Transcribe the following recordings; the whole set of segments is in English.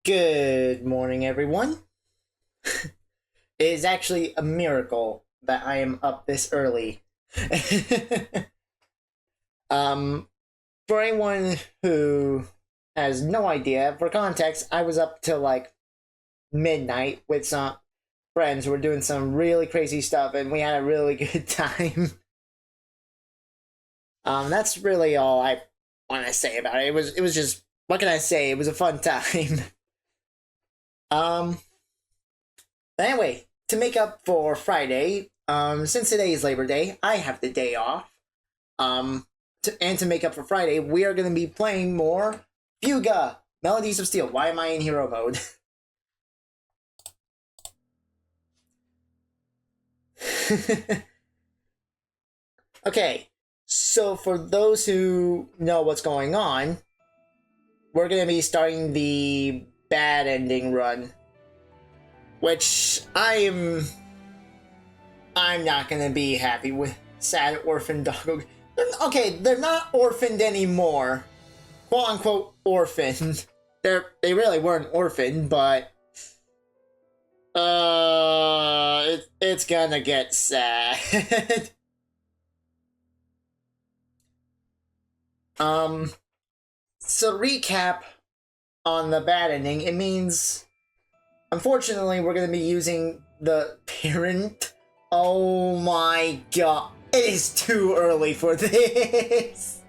Good morning, everyone. It is actually a miracle that I am up this early. um, for anyone who has no idea, for context, I was up till like midnight with some friends who were doing some really crazy stuff, and we had a really good time. That's really all I want to say about it. It was just, what can I say? It was a fun time. um, But anyway, to make up for Friday, since today is Labor Day, I have the day off. And to make up for Friday, we are going to be playing more FUGA, Melodies of Steel. Why am I in hero mode? Okay, so for those who know what's going on, we're going to be starting the bad ending run, which I'm not going to be happy with. Sad orphan dog. Okay, they're not orphaned anymore. Quote unquote orphaned. They really weren't orphaned, but it's gonna get sad. So recap on the bad ending, it means unfortunately we're gonna be using the parent. Oh my god. It is too early for this.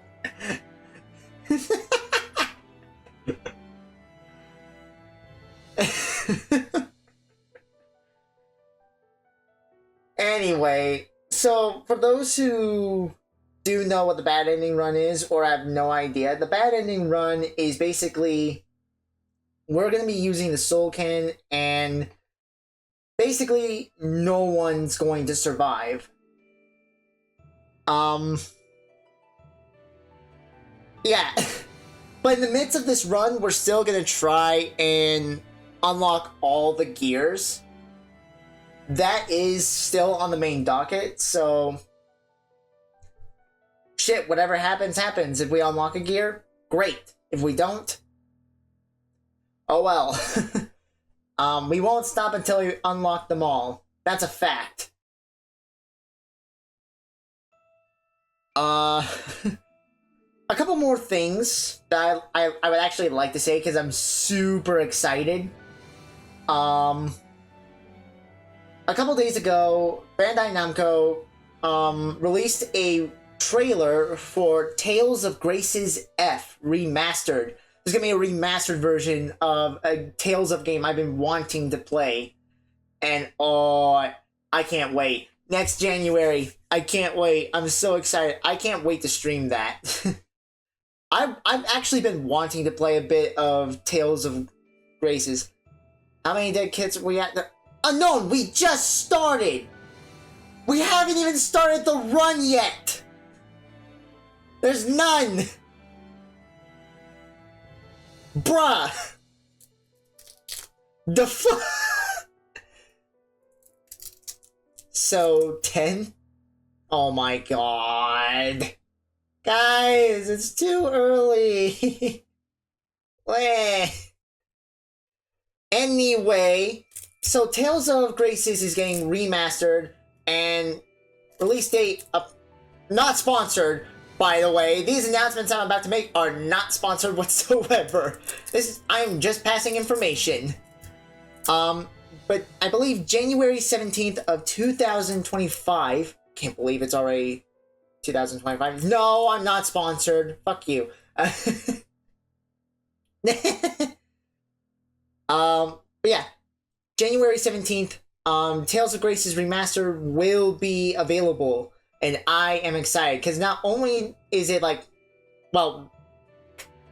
Anyway, so for those who do know what the bad ending run is or have no idea, the bad ending run is basically we're going to be using the soul cannon and basically no one's going to survive. Yeah. But in the midst of this run, we're still going to try and unlock all the gears. That is still on the main docket, so shit, whatever happens, happens. If we unlock a gear, great. If we don't, oh well. We won't stop until we unlock them all. That's a fact. A couple more things that I would actually like to say because I'm super excited. A couple days ago, Bandai Namco released a trailer for Tales of Grace's F Remastered. There's gonna be a remastered version of a Tales of game I've been wanting to play. And oh, I can't wait. Next January, I can't wait. I'm so excited. I can't wait to stream that. I've actually been wanting to play a bit of Tales of Grace's. How many dead kids are we at? Unknown, we just started! We haven't even started the run yet! There's none! Bruh! The fuck? So, 10? Oh my god. Guys, it's too early. Anyway, so Tales of Graces is getting remastered and release date not sponsored, by the way. These announcements I'm about to make are not sponsored whatsoever. I'm just passing information. But I believe January 17th of 2025. Can't believe it's already 2025. No, I'm not sponsored. Fuck you. But yeah, January 17th, Tales of Grace's Remastered will be available, and I am excited, because not only is it like, well,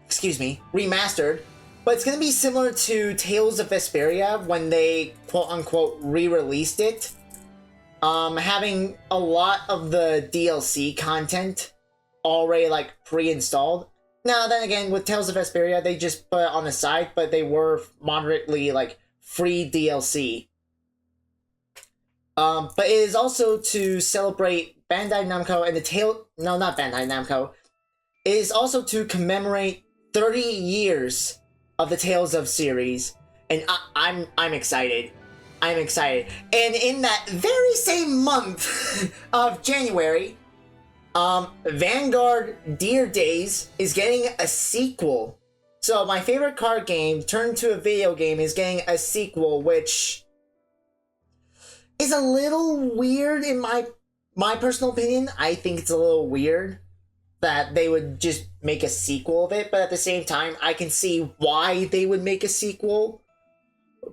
excuse me, remastered, but it's going to be similar to Tales of Vesperia when they quote-unquote re-released it, having a lot of the DLC content already, like, pre-installed. Now, then again, with Tales of Vesperia, they just put it on the side, but they were moderately, like, free DLC. But it is also to celebrate Bandai Namco and no, not Bandai Namco. It is also to commemorate 30 years of the Tales of series, and I'm excited. I'm excited. And in that very same month of January, Vanguard Dear Days is getting a sequel. So my favorite card game turned to a video game is getting a sequel, which is a little weird in my personal opinion. I think it's a little weird that they would just make a sequel of it, but at the same time, I can see why they would make a sequel.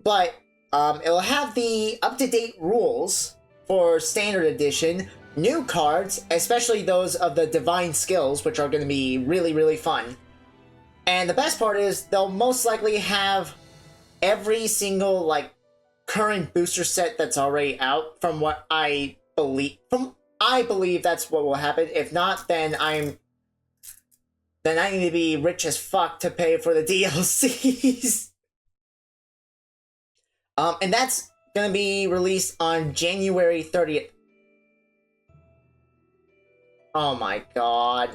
But it'll have the up-to-date rules for Standard Edition, new cards, especially those of the Divine Skills, which are going to be really, really fun. And the best part is, they'll most likely have every single, like, current booster set that's already out, from what I believe. I believe that's what will happen. If not, then I need to be rich as fuck to pay for the DLCs. And that's gonna be released on January 30th. Oh my god.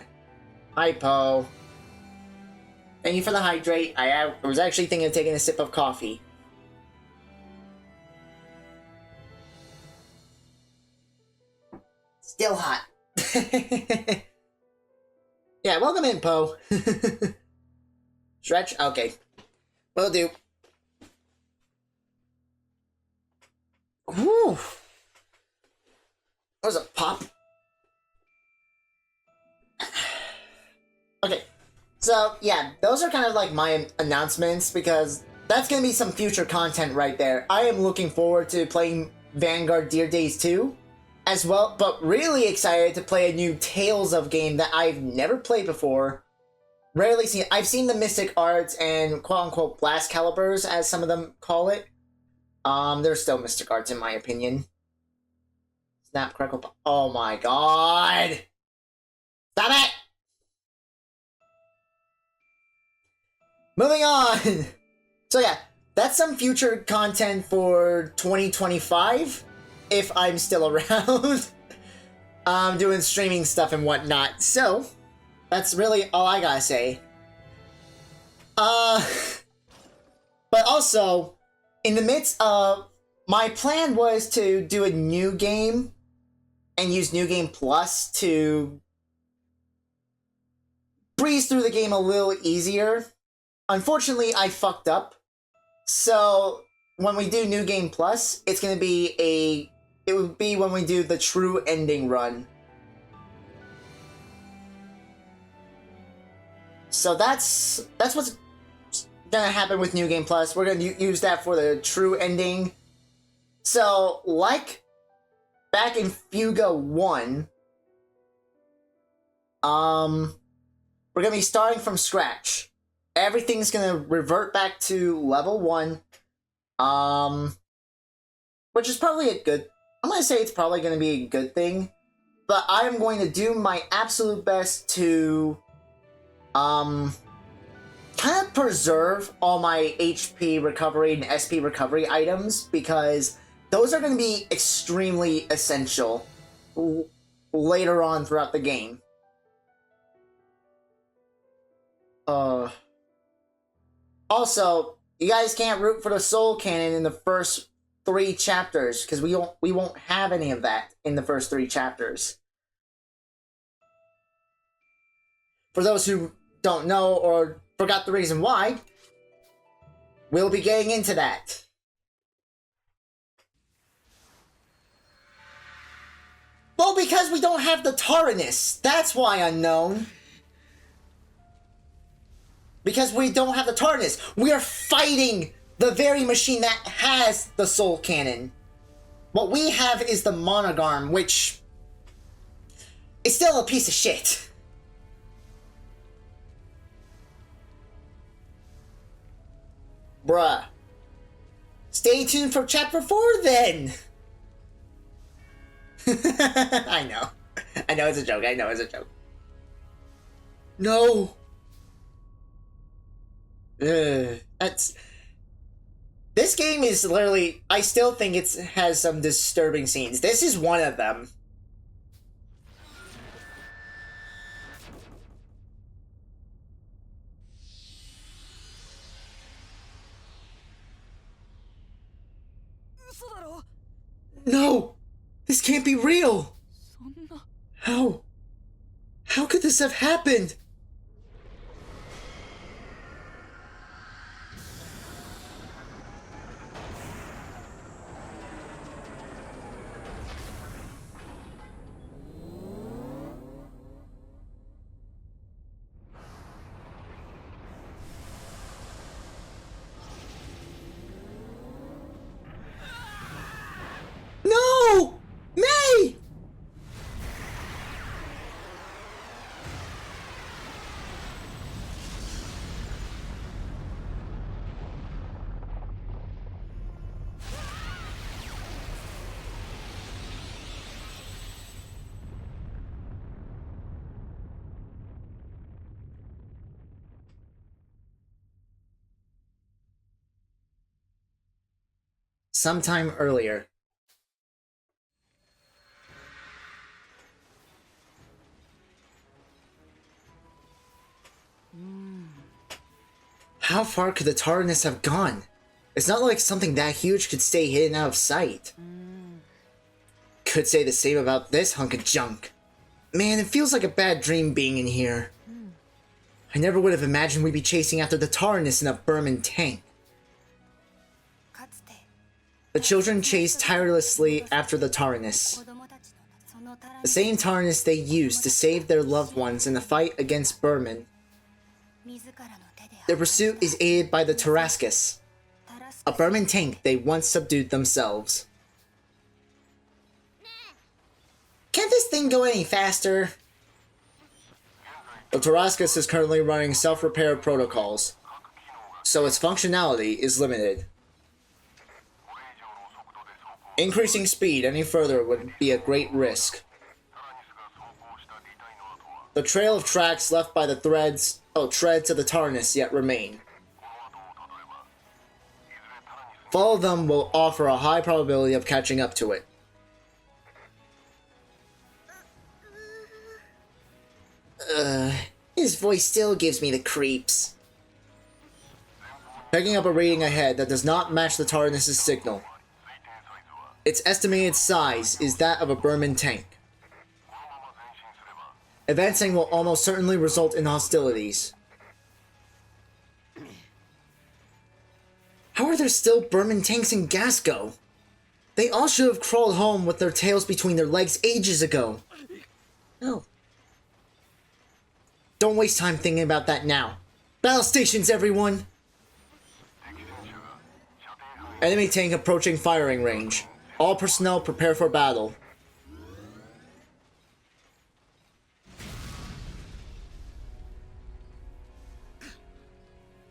Hi, Poe. Thank you for the hydrate. I was actually thinking of taking a sip of coffee. Still hot. Yeah, welcome in, Poe. Stretch? Okay. Will do. Whew. That was a pop. Okay. So, yeah, those are kind of like my announcements, because that's going to be some future content right there. I am looking forward to playing Vanguard Dear Days 2 as well, but really excited to play a new Tales of game that I've never played before. Rarely seen. I've seen the Mystic Arts and quote-unquote Blast Calibers, as some of them call it. They're still Mystic Arts in my opinion. Snap, crackle, pop. Oh my god! Stop it! Moving on! So yeah, that's some future content for 2025, if I'm still around. Doing streaming stuff and whatnot, so that's really all I gotta say. But also, in the midst of... my plan was to do a new game and use New Game Plus to breeze through the game a little easier. Unfortunately, I fucked up. So, when we do New Game Plus, it's gonna be a... it would be when we do the true ending run. So that's what's gonna happen with New Game Plus. We're gonna use that for the true ending. So, like back in FUGA 1, we're gonna be starting from scratch. Everything's gonna revert back to level 1, which is probably a good... I'm gonna say it's probably gonna be a good thing, but I am going to do my absolute best to, kind of preserve all my HP recovery and SP recovery items, because those are going to be extremely essential later on throughout the game. Also, you guys can't root for the soul cannon in the first 3 chapters, because we won't have any of that in the first 3 chapters. For those who don't know or forgot the reason why, we'll be getting into that. Well, because we don't have the TARANIS. That's why, Unknown. Because we don't have the TARANIS. We are fighting the very machine that has the soul cannon. What we have is the Vanargand, which is still a piece of shit. Bruh. Stay tuned for chapter 4 then! I know. I know it's a joke. I know it's a joke. No! That's... This game is literally... I still think it has some disturbing scenes. This is one of them. No! This can't be real! How? How could this have happened? No! May! Sometime earlier. How far could the TARANIS have gone? It's not like something that huge could stay hidden out of sight. Could say the same about this hunk of junk. Man, it feels like a bad dream being in here. I never would have imagined we'd be chasing after the TARANIS in a Berman tank. The children chased tirelessly after the TARANIS. The same TARANIS they used to save their loved ones in the fight against Berman. Their pursuit is aided by the TARASCUS, a Berman tank they once subdued themselves. Can't this thing go any faster? The TARASCUS is currently running self-repair protocols, so its functionality is limited. Increasing speed any further would be a great risk. The trail of tracks left by the treads of the TARANIS yet remain. Follow them will offer a high probability of catching up to it. His voice still gives me the creeps. Picking up a reading ahead that does not match the TARANIS' signal. Its estimated size is that of a Berman tank. Advancing will almost certainly result in hostilities. How are there still Berman tanks in Gasco? They all should have crawled home with their tails between their legs ages ago. No. Don't waste time thinking about that now. Battle stations, everyone! Enemy tank approaching firing range. All personnel prepare for battle.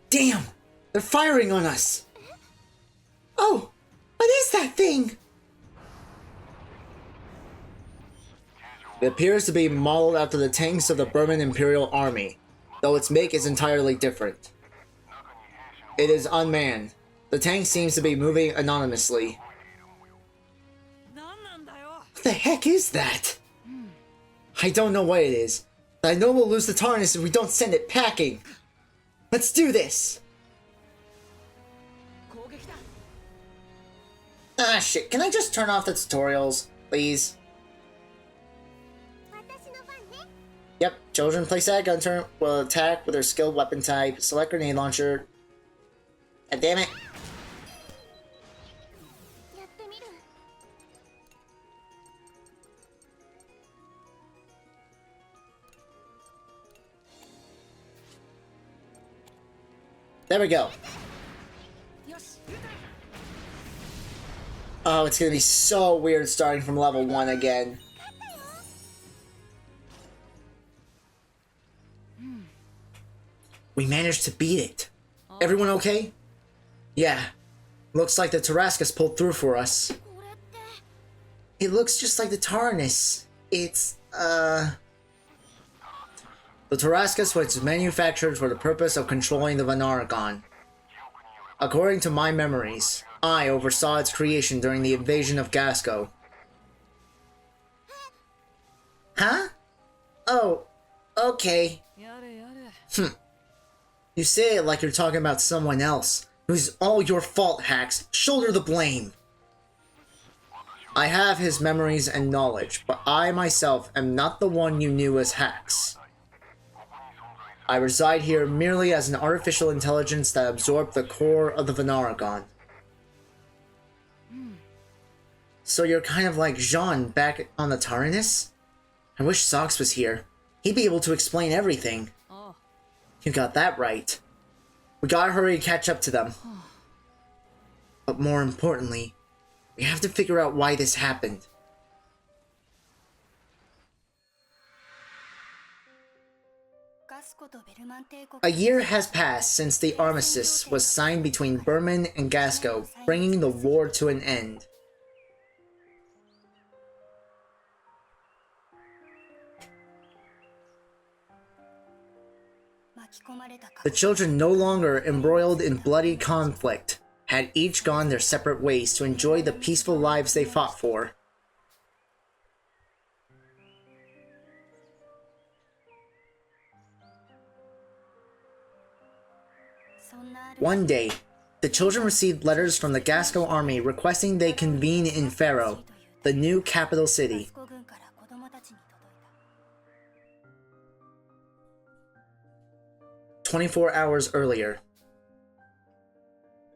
Damn! They're firing on us! Oh! What is that thing? It appears to be modeled after the tanks of the Berman Imperial Army, though its make is entirely different. It is unmanned. The tank seems to be moving anonymously. What the heck is that? I don't know what it is, but I know we'll lose the TARANIS if we don't send it packing. Let's do this! Ah shit, can I just turn off the tutorials, please? Yep, children place at gun turn will attack with their skilled weapon type. Select grenade launcher. God damn it. There we go. Oh, it's gonna be so weird starting from level 1 again. We managed to beat it. Everyone okay? Yeah. Looks like the TARASCUS pulled through for us. It looks just like the TARANIS. It's, The TARASCUS was manufactured for the purpose of controlling the Vanargand. According to my memories, I oversaw its creation during the invasion of Gasco. Huh? Oh, okay. You say it like you're talking about someone else. It was all your fault, Hax. Shoulder the blame. I have his memories and knowledge, but I myself am not the one you knew as Hax. I reside here merely as an artificial intelligence that absorbed the core of the Vanargand. So you're kind of like Jean back on the TARANIS? I wish Sox was here. He'd be able to explain everything. You got that right. We gotta hurry to catch up to them. But more importantly, we have to figure out why this happened. A year has passed since the armistice was signed between Berman and Gasco, bringing the war to an end. The children, no longer embroiled in bloody conflict, had each gone their separate ways to enjoy the peaceful lives they fought for. One day, the children received letters from the Gasco Army requesting they convene in Faro, the new capital city. 24 hours earlier.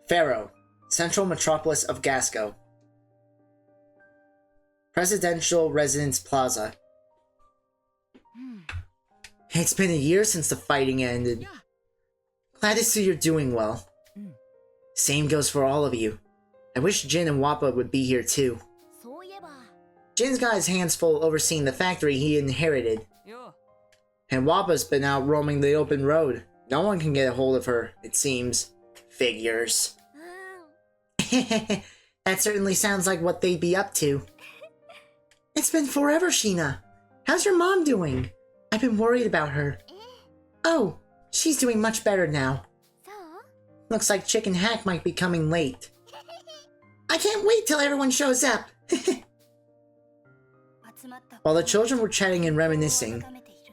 Faro, central metropolis of Gasco. Presidential Residence Plaza. It's been a year since the fighting ended. Glad to see you're doing well. Same goes for all of you. I wish Jin and Wappa would be here too. Jin's got his hands full overseeing the factory he inherited. And Wappa's been out roaming the open road. No one can get a hold of her, it seems. Figures. That certainly sounds like what they'd be up to. It's been forever, Sheena. How's your mom doing? I've been worried about her. Oh, she's doing much better now. Looks like Chicken Hack might be coming late. I can't wait till everyone shows up. While the children were chatting and reminiscing,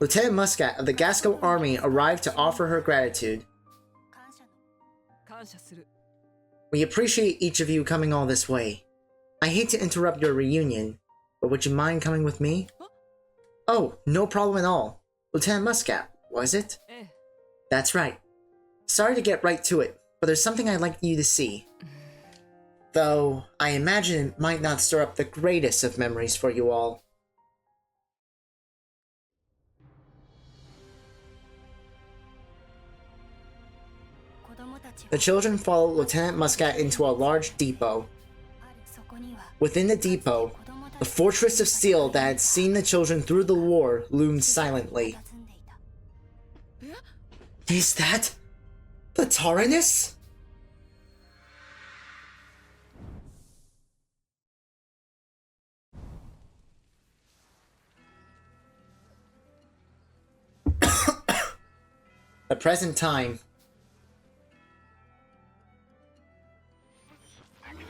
Lieutenant Muscat of the Gasco Army arrived to offer her gratitude. We appreciate each of you coming all this way. I hate to interrupt your reunion, but would you mind coming with me? Oh, no problem at all. Lieutenant Muscat, was it? That's right. Sorry to get right to it, but there's something I'd like you to see. Though, I imagine it might not stir up the greatest of memories for you all. The children followed Lieutenant Muscat into a large depot. Within the depot, the fortress of steel that had seen the children through the war loomed silently. Is that the TARANIS? The present time.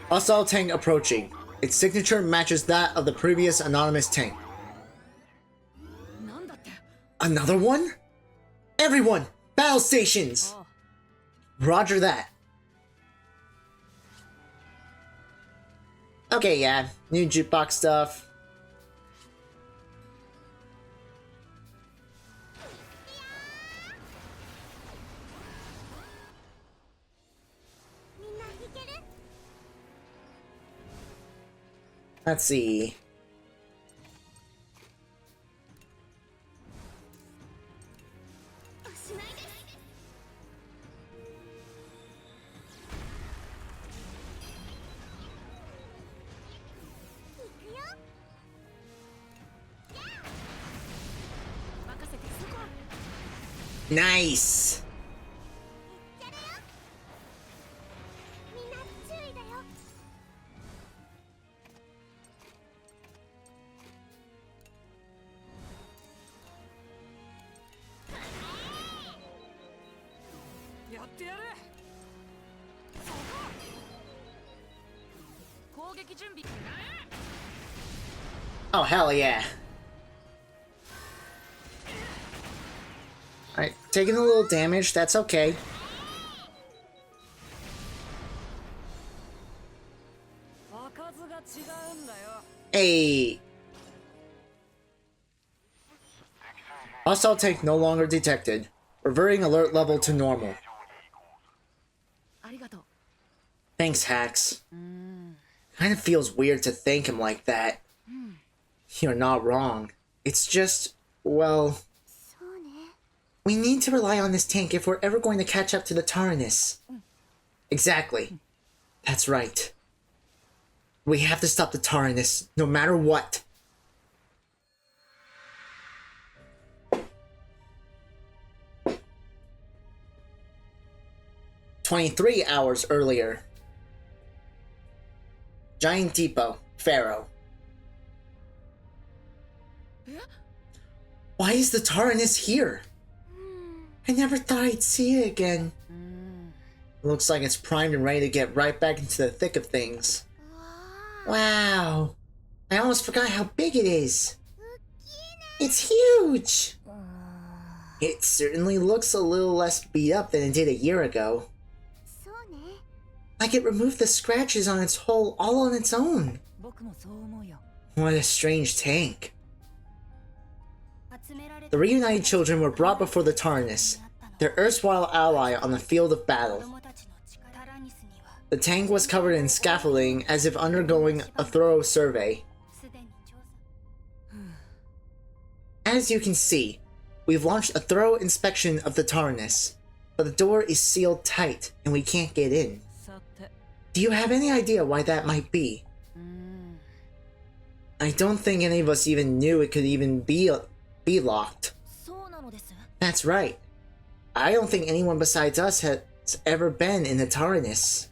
Hostile tank approaching. Its signature matches that of the previous anonymous tank. Another one? Everyone! Battle stations! Roger that. Okay, yeah. New jukebox stuff. Let's see. Nice. Oh, hell yeah. Alright, taking a little damage, that's okay. Hey! Hostile tank no longer detected. Reverting alert level to normal. Thanks, Hax. Kinda feels weird to thank him like that. You're not wrong. It's just, well... we need to rely on this tank if we're ever going to catch up to the TARANIS. Exactly. That's right. We have to stop the TARANIS, no matter what. "23 hours earlier. Giant Depot, Pharaoh. Why is the TARANIS here? I never thought I'd see it again. Looks like it's primed and ready to get right back into the thick of things. Wow. I almost forgot how big it is. It's huge. It certainly looks a little less beat up than it did a year ago. Like it removed the scratches on its hull all on its own. What a strange tank. The reunited children were brought before the TARANIS, their erstwhile ally on the field of battle. The tank was covered in scaffolding as if undergoing a thorough survey. As you can see, we've launched a thorough inspection of the TARANIS, but the door is sealed tight and we can't get in. Do you have any idea why that might be? I don't think any of us even knew it could even be locked. That's right. I don't think anyone besides us has ever been in the TARANIS.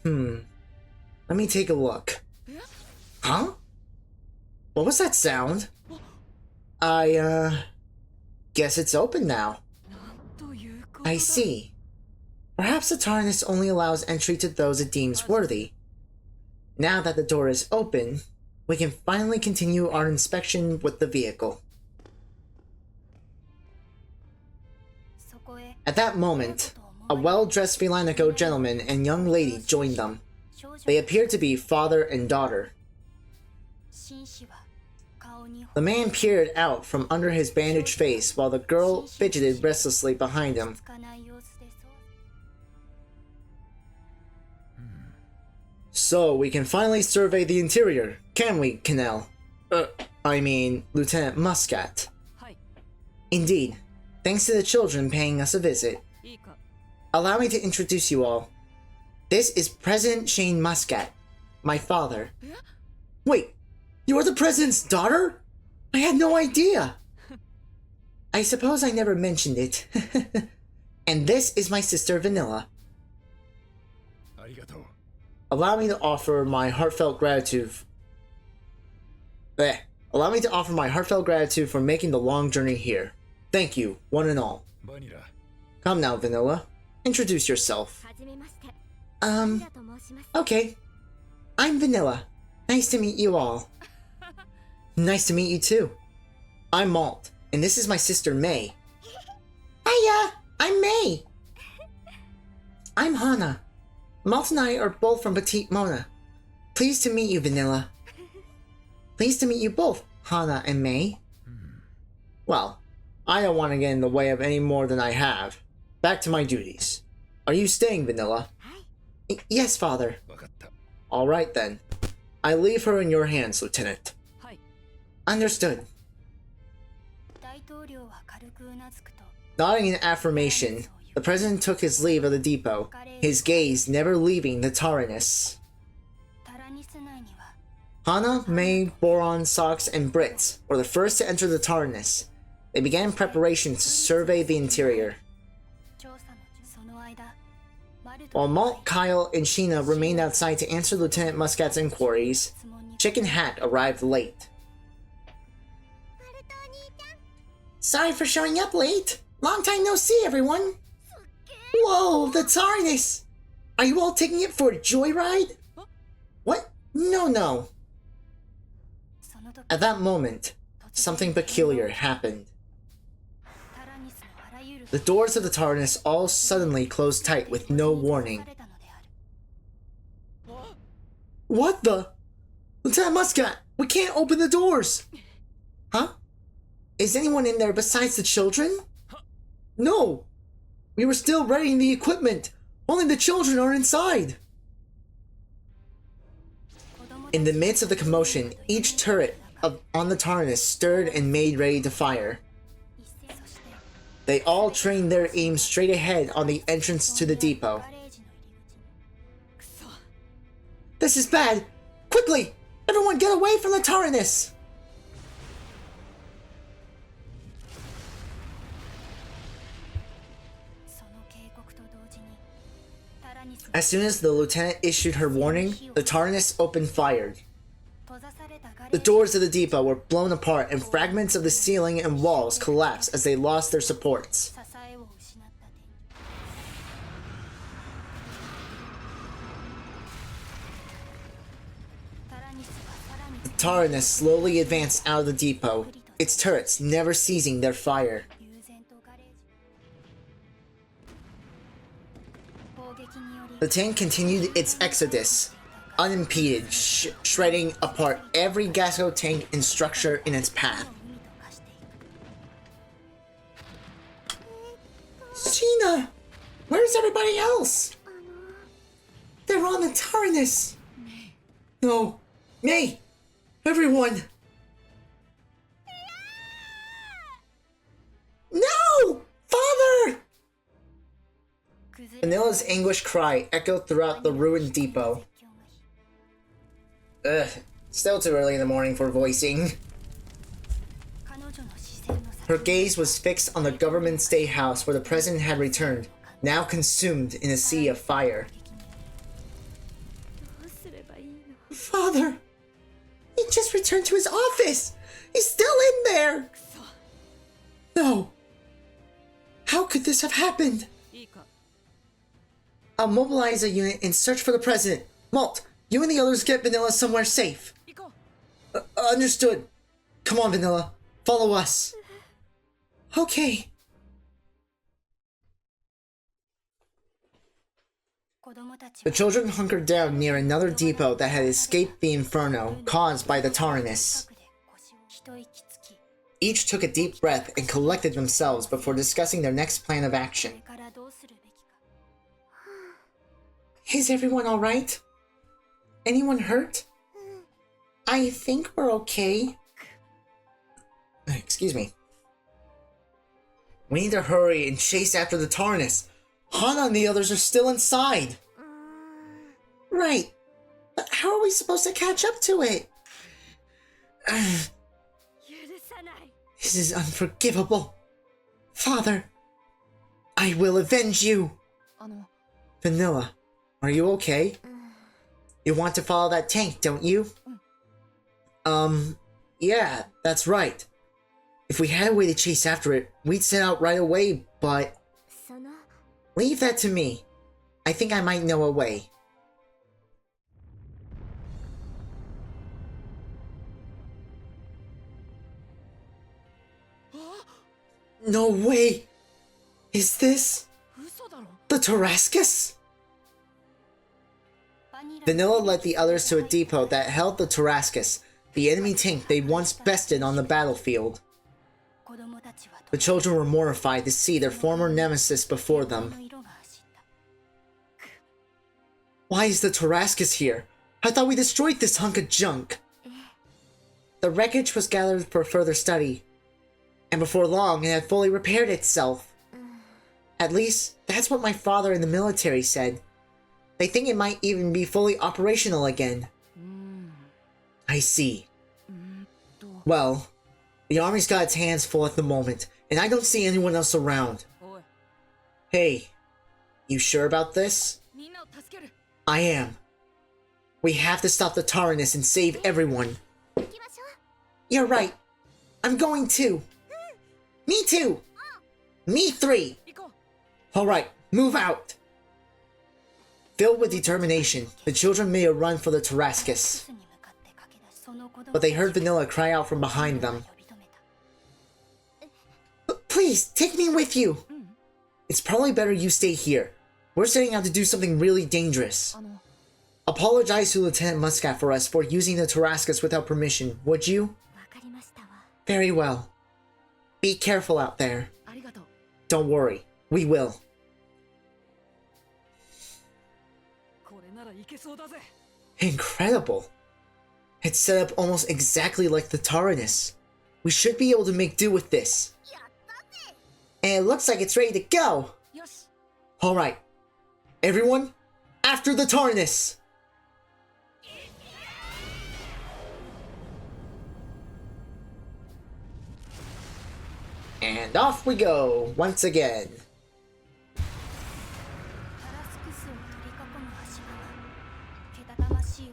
Let me take a look. Huh? What was that sound? I, guess it's open now. I see. Perhaps the TARANIS only allows entry to those it deems worthy. Now that the door is open, we can finally continue our inspection with the vehicle. At that moment, a well-dressed Vilanico gentleman and young lady joined them. They appeared to be father and daughter. The man peered out from under his bandaged face while the girl fidgeted restlessly behind him. So, we can finally survey the interior, can we, Colonel? Lieutenant Muscat. Indeed. Thanks to the children paying us a visit. Allow me to introduce you all. This is President Shvein Muscat, my father. Wait, you are the President's daughter? I had no idea. I suppose I never mentioned it. And this is my sister Vanilla. Allow me to offer my heartfelt gratitude. Allow me to offer my heartfelt gratitude for making the long journey here. Thank you, one and all. Come now, Vanilla. Introduce yourself. Okay. I'm Vanilla. Nice to meet you all. Nice to meet you too. I'm Malt, and this is my sister May. Hiya! I'm May! I'm Hana. Malt and I are both from Petite Mona. Pleased to meet you, Vanilla. Pleased to meet you both, Hana and May. Well, I don't want to get in the way of any more than I have. Back to my duties. Are you staying, Vanilla? Yes, Father. Alright then. I leave her in your hands, Lieutenant. Understood. Nodding in affirmation, the President took his leave of the depot, his gaze never leaving the TARANIS. Hana, May, Boron, Sox, and Brits were the first to enter the TARANIS. They began preparations to survey the interior. While Malt, Kyle, and Sheena remained outside to answer Lieutenant Muscat's inquiries, Chicken Hat arrived late. Sorry for showing up late. Long time no see, everyone. Whoa, the TARANIS! Are you all taking it for a joyride? What? No. At that moment, something peculiar happened. The doors of the TARANIS all suddenly closed tight with no warning. What the? Lieutenant Muscat, we can't open the doors! Huh? Is anyone in there besides the children? No! We were still readying the equipment! Only the children are inside! In the midst of the commotion, each turret on the TARANIS stirred and made ready to fire. They all trained their aim straight ahead on the entrance to the depot. This is bad! Quickly! Everyone get away from the TARANIS! As soon as the lieutenant issued her warning, the TARANIS opened fire. The doors of the depot were blown apart and fragments of the ceiling and walls collapsed as they lost their supports. The TARANIS slowly advanced out of the depot, its turrets never ceasing their fire. The tank continued its exodus, unimpeded, shredding apart every Gasco tank and structure in its path. Sheena! Where's everybody else? They're on the TARANIS! No! May! Everyone! No! Father! Vanilla's anguished cry echoed throughout the ruined depot. Ugh, still too early in the morning for voicing. Her gaze was fixed on the government state house where the president had returned, now consumed in a sea of fire. Father! He just returned to his office! He's still in there! No! How could this have happened? I'll mobilize a unit and search for the president. Malt, you and the others get Vanilla somewhere safe. Understood. Come on, Vanilla. Follow us. Okay. The children hunkered down near another depot that had escaped the inferno caused by the TARANIS. Each took a deep breath and collected themselves before discussing their next plan of action. Is everyone alright? Anyone hurt? I think we're okay. Excuse me. We need to hurry and chase after the TARANIS. Hana and the others are still inside. Right. But how are we supposed to catch up to it? This is unforgivable. Father, I will avenge you. Vanilla, are you okay? You want to follow that tank, don't you? Yeah, that's right. If we had a way to chase after it, we'd set out right away, but... Leave that to me. I think I might know a way. No way! Is this... the TARASCUS? Vanilla led the others to a depot that held the TARASCUS, the enemy tank they once bested on the battlefield. The children were mortified to see their former nemesis before them. Why is the TARASCUS here? I thought we destroyed this hunk of junk. The wreckage was gathered for further study, and before long it had fully repaired itself. At least, that's what my father in the military said. They think it might even be fully operational again. I see. Well, the army's got its hands full at the moment, and I don't see anyone else around. Hey, you sure about this? I am. We have to stop the TARANIS and save everyone. You're right. I'm going too. Me too. Me three. Alright, move out. Filled with determination, the children made a run for the TARASCUS. But they heard Vanilla cry out from behind them. Please, take me with you! It's probably better you stay here. We're setting out to do something really dangerous. Apologize to Lieutenant Muscat for us for using the Tarascus without permission, would you? Very well. Be careful out there. Don't worry, we will. Incredible. It's set up almost exactly like the TARANIS. We should be able to make do with this. And it looks like it's ready to go. Alright. Everyone, after the TARANIS! And off we go, once again.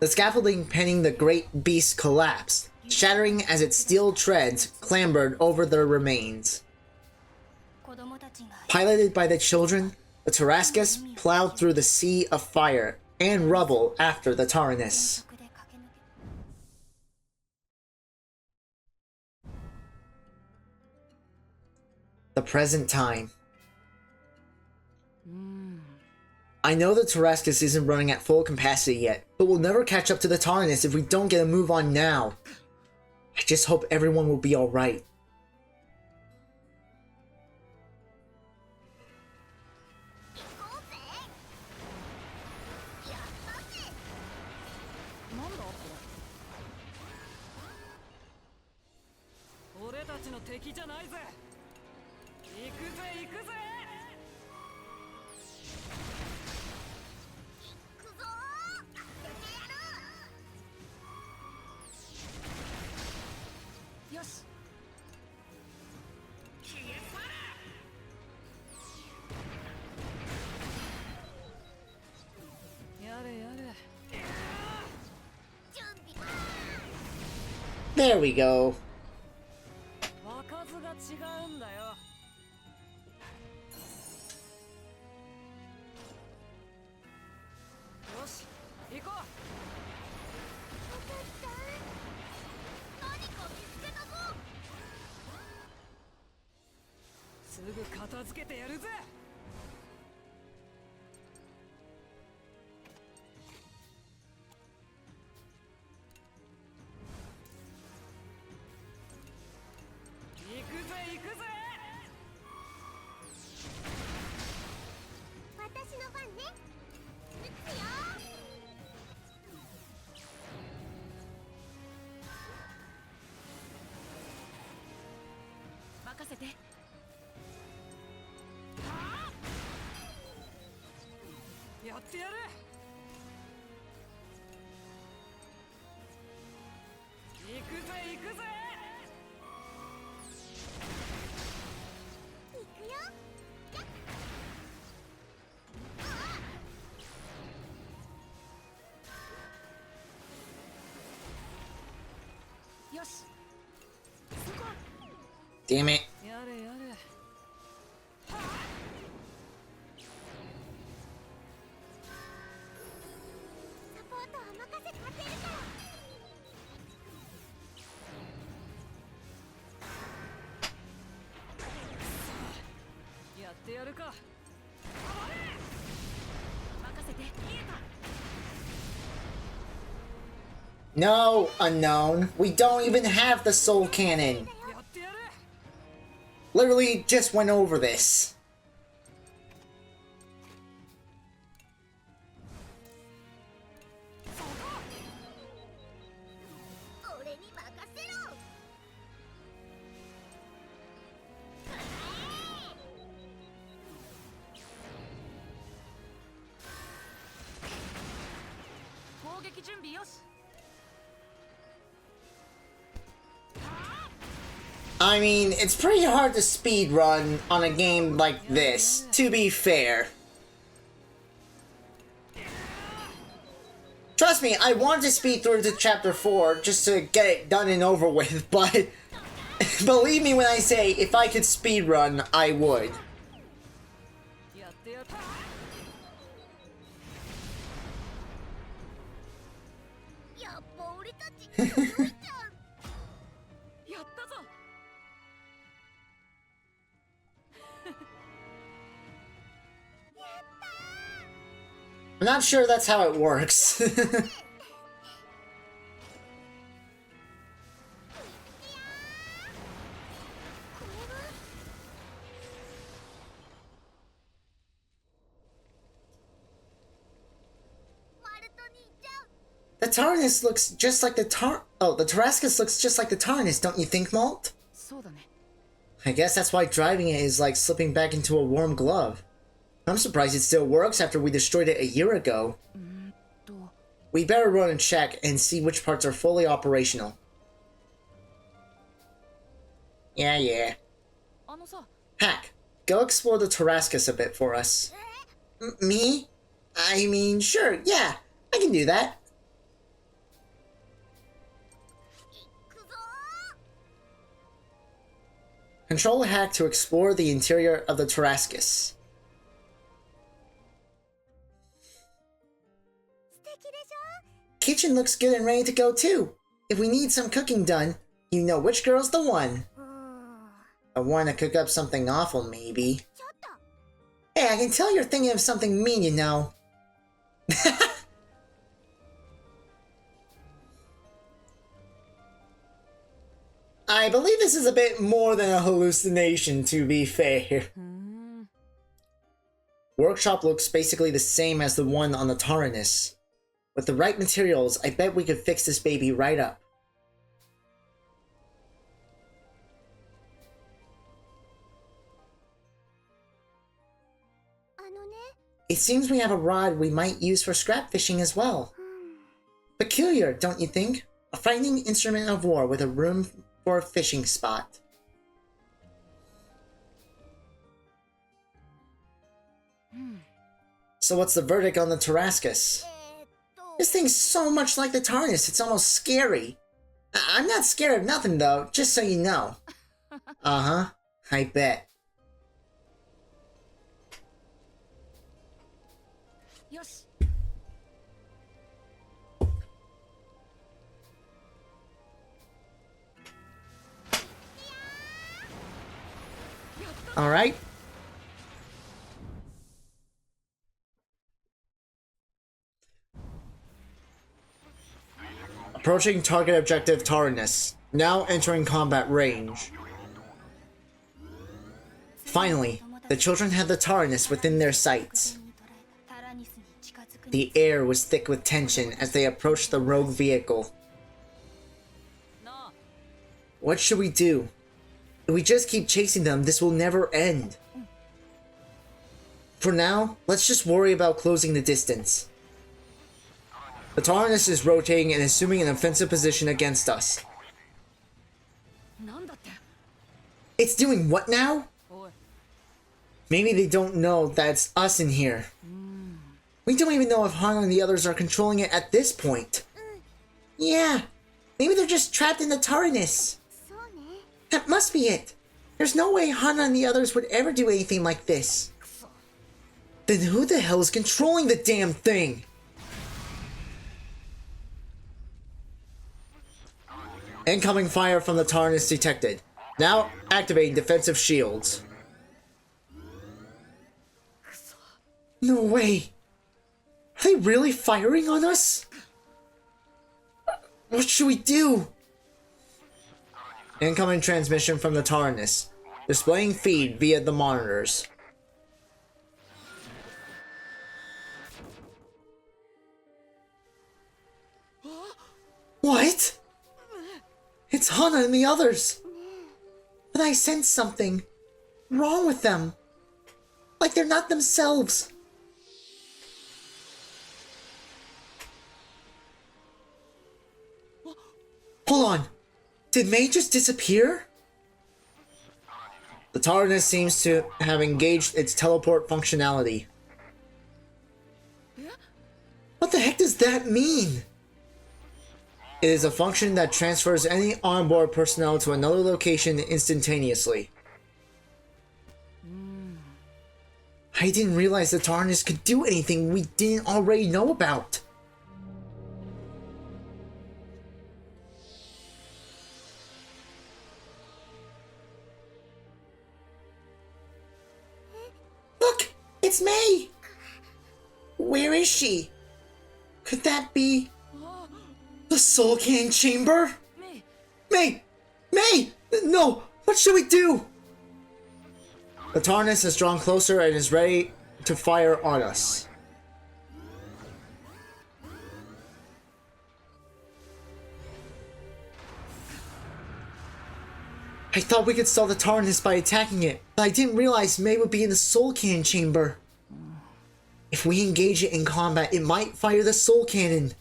The scaffolding penning the great beast collapsed, shattering as its steel treads clambered over their remains. Piloted by the children, the Tarascus plowed through the sea of fire and rubble after the TARANIS. The present time. I know the TARASCUS isn't running at full capacity yet, but we'll never catch up to the TARANIS if we don't get a move on now. I just hope everyone will be alright. There we go. Damn it. No, Unknown. We don't even have the soul cannon. Literally just went over this. I mean, it's pretty hard to speedrun on a game like this, to be fair. Trust me, I wanted to speed through to Chapter 4 just to get it done and over with, but believe me when I say, if I could speedrun, I would. I'm not sure that's how it works. The TARANIS looks just like the the TARASCUS looks just like the TARANIS, don't you think, Malt? I guess that's why driving it is like slipping back into a warm glove. I'm surprised it still works after we destroyed it a year ago. We better run and check and see which parts are fully operational. Yeah. Hack, go explore the TARASCUS a bit for us. Me? I mean, sure, yeah, I can do that. Control Hack to explore the interior of the TARASCUS. Kitchen looks good and ready to go too. If we need some cooking done, you know which girl's the one. I want to cook up something awful, maybe. Hey, I can tell you're thinking of something mean, you know. I believe this is a bit more than a hallucination, to be fair. Workshop looks basically the same as the one on the TARANIS. With the right materials, I bet we could fix this baby right up. It seems we have a rod we might use for scrap fishing as well. Peculiar, don't you think? A frightening instrument of war with a room for a fishing spot. So what's the verdict on the TARASCUS? This thing's so much like the TARANIS, it's almost scary. I'm not scared of nothing though, just so you know. Uh-huh, I bet. Alright. Approaching target objective TARANIS. Now entering combat range. Finally, the children had the TARANIS within their sights. The air was thick with tension as they approached the rogue vehicle. What should we do? If we just keep chasing them, this will never end. For now, let's just worry about closing the distance. The TARANIS is rotating and assuming an offensive position against us. It's doing what now? Maybe they don't know that it's us in here. We don't even know if Hana and the others are controlling it at this point. Yeah, maybe they're just trapped in the TARANIS. That must be it. There's no way Hana and the others would ever do anything like this. Then who the hell is controlling the damn thing? Incoming fire from the TARANIS detected. Now activating defensive shields. No way. Are they really firing on us? What should we do? Incoming transmission from the TARANIS. Displaying feed via the monitors. What? It's Hana and the others. But I sense something wrong with them. Like they're not themselves. Hold on. Did May just disappear? The TARANIS seems to have engaged its teleport functionality. What the heck does that mean? It is a function that transfers any onboard personnel to another location instantaneously. I didn't realize the TARANIS could do anything we didn't already know about. Look! It's May! Where is she? Could that be the Soul Cannon chamber? May! May! No! What should we do? The TARANIS has drawn closer and is ready to fire on us. I thought we could stall the TARANIS by attacking it, but I didn't realize May would be in the Soul Cannon chamber. If we engage it in combat, it might fire the Soul Cannon.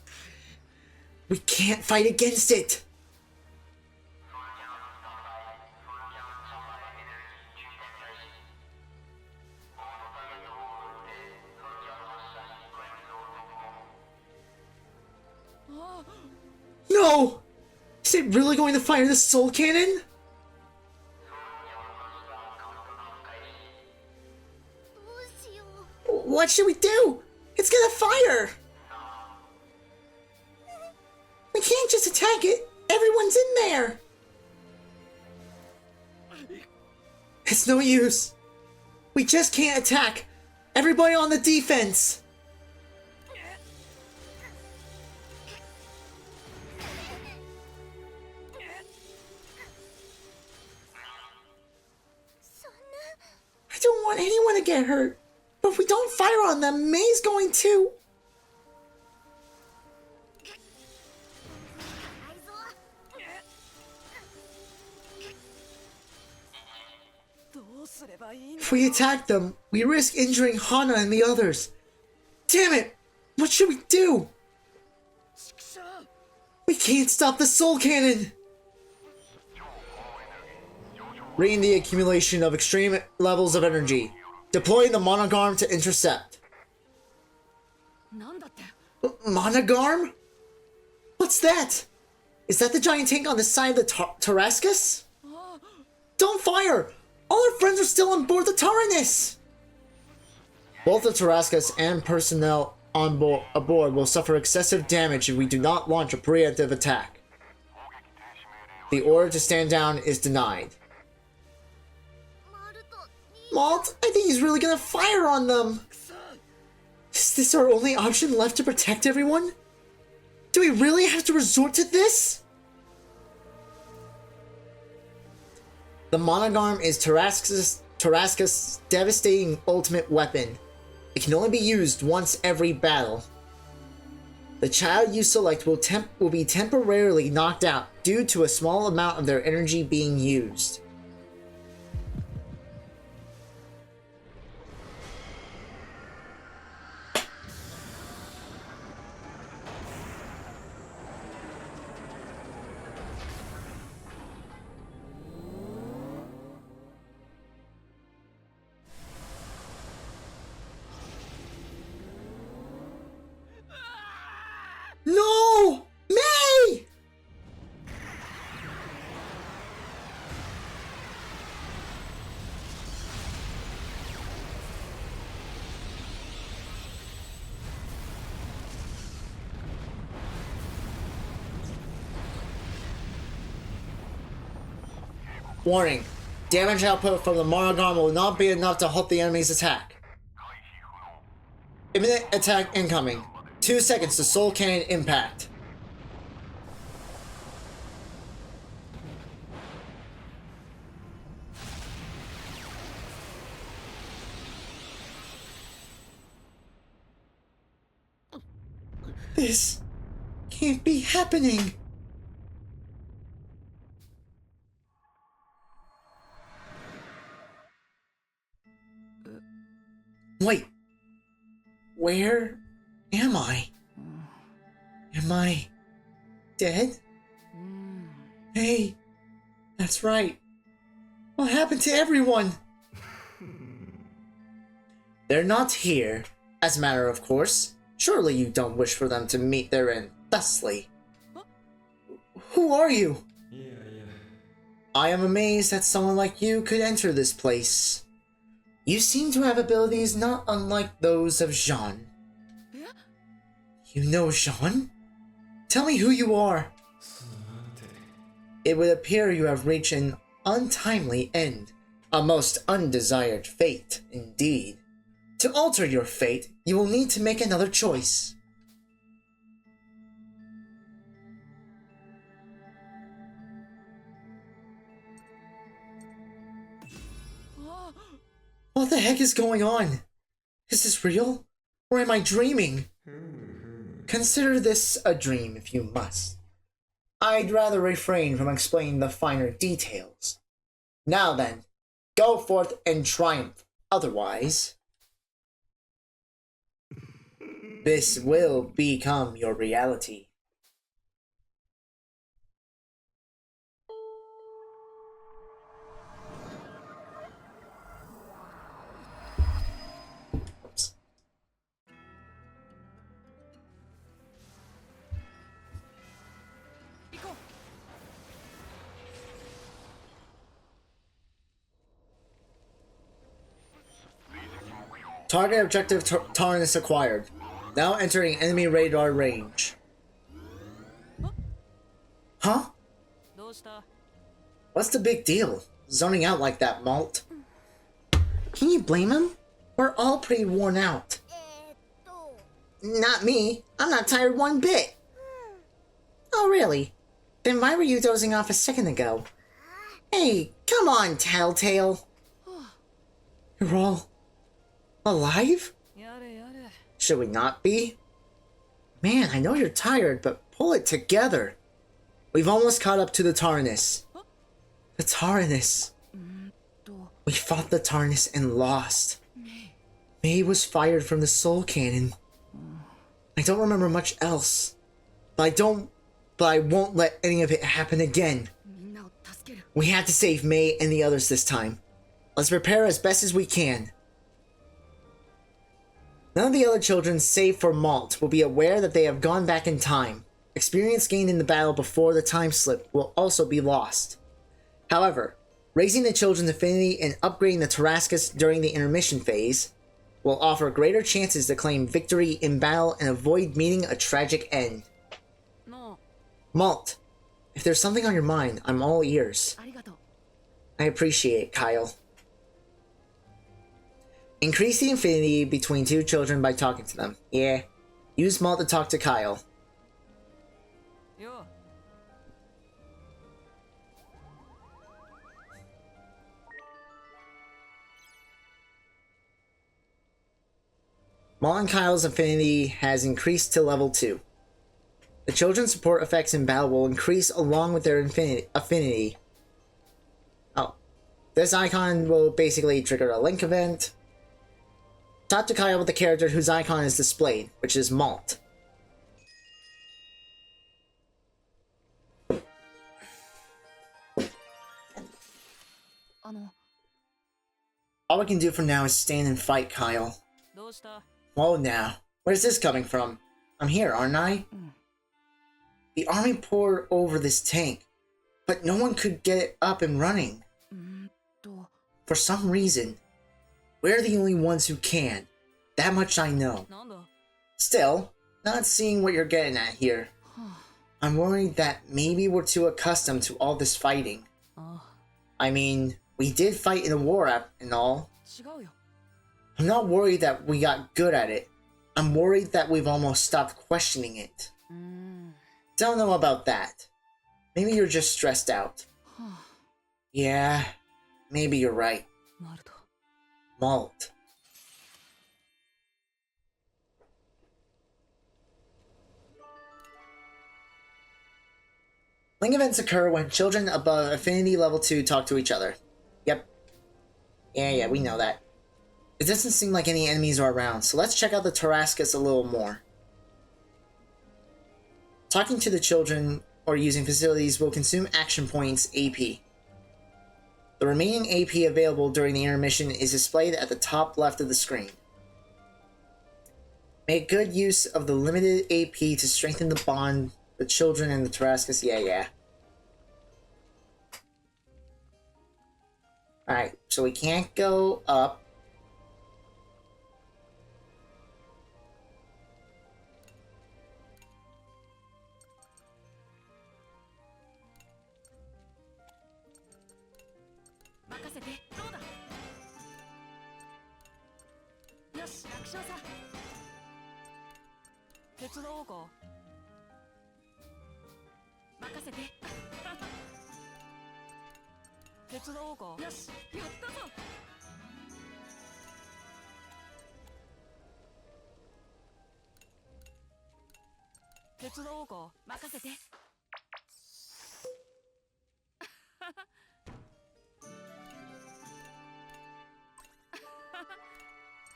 We can't fight against it. No! Is it really going to fire the Soul Cannon? What should we do? It's gonna fire! We can't just attack it! Everyone's in there! It's no use. We just can't attack. Everybody on the defense! I don't want anyone to get hurt. But if we don't fire on them, May's going to... If we attack them, we risk injuring Hana and the others. Damn it! What should we do? We can't stop the Soul Cannon! Reading the accumulation of extreme levels of energy. Deploying the Vanargand to intercept. Vanargand? What's that? Is that the giant tank on the side of the TARASCUS? Don't fire! All our friends are still on board the TARANIS! Both the TARASCUS and personnel aboard will suffer excessive damage if we do not launch a preemptive attack. The order to stand down is denied. Malt, I think he's really gonna fire on them! Is this our only option left to protect everyone? Do we really have to resort to this? The Vanargand is TARASCUS' devastating ultimate weapon. It can only be used once every battle. The child you select will be temporarily knocked out due to a small amount of their energy being used. No! May! Warning. Damage output from the Vanargand will not be enough to halt the enemy's attack. Imminent attack incoming. 2 seconds to Soul Cannon impact. This can't be happening. Wait. Where am I? Am I dead? Hey, that's right. What happened to everyone? They're not here, as a matter of course. Surely you don't wish for them to meet their end thusly. Who are you? I am amazed that someone like you could enter this place. You seem to have abilities not unlike those of Jean. You know Jean? Tell me who you are. It would appear you have reached an untimely end. A most undesired fate, indeed. To alter your fate, you will need to make another choice. What the heck is going on? Is this real? Or am I dreaming? Consider this a dream if you must. I'd rather refrain from explaining the finer details. Now then, go forth and triumph. Otherwise, this will become your reality. Oops. Target objective TARANIS acquired. Now entering enemy radar range. Huh? What's the big deal? Zoning out like that, Malt. Can you blame him? We're all pretty worn out. Not me. I'm not tired one bit. Oh, really? Then why were you dozing off a second ago? Hey, come on, Telltale. You're all alive? Should we not be? Man, I know you're tired, but pull it together. We've almost caught up to the TARANIS. The TARANIS. We fought the TARANIS and lost. May was fired from the Soul Cannon. I don't remember much else. But I won't let any of it happen again. We have to save May and the others this time. Let's prepare as best as we can. None of the other children, save for Malt, will be aware that they have gone back in time. Experience gained in the battle before the time slip will also be lost. However, raising the children's affinity and upgrading the TARASCUS during the intermission phase will offer greater chances to claim victory in battle and avoid meeting a tragic end. Malt, if there's something on your mind, I'm all ears. I appreciate it, Kyle. Increase the affinity between two children by talking to them. Yeah. Use Malt to talk to Kyle. Malt and Kyle's affinity has increased to level 2. The children's support effects in battle will increase along with their affinity. Oh. This icon will basically trigger a link event. Talk to Kyle with the character whose icon is displayed, which is Malt. All we can do for now is stand and fight, Kyle. Whoa now, where's this coming from? I'm here, aren't I? The army poured over this tank, but no one could get it up and running. For some reason, we're the only ones who can. That much I know. Still, not seeing what you're getting at here. I'm worried that maybe we're too accustomed to all this fighting. I mean, we did fight in a war and all. I'm not worried that we got good at it. I'm worried that we've almost stopped questioning it. Don't know about that. Maybe you're just stressed out. Yeah, maybe you're right. Malt. Link events occur when children above affinity level 2 talk to each other. Yep. Yeah, we know that. It doesn't seem like any enemies are around, so let's check out the TARASCUS a little more. Talking to the children or using facilities will consume action points AP. The remaining AP available during the intermission is displayed at the top left of the screen. Make good use of the limited AP to strengthen the bond the children and the TARASCUS. Yeah. Alright, so we can't go up.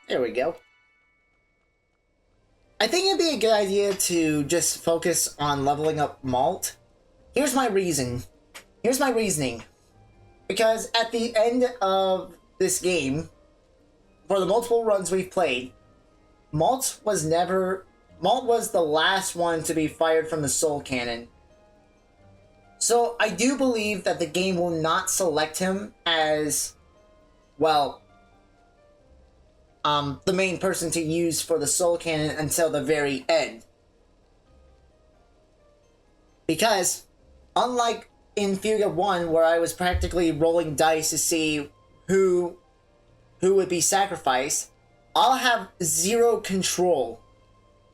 There we go. I think it'd be a good idea to just focus on leveling up Malt. Here's my reason. Here's my reasoning. Because at the end of this game, for the multiple runs we've played, Malt was the last one to be fired from the Soul Cannon. So I do believe that the game will not select him as, well, the main person to use for the Soul Cannon until the very end. Because, unlike in FUGA 1, where I was practically rolling dice to see who would be sacrificed, I'll have zero control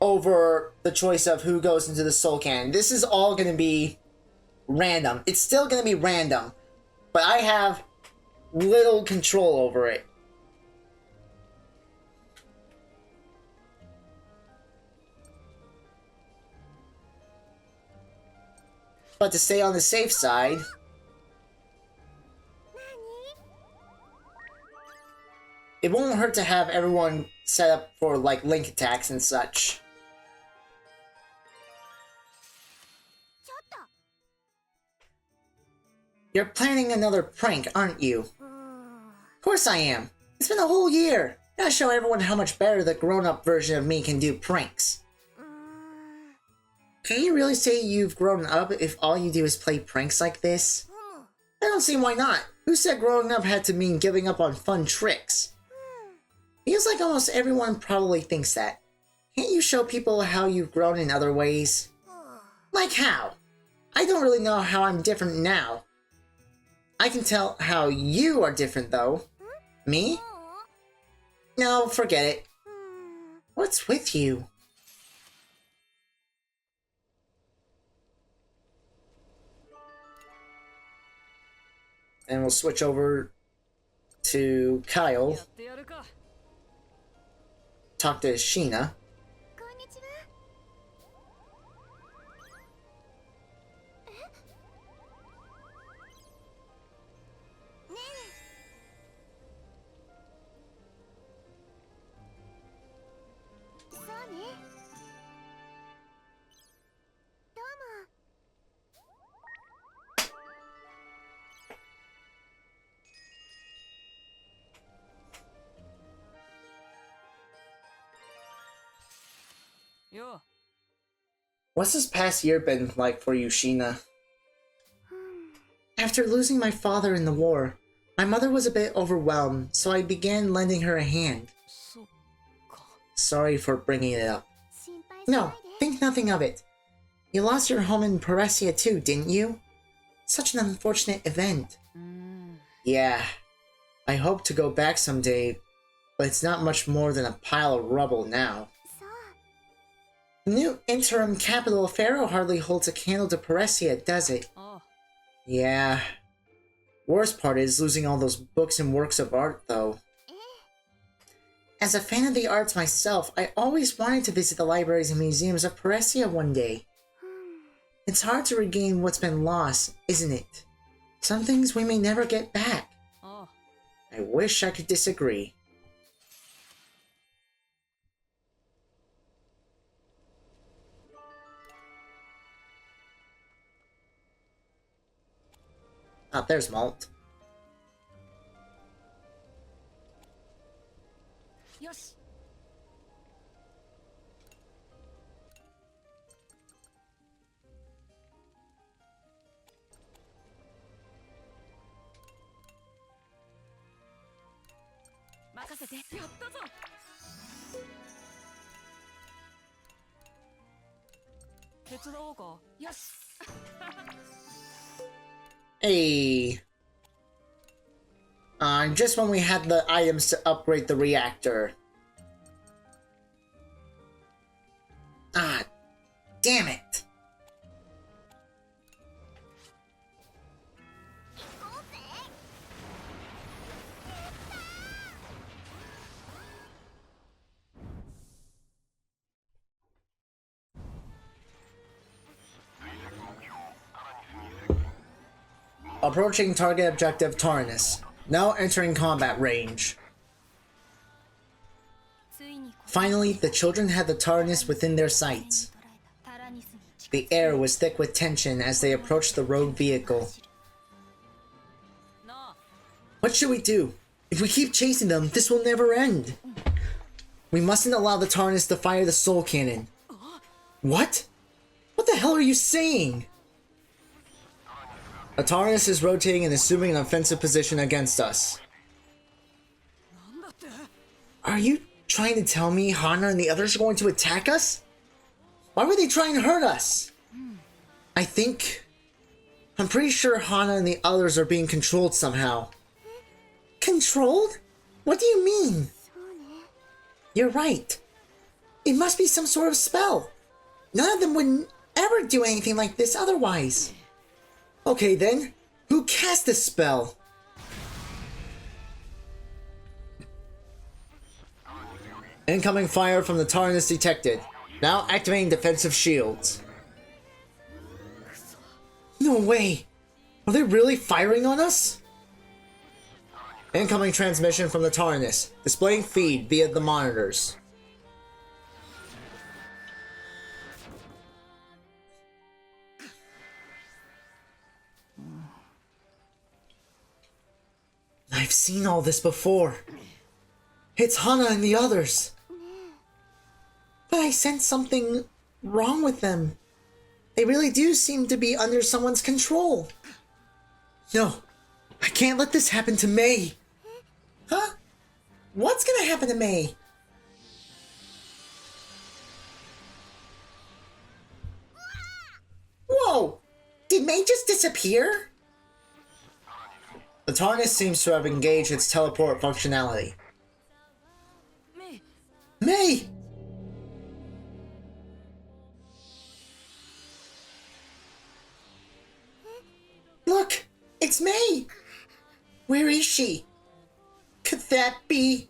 over the choice of who goes into the Soul Cannon. This is all going to be random. It's still going to be random, but I have little control over it. But to stay on the safe side, it won't hurt to have everyone set up for, like, link attacks and such. You're planning another prank, aren't you? Of course I am. It's been a whole year. Gotta show everyone how much better the grown-up version of me can do pranks. Can you really say you've grown up if all you do is play pranks like this? I don't see why not. Who said growing up had to mean giving up on fun tricks? Feels like almost everyone probably thinks that. Can't you show people how you've grown in other ways? Like how? I don't really know how I'm different now. I can tell how you are different though. Me? No, forget it. What's with you? And we'll switch over to Kyle. Talk to Sheena. What's this past year been like for you, Sheena? After losing my father in the war, my mother was a bit overwhelmed, so I began lending her a hand. Sorry for bringing it up. No, think nothing of it. You lost your home in Paresia too, didn't you? Such an unfortunate event. Yeah, I hope to go back someday, but it's not much more than a pile of rubble now. The new interim capital of Pharaoh hardly holds a candle to Paresia, does it? Yeah. Worst part is losing all those books and works of art, though. As a fan of the arts myself, I always wanted to visit the libraries and museums of Paresia one day. It's hard to regain what's been lost, isn't it? Some things we may never get back. I wish I could disagree. Ah, there's Malt. Yosh. Makasete. Yatta zo. Tetsudou ka? Yosh. Hey. Just when we had the items to upgrade the reactor. Damn it! Approaching target objective TARANIS. Now entering combat range. Finally, the children had the TARANIS within their sights. The air was thick with tension as they approached the rogue vehicle. What should we do? If we keep chasing them, this will never end. We mustn't allow the TARANIS to fire the soul cannon. What? What the hell are you saying? The TARANIS is rotating and assuming an offensive position against us. Are you trying to tell me Hana and the others are going to attack us? Why were they trying to hurt us? I'm pretty sure Hana and the others are being controlled somehow. Controlled? What do you mean? You're right. It must be some sort of spell. None of them would ever do anything like this otherwise. Okay then, who cast this spell? Incoming fire from the TARANIS detected. Now activating defensive shields. No way! Are they really firing on us? Incoming transmission from the TARANIS, displaying feed via the monitors. I've seen all this before. It's Hana and the others. But I sense something wrong with them. They really do seem to be under someone's control. No, I can't let this happen to Mei. Huh? What's gonna happen to Mei? Whoa! Did Mei just disappear? The TARANIS seems to have engaged its teleport functionality. Mei! Look! It's Mei! Where is she? Could that be...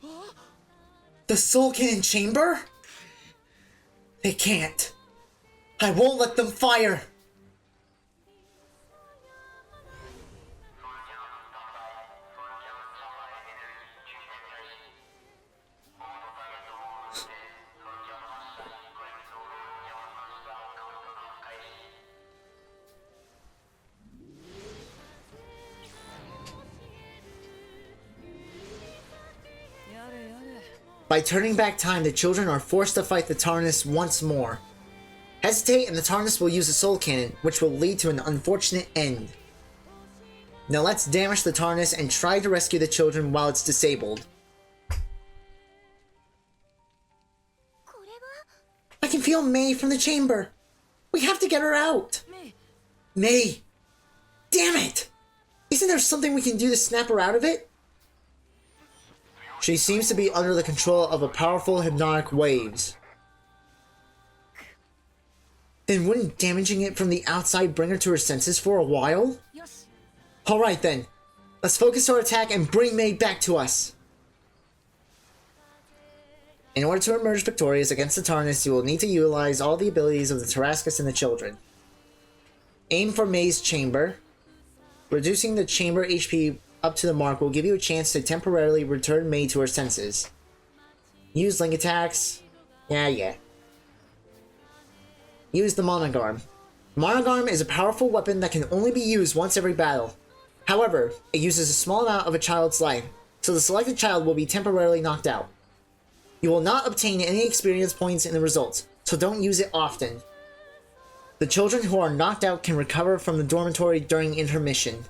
the Soul Cannon chamber? They can't. I won't let them fire! By turning back time, the children are forced to fight the TARANIS once more. Hesitate and the TARANIS will use a soul cannon, which will lead to an unfortunate end. Now let's damage the TARANIS and try to rescue the children while it's disabled. I can feel Mei from the chamber. We have to get her out. Mei! Damn it! Isn't there something we can do to snap her out of it? She seems to be under the control of a powerful hypnotic waves. Then wouldn't damaging it from the outside bring her to her senses for a while? Alright then, let's focus our attack and bring Mei back to us. In order to emerge victorious against the TARANIS, you will need to utilize all the abilities of the TARASCUS and the children. Aim for Mei's chamber. Reducing the chamber HP up to the mark will give you a chance to temporarily return Mei to her senses. Use link attacks. Yeah. Use the Vanargand. Vanargand is a powerful weapon that can only be used once every battle. However, it uses a small amount of a child's life, so the selected child will be temporarily knocked out. You will not obtain any experience points in the results, so don't use it often. The children who are knocked out can recover from the dormitory during intermission.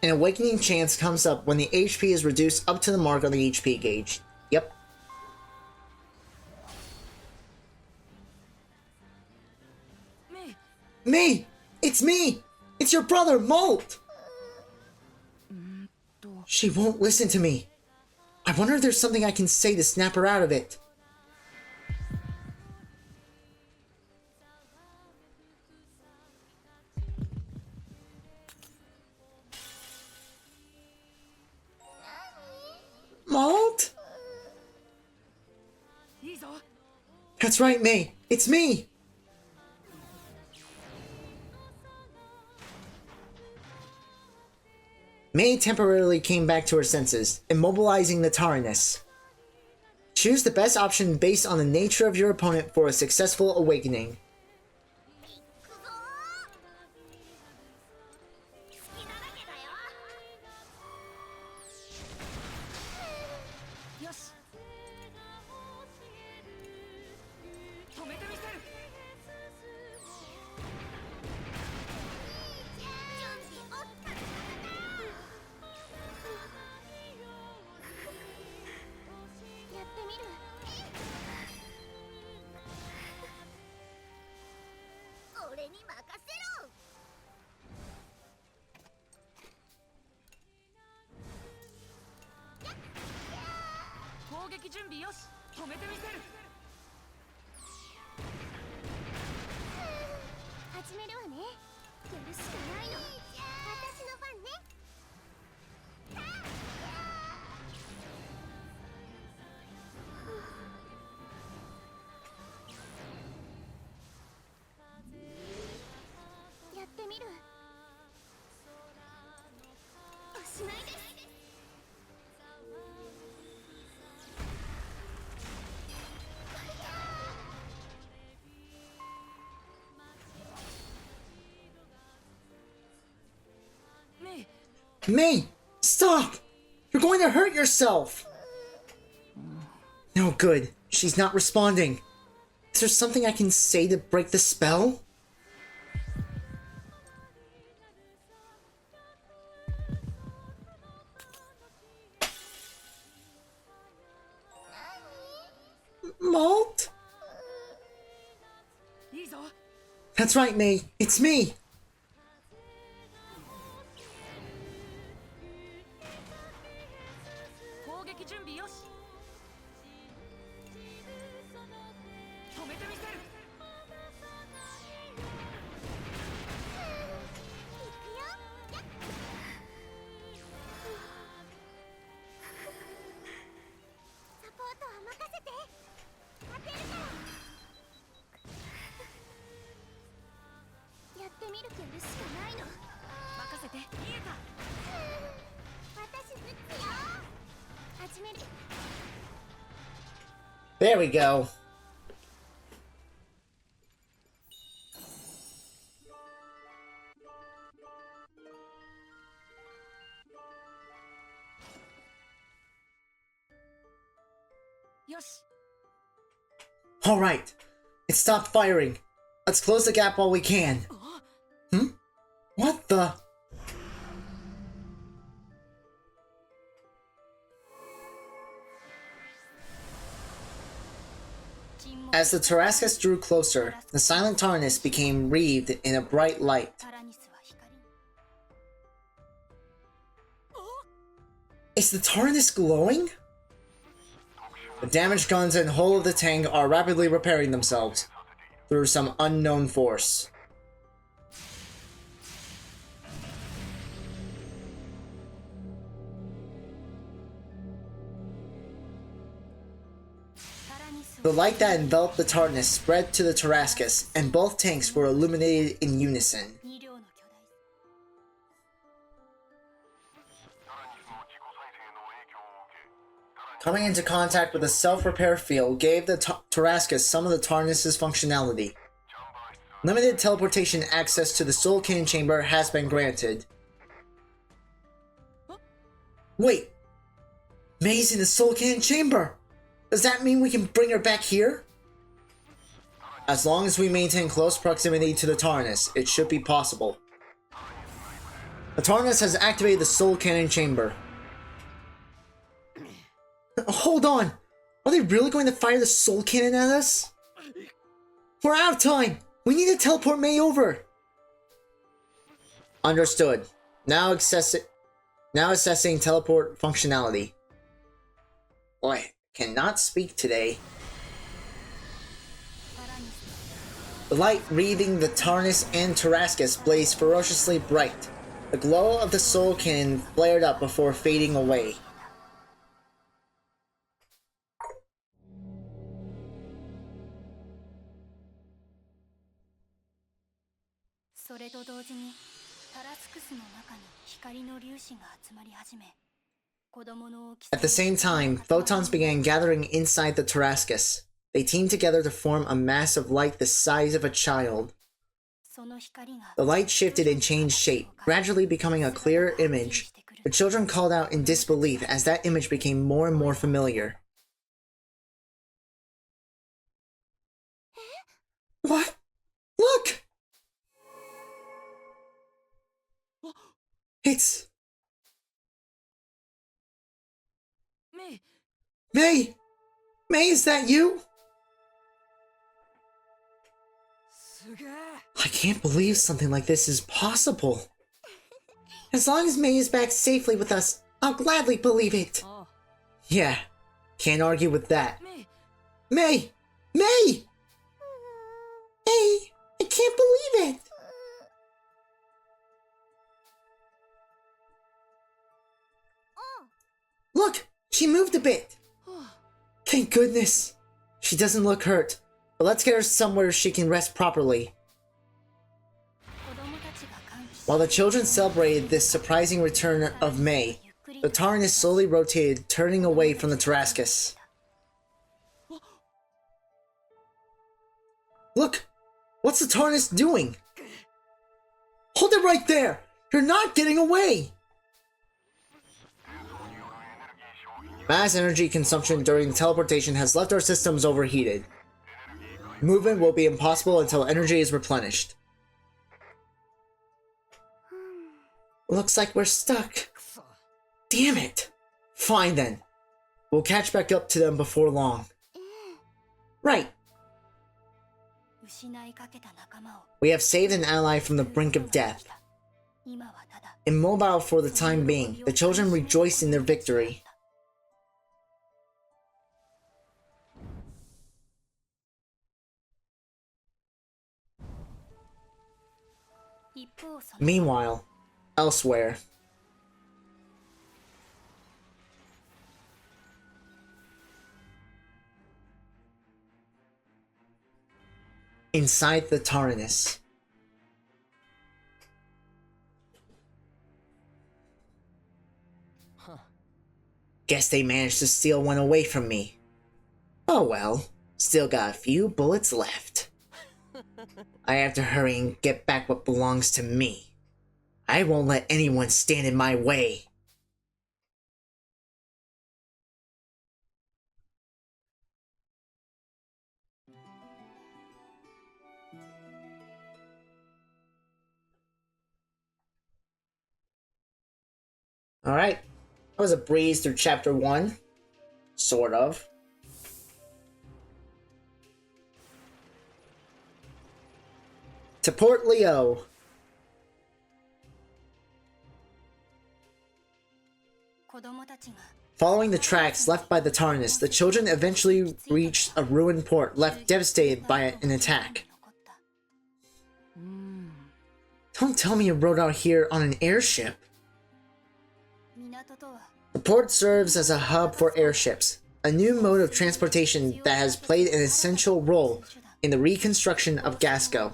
An awakening chance comes up when the HP is reduced up to the mark on the HP gauge. Yep. Me. Me! It's me! It's your brother, Molt! She won't listen to me. I wonder if there's something I can say to snap her out of it. Molt? That's right, May. It's me! May temporarily came back to her senses, immobilizing the TARANIS. Choose the best option based on the nature of your opponent for a successful awakening. May! Stop! You're going to hurt yourself! No good. She's not responding. Is there something I can say to break the spell? Molt? That's right, May. It's me! There we go. All right. It stopped firing. Let's close the gap while we can. Hmm? What the? As the TARASCUS drew closer, the silent TARANIS became wreathed in a bright light. Is the TARANIS glowing? The damaged guns and hull of the tank are rapidly repairing themselves through some unknown force. The light that enveloped the TARANIS spread to the TARASCUS, and both tanks were illuminated in unison. Coming into contact with a self-repair field gave the TARASCUS some of the TARANIS's functionality. Limited teleportation access to the Soul Cannon Chamber has been granted. Wait! May's in the Soul Cannon Chamber! Does that mean we can bring her back here? As long as we maintain close proximity to the TARANIS, it should be possible. The TARANIS has activated the soul cannon chamber. Hold on! Are they really going to fire the soul cannon at us? We're out of time! We need to teleport May over! Understood. Now assessing teleport functionality. Boy, cannot speak today. The light wreathing the TARANIS and TARASCUS blazed ferociously bright. The glow of the soul cannon flared up before fading away. At the same time, photons began gathering inside the TARASCUS. They teamed together to form a mass of light the size of a child. The light shifted and changed shape, gradually becoming a clearer image. The children called out in disbelief as that image became more and more familiar. What? Look! It's... May! May! May, is that you? I can't believe something like this is possible. As long as May is back safely with us, I'll gladly believe it. Yeah, can't argue with that. May! May! May! I can't believe it! Look! She moved a bit! Thank goodness! She doesn't look hurt, but let's get her somewhere she can rest properly. While the children celebrated this surprising return of May, the TARANIS slowly rotated, turning away from the TARASCUS. Look! What's the TARANIS doing? Hold it right there! You're not getting away! Mass energy consumption during teleportation has left our systems overheated. Movement will be impossible until energy is replenished. Looks like we're stuck. Damn it! Fine then. We'll catch back up to them before long. Right. We have saved an ally from the brink of death. Immobile for the time being, the children rejoiced in their victory. Meanwhile, elsewhere. Inside the TARANIS. Guess they managed to steal one away from me. Oh well, still got a few bullets left. I have to hurry and get back what belongs to me. I won't let anyone stand in my way. Alright, that was a breeze through chapter 1. Sort of. To Port Leo. Following the tracks left by the TARANIS, the children eventually reached a ruined port left devastated by an attack. Don't tell me you rode out here on an airship. The port serves as a hub for airships, a new mode of transportation that has played an essential role in the reconstruction of Gasco.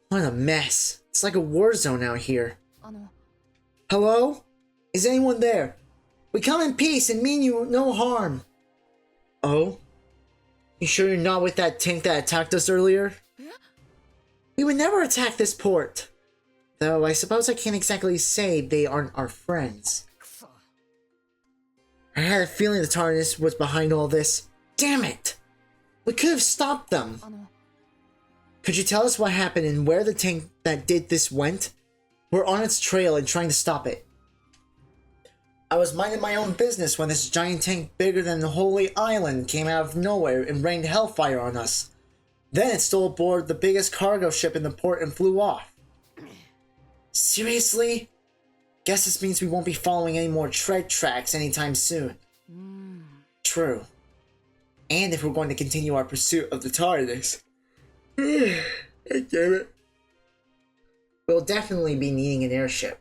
What a mess. It's like a war zone out here. Hello? Is anyone there? We come in peace and mean you no harm. Oh? You sure you're not with that tank that attacked us earlier? We would never attack this port. Though I suppose I can't exactly say they aren't our friends. I had a feeling the TARANIS was behind all this. Damn it! We could have stopped them. Could you tell us what happened and where the tank that did this went? We're on its trail and trying to stop it. I was minding my own business when this giant tank bigger than the Holy Island came out of nowhere and rained hellfire on us. Then it stole aboard the biggest cargo ship in the port and flew off. Seriously? Guess this means we won't be following any more tread tracks anytime soon. True. And if we're going to continue our pursuit of the TARANIS. Damn it. We'll definitely be needing an airship.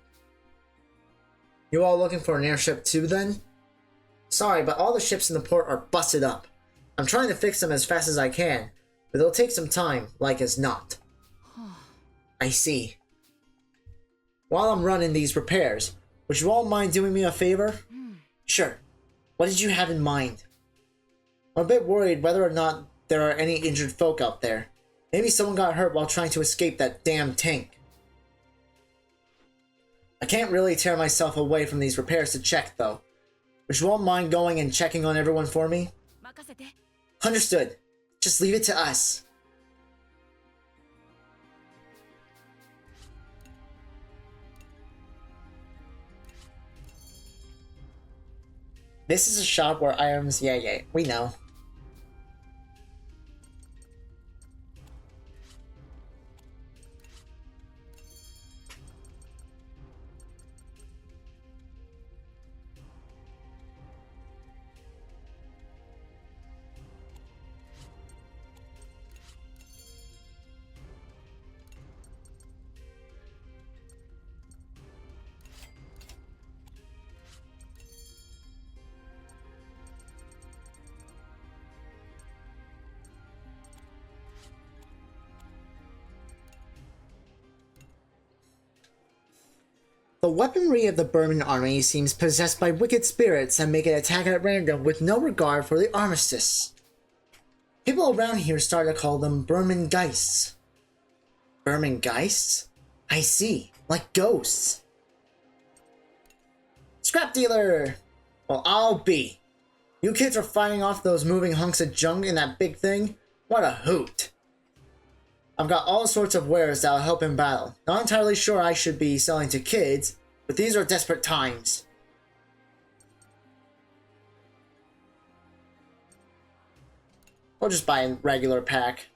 You all looking for an airship too then? Sorry, but all the ships in the port are busted up. I'm trying to fix them as fast as I can, but it'll take some time, like as not. I see. While I'm running these repairs, would you all mind doing me a favor? Sure. What did you have in mind? I'm a bit worried whether or not there are any injured folk out there. Maybe someone got hurt while trying to escape that damn tank. I can't really tear myself away from these repairs to check, though. Would you all mind going and checking on everyone for me? Understood. Just leave it to us. This is a shop where items... Yeah, we know. The weaponry of the Berman army seems possessed by wicked spirits and make it attack at random with no regard for the armistice. People around here start to call them Berman Geists. Berman Geists? I see, like ghosts. Scrap dealer! Well, I'll be. You kids are fighting off those moving hunks of junk in that big thing? What a hoot. I've got all sorts of wares that'll help in battle. Not entirely sure I should be selling to kids, but these are desperate times. We'll just buy a regular pack.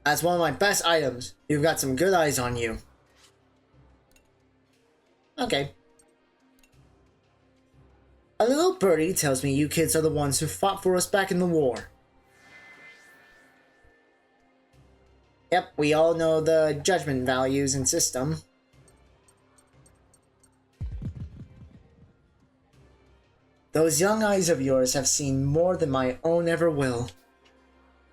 As one of my best items, you've got some good eyes on you. Okay. A little birdie tells me you kids are the ones who fought for us back in the war. Yep, we all know the judgment values and system. Those young eyes of yours have seen more than my own ever will.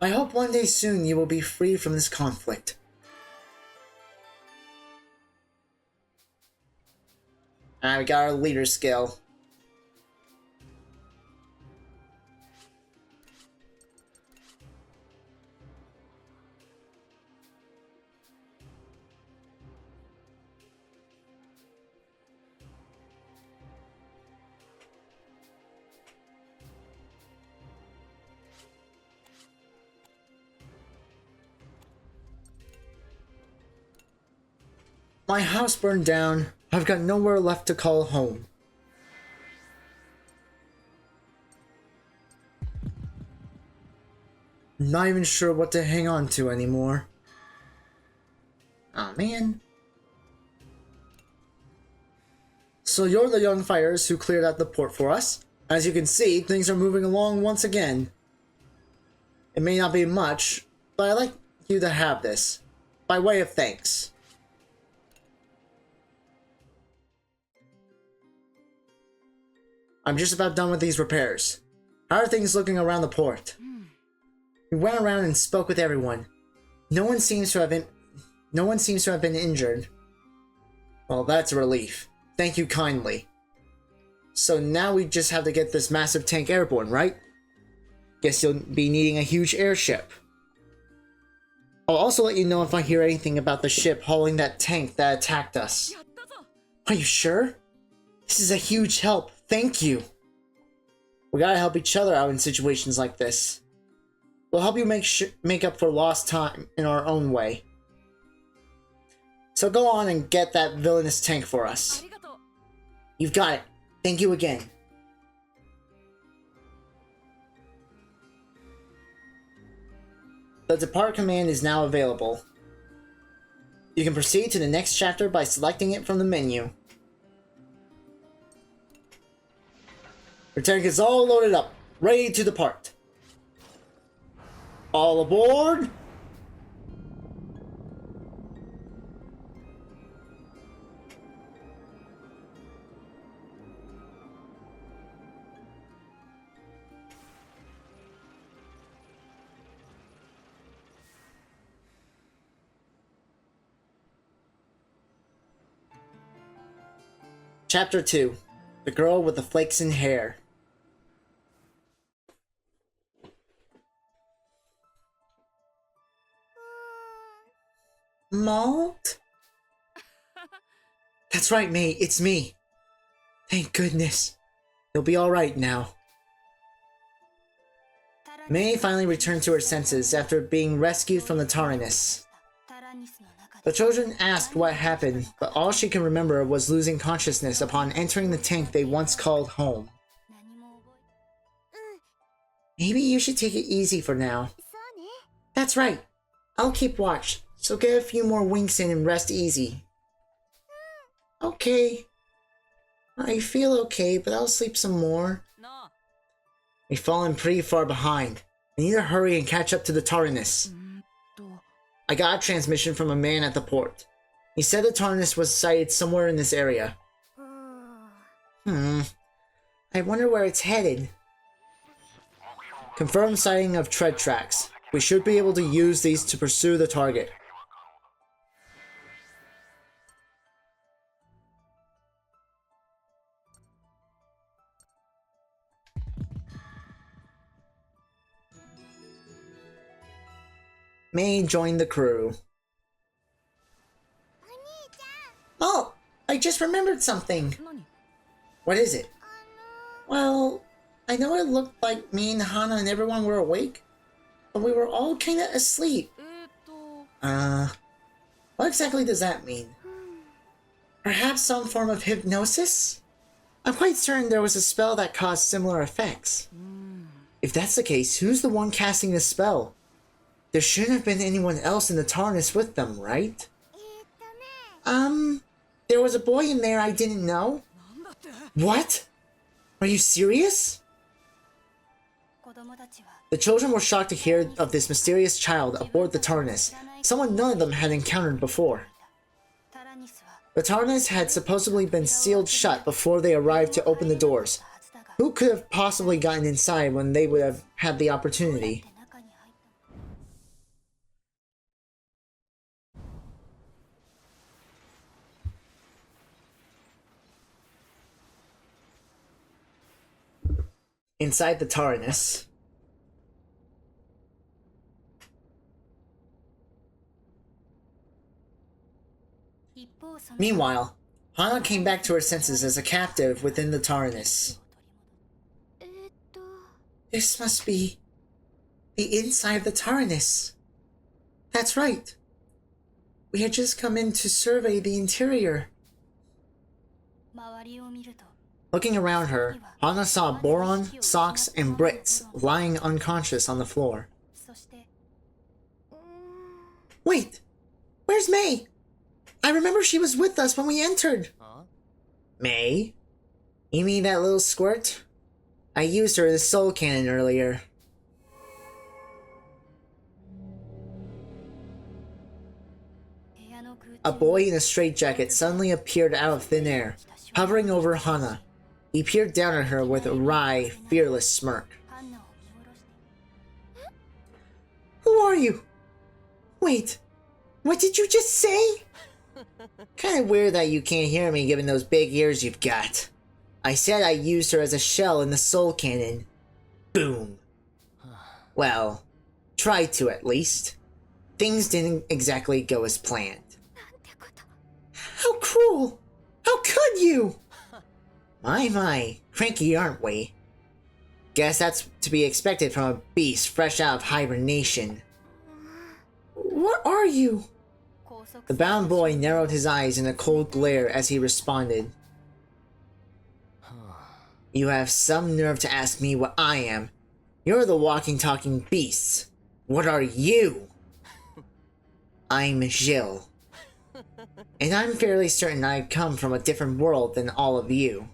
I hope one day soon you will be free from this conflict. We got our leader skill. My house burned down. I've got nowhere left to call home. Not even sure what to hang on to anymore. Aw, man. So you're the young fighters who cleared out the port for us. As you can see, things are moving along once again. It may not be much, but I'd like you to have this, by way of thanks. I'm just about done with these repairs. How are things looking around the port? We went around and spoke with everyone. No one seems to have been injured. Well, that's a relief. Thank you kindly. So now we just have to get this massive tank airborne, right? Guess you'll be needing a huge airship. I'll also let you know if I hear anything about the ship hauling that tank that attacked us. Are you sure? This is a huge help. Thank you. We gotta help each other out in situations like this. We'll help you make up for lost time in our own way. So go on and get that villainous tank for us. You've got it. Thank you again. The Depart command is now available. You can proceed to the next chapter by selecting it from the menu. Your tank is all loaded up, ready to depart. All aboard! Chapter 2. The Girl with the Flaxen Hair. Malt? That's right, mate. It's me. Thank goodness. You'll be alright now. May finally returned to her senses after being rescued from the TARANIS. The children asked what happened, but all she can remember was losing consciousness upon entering the tank they once called home. Maybe you should take it easy for now. That's right. I'll keep watch, so get a few more winks in and rest easy. Okay. I feel okay, but I'll sleep some more. We've fallen pretty far behind. I need to hurry and catch up to the TARANIS. I got a transmission from a man at the port. He said the TARANIS was sighted somewhere in this area. I wonder where it's headed. Confirmed sighting of tread tracks. We should be able to use these to pursue the target. May joined the crew. Oh, I just remembered something. What is it? Well, I know it looked like me and Hana and everyone were awake, but we were all kinda asleep. What exactly does that mean? Perhaps some form of hypnosis? I'm quite certain there was a spell that caused similar effects. If that's the case, who's the one casting the spell? There shouldn't have been anyone else in the TARANIS with them, right? There was a boy in there I didn't know. What? Are you serious? The children were shocked to hear of this mysterious child aboard the TARANIS, someone none of them had encountered before. The TARANIS had supposedly been sealed shut before they arrived to open the doors. Who could have possibly gotten inside when they would have had the opportunity? Inside the TARANIS. Meanwhile, Hana came back to her senses as a captive within the TARANIS. This must be the inside of the TARANIS. That's right. We had just come in to survey the interior. Looking around her, Hana saw Boron, Socks, and Brits lying unconscious on the floor. Wait! Where's May? I remember she was with us when we entered. May? You mean that little squirt? I used her as a soul cannon earlier. A boy in a straitjacket suddenly appeared out of thin air, hovering over Hana. He peered down at her with a wry, fearless smirk. Who are you? Wait, what did you just say? Kinda weird that you can't hear me given those big ears you've got. I said I used her as a shell in the soul cannon. Boom. Well, tried to at least. Things didn't exactly go as planned. How cruel! How could you? My, cranky aren't we? Guess that's to be expected from a beast fresh out of hibernation. What are you? The bound boy narrowed his eyes in a cold glare as he responded. You have some nerve to ask me what I am. You're the walking, talking beasts. What are you? I'm Gilles. And I'm fairly certain I come from a different world than all of you.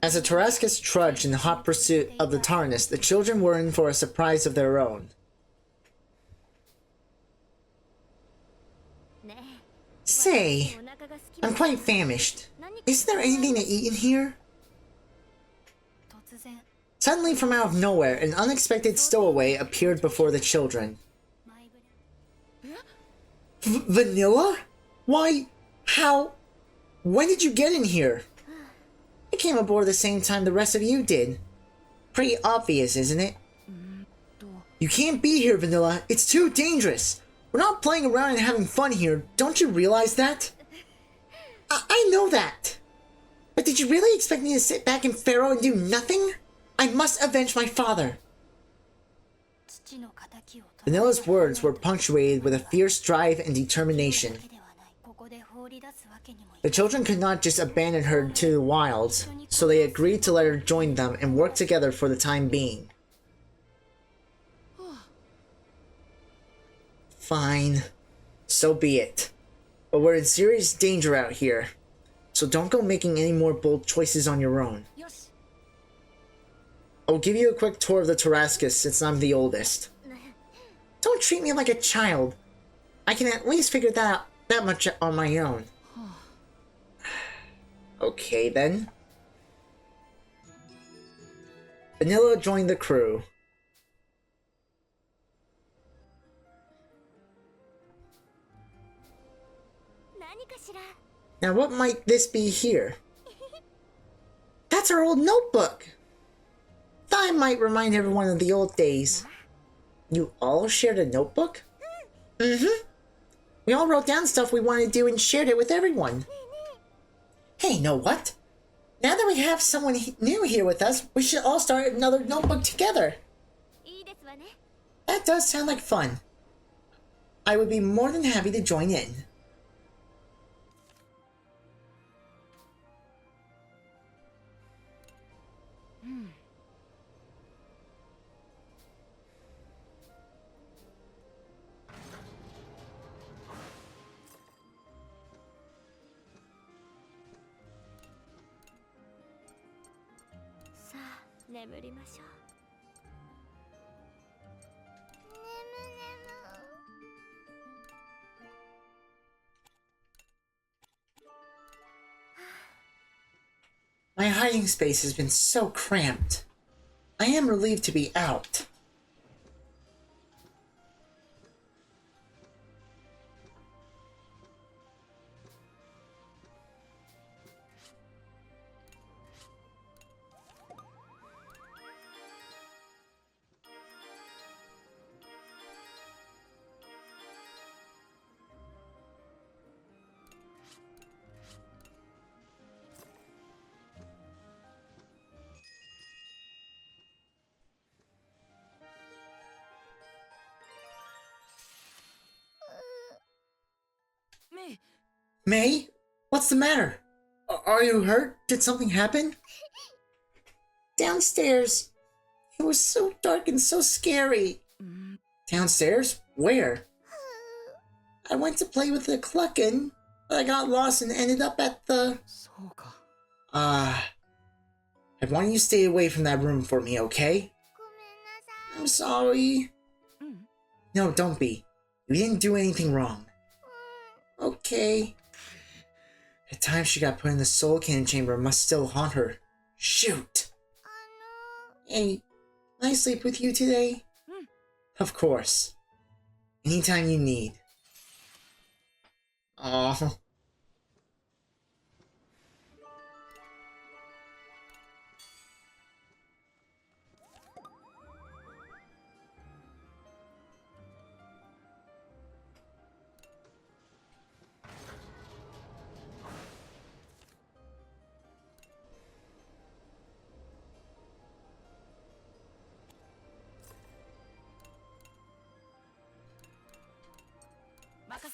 As the TARASCUS trudged in hot pursuit of the TARANIS, the children were in for a surprise of their own. Say, I'm quite famished. Is there anything to eat in here? Suddenly, from out of nowhere, an unexpected stowaway appeared before the children. Vanilla? Why? How? When did you get in here? I came aboard the same time the rest of you did. Pretty obvious, isn't it? You can't be here, Vanilla. It's too dangerous. We're not playing around and having fun here. Don't you realize that? I know that. But did you really expect me to sit back in Pharaoh and do nothing? I must avenge my father. Vanilla's words were punctuated with a fierce drive and determination. The children could not just abandon her to the wilds, so they agreed to let her join them and work together for the time being. Fine. So be it. But we're in serious danger out here, so don't go making any more bold choices on your own. I'll give you a quick tour of the TARASCUS since I'm the oldest. Don't treat me like a child. I can at least figure that much on my own. Okay then. Vanilla joined the crew. Now what might this be here? That's our old notebook! Thought I might remind everyone of the old days. You all shared a notebook? Mm-hmm. We all wrote down stuff we wanted to do and shared it with everyone. Hey, know what? Now that we have someone new here with us, we should all start another notebook together. That does sound like fun. I would be more than happy to join in. My hiding space has been so cramped. I am relieved to be out. May? What's the matter? Are you hurt? Did something happen? Downstairs. It was so dark and so scary. Downstairs? Where? I went to play with the Cluckin', but I got lost and ended up at the... I want you to stay away from that room for me, okay? I'm sorry. No, don't be. You didn't do anything wrong. Okay. The time she got put in the soul cannon chamber must still haunt her. Shoot! Hey, can I sleep with you today? Of course. Anytime you need. Aww.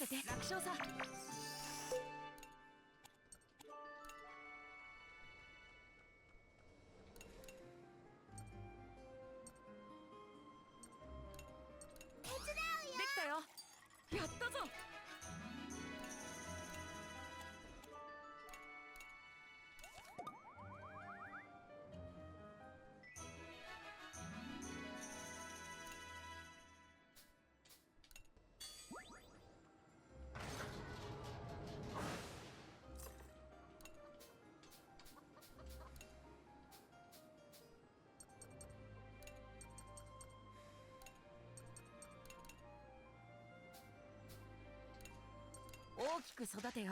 せて楽勝さ。できたよ。やったぞ。大きく育てよ。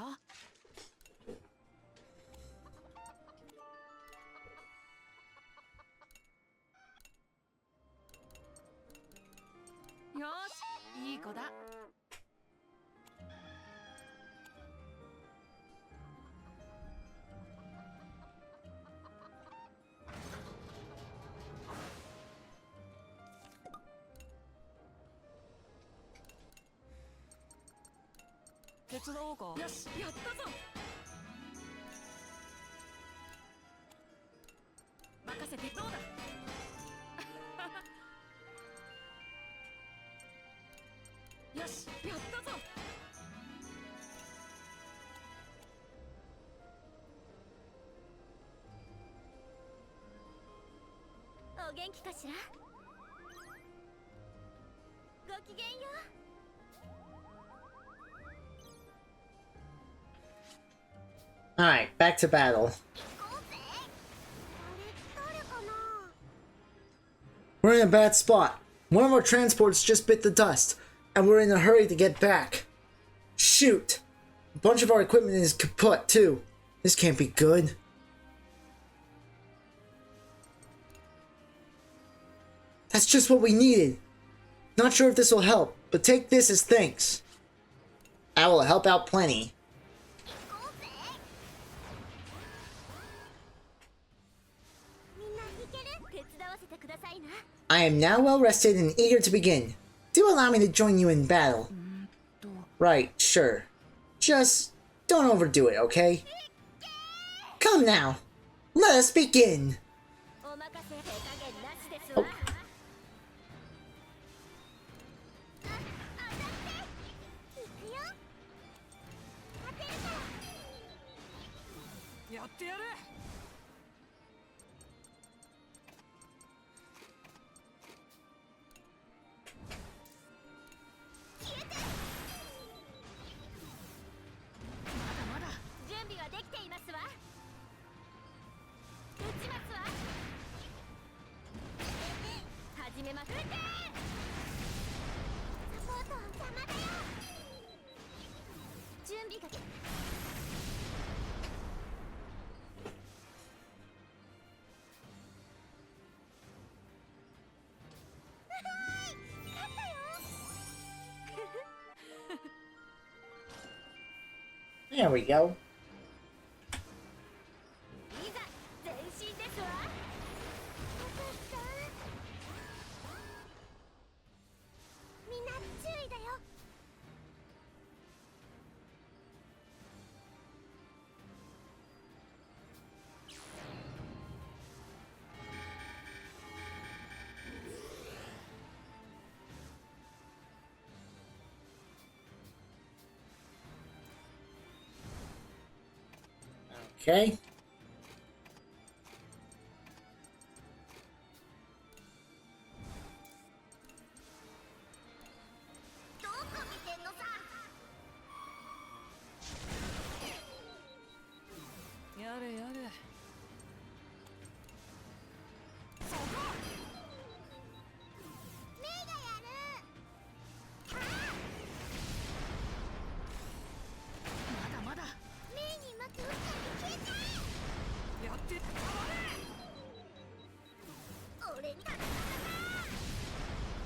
よし、いい子だ。手伝おうか。よし、やったぞ。任せて。どうだ。よし、やったぞ。お元気かしら。ごきげんよう。Alright, back to battle. We're in a bad spot. One of our transports just bit the dust, and we're in a hurry to get back. Shoot! A bunch of our equipment is kaput, too. This can't be good. That's just what we needed. Not sure if this will help, but take this as thanks. I will help out plenty. I am now well rested and eager to begin. Do allow me to join you in battle. Right, sure. Just don't overdo it, okay? Come now, let us begin. Oh. There we go. Okay.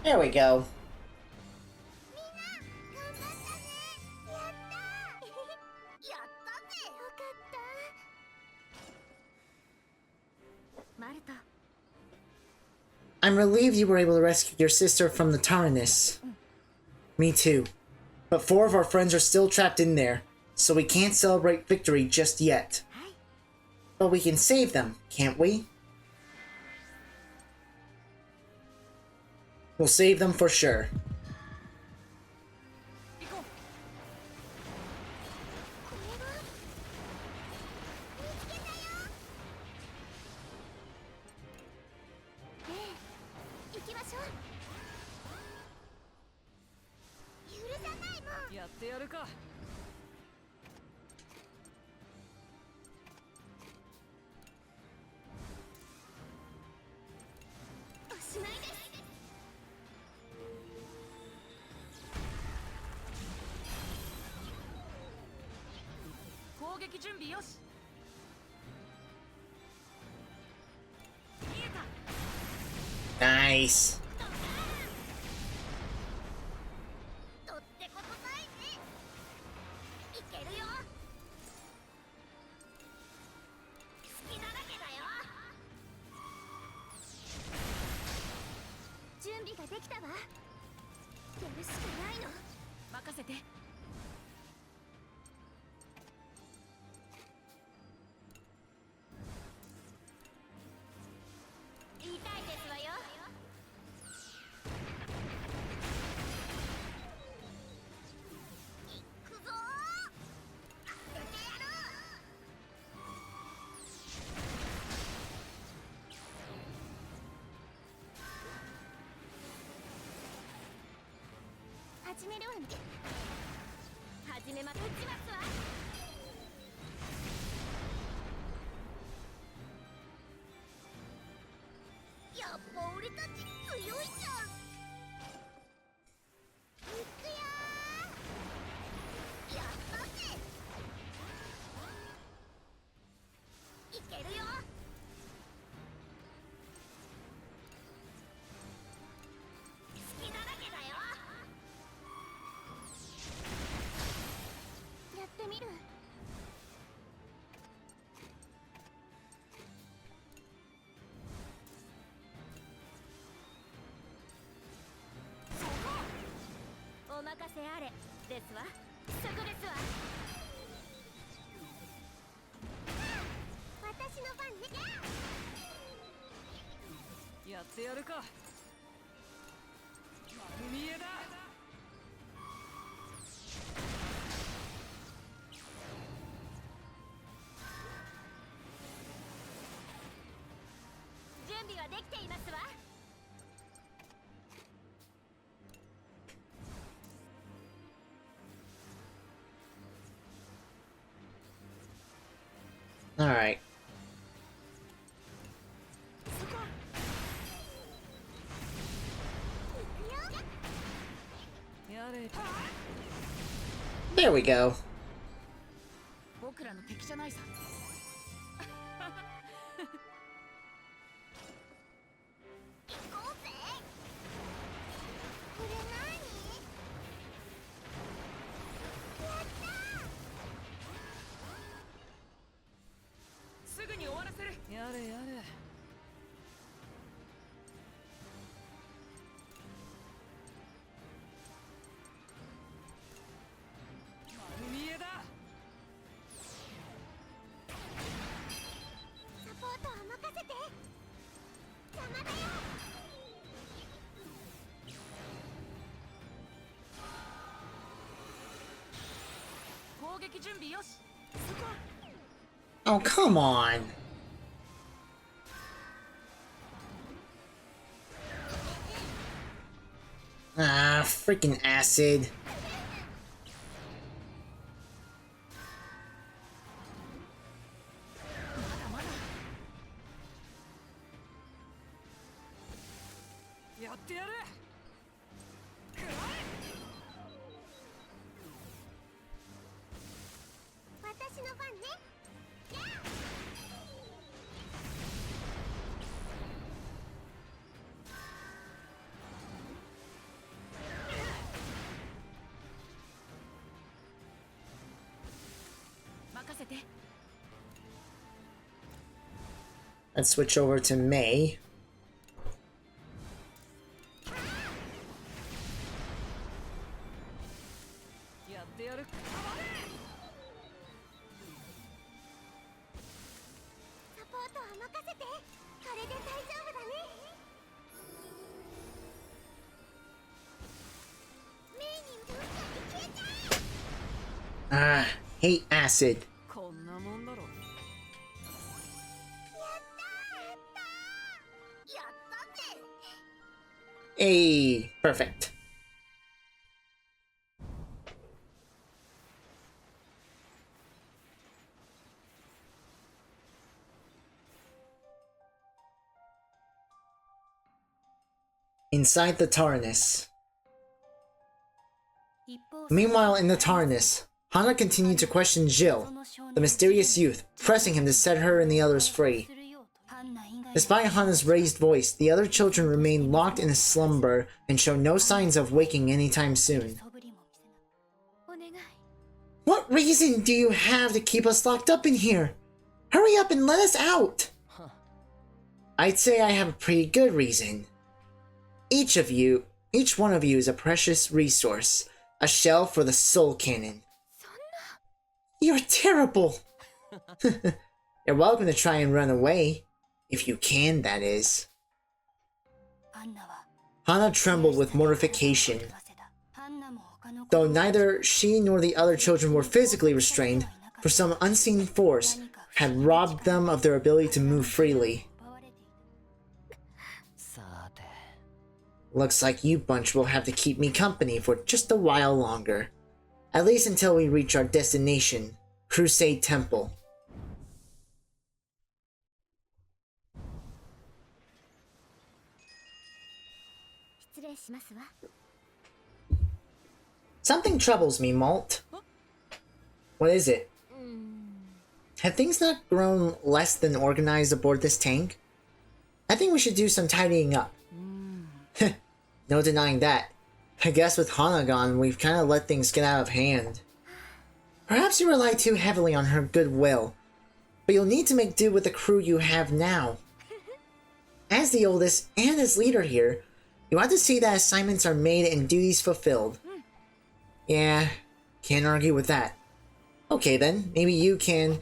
There we go. I'm relieved you were able to rescue your sister from the TARANIS. Me too. But 4 of our friends are still trapped in there, so we can't celebrate victory just yet. But we can save them, can't we? We'll save them for sure. Nice. Alright. There we go. Oh, come on. Ah, freaking acid. Let's switch over to May. ってやる。サポートは任せて。これで大丈夫だね。メイにどっかに消えちゃえ。 Ah, hate acid. こんなもんだろ。やったぜ。 Hey, perfect. Inside the TARANIS. Meanwhile, in the TARANIS, Hana continued to question Jill, the mysterious youth, pressing him to set her and the others free. Despite Hana's raised voice, the other children remained locked in a slumber and showed no signs of waking anytime soon. What reason do you have to keep us locked up in here? Hurry up and let us out! I'd say I have a pretty good reason. Each one of you is a precious resource, a shell for the soul cannon. You're terrible! You're welcome to try and run away. If you can, that is. Hana trembled with mortification. Though neither she nor the other children were physically restrained, for some unseen force had robbed them of their ability to move freely. Looks like you bunch will have to keep me company for just a while longer. At least until we reach our destination, Crusade Temple. Something troubles me, Malt. What is it? Have things not grown less than organized aboard this tank? I think we should do some tidying up. No denying that. I guess with Hana gone, we've kind of let things get out of hand. Perhaps you rely too heavily on her goodwill, but you'll need to make do with the crew you have now. As the oldest and as leader here, you want to see that assignments are made and duties fulfilled. Yeah, can't argue with that. Okay then, maybe you can...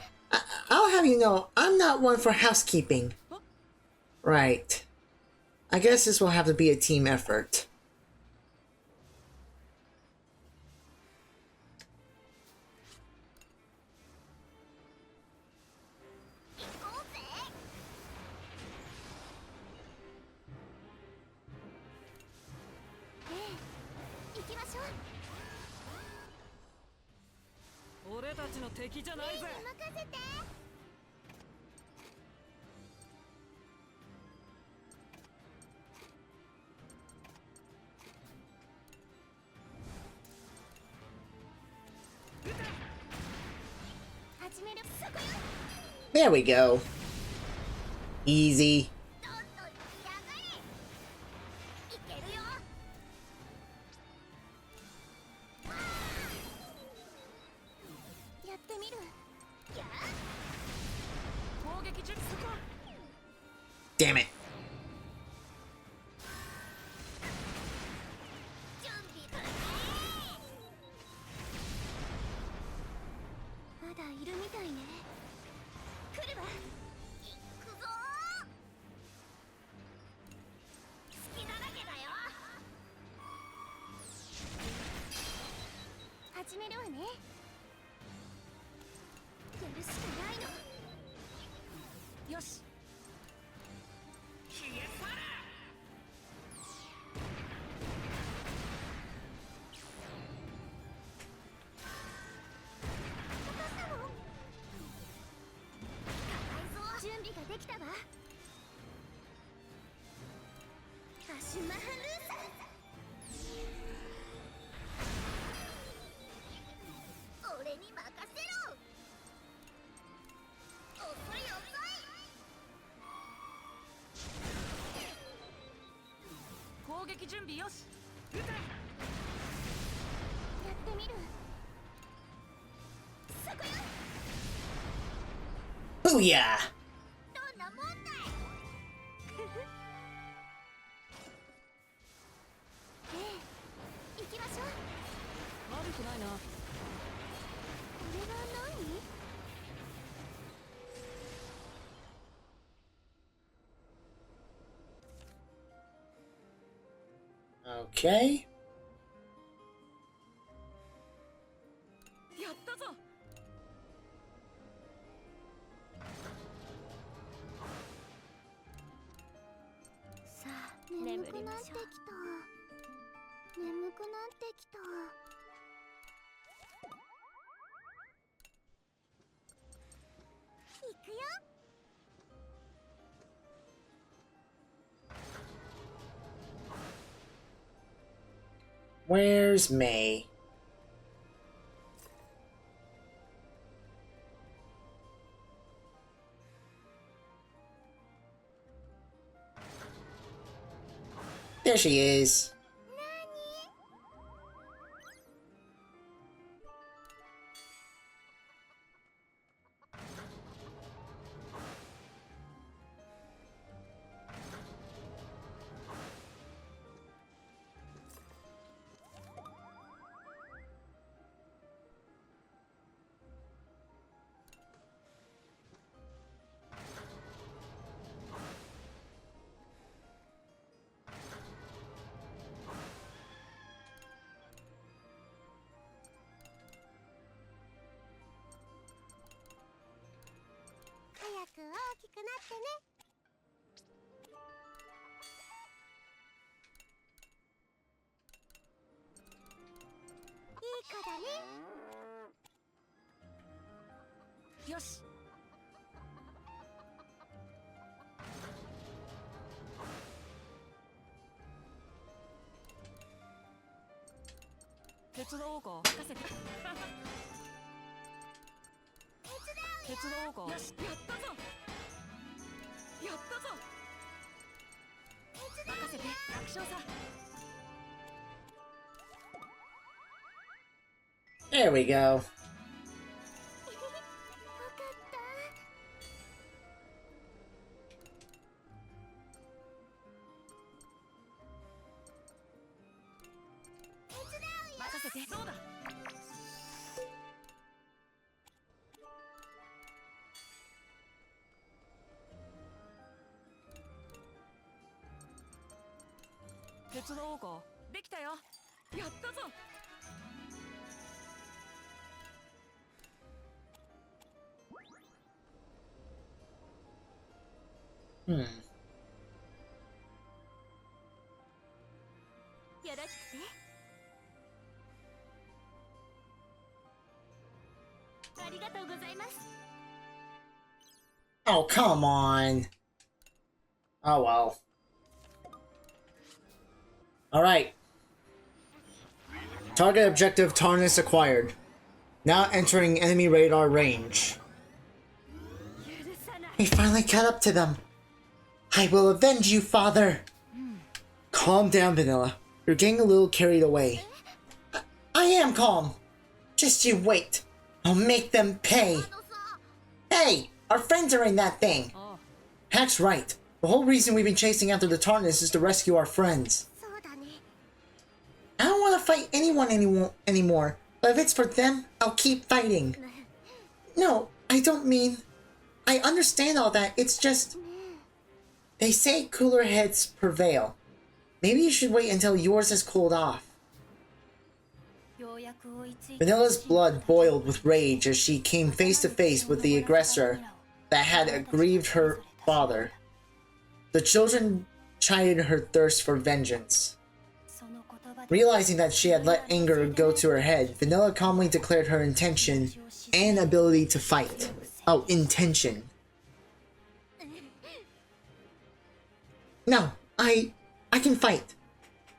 I'll have you know, I'm not one for housekeeping. Right. I guess this will have to be a team effort. There we go. Easy. Damn it. Booyah! くないな。これが何？ Okay. やったぞ。さあ、眠くなってきた。眠くなってきた。行くよ。 Where's May? There she is.よし。手伝おうか。任せて。手伝おうか。よし、やったぞ。やったぞ。任せて。楽勝さ。 There we go. 任せて。そうだ。手伝おうか。できたよ。やったぞ。 Hmm. よろしくて。 ありがとうございます。 Oh, come on. Oh well. Alright. Target objective TARANIS acquired. Now entering enemy radar range. We finally caught up to them. I will avenge you, father. Calm down, Vanilla. You're getting a little carried away. I am calm. Just you wait. I'll make them pay. Hey, our friends are in that thing. Hack's right. The whole reason we've been chasing after the TARANIS is to rescue our friends. そうだね。 I don't want to fight anyone anymore, but if it's for them, I'll keep fighting. No, I don't mean... I understand all that, it's just... They say cooler heads prevail. Maybe you should wait until yours has cooled off. ようやく追いついた。 Vanilla's blood boiled with rage as she came face to face with the aggressor that had aggrieved her father. The children chided her thirst for vengeance. Realizing that she had let anger go to her head, Vanilla calmly declared her intention and ability to fight. Oh, intention. No, I can fight.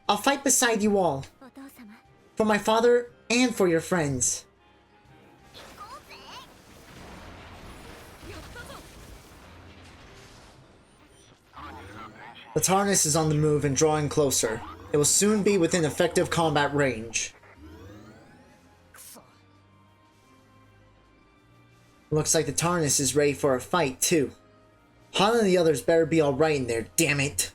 I'll fight beside you all. お父様。 For my father and for your friends. 行こうぜ。 The TARANIS is on the move and drawing closer. It will soon be within effective combat range. Looks like the TARANIS is ready for a fight, too. Han and the others better be alright in there, damn it.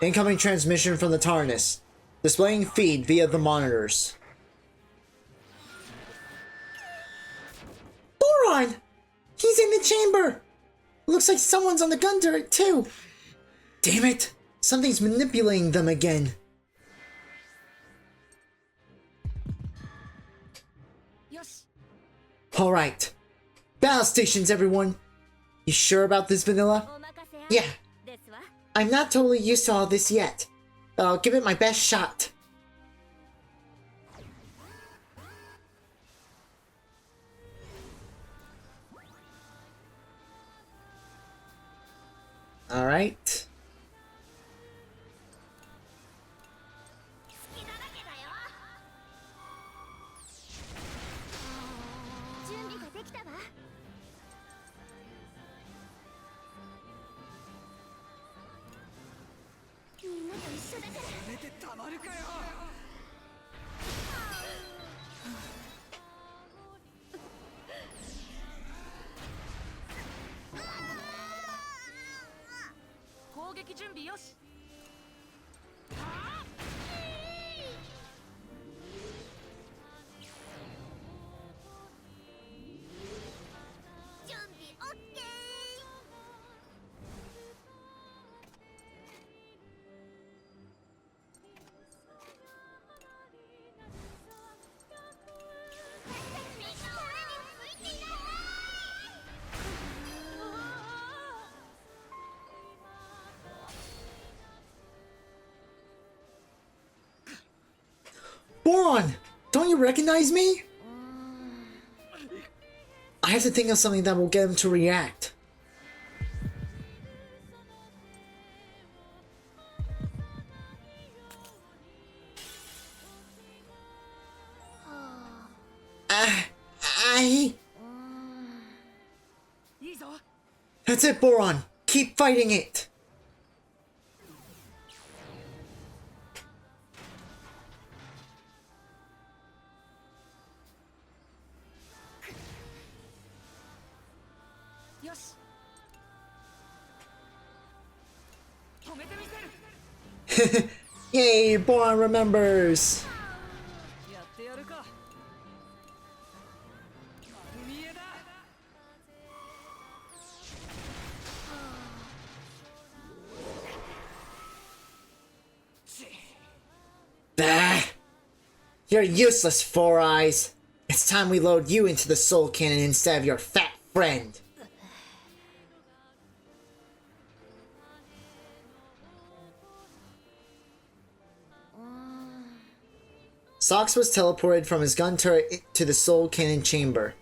Incoming transmission from the TARANIS. Displaying feed via the monitors. Boron! He's in the chamber! Looks like someone's on the gun turret too! Damn it! Something's manipulating them again. Alright. Battle stations, everyone! You sure about this, Vanilla? Yeah. I'm not totally used to all this yet. But I'll give it my best shot. Alright. Boron! Don't you recognize me? I have to think of something that will get him to react. That's it, Boron! Keep fighting it! Yay, Boron remembers! Bah! You're useless, Four Eyes! It's time we load you into the soul cannon instead of your fat friend! Sox was teleported from his gun turret to the soul cannon chamber.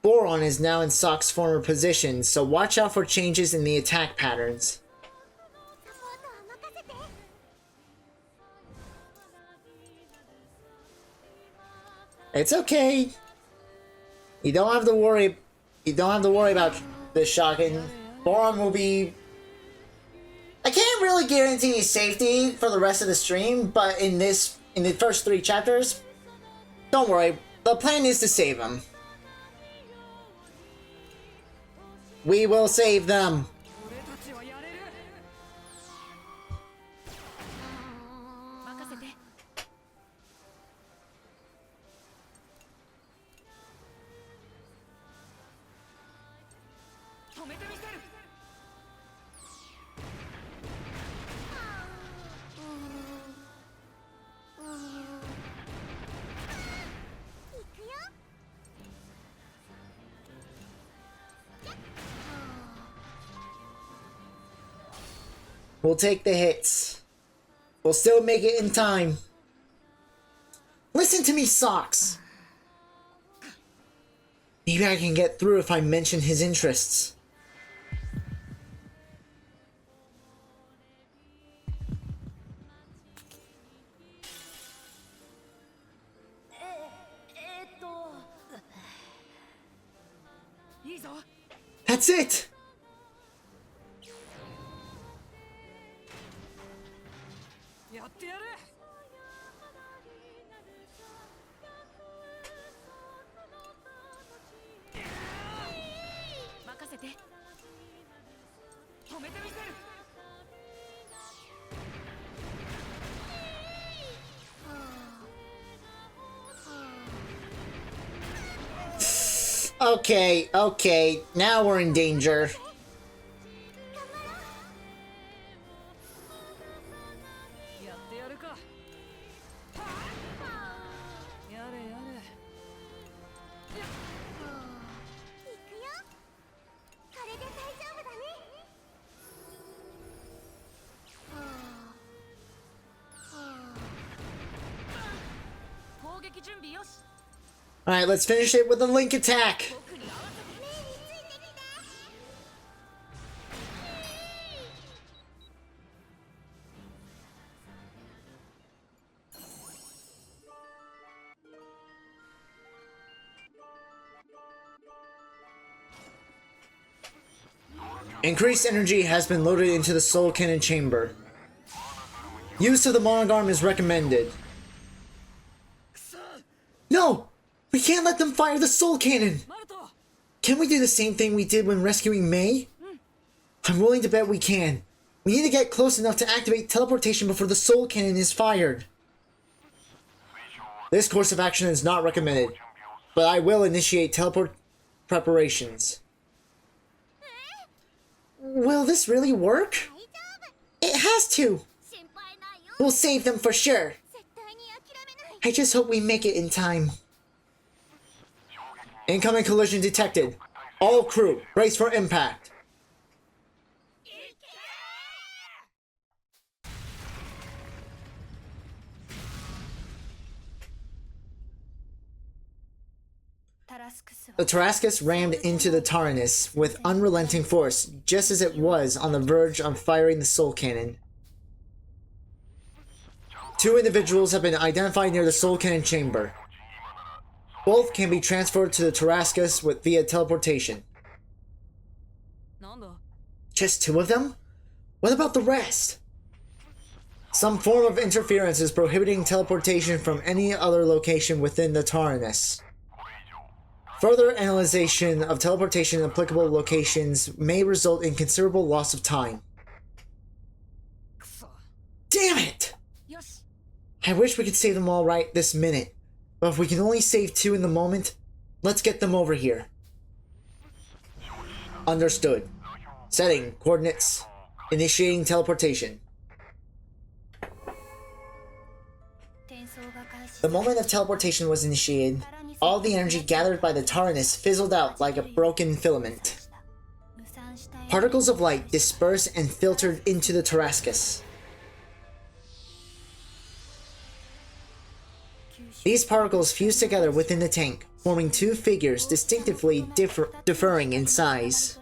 Boron is now in Sox's former position, so watch out for changes in the attack patterns. It's okay. You don't have to worry. You don't have to worry about this shocking. Boron will be. I can't really guarantee safety for the rest of the stream, but in the first 3 chapters, don't worry. The plan is to save him. We will save them. We'll take the hits. We'll still make it in time. Listen to me, Sox! Maybe I can get through if I mention his interests. That's it! Okay, okay, now we're in danger. やってやるか。やれやれ。行くよ。これで大丈夫だね。攻撃準備よし。 Alright, let's finish it with a link attack. 僕に合わせて。 目についてきて。 Increased energy has been loaded into the soul cannon chamber. Use of the Vanargand is recommended. No! We can't let them fire the soul cannon! マルト。 Can we do the same thing we did when rescuing May? I'm willing to bet we can. We need to get close enough to activate teleportation before the soul cannon is fired. This course of action is not recommended, but I will initiate teleport preparations. Will this really work? 大丈夫。 It has to! 心配ないよ。 We'll save them for sure. 絶対に諦めない。 I just hope we make it in time. Incoming collision detected. All crew, brace for impact. The TARASCUS rammed into the TARANIS with unrelenting force, just as it was on the verge of firing the soul cannon. 2 individuals have been identified near the soul cannon chamber. Both can be transferred to the TARASCUS via teleportation. なんだ。 Just 2 of them? What about the rest? Some form of interference is prohibiting teleportation from any other location within the TARANIS. Further analyzation of teleportation in applicable locations may result in considerable loss of time. くそ。 Damn it! よし。 I wish we could save them all right this minute. But if we can only save 2 in the moment, let's get them over here. Understood. Setting coordinates. Initiating teleportation. The moment of teleportation was initiated, all the energy gathered by the TARANIS fizzled out like a broken filament. Particles of light dispersed and filtered into the TARASCUS. These particles fused together within the tank, forming 2 figures distinctively differing in size.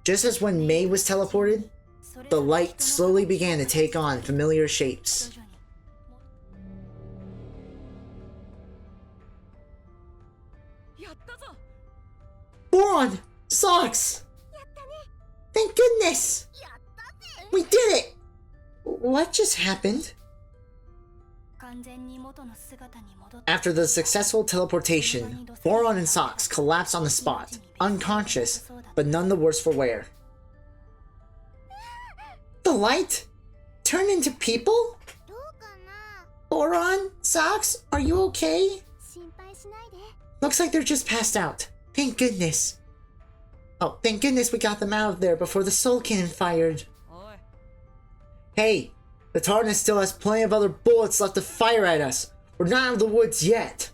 Just as when May was teleported, the light slowly began to take on familiar shapes. やったぞ。 Boron! Socks! Thank goodness! やったぜ。 We did it! What just happened? 完全に元の姿に戻っ After the successful teleportation, Boron and Socks collapsed on the spot, unconscious, but none the worse for wear. The light? Turned into people? どうかな。 Boron? Socks? Are you okay? 心配しないで。 Looks like they're just passed out. Thank goodness. Oh, thank goodness we got them out of there before the soul cannon fired. おい。 Hey, the TARDIS still has plenty of other bullets left to fire at us. We're not out of the woods yet.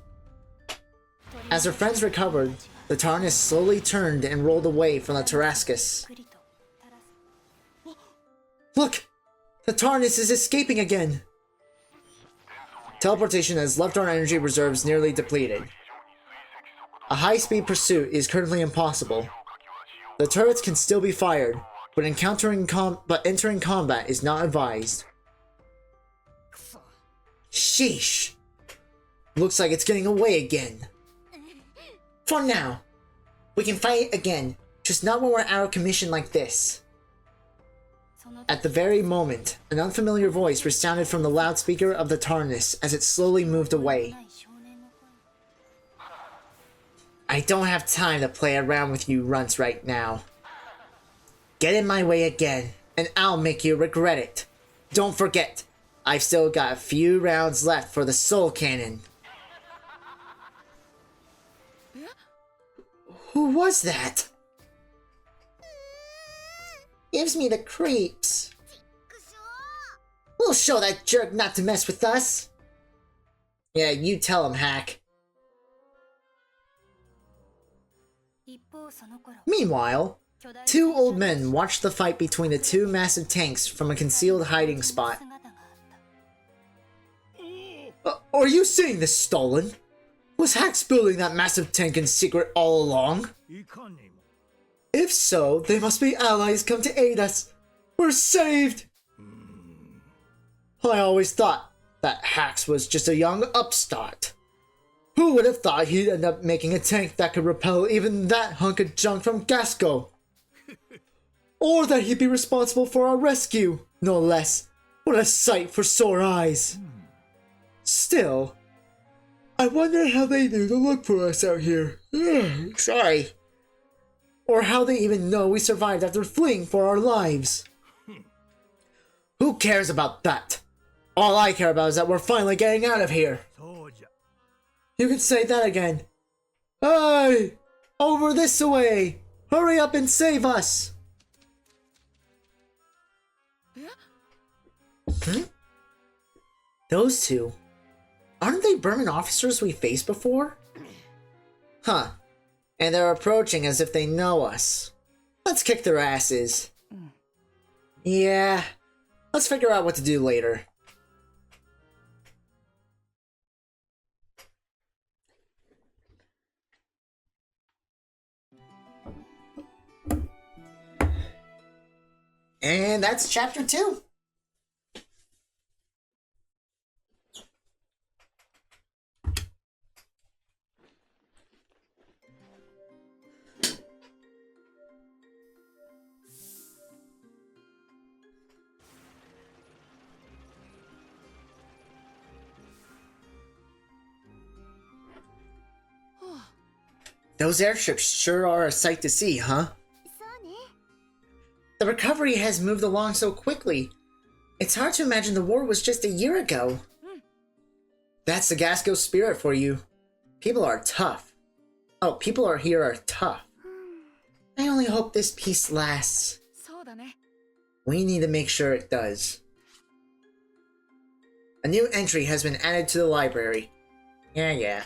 As her friends recovered, the TARDIS slowly turned and rolled away from the TARASCUS. Look! The TARDIS is escaping again! Teleportation has left our energy reserves nearly depleted. A high-speed pursuit is currently impossible. The turrets can still be fired, but entering combat is not advised. くそ。 Sheesh! Looks like it's getting away again. For now. We can fight again, just not when we're out of commission like this. At the very moment, an unfamiliar voice resounded from the loudspeaker of the TARDIS as it slowly moved away. I don't have time to play around with you runts right now. Get in my way again, and I'll make you regret it. Don't forget, I've still got a few rounds left for the soul cannon. ベ Who was that? Gives me the creeps. くしょ We'll show that jerk not to mess with us. Yeah, you tell him, Hack. 一方その頃 Meanwhile, 巨大 two old men watched the fight between the two massive tanks from a concealed hiding spot. 姿があった Are you saying this stolen? Was Hax building that massive tank in secret all along? いかにも If so, they must be allies come to aid us. We're saved! I always thought that Hax was just a young upstart. Who would have thought he'd end up making a tank that could repel even that hunk of junk from Gasco? Or that he'd be responsible for our rescue, no less. What a sight for sore eyes. Still, I wonder how they knew to look for us out here. Sorry. Or how they even know we survived after fleeing for our lives. Who cares about that? All I care about is that we're finally getting out of here. そうじゃ You can say that again. Hey! Over this way! Hurry up and save us! Hmm? Those two. Aren't they Berman officers we faced before? Huh. And they're approaching as if they know us. Let's kick their asses. Yeah. Let's figure out what to do later. And that's chapter 2. Those airships sure are a sight to see, huh? そうね The recovery has moved along so quickly. It's hard to imagine the war was just a year ago. That's the Gasco spirit for you. People are tough. Oh, people are here are tough. I only hope this peace lasts. そうだね We need to make sure it does. A new entry has been added to the library. Yeah.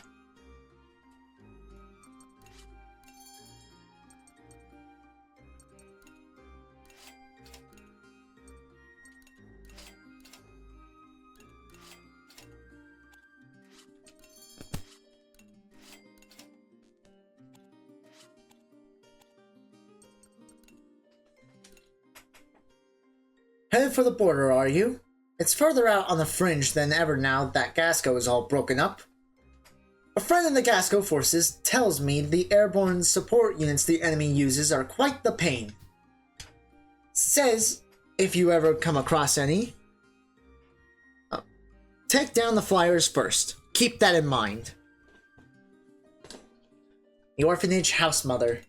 Headed for the border, are you? It's further out on the fringe than ever now that Gasco is all broken up. A friend in the Gasco forces tells me the airborne support units the enemy uses are quite the pain. Says, if you ever come across any, take down the flyers first. Keep that in mind. The orphanage house mother.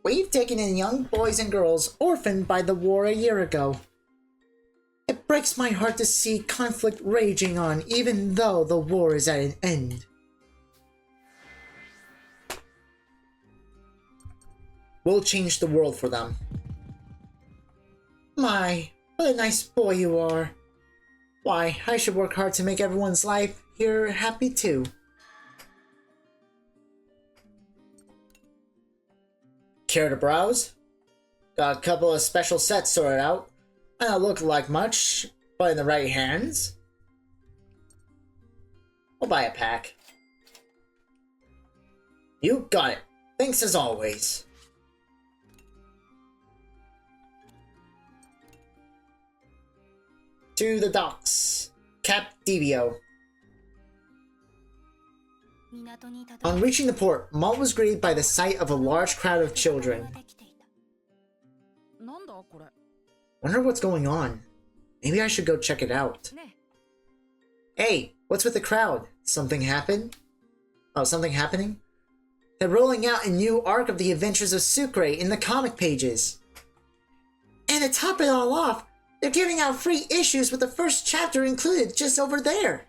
We've taken in young boys and girls orphaned by the war a year ago. It breaks my heart to see conflict raging on even though the war is at an end. We'll change the world for them. My, what a nice boy you are. Why, I should work hard to make everyone's life here happy too. Care to browse? Got a couple of special sets sorted out. I don't look like much, but in the right hands, we'll buy a pack. You got it. Thanks as always. To the docks. Cap Devio. 港にたど On り reaching the port, Malt was greeted by the sight of a large crowd of children. できていたなんだこれ Wonder what's going on. Maybe I should go check it out. ね Hey, what's with the crowd? Something happened? Oh, something happening? They're rolling out a new arc of the Adventures of Sucre in the comic pages. And to top it all off, they're giving out free issues with the first chapter included just over there.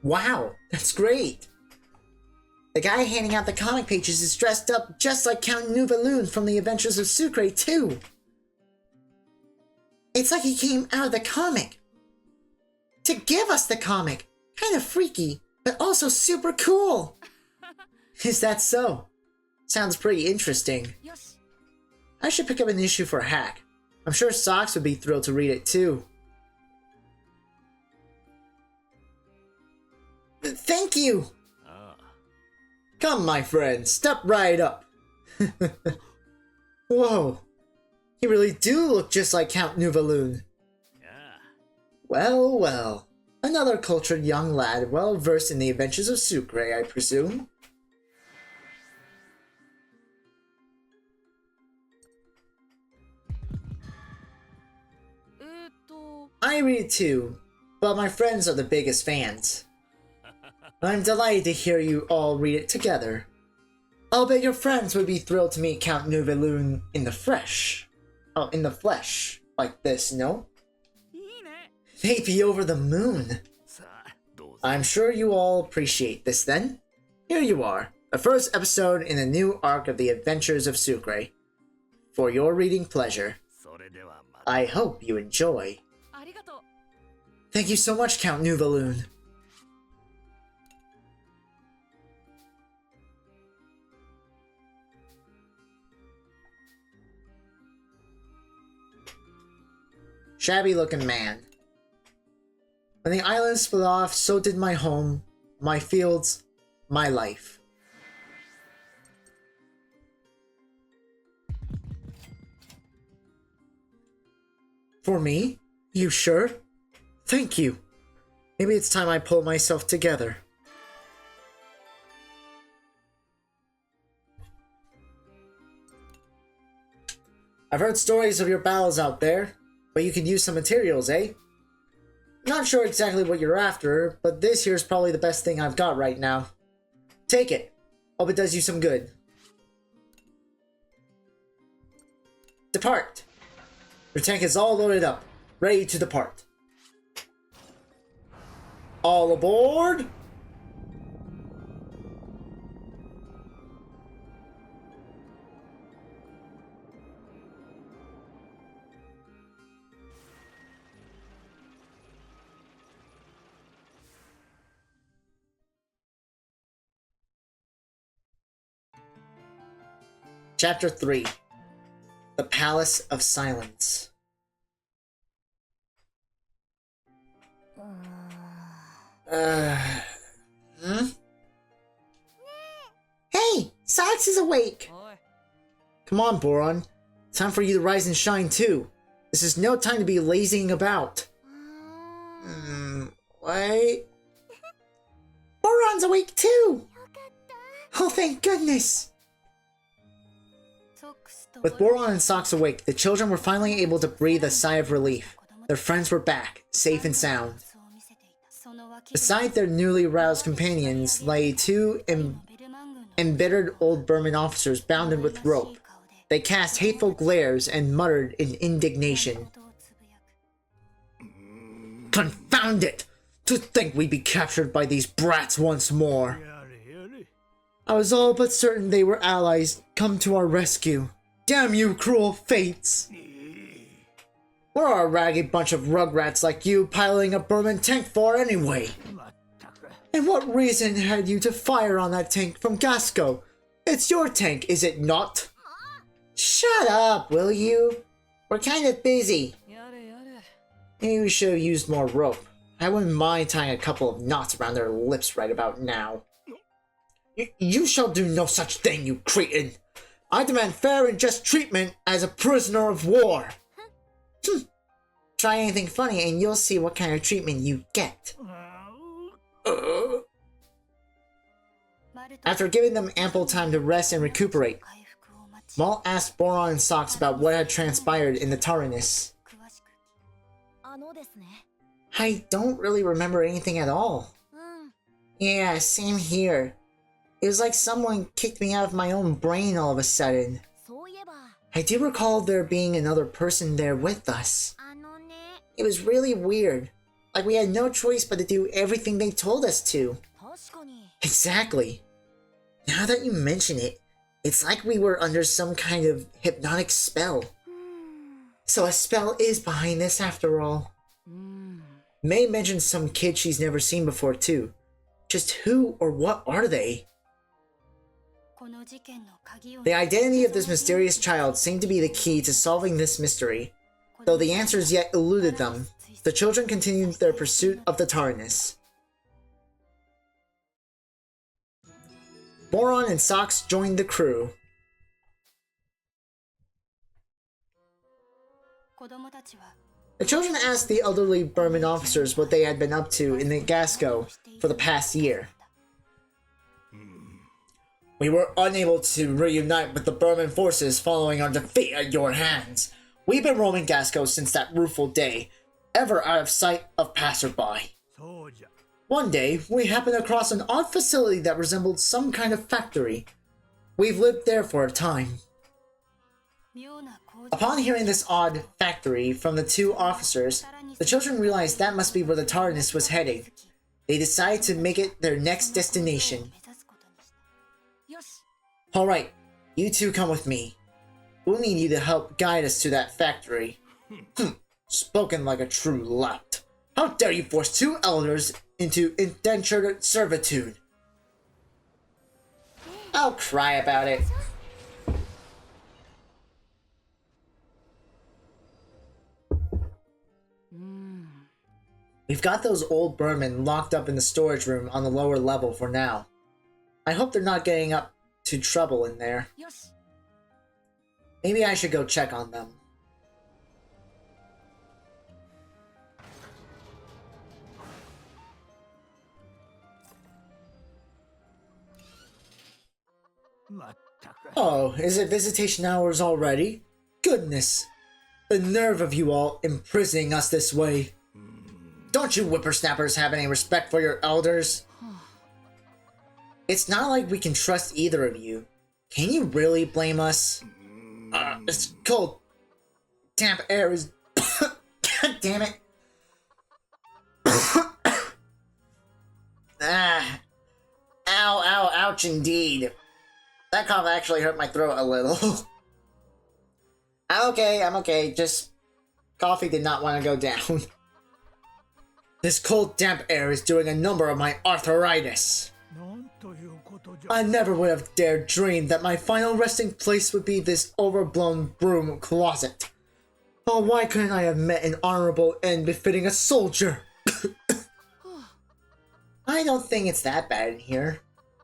Wow, that's great. The guy handing out the comic pages is dressed up just like Count Nuvaloon from the Adventures of Sucre, too. It's like he came out of the comic. To give us the comic. Kind of freaky, but also super cool. Is that so? Sounds pretty interesting. I should pick up an issue for Hack. I'm sure Socks would be thrilled to read it too. Thank you! Come, my friend, step right up. Whoa, you really do look just like Count Nuvaloon. Well, well. Another cultured young lad, well versed in the adventures of Sucre, I presume. I read it too, but my friends are the biggest fans. I'm delighted to hear you all read it together. I'll bet your friends would be thrilled to meet Count Nuvaloon in the flesh. Oh, in the flesh. Like this, no? They'd be over the moon. I'm sure you all appreciate this then. Here you are, the first episode in a new arc of the Adventures of Sucre. For your reading pleasure. I hope you enjoy. Thank you so much, Count Nuvaloon. Shabby looking man. When the island split off, so did my home, my fields, my life. For me? You sure? Thank you. Maybe it's time I pull myself together. I've heard stories of your battles out there, but you could use some materials, eh? Not sure exactly what you're after, but this here's probably the best thing I've got right now. Take it. Hope it does you some good. Depart. Your tank is all loaded up, ready to depart. All aboard! Chapter 3. The Palace of Silence. Hey! Socks is awake! Come on, Boron. Time for you to rise and shine too. This is no time to be lazying about. Wait. Boron's awake too! Oh, thank goodness! With Boron and Socks awake, the children were finally able to breathe a sigh of relief. Their friends were back, safe and sound. Beside their newly roused companions lay two embittered old Berman officers bounded with rope. They cast hateful glares and muttered in indignation. Confound it! To think we'd be captured by these brats once more! I was all but certain they were allies come to our rescue. Damn you, cruel fates! What are a ragged bunch of rugrats like you piloting a Berman tank for anyway? And what reason had you to fire on that tank from Gasco? It's your tank, is it not? Shut up, will you? We're kind of busy. Maybe we should have used more rope. I wouldn't mind tying a couple of knots around their lips right about now. You shall do no such thing, you cretin! I demand fair and just treatment as a prisoner of war! Try anything funny and you'll see what kind of treatment you get. After giving them ample time to rest and recuperate, Maul asked Boron and Socks about what had transpired in the TARANIS. I don't really remember anything at all. Yeah, same here. It was like someone kicked me out of my own brain all of a sudden. I do recall there being another person there with us. It was really weird. Like we had no choice but to do everything they told us to. Exactly. Now that you mention it, it's like we were under some kind of hypnotic spell. So a spell is behind this after all. May mentioned some kid she's never seen before too. Just who or what are they? The identity of this mysterious child seemed to be the key to solving this mystery. Though the answers yet eluded them, the children continued their pursuit of the TARANIS. Boron and Sox joined the crew. The children asked the elderly Berman officers what they had been up to in the Gasco for the past year. We were unable to reunite with the Berman forces following our defeat at your hands. We've been roaming Gasco since that rueful day, ever out of sight of passerby. One day, we happened across an odd facility that resembled some kind of factory. We've lived there for a time. Upon hearing this odd factory from the two officers, the children realized that must be where the TARANIS was heading. They decided to make it their next destination. Alright, you two come with me. We'll need you to help guide us to that factory. Spoken like a true lout. How dare you force two elders into indentured servitude? I'll cry about it. We've got those old Berman locked up in the storage room on the lower level for now. I hope they're not getting up to trouble in there. Maybe I should go check on them. Oh, is it visitation hours already? Goodness! The nerve of you all imprisoning us this way. Don't you whippersnappers have any respect for your elders? It's not like we can trust either of you. Can you really blame us? It's cold. Damp air is... God damn it. Ow, ouch indeed. That cough actually hurt my throat a little. I'm okay. Just... coffee did not want to go down. This cold, damp air is doing a number on my arthritis. I never would have dared dream that my final resting place would be this overblown broom closet. Oh, why couldn't I have met an honorable end befitting a soldier? I don't think it's that bad in here.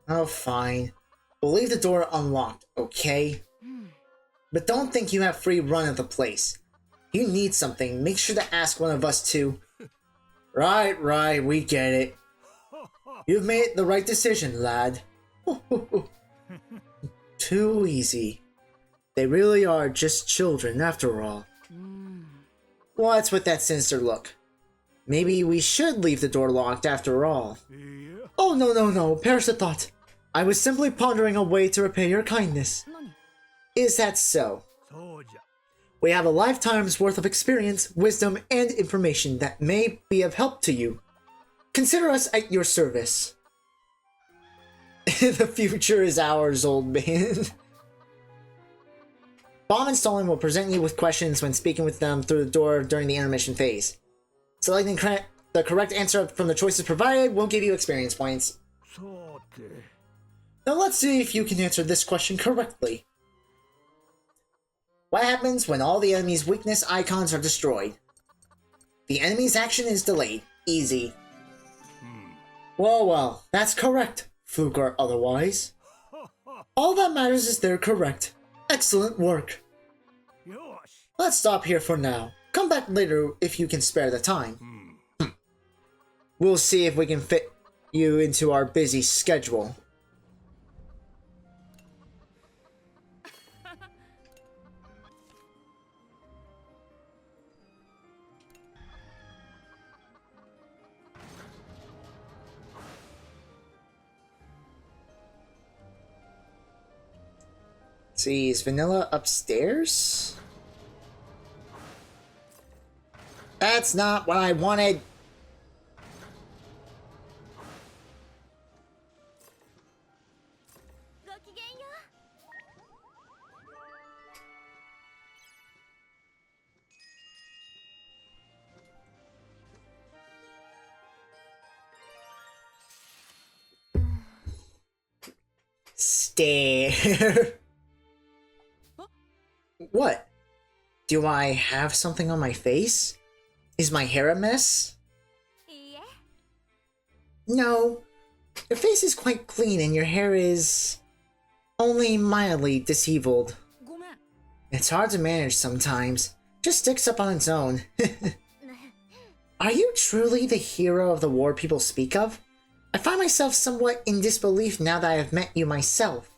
Oh, fine. We'll leave the door unlocked, okay? But don't think you have free run of the place. If you need something, make sure to ask one of us to... Right, we get it. You've made the right decision, lad. Too easy. They really are just children, after all. What's with that sinister look? Maybe we should leave the door locked, after all. Oh, no, perish the thought. I was simply pondering a way to repay your kindness. Is that so? We have a lifetime's worth of experience, wisdom, and information that may be of help to you. Consider us at your service. The future is ours, old man. Bomb and Stolen will present you with questions when speaking with them through the door during the intermission phase. Selecting the correct answer from the choices provided will give you experience points. Now let's see if you can answer this question correctly. What happens when all the enemy's weakness icons are destroyed? The enemy's action is delayed. Easy. Well, that's correct, FUGA or otherwise. All that matters is they're correct. Excellent work. Let's stop here for now. Come back later if you can spare the time. We'll see if we can fit you into our busy schedule. See, is Vanilla upstairs? That's not what I wanted. stare. What? Do I have something on my face? Is my hair a mess? いいえ No. Your face is quite clean and your hair is only mildly disheveled. ごめん It's hard to manage sometimes. Just sticks up on its own. Are you truly the hero of the war people speak of? I find myself somewhat in disbelief now that I have met you myself.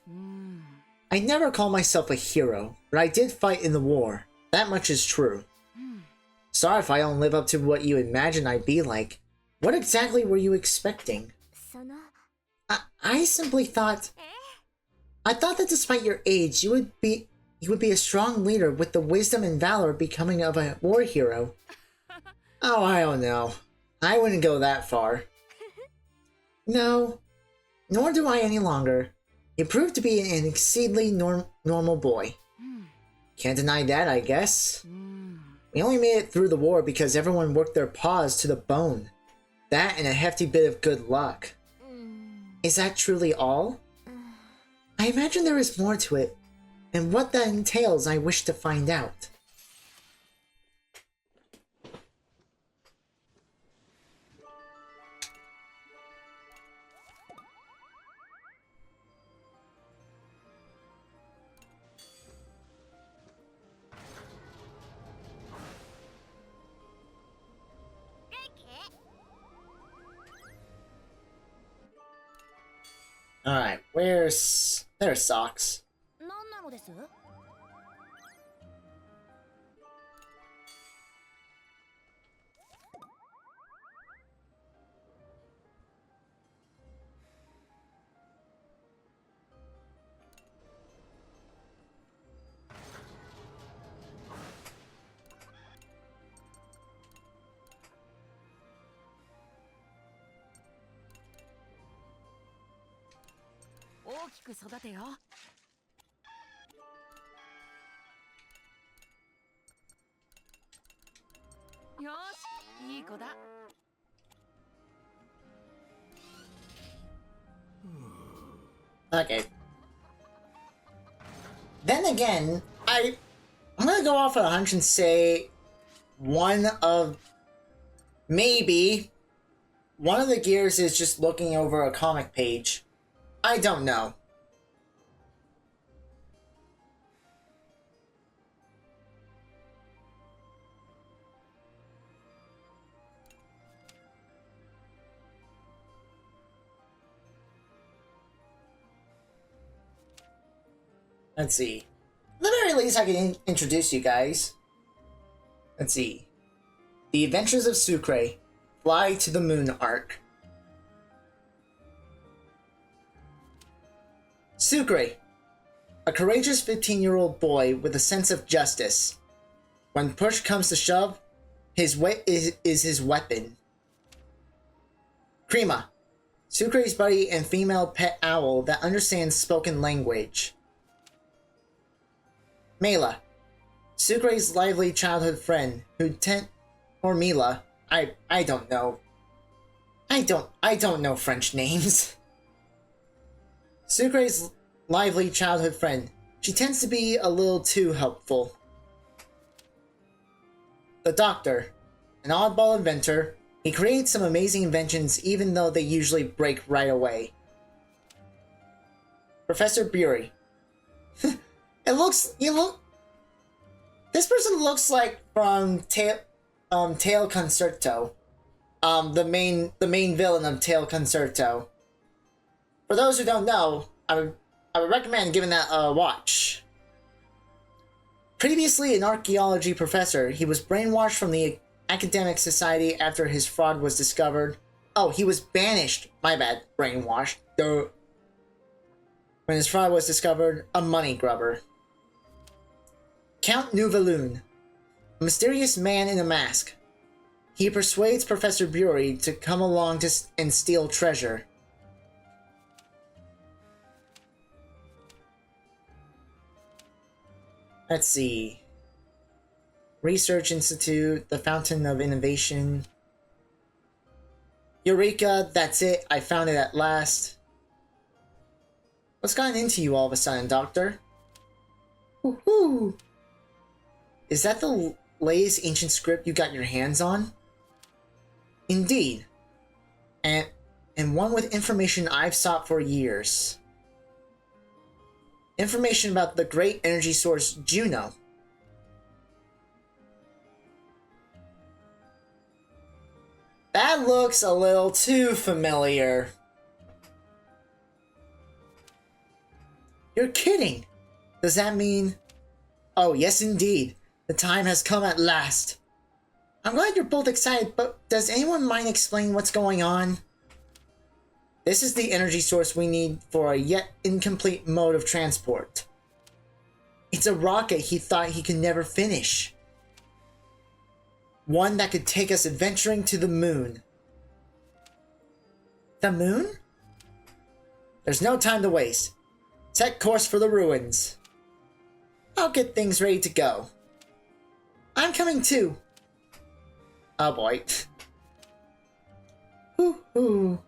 I never call myself a hero, but I did fight in the war. That much is true. Sorry if I don't live up to what you imagined I'd be like. What exactly were you expecting? その I simply thought... I thought that despite your age, you would be a strong leader with the wisdom and valor becoming of a war hero. Oh, I don't know. I wouldn't go that far. No, nor do I any longer. You proved to be an exceedingly normal boy. Can't deny that, I guess. We only made it through the war because everyone worked their paws to the bone. That and a hefty bit of good luck. Is that truly all? I imagine there is more to it, and what that entails I wish to find out. Alright, there's socks. 何なのです 大きく育てよ よしいい子だ Okay. Then again, I'm gonna go off on a hunch and say maybe one of the gears is just looking over a comic page. I don't know. Let's see. At the very least, I can introduce you guys. Let's see. The Adventures of Sucre. Fly to the Moon arc. Sucre. A courageous 15-year-old boy with a sense of justice. When push comes to shove, his wit is his weapon. Crema. Sucre's buddy and female pet owl that understands spoken language. Mela. Sucre's lively childhood friend who or Mila. I don't know. I don't know French names. Sucre's lively childhood friend. She tends to be a little too helpful. The Doctor. An oddball inventor. He creates some amazing inventions even though they usually break right away. Professor Bury. This person looks like from Tail Concerto. The main villain of Tail Concerto. For those who don't know, I would recommend giving that a watch. Previously an archaeology professor, he was brainwashed from the academic society after his fraud was discovered. Oh, he was banished. My bad. Brainwashed. Duh. When his fraud was discovered, a money grubber. Count Nouveloon. A mysterious man in a mask. He persuades Professor Bury to come along and steal treasure. Let's see. Research Institute, the Fountain of Innovation. Eureka, that's it. I found it at last. What's gotten into you all of a sudden, Doctor? Woohoo! Is that the latest ancient script you got your hands on? Indeed. And one with information I've sought for years. Information about the great energy source Juno. That looks a little too familiar. You're kidding! Does that mean... Oh, yes indeed. The time has come at last. I'm glad you're both excited, but does anyone mind explaining what's going on? This is the energy source we need for a yet incomplete mode of transport. It's a rocket he thought he could never finish. One that could take us adventuring to the moon. The moon? There's no time to waste. Set course for the ruins. I'll get things ready to go. I'm coming too. Oh boy. Ooh.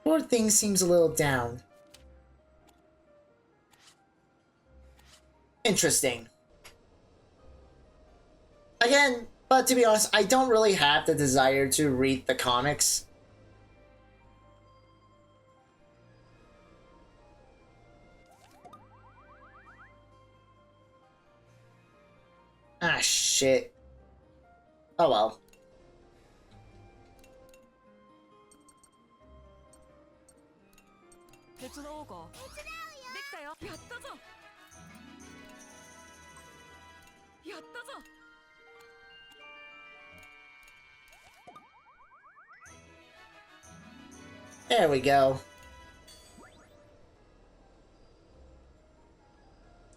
Poor thing seems a little down. Interesting. Again, but to be honest, I don't really have the desire to read the comics. Ah, shit. Oh well. There we go.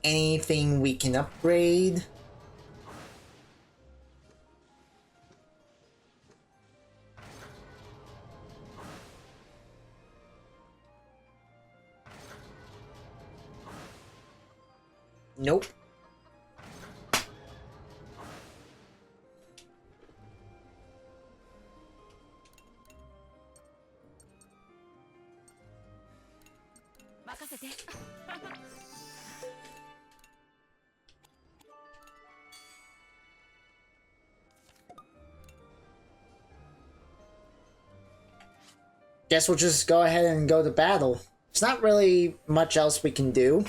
Anything we can upgrade? Nope. Guess we'll just go ahead and go to battle. There's not really much else we can do.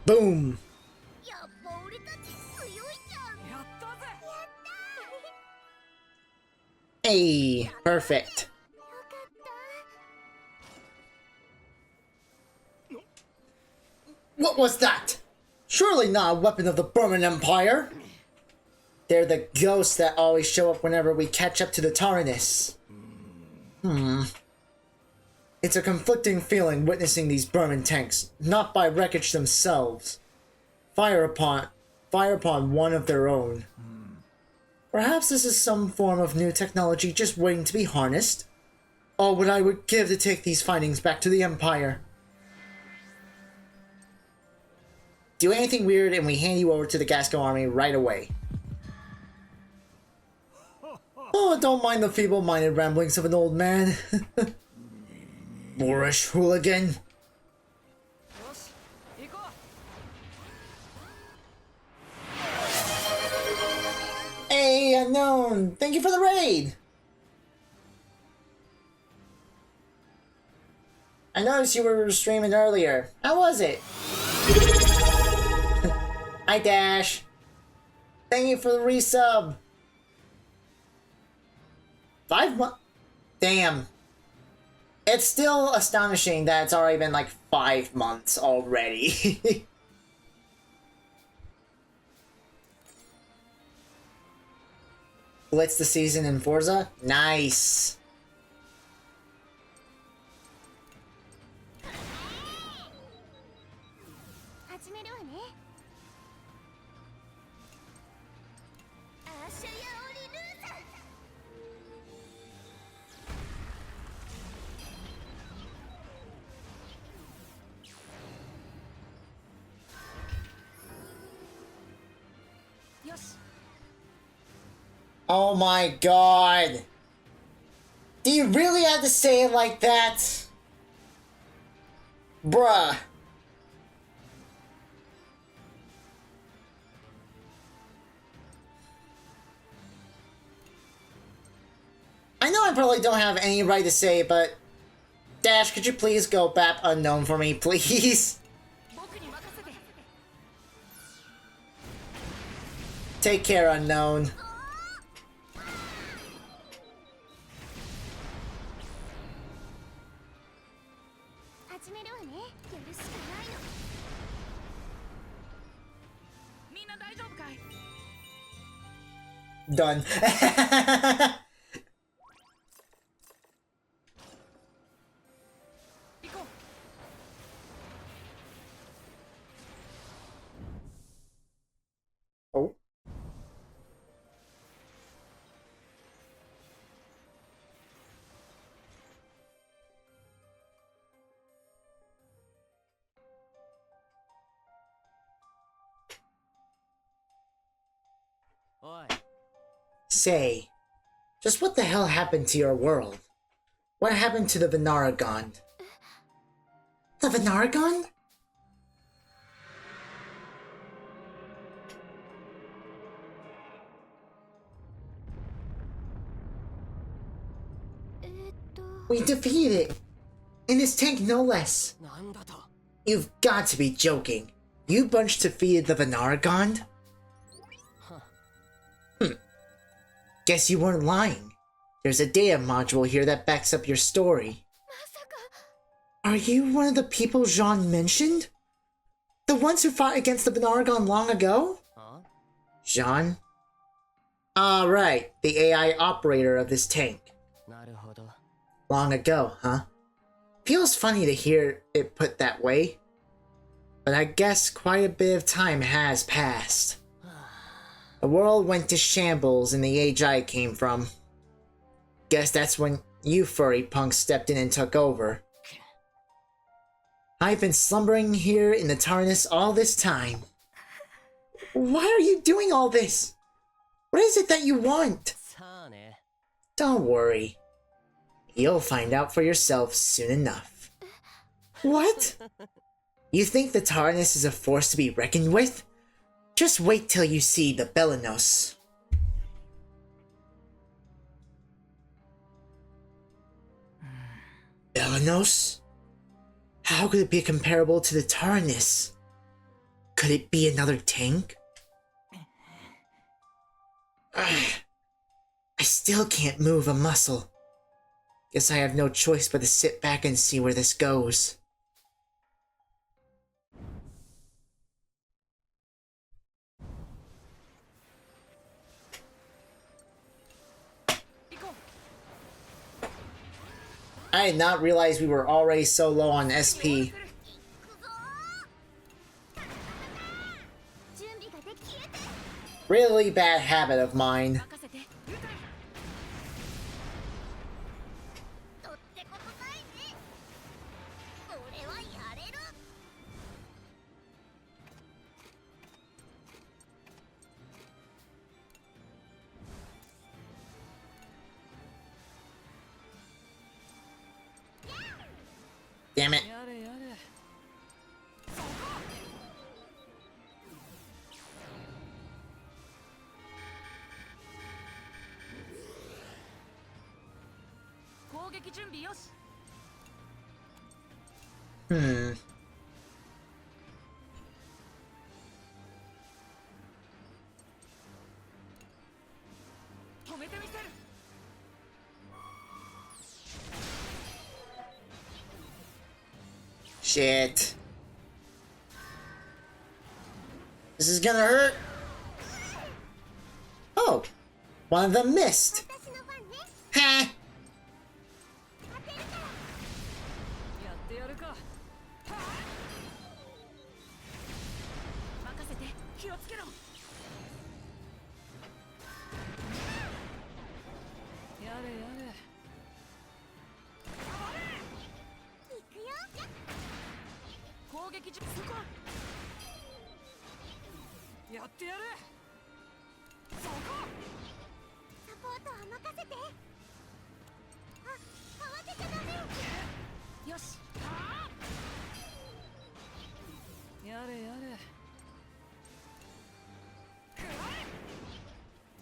Boom! Hey, perfect. What was that? Surely not a weapon of the Berman Empire. They're the ghosts that always show up whenever we catch up to the TARANIS. It's a conflicting feeling witnessing these Berman tanks, not by wreckage themselves. Fire upon one of their own. Perhaps this is some form of new technology just waiting to be harnessed. Oh, what I would give to take these findings back to the Empire. do anything weird and we hand you over to the Gasco Army right away. Oh, don't mind the feeble-minded ramblings of an old man. Moorish hooligan. Hey, unknown! Thank you for the raid! I noticed you were streaming earlier. How was it? Hi, Dash. Thank you for the resub. 5 months? Damn. It's still astonishing that it's already been like 5 months already. Blitz the season in Forza? Nice. Oh my god. Do you really have to say it like that? Bruh. I know I probably don't have any right to say it, but Dash, could you please go BAP unknown for me, please? Take care, unknown. Done. Oh. Say, just what the hell happened to your world? What happened to the Vanargand? The Vanargand? We defeated it! In this tank, no less! You've got to be joking. You bunch defeated the Vanargand? Guess you weren't lying. There's a data module here that backs up your story. Are you one of the people Jean mentioned? The ones who fought against the Vanargand long ago? Jean? Ah, right. The AI operator of this tank. Long ago, huh? Feels funny to hear it put that way. But I guess quite a bit of time has passed. The world went to shambles in the age I came from. Guess that's when you furry punks stepped in and took over. I've been slumbering here in the TARANIS all this time. Why are you doing all this? What is it that you want? Don't worry. You'll find out for yourself soon enough. What? You think the TARANIS is a force to be reckoned with? Just wait till you see the Belinos. Belinos? How could it be comparable to the TARANIS? Could it be another tank? I still can't move a muscle. Guess I have no choice but to sit back and see where this goes. I did not realize we were already so low on SP. Really bad habit of mine. Damn it. やれやれ。攻撃準備よし。 Hmm. 止めてみせる。 Shit. This is gonna hurt. Oh, one of them missed. 私の番ね。 Ha! 当てるから。やってやるか。任せて、気をつけろ。やれやれ。行くよ。攻撃準備そこ。やってやる。そこ。サポートは任せて。あ、慌てちゃダメ。よし。やれやれ。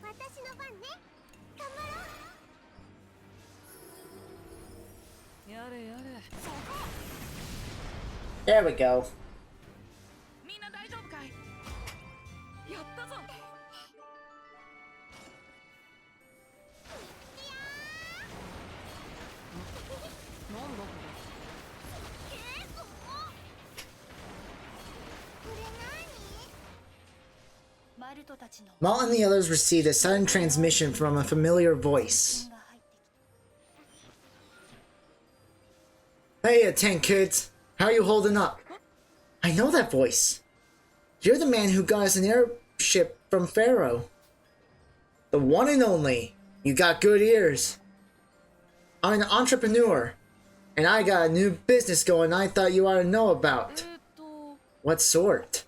私の番ね。頑張ろう。やれやれ。そこ。 There we go. みんな大丈夫かい。やったぞ。なんだここれ何？ マルトたちの Malt and the others received a sudden transmission from a familiar voice. が入ってき Hey, 10 kids. How you holding up? I know that voice. You're the man who got us an airship from Pharaoh. The one and only. You got good ears. I'm an entrepreneur, and I got a new business going I thought you ought to know about. What sort?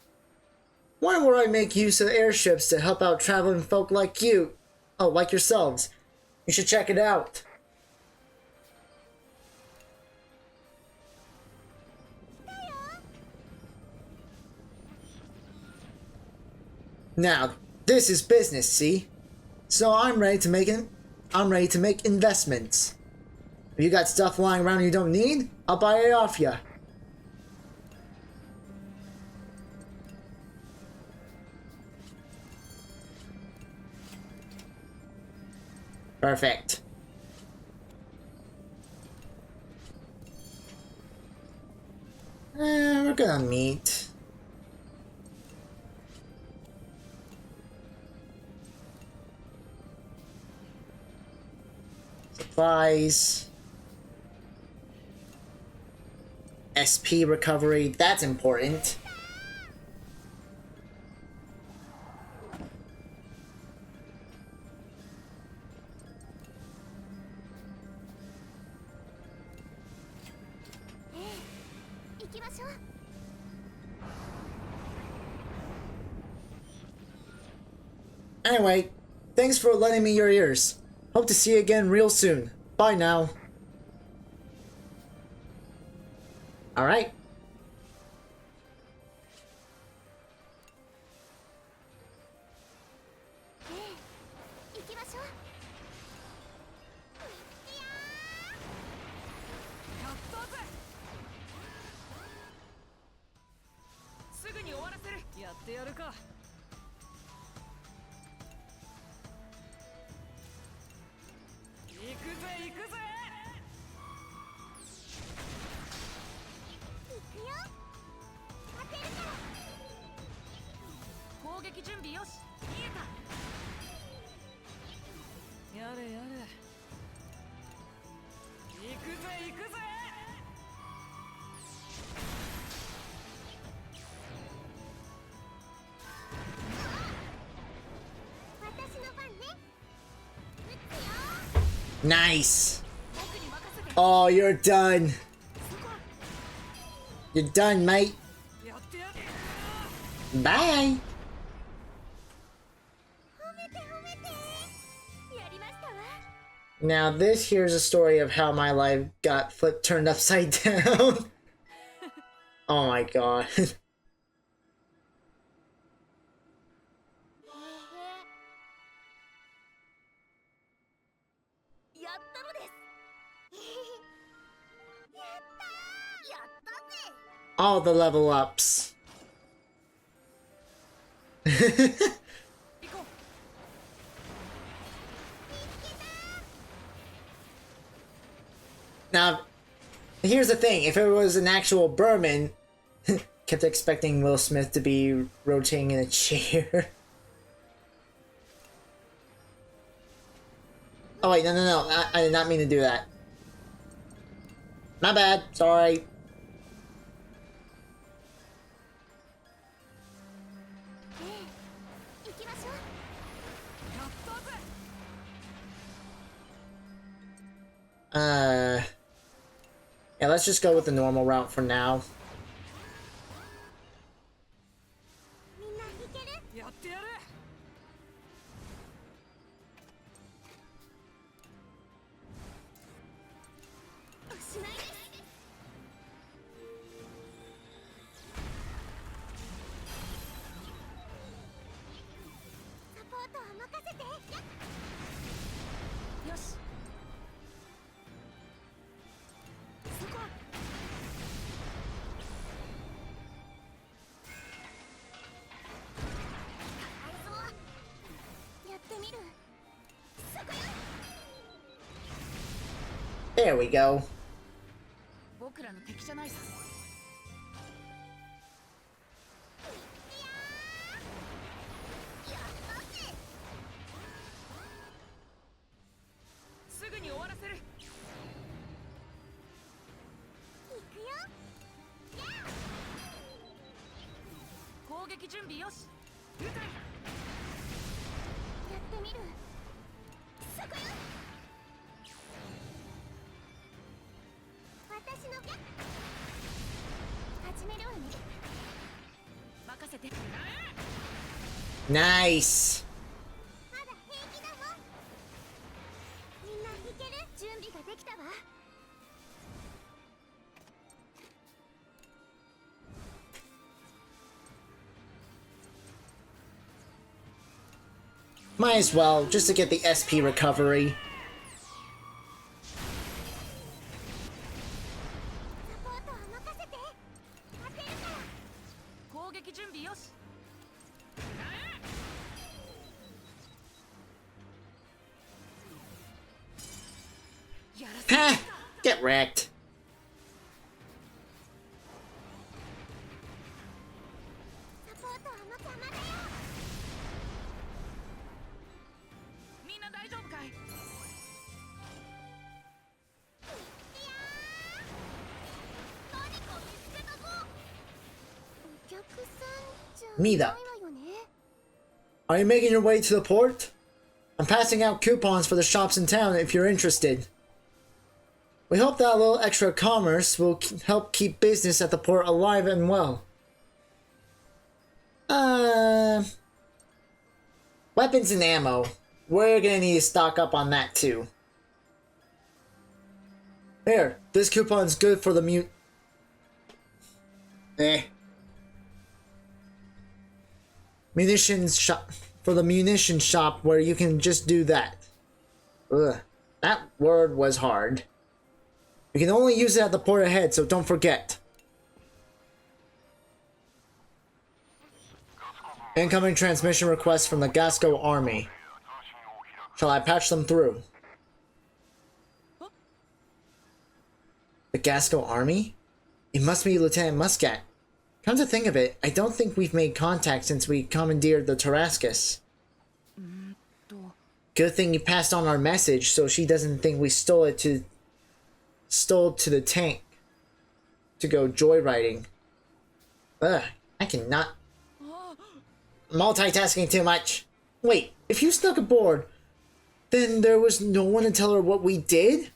One where I make use of airships to help out traveling folk like you. Oh, like yourselves. You should check it out. Now, this is business, see? So I'm ready to make investments. If you got stuff lying around you don't need, I'll buy it off ya. Perfect. We're gonna meet. Supplies. SP recovery, that's important. Anyway, thanks for lending me your ears. Hope to see you again real soon. Bye now. Alright. Nice. Oh, you're done. You're done, mate. Bye. Now this here's a story of how my life got turned upside down. Oh my god. やったのですやったぜ All the level ups. Now, here's the thing. If it was an actual Berman, kept expecting Will Smith to be rotating in a chair. Oh wait, no. I did not mean to do that. My bad. Sorry. Yeah, let's just go with the normal route for now. みんないけるやってやる。おしまいです サポートは任せてよし。そこ。 やってみるそこよ There we go. 僕らの敵じゃないさ。やったぜすぐに終わらせる。行くよや攻撃準備よし。撃て。やってみるそこよ私の始めるわね任せて。 Nice. まだ平気だもんみんないける準備ができたわ Might as well, just to get the SP recovery. サポートは任せて当てるから攻撃準備よし。 やらせ。 Ha! Get wrecked. サポートは仲間だよみんな大丈夫かい。いやー何か見つけたぞお客さんじゃミーだないわよね Are you making your way to the port? I'm passing out coupons for the shops in town if you're interested. We hope that a little extra commerce will help keep business at the port alive and well. Weapons and ammo. We're gonna need to stock up on that too. Here, this coupon's good for the munitions shop. For the munitions shop where you can just do that. Ugh, that word was hard. You can only use it at the port ahead, so don't forget. Incoming transmission request from the Gasco Army. Shall I patch them through? The Gasco Army? It must be Lieutenant Muscat. Come to think of it, I don't think we've made contact since we commandeered the Tarascus. Good thing you passed on our message so she doesn't think we stole to the tank to go joyriding. Ugh, I cannot. Multitasking too much. Wait, if you snuck aboard, then there was no one to tell her what we did?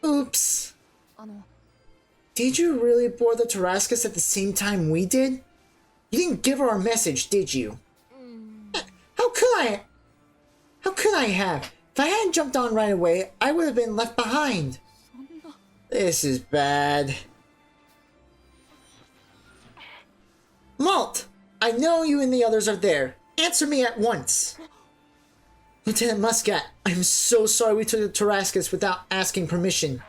Oops. あの。 Did you really board the Tarascus at the same time we did? You didn't give her our message, did you? How could I? How could I have? If I hadn't jumped on right away, I would have been left behind. そんな。 This is bad. Malt! I know you and the others are there. Answer me at once. Lieutenant Muscat, I'm so sorry we took the Tarascus without asking permission.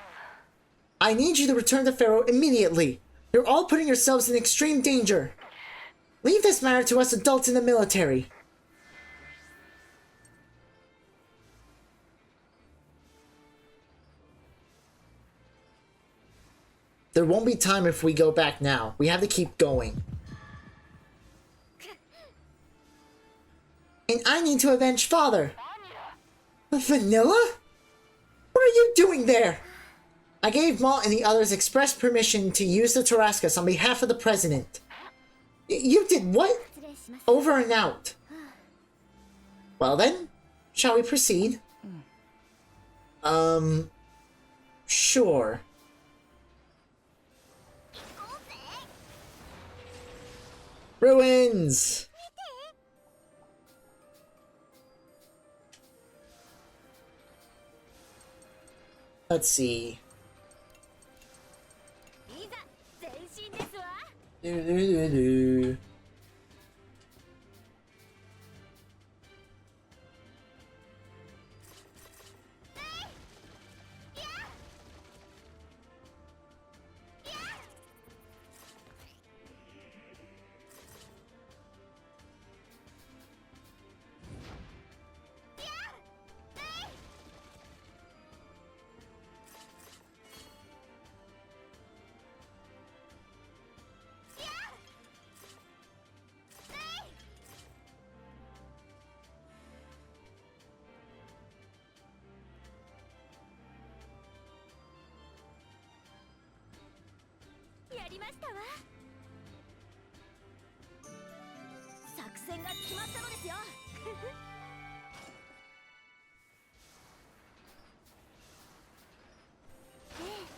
I need you to return to Pharaoh immediately. You're all putting yourselves in extreme danger. Leave this matter to us adults in the military. There won't be time if we go back now. We have to keep going. And I need to avenge Father. Vanilla? What are you doing there? I gave Malt and the others express permission to use the Tarascus on behalf of the President. You did what? Over and out. Well then, shall we proceed? Sure. Ruins! Let's see. Do.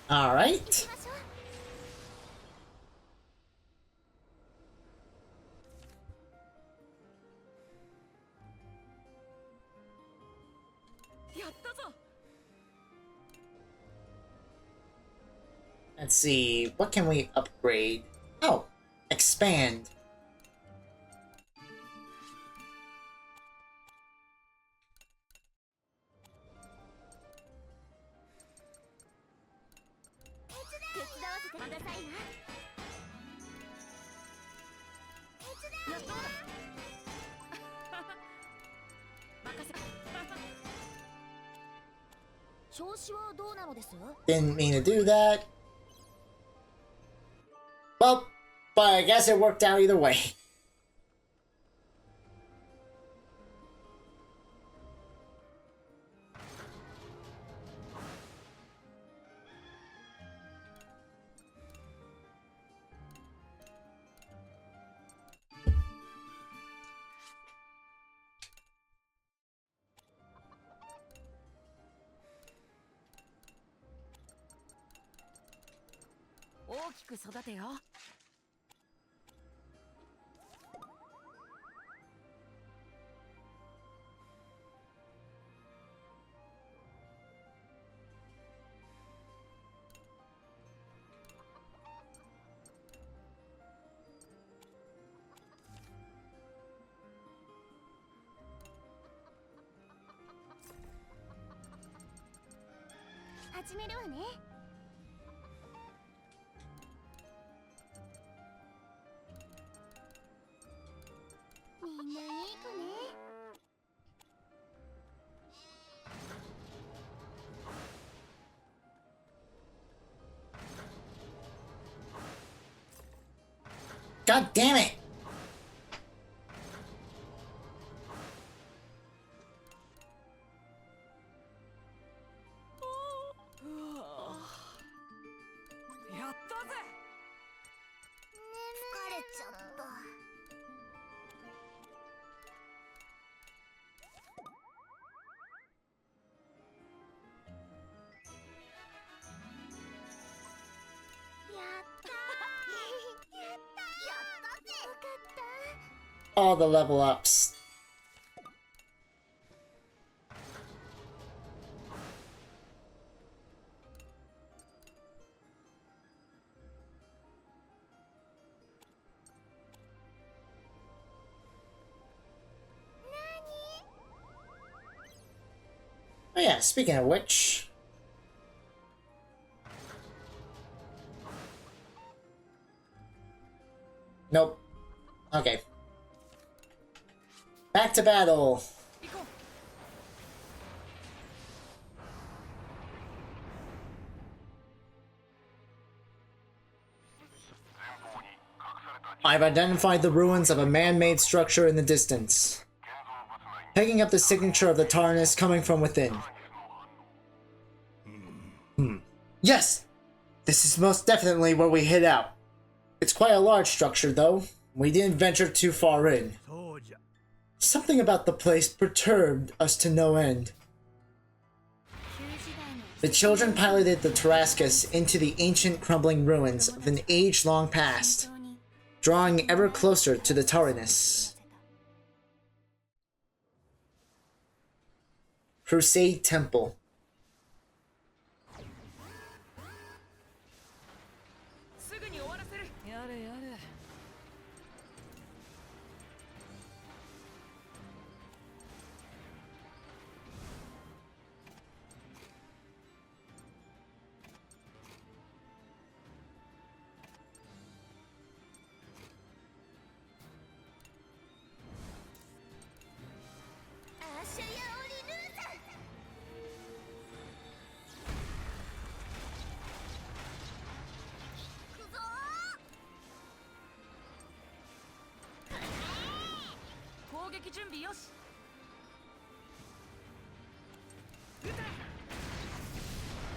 All right. Let's see, what can we upgrade? Oh, expand. Didn't mean to do that. Well, but I guess it worked out either way. God damn it! All the level ups. Oh yeah, speaking of which... Nope. Okay. Back to battle! I've identified the ruins of a man-made structure in the distance, picking up the signature of the TARANIS coming from within. Yes! This is most definitely where we hid out. It's quite a large structure, though. We didn't venture too far in. Something about the place perturbed us to no end. The children piloted the TARASCUS into the ancient crumbling ruins of an age long past, drawing ever closer to the TARANIS. Crusade Temple.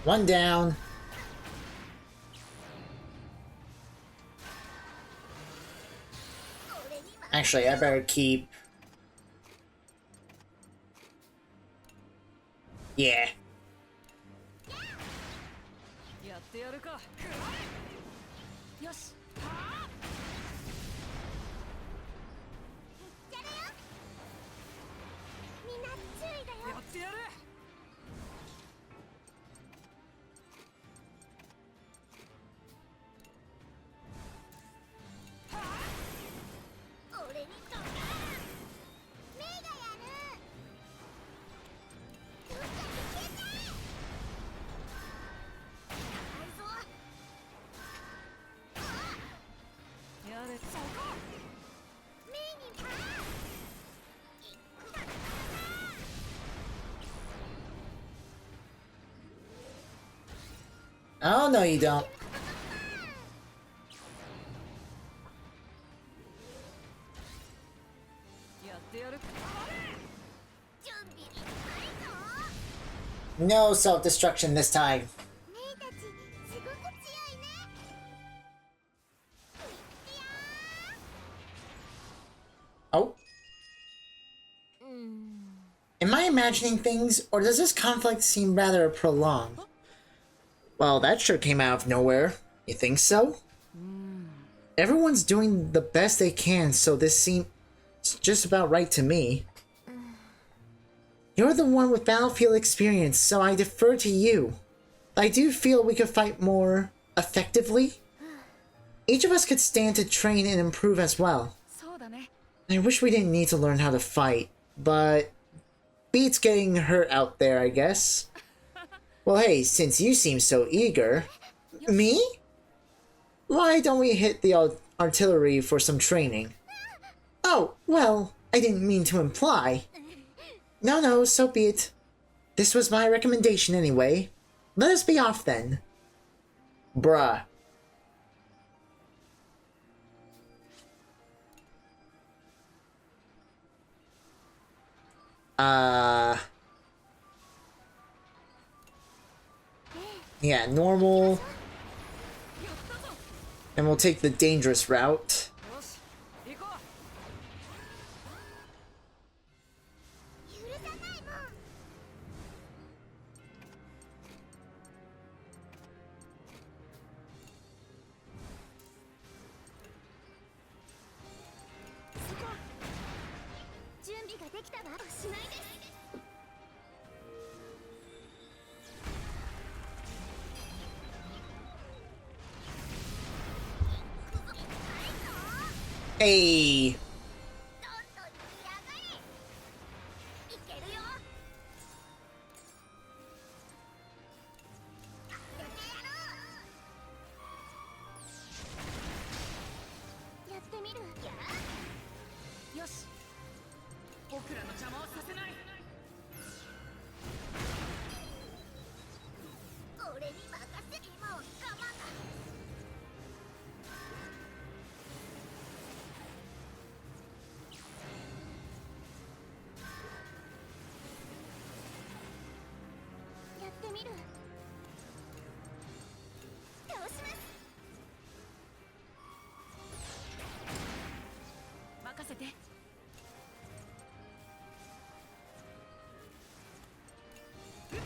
One down. Actually, I better keep... Yeah. Oh, no you don't. No self-destruction this time. Oh. Am I imagining things, or does this conflict seem rather prolonged? Well, that sure came out of nowhere. You think so? Everyone's doing the best they can, so this seems just about right to me. You're the one with battlefield experience, so I defer to you. I do feel we could fight more effectively. Each of us could stand to train and improve as well. I wish we didn't need to learn how to fight, but beats getting hurt out there, I guess. Well, hey, since you seem so eager... Me? Why don't we hit the artillery for some training? Oh, well, I didn't mean to imply. No, so be it. This was my recommendation anyway. Let us be off then. Bruh. Yeah, normal. And we'll take the dangerous route. Hey. らの邪魔をさせない。俺に任せ今は我慢だ。やってみる。倒します。任せて。行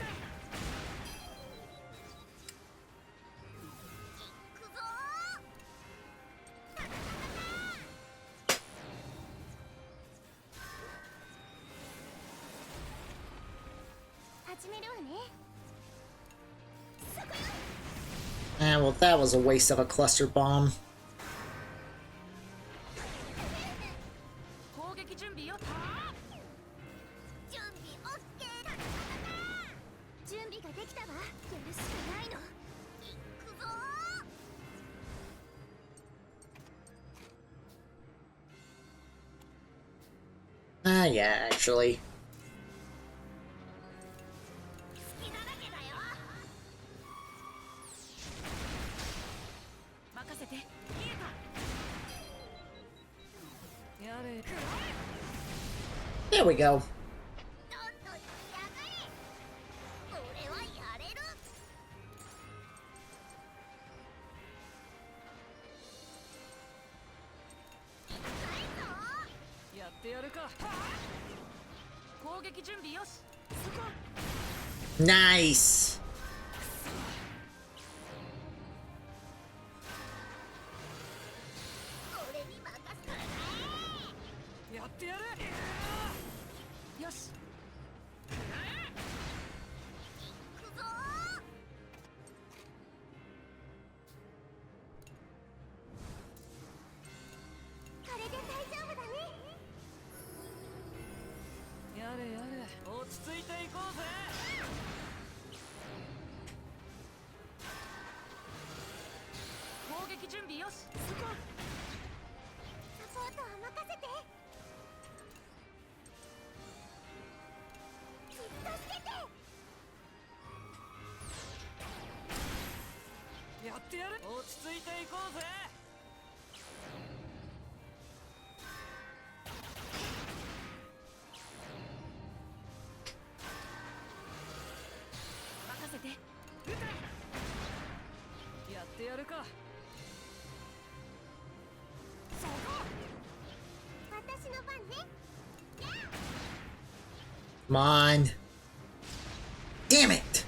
くぞー。始めるわね。そこよ。Ah, well, that was a waste of a cluster bomb. 攻撃準備よ。準備オッケーだ。準備ができたわ。やるしかないの。行くぞー。 Ah, yeah, actually. 好きなだけだよ。任せて。やれ。 There we go. どんどんやがれ。俺はやれる。痛いぞ。やってやるか。攻撃準備よし。そこ。 Nice. 俺に任せて。やってやる。よし。行くぞー。これで大丈夫だね。やれやれ。落ち着いていこうぜ。攻撃準備よし。そこ。サポートは任せて。じっとしてて。やってやる。落ち着いていこうぜ。任せて。やってやるか。そこ。私の番ね。 Come on. Damn it.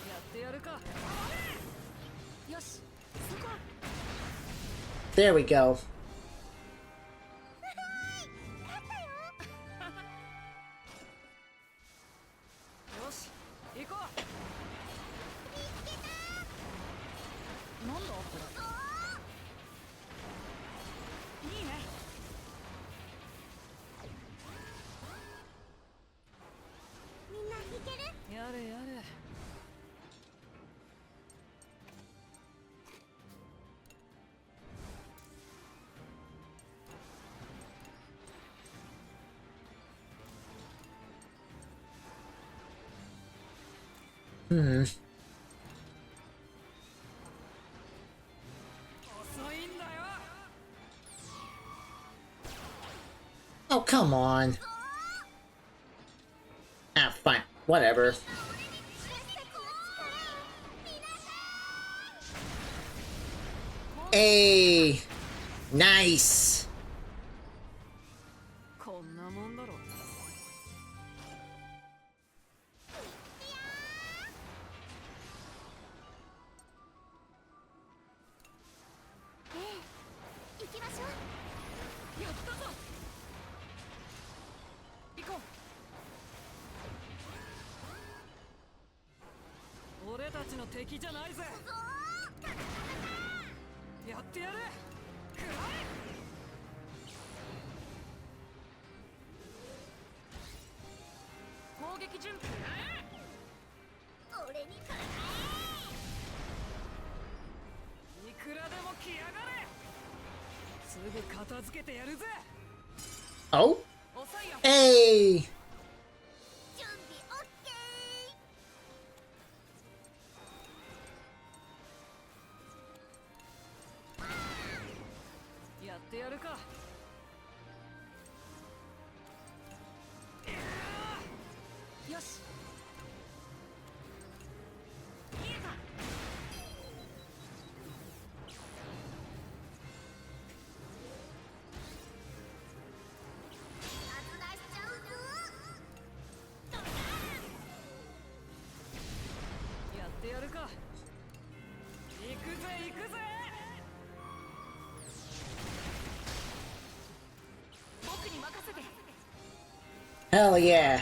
やってやるか。よし。そこ。 There we go. 勝ったよ。よし。行こう。見つけた。なんだこれ。いいね。みんないける。やれやれ。Hmm. 遅いんだよ。 Oh, come on. Ah, fine. Whatever. 俺にプレステこの力を。皆さん。 Hey. Nice. こんなもんだろ。行きましょう。やったぞ。行こう。俺たちの敵じゃないぜ。やってやる。くらえ。攻撃準備。俺に任せて。Oh? Hey! 準備 OK。 やってやるか。よし。見えた。外出しちゃうぞ。やってやるか。行くぜ行くぜ。僕に任せて。 Hell yeah.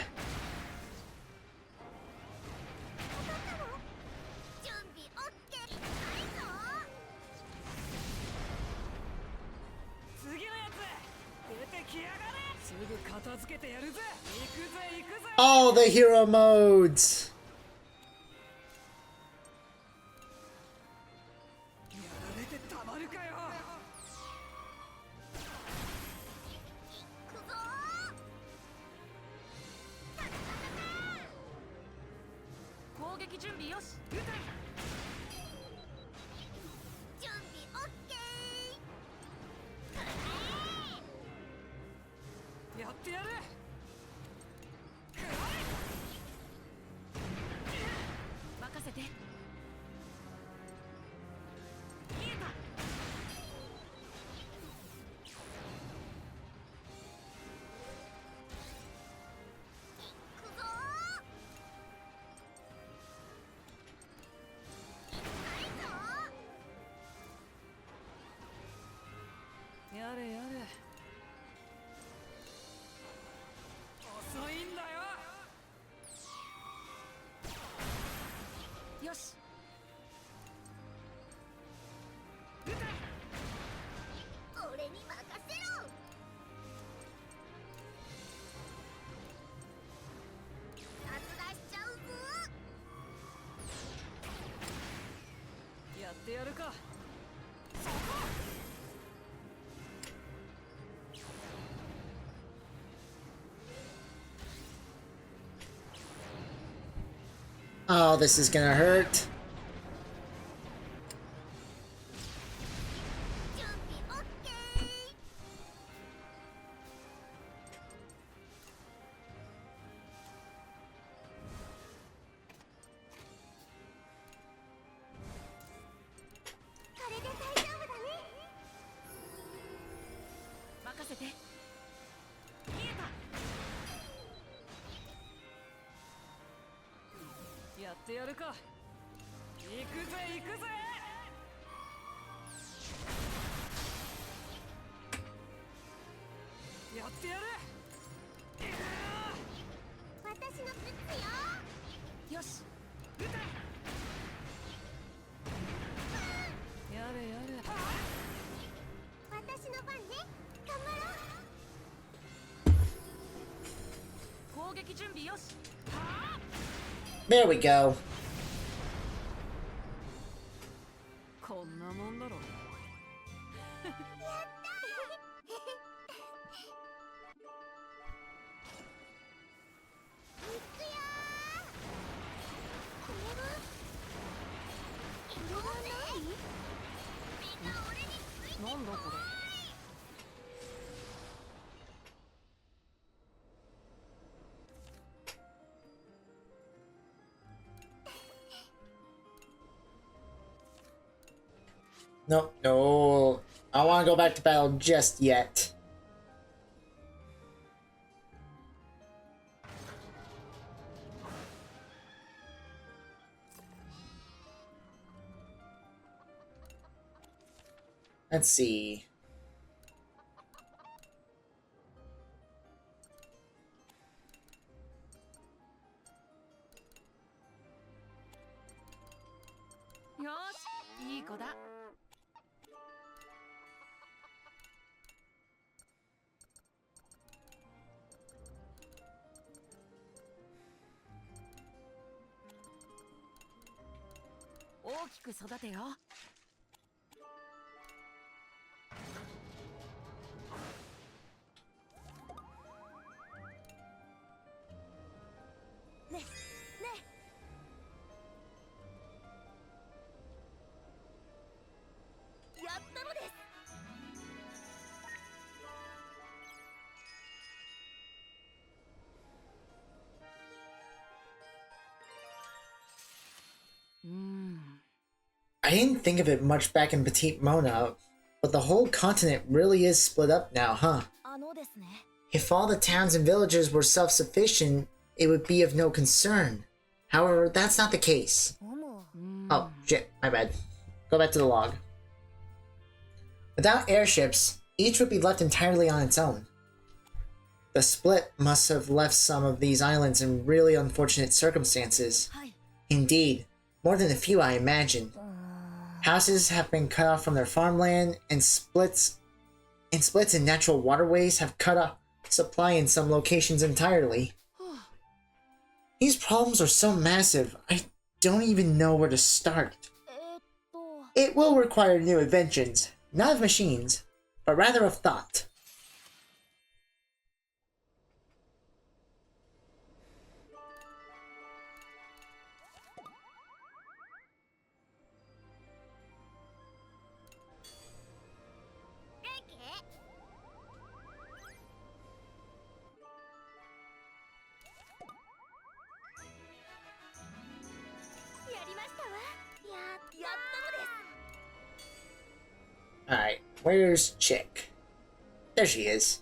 準備 OK。 ないぞ。次のやつ出てきやがれ。すぐ片付けてやるぜ。行くぜ行くぜ。 All the hero modes. やられてたまるかよ。行くぞ。 攻撃準備よし。撃て。準備 OK。 やってやる。任せて。見えた。行くぞ。ないぞ。やれやれ。遅いんだよ。よし。撃て。俺に任せろ。外出しちゃうぞ。 やってやるか。そこ。 Oh, this is gonna hurt. 準備 OK。 これで大丈夫だね。任せて。見えた。やってやるか。行くぜ行くぜ。やってやる。私の撃つよ。よし。撃て。やれやれ。私の番ね。頑張ろう。攻撃準備よし。はあ。 There we go. こんなもんだろ。やったー。行くよー。これは何？みんな俺についてこい。なんだこれ。 No, no. I don't want to go back to battle just yet. Let's see.よし、いい子だ。大きく育てよ。I didn't think of it much back in Petite Mona, but the whole continent really is split up now, huh? ですね。 If all the towns and villages were self-sufficient, it would be of no concern. However, that's not the case. も Oh, shit, my bad. Go back to the log. Without airships, each would be left entirely on its own. The split must have left some of these islands in really unfortunate circumstances. はい。 Indeed, more than a few I imagine. Houses have been cut off from their farmland, and splits in natural waterways have cut off supply in some locations entirely. These problems are so massive, I don't even know where to start. と It will require new inventions, not of machines, but rather of thought. Alright, where's Chick? There she is.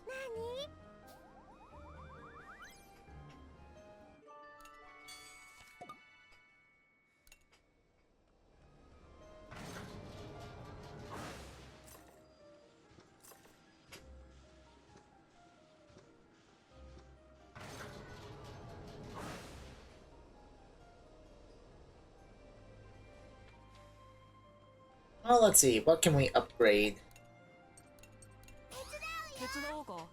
何 Well, let's see, what can we upgrade? 手伝おうか。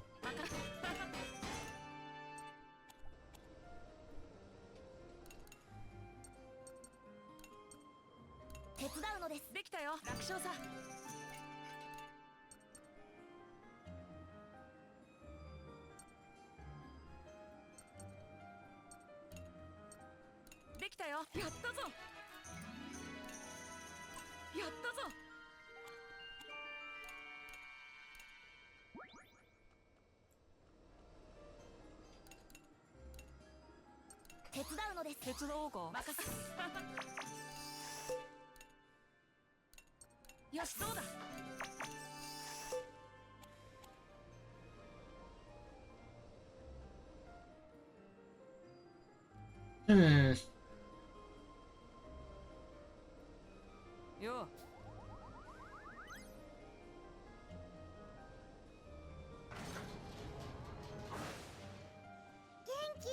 手伝うのです。できたよ。楽勝さ。できたよ。やったぞ。やったぞ。手伝うのです。手伝おうか。任せ。よし、そうだ。よう。元気？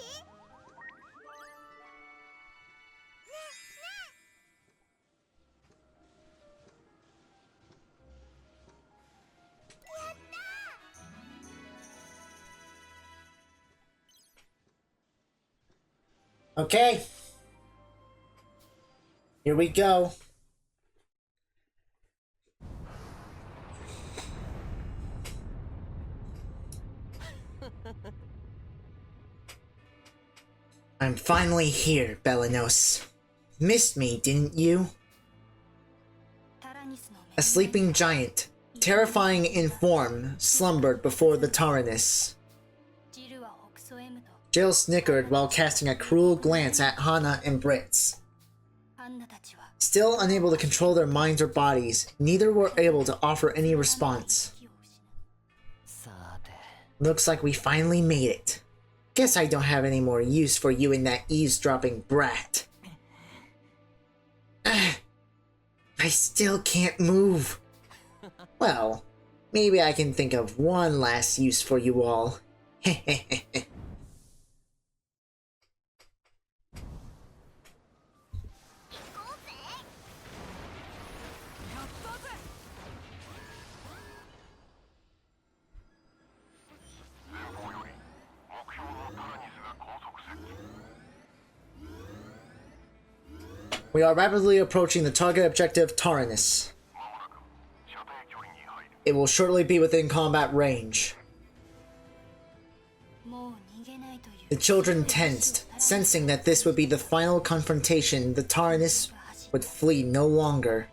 Okay. Here we go. I'm finally here, Belanos. Missed me, didn't you? タラニスの A sleeping giant, terrifying in form, slumbered before the TARANIS. ジルはオクソエムと Jill snickered while casting a cruel glance at Hana and Brits. アンナたちは Still unable to control their minds or bodies, neither were able to offer any response. 気を失う さて。 Looks like we finally made it. Guess I don't have any more use for you and that eavesdropping brat. I still can't move. Well, maybe I can think of one last use for you all. Hehehehe. 行こうぜ。 やったぜ。 We are rapidly approaching the target objective, TARANIS. It will shortly be within combat range. もう逃げないという The children tensed, sensing that this would be the final confrontation. The TARANIS would flee no longer.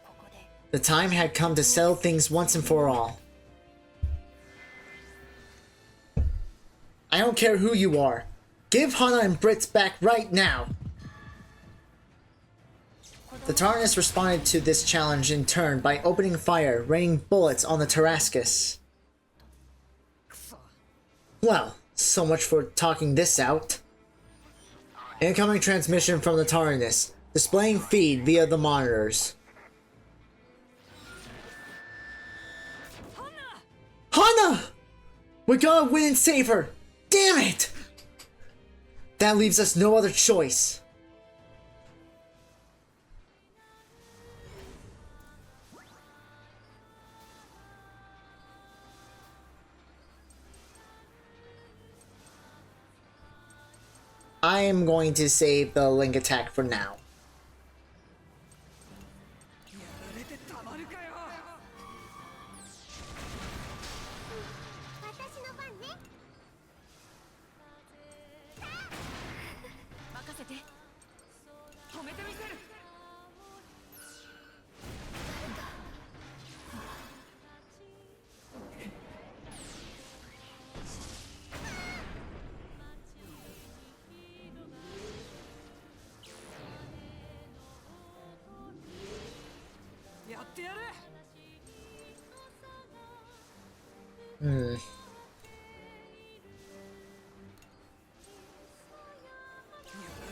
ここで The time had come to settle things once and for all. I don't care who you are. Give Hana and Brits back right now. 子供 The TARANIS responded to this challenge in turn by opening fire, raining bullets on the TARASCUS. Well, so much for talking this out. Incoming transmission from the TARANIS, displaying feed via the monitors. Hana! We gotta win and save her! Damn it! That leaves us no other choice. I am going to save the link attack for now. やられてたまるかよ。私の番ね。任せて。止めてみせる。やってやる。やら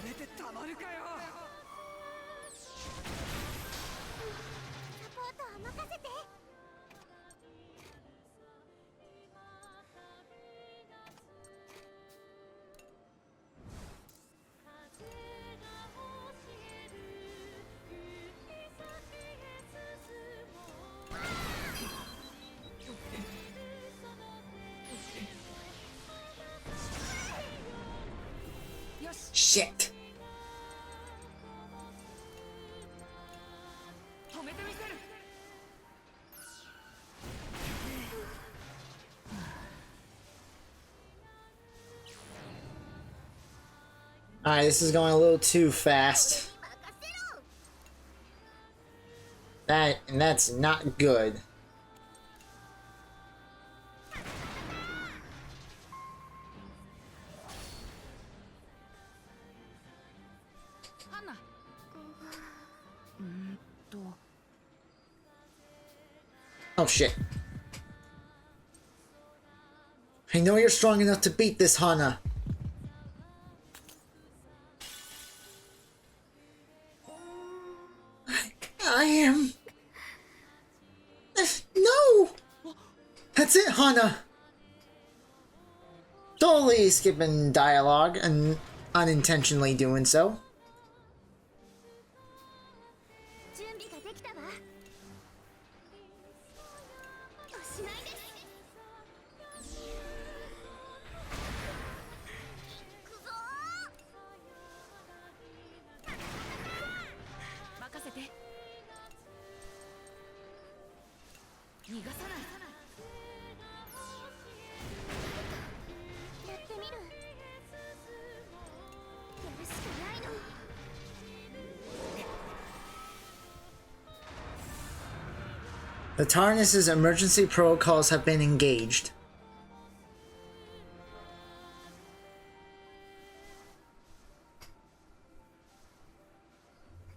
れてたまるかよ。サポートは任せて。よし。 Shit. 止めてみせる。 Alright, this is going a little too fast. 任せろ。 That's not good. Oh shit. I know you're strong enough to beat this, Hana. I am... No! That's it, Hana! Totally skipping dialogue and unintentionally doing so. 準備ができたわ。おしまいです。行くぞー。任せて。逃がさない。やってみる。やるしかないの。 The TARANIS's emergency protocols have been engaged.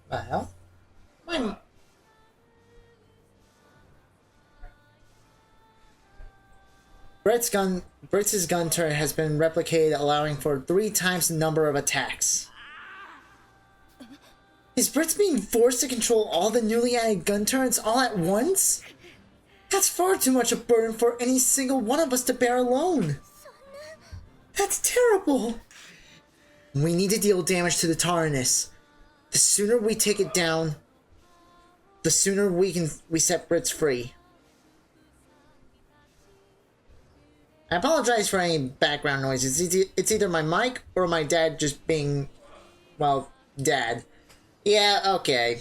The hell? Britz's gun turret has been replicated, allowing for 3 times the number of attacks. Is Britz being forced to control all the newly added gun turrets all at once? That's far too much a burden for any single one of us to bear alone. That's terrible. We need to deal damage to the TARANIS. The sooner we take it down, the sooner we set Britz free. I apologize for any background noises. It's either my mic or my dad just being, well, dad. Yeah, okay.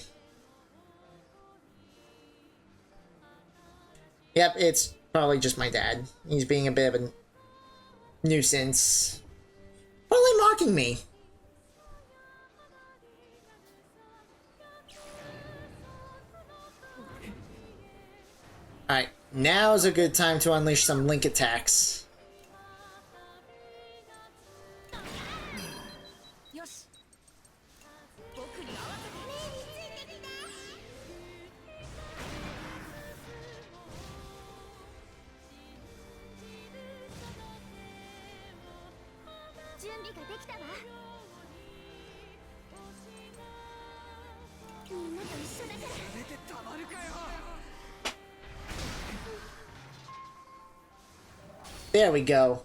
Yep, it's probably just my dad. He's being a bit of a nuisance. Probably mocking me. Alright, now's a good time to unleash some link attacks. よし。僕に合わせて。準備ができたわ。みんなと一緒だから。出てたまるかよ。 There we go.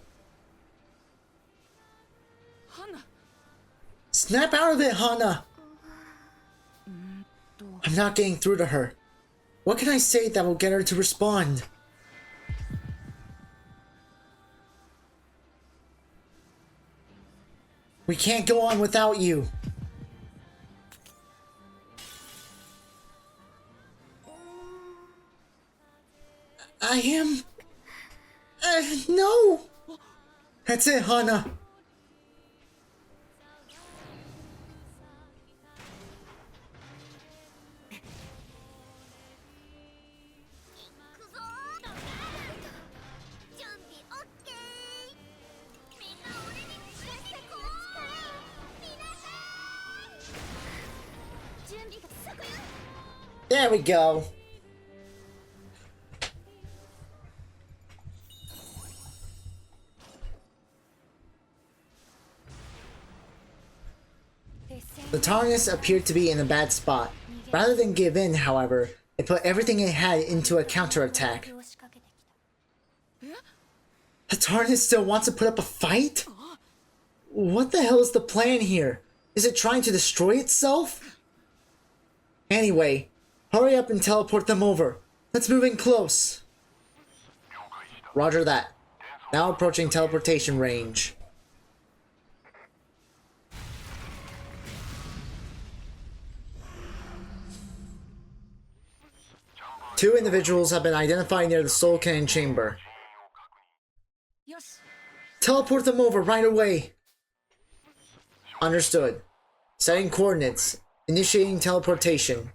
花 Snap out of it, Hana! I'm not getting through to her. What can I say that will get her to respond? We can't go on without you. I am... no! That's it, Hana. There we go. The TARANIS appeared to be in a bad spot. Rather than give in, however, it put everything it had into a counterattack. The TARANIS still wants to put up a fight? What the hell is the plan here? Is it trying to destroy itself? Anyway, hurry up and teleport them over. Let's move in close. Roger that. Now approaching teleportation range. Two individuals have been identified near the Soul Cannon chamber. Teleport them over right away. Understood. Setting coordinates. Initiating teleportation.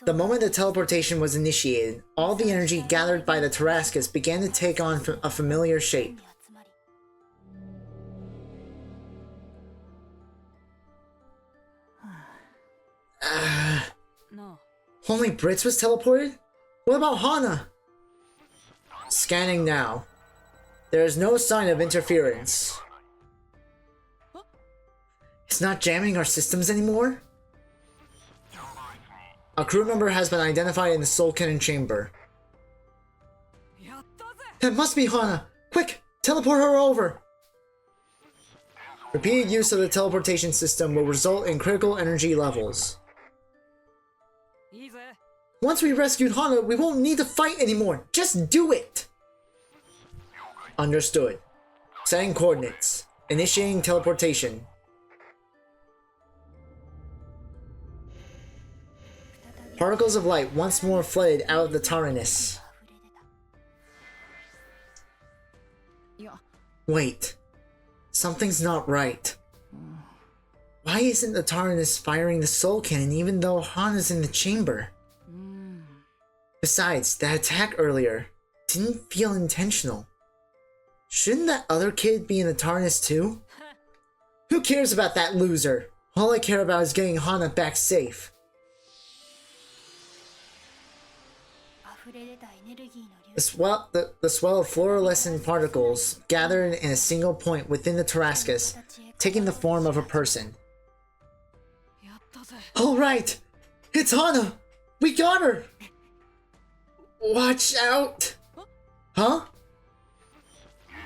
The moment the teleportation was initiated, all the energy gathered by the TARASCUS began to take on a familiar shape. No. Only Brits was teleported? What about Hana? Scanning now. There is no sign of interference. It's not jamming our systems anymore? A crew member has been identified in the Soul Cannon chamber. That must be Hana! Quick! Teleport her over! Repeated use of the teleportation system will result in critical energy levels. Once we rescued Hana, we won't need to fight anymore! Just do it! Understood. Setting coordinates. Initiating teleportation. Particles of light once more flooded out of the TARANIS. Wait. Something's not right. Why isn't the TARANIS firing the Soul Cannon even though Hana's in the chamber? Besides, that attack earlier didn't feel intentional. Shouldn't that other kid be in the TARANIS too? Who cares about that loser? All I care about is getting Hana back safe. The swell of fluorescent particles gathered in a single point within the TARASCUS, taking the form of a person. Alright! It's Hana! We got her! Watch out! Huh?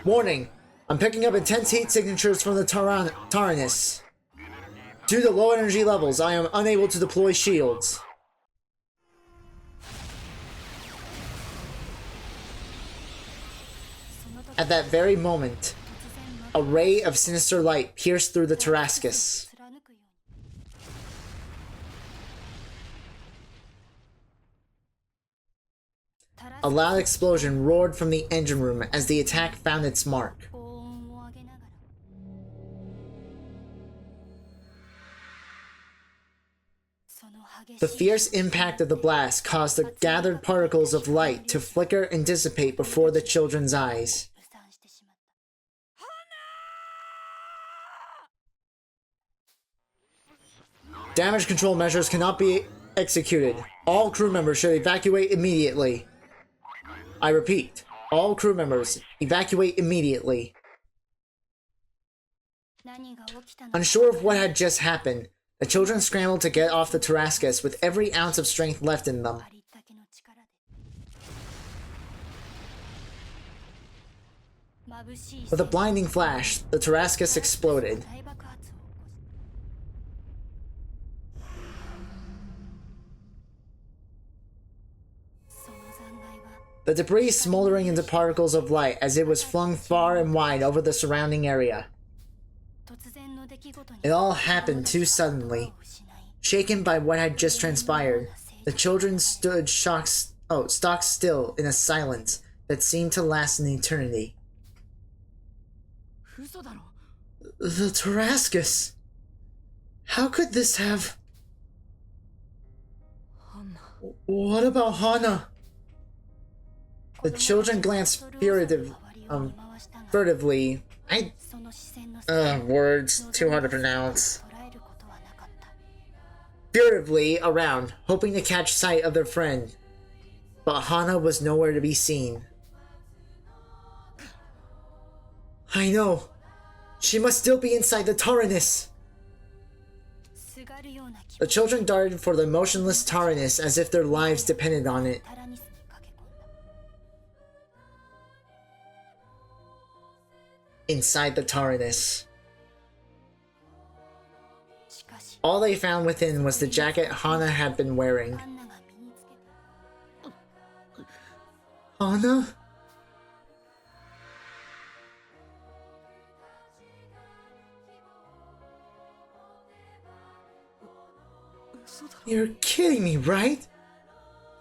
Warning! I'm picking up intense heat signatures from the TARANIS. Due to low energy levels, I am unable to deploy shields. At that very moment, a ray of sinister light pierced through the TARASCUS. A loud explosion roared from the engine room as the attack found its mark. The fierce impact of the blast caused the gathered particles of light to flicker and dissipate before the children's eyes. Damage control measures cannot be executed. All crew members should evacuate immediately. I repeat, all crew members, evacuate immediately. Unsure of what had just happened, the children scrambled to get off the TARASCUS with every ounce of strength left in them. With a blinding flash, the TARASCUS exploded. The debris smoldering into particles of light as it was flung far and wide over the surrounding area. It all happened too suddenly. Shaken by what had just transpired, the children stood stock still in a silence that seemed to last an eternity. The TARASCUS! How could this have... What about Hana? The children glanced furtively. Words too hard to pronounce. Furtively around, hoping to catch sight of their friend. But Hana was nowhere to be seen. I know. She must still be inside the TARANIS. The children darted for the motionless TARANIS as if their lives depended on it. Inside the TARANIS. All they found within was the jacket Hana had been wearing. Hana? You're kidding me, right?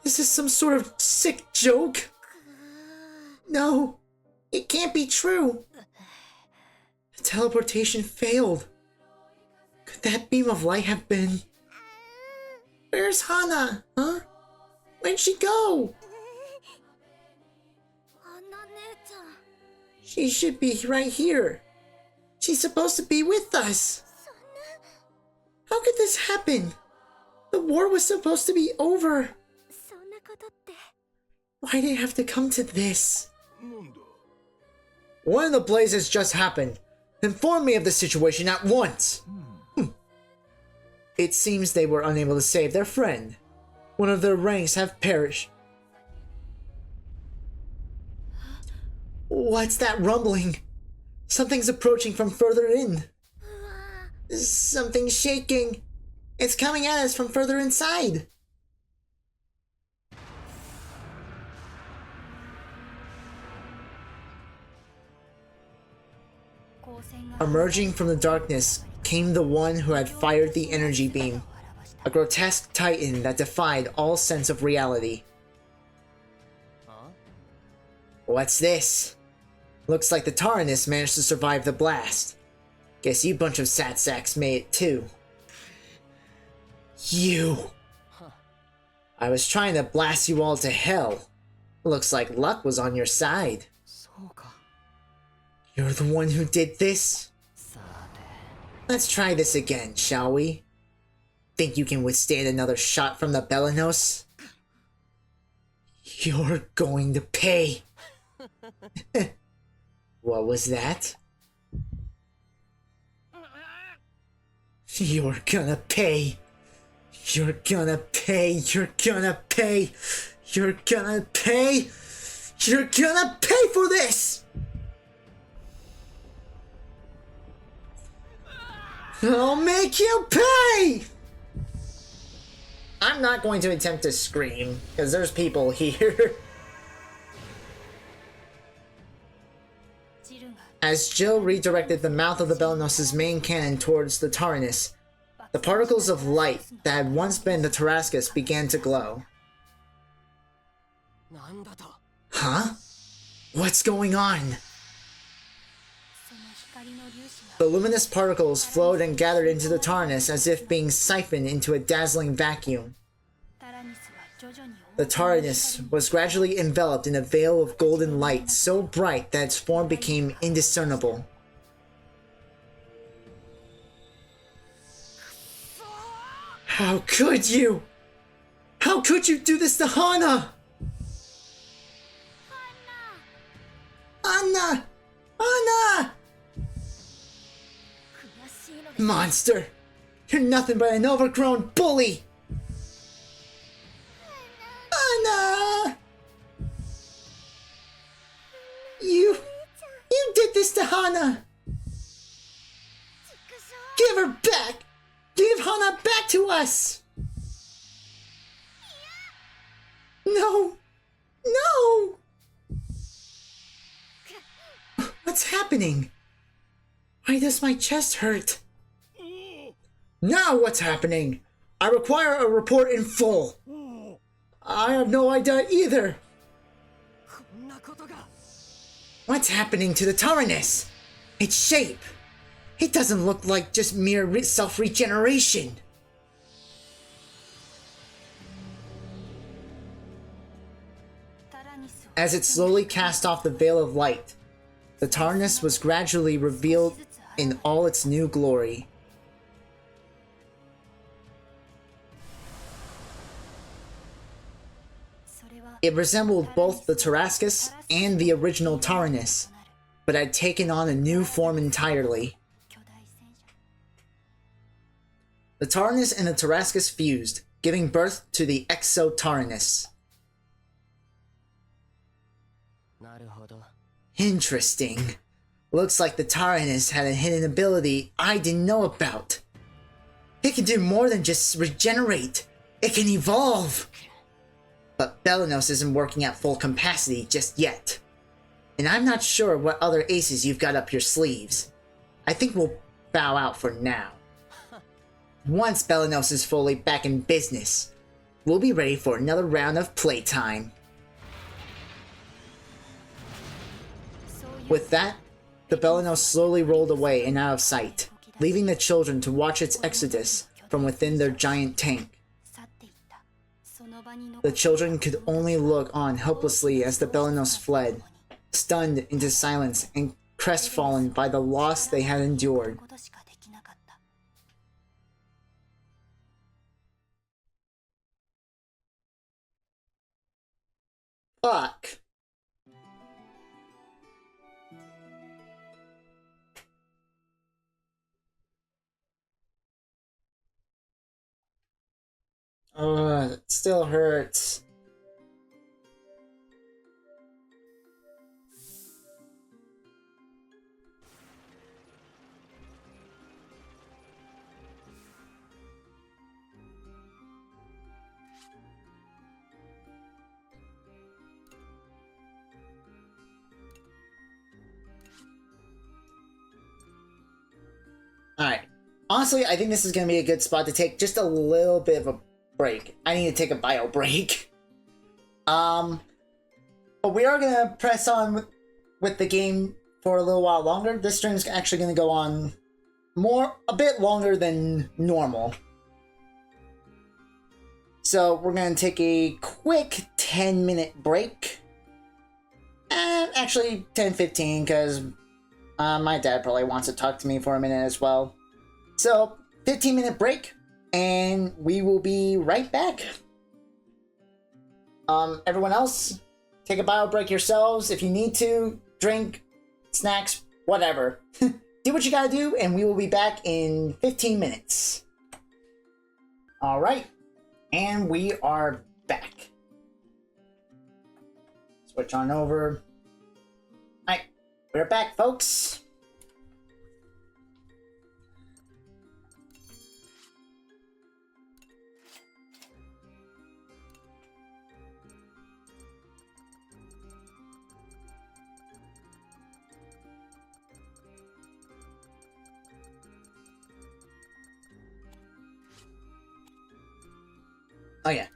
Is this some sort of sick joke? No, it can't be true. The teleportation failed. Could that beam of light have been... Where's Hana? Huh? Where'd she go? She should be right here. She's supposed to be with us. How could this happen? The war was supposed to be over. Why did it have to come to this? One of the blazes just happened. Inform me of the situation at once. It seems they were unable to save their friend. One of their ranks have perished. What's that rumbling? Something's approaching from further in. Something's shaking. It's coming at us from further inside. Emerging from the darkness came the one who had fired the energy beam, a grotesque titan that defied all sense of reality. What's this? Looks like the TARANIS managed to survive the blast. Guess you bunch of satsacks made it too. You! I was trying to blast you all to hell. Looks like luck was on your side. You're the one who did this? Let's try this again, shall we? Think you can withstand another shot from the Belenos? You're going to pay! What was that? You're gonna pay! You're gonna pay! You're gonna pay! You're gonna pay! You're gonna pay for this! I'll make you pay! I'm not going to attempt to scream, because there's people here. As Jill redirected the mouth of the Belenos' main cannon towards the TARANIS, the particles of light that had once been the TARASCUS began to glow. Huh? What's going on? The luminous particles flowed and gathered into the TARANIS as if being siphoned into a dazzling vacuum. The TARANIS was gradually enveloped in a veil of golden light so bright that its form became indiscernible. How could you? How could you do this to Hana? Anna! Anna! 悔しいのです。 Monster! You're nothing but an overgrown bully! Anna! You did this to Hana! Give her back! Give Hana back to us! No! No! What's happening? Why does my chest hurt? Now what's happening? I require a report in full. I have no idea either. こんなことが。 What's happening to the TARANIS? Its shape. It doesn't look like just mere self-regeneration. As it slowly cast off the veil of light, the TARANIS was gradually revealed in all its new glory. It resembled both the TARASCUS and the original TARANIS, but had taken on a new form entirely. The TARANIS and the TARASCUS fused, giving birth to the Exo-TARANIS. Interesting. Looks like the TARANIS had a hidden ability I didn't know about. It can do more than just regenerate. It can evolve. But Belenos isn't working at full capacity just yet. And I'm not sure what other aces you've got up your sleeves. I think we'll bow out for now. Once Belenos is fully back in business, we'll be ready for another round of playtime. With that, the Belenos slowly rolled away and out of sight, leaving the children to watch its exodus from within their giant tank. The children could only look on helplessly as the Belenos fled, stunned into silence and crestfallen by the loss they had endured. Fuck. It still hurts. Alright. Honestly, I think this is going to be a good spot to take just a little bit of a break. I need to take a bio break. But we are going to press on with the game for a little while longer. This stream's actually going to go on a bit longer than normal. So we're going to take a quick 10-minute break. And actually 10-15, because my dad probably wants to talk to me for a minute as well. So 15-minute break, and we will be right back. Everyone else, take a bio break yourselves if you need to. Drink, snacks, whatever. Do what you gotta do, and we will be back in 15 minutes. Alright, and we are back. Switch on over. Alright, we're back, folks. Oh yeah.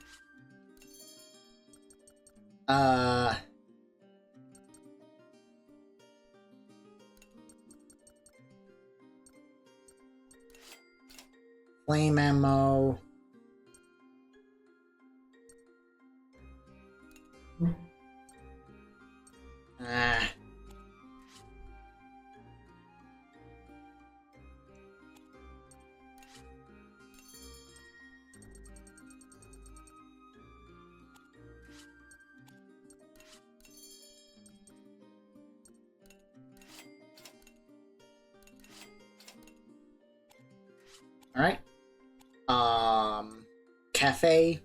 Flame ammo. Ah. Alright. Cafe.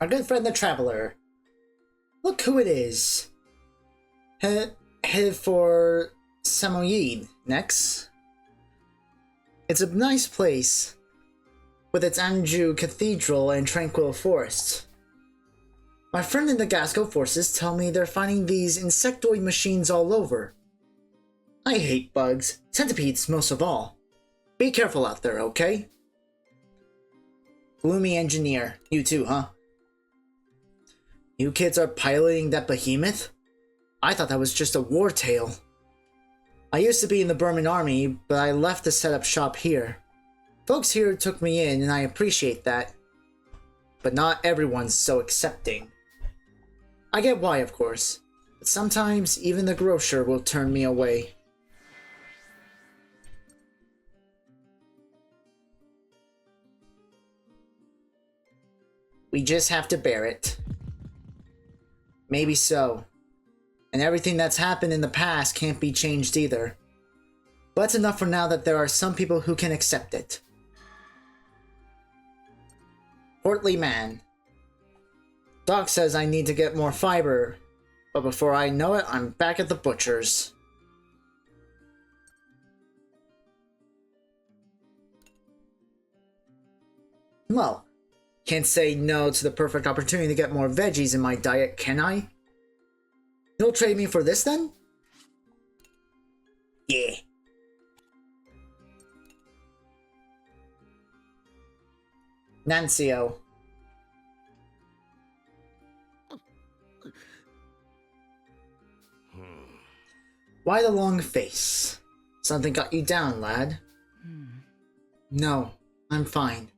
Our good friend the Traveler. Look who it is. Headed for Samoyed next. It's a nice place, with its Anju Cathedral and tranquil forests. My friend in the Gasco forces tell me they're finding these insectoid machines all over. I hate bugs, centipedes most of all. Be careful out there, okay? Gloomy engineer. You too, huh? You kids are piloting that behemoth? I thought that was just a war tale. I used to be in the Berman Army, but I left to set up shop here. Folks here took me in, and I appreciate that. But not everyone's so accepting. I get why, of course, but sometimes even the grocer will turn me away. We just have to bear it. Maybe so. And everything that's happened in the past can't be changed either. But it's enough for now that there are some people who can accept it. Portly man. Doc says I need to get more fiber, but before I know it, I'm back at the butcher's. Well, can't say no to the perfect opportunity to get more veggies in my diet, can I? You'll trade me for this then? Yeah. Nancio. Why the long face? Something got you down, lad? No, I'm fine.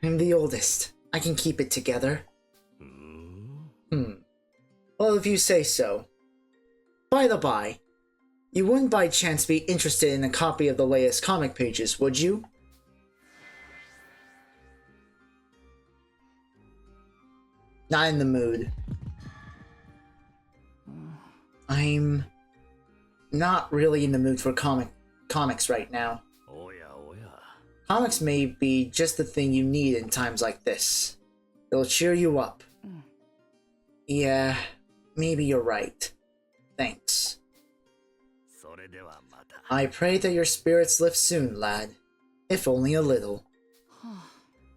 I'm the oldest. I can keep it together. Well, if you say so. By the by, you wouldn't by chance be interested in a copy of the latest comic pages, would you? Not in the mood. I'm not really in the mood for comics right now. Comics may be just the thing you need in times like this. It'll cheer you up. Yeah, maybe you're right. Thanks. I pray that your spirits lift soon, lad. If only a little.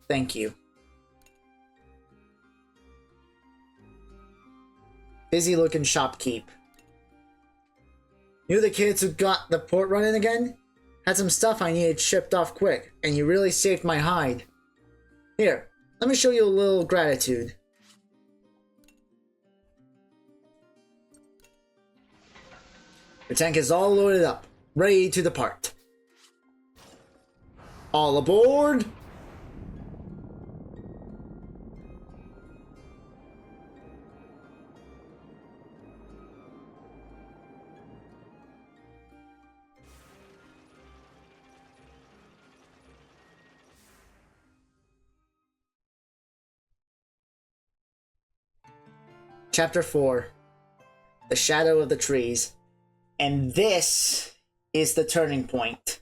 Thank you. Busy looking shopkeep. You the kids who got the port running again? Had some stuff I needed shipped off quick, and you really saved my hide. Here, let me show you a little gratitude. The tank is all loaded up, ready to depart. All aboard! Chapter 4. The Shadow of the Trees. And this is the turning point.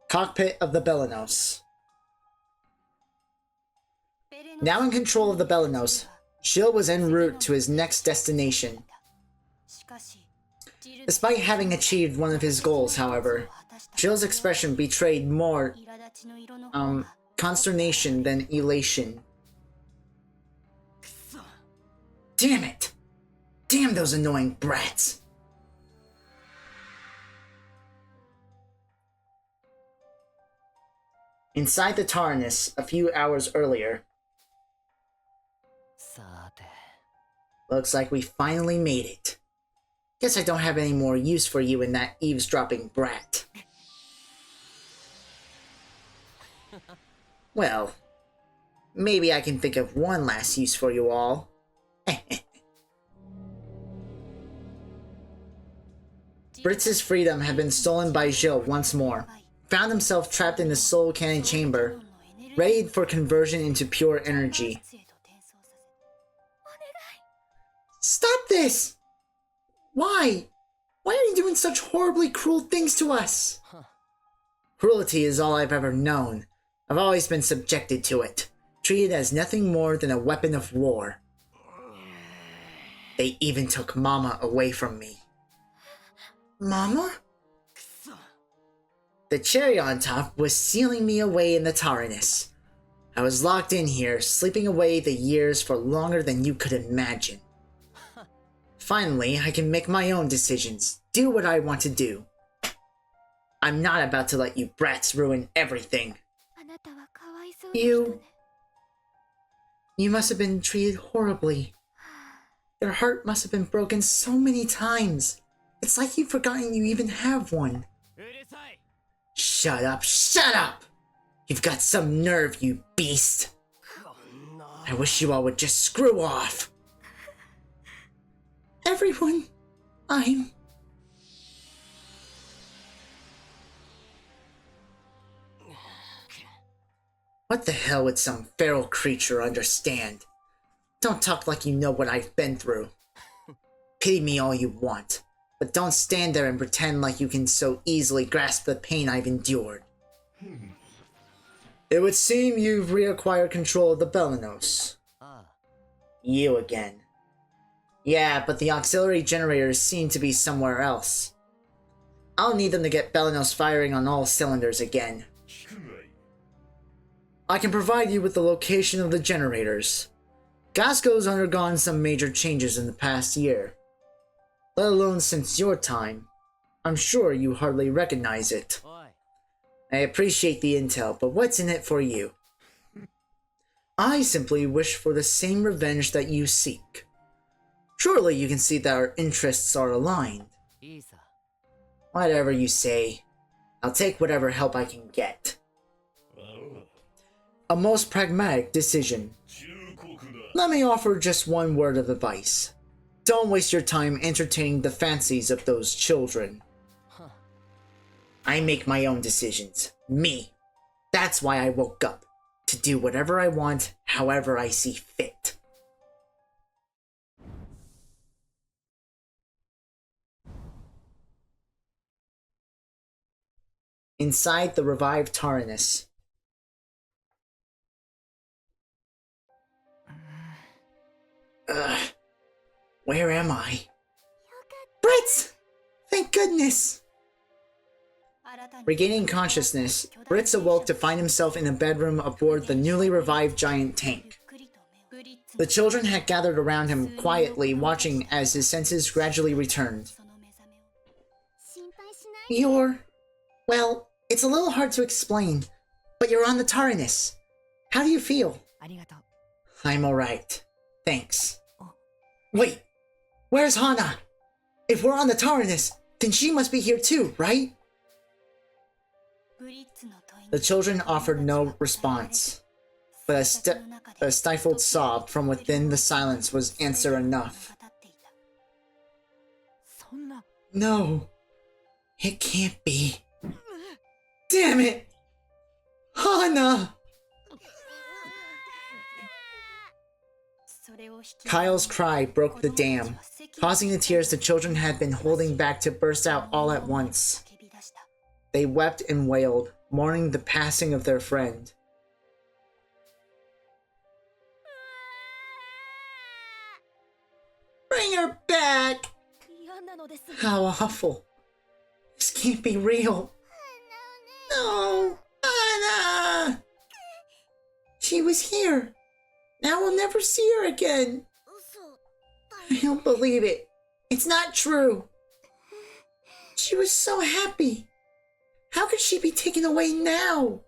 Cockpit of the Belenos. Now in control of the Belenos, Shil was en route to his next destination. Despite having achieved one of his goals, however, Shil's expression betrayed more consternation than elation. Damn it! Damn those annoying brats! Inside the TARANIS a few hours earlier. Looks like we finally made it. Guess I don't have any more use for you in that eavesdropping brat. Well, maybe I can think of one last use for you all. Fritz's freedom had been stolen by Zhou once more. found himself trapped in the soul cannon chamber, ready for conversion into pure energy. Stop this! Why? Why are you doing such horribly cruel things to us? Cruelty is all I've ever known. I've always been subjected to it, treated as nothing more than a weapon of war. They even took Mama away from me. Mama? The cherry on top was sealing me away in the TARANIS. I was locked in here, sleeping away the years for longer than you could imagine. Finally, I can make my own decisions, do what I want to do. I'm not about to let you brats ruin everything. You must have been treated horribly. Your heart must have been broken so many times. It's like you've forgotten you even have one. Shut up, shut up! You've got some nerve, you beast. I wish you all would just screw off. Everyone, What the hell would some feral creature understand? Don't talk like you know what I've been through. Pity me all you want, but don't stand there and pretend like you can so easily grasp the pain I've endured. It would seem you've reacquired control of the Belenos. You again. Yeah, but the auxiliary generators seem to be somewhere else. I'll need them to get Belenos firing on all cylinders again. I can provide you with the location of the generators. Gasco's undergone some major changes in the past year. Let alone since your time. I'm sure you hardly recognize it. I appreciate the intel, but what's in it for you? I simply wish for the same revenge that you seek. Surely you can see that our interests are aligned. Whatever you say, I'll take whatever help I can get. A most pragmatic decision. Let me offer just one word of advice. Don't waste your time entertaining the fancies of those children. I make my own decisions. Me. That's why I woke up. To do whatever I want, however I see fit. Inside the revived TARANIS. Where am I? Brits! Thank goodness! Regaining consciousness, Brits awoke to find himself in a bedroom aboard the newly revived giant tank. The children had gathered around him quietly, watching as his senses gradually returned. Well, it's a little hard to explain, but you're on the TARANIS. How do you feel? I'm alright. Thanks. Wait! Where's Hana? If we're on the TARANIS, then she must be here too, right? The children offered no response, but a stifled sob from within the silence was answer enough. No, it can't be. Damn it! Hana! Kyle's cry broke the dam, causing the tears the children had been holding back to burst out all at once. They wept and wailed, mourning the passing of their friend. Bring her back! How awful. This can't be real. No! Anna! She was here. Now we'll never see her again. I don't believe it. It's not true. She was so happy. How could she be taken away now?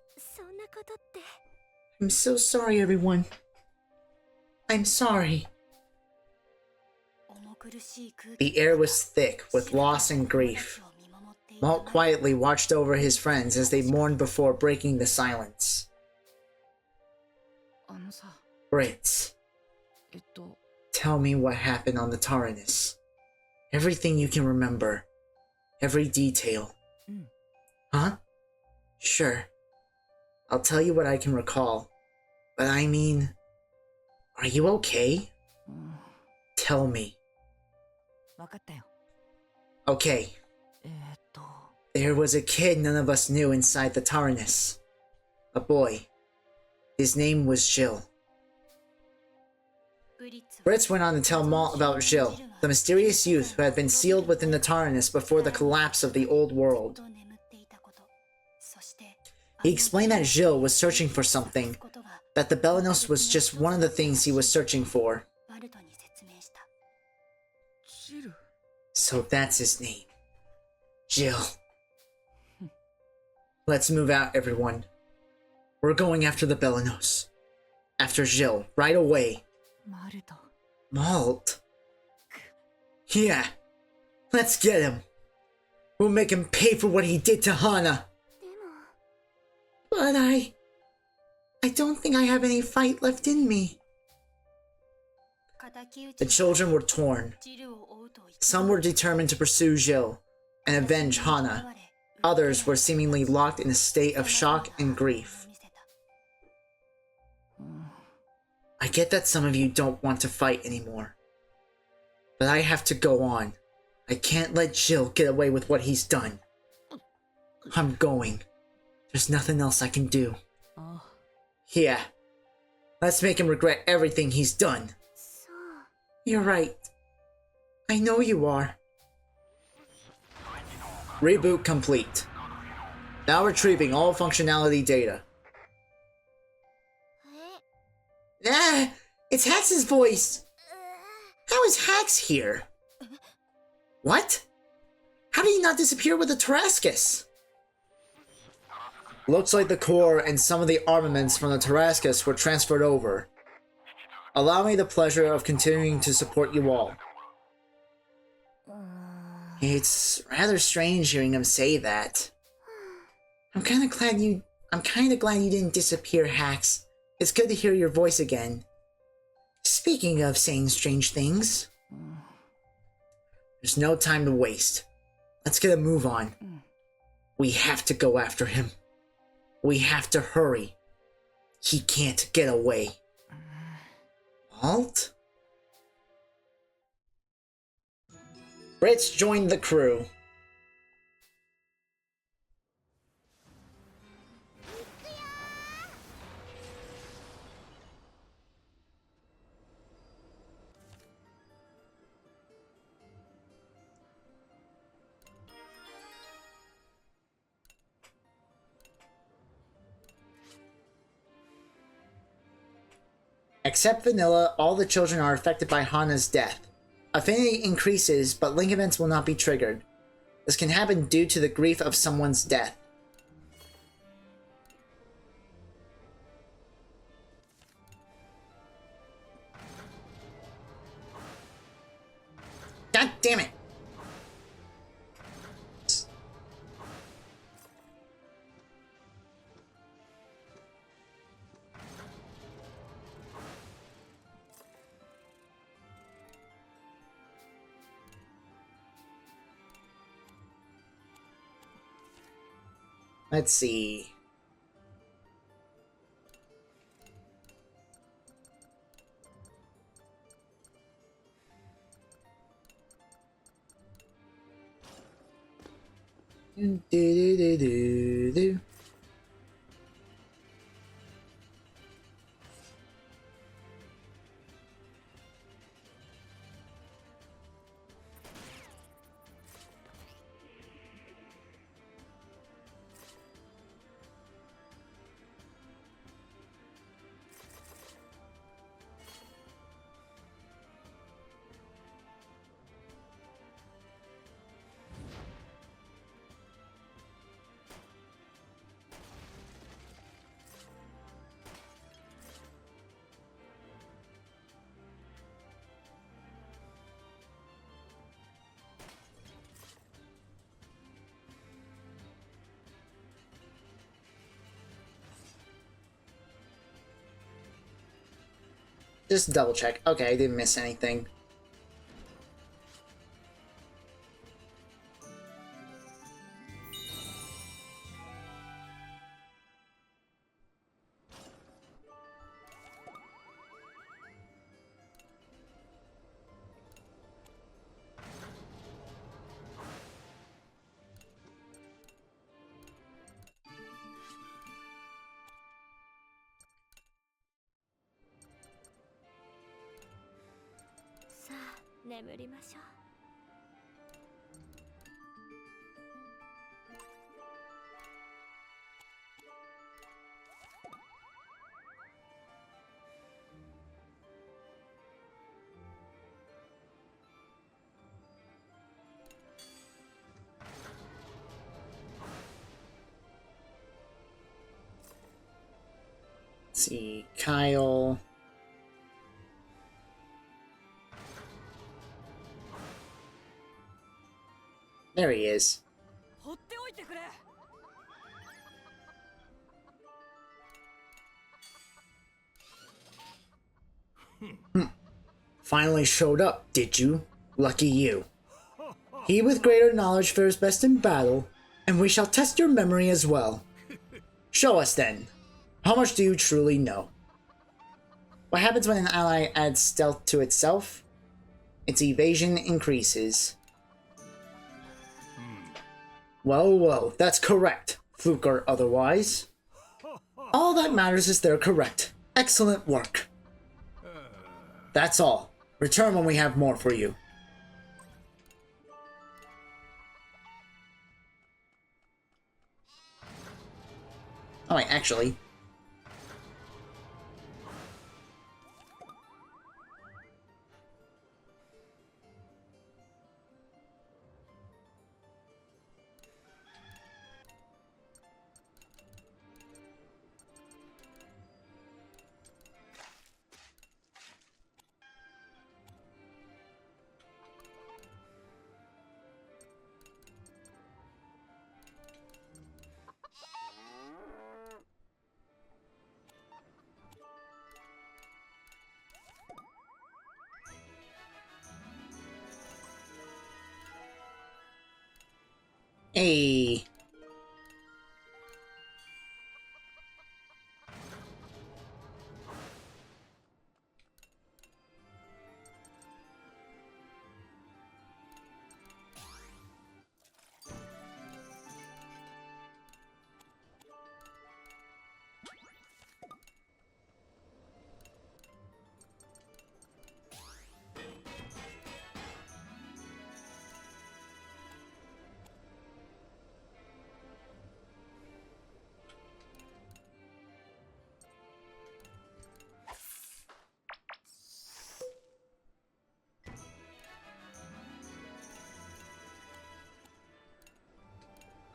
I'm so sorry, everyone. I'm sorry. The air was thick with loss and grief. Malt quietly watched over his friends as they mourned before breaking the silence. Brits, tell me what happened on the TARANIS. Everything you can remember. Every detail. Huh? Sure. I'll tell you what I can recall. But I mean, are you okay? Tell me. 分かったよ。 Okay. There was a kid none of us knew inside the TARANIS. A boy. His name was Gilles. Fritz went on to tell Maul about Gilles, the mysterious youth who had been sealed within the TARANIS before the collapse of the old world. He explained that Gilles was searching for something, that the Belenos was just one of the things he was searching for. So that's his name. Gilles. Let's move out, everyone. We're going after the Belenos. After Gilles, right away. Malt? Yeah. Let's get him. We'll make him pay for what he did to Hana. But I don't think I have any fight left in me. The children were torn. Some were determined to pursue Gilles and avenge Hana. Others were seemingly locked in a state of shock and grief. I get that some of you don't want to fight anymore. But I have to go on. I can't let Gilles get away with what he's done. I'm going. There's nothing else I can do. Yeah. Let's make him regret everything he's done. You're right. I know you are. Reboot complete. Now retrieving all functionality data. Ah! It's Hax's voice! How is Hax here? What? How did he not disappear with the TARASCUS? Looks like the core and some of the armaments from the TARASCUS were transferred over. Allow me the pleasure of continuing to support you all. It's rather strange hearing him say that. I'm kinda glad you didn't disappear, Hax. It's good to hear your voice again. Speaking of saying strange things, there's no time to waste. Let's get a move on. We have to go after him. We have to hurry. He can't get away. Halt? Fritz joined the crew. Except Vanilla, all the children are affected by Hana's death. Affinity increases, but link events will not be triggered. This can happen due to the grief of someone's death. God damn it! Let's see. Do do do do do. Just double check. Okay, I didn't miss anything. 眠りましょう。Let's see, Kyle. There he is. 放っておいてくれ。 Finally showed up, did you? Lucky you. He with greater knowledge fares best in battle, and we shall test your memory as well. Show us then. How much do you truly know? What happens when an ally adds stealth to itself? Its evasion increases. Well, that's correct, fluke or otherwise. All that matters is they're correct. Excellent work. That's all. Return when we have more for you. Oh wait, actually... Hey.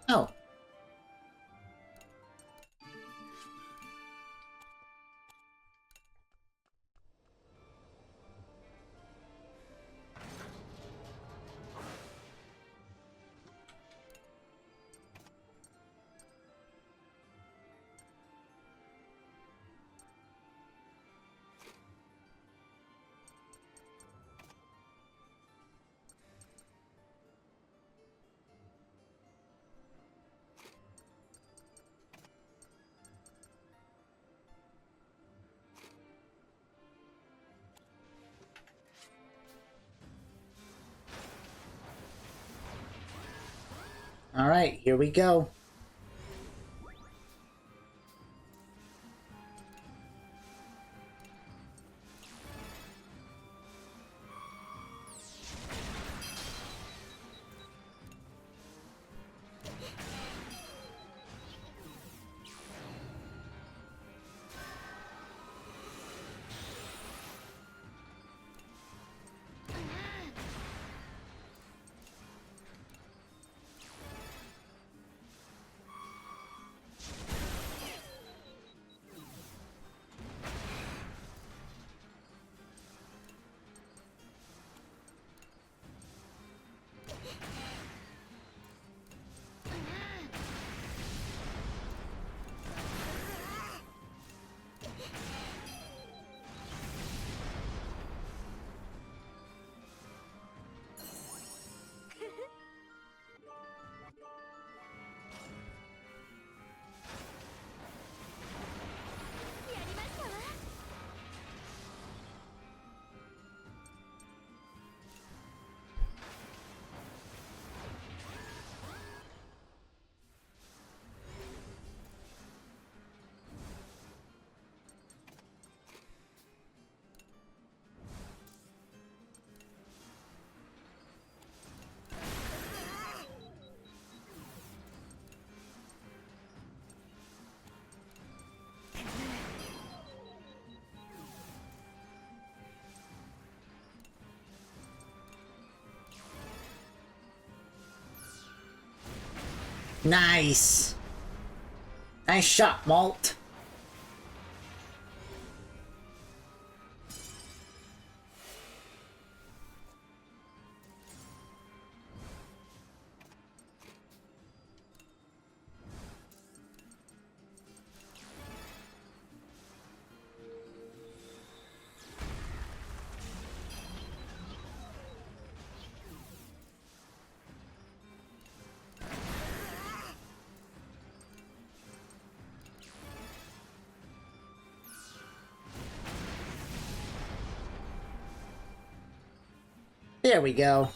Oh. Alright, here we go. Nice. Nice shot, Malt. There we go.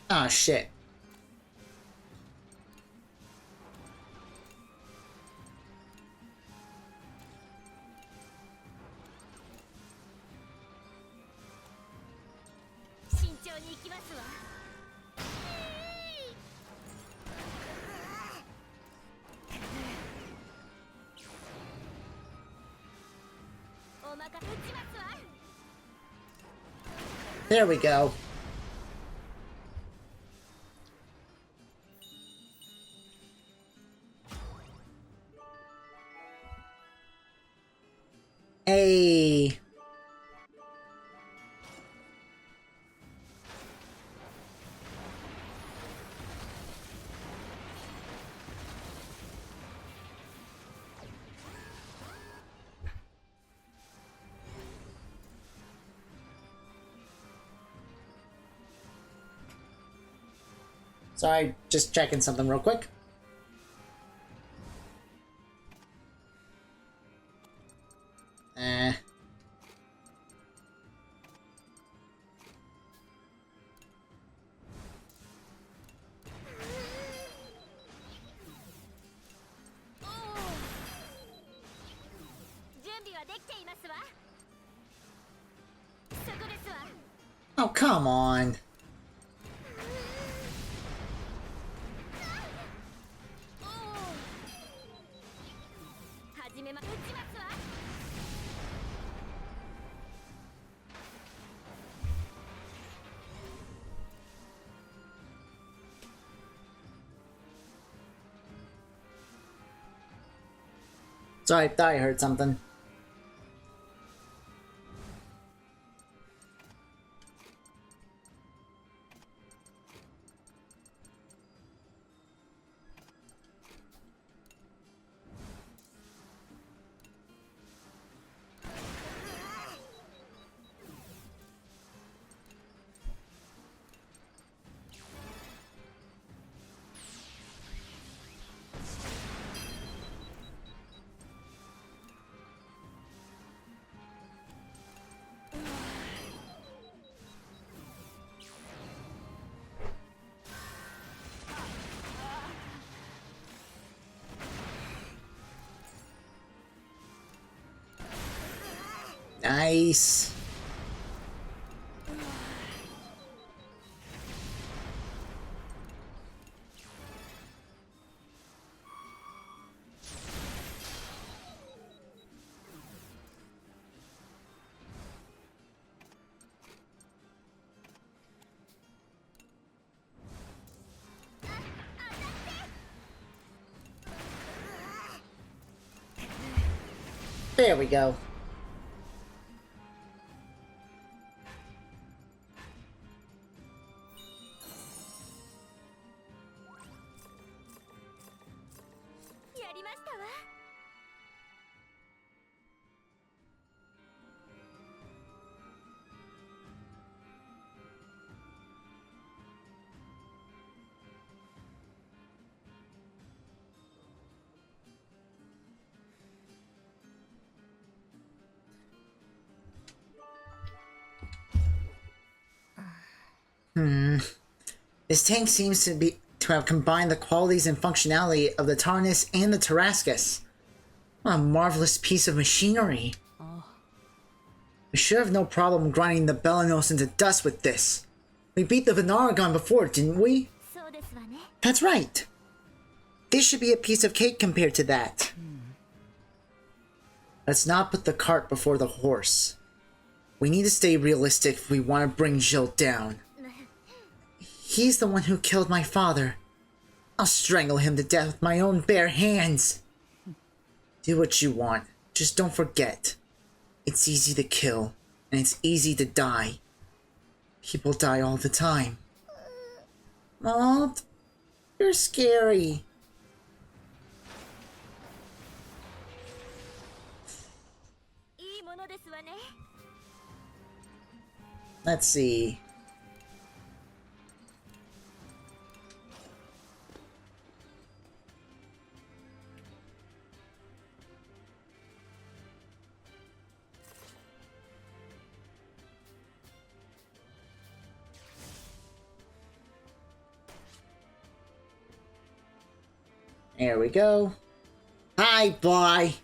Ah, shit. There we go. Hey. Sorry, just checking something real quick. Oh, come on. Sorry, I thought I heard something. Nice. There we go. This tank seems to have combined the qualities and functionality of the TARANIS and the TARASCUS. What a marvelous piece of machinery. We should have no problem grinding the Belanos into dust with this. We beat the Vanargand before, didn't we? そうですわね。 That's right. This should be a piece of cake compared to that. Let's not put the cart before the horse. We need to stay realistic if we want to bring Jill down. He's the one who killed my father. I'll strangle him to death with my own bare hands. Do what you want. Just don't forget. It's easy to kill, and it's easy to die. People die all the time. Aw, you're scary. Let's see. There we go. Hi, boy.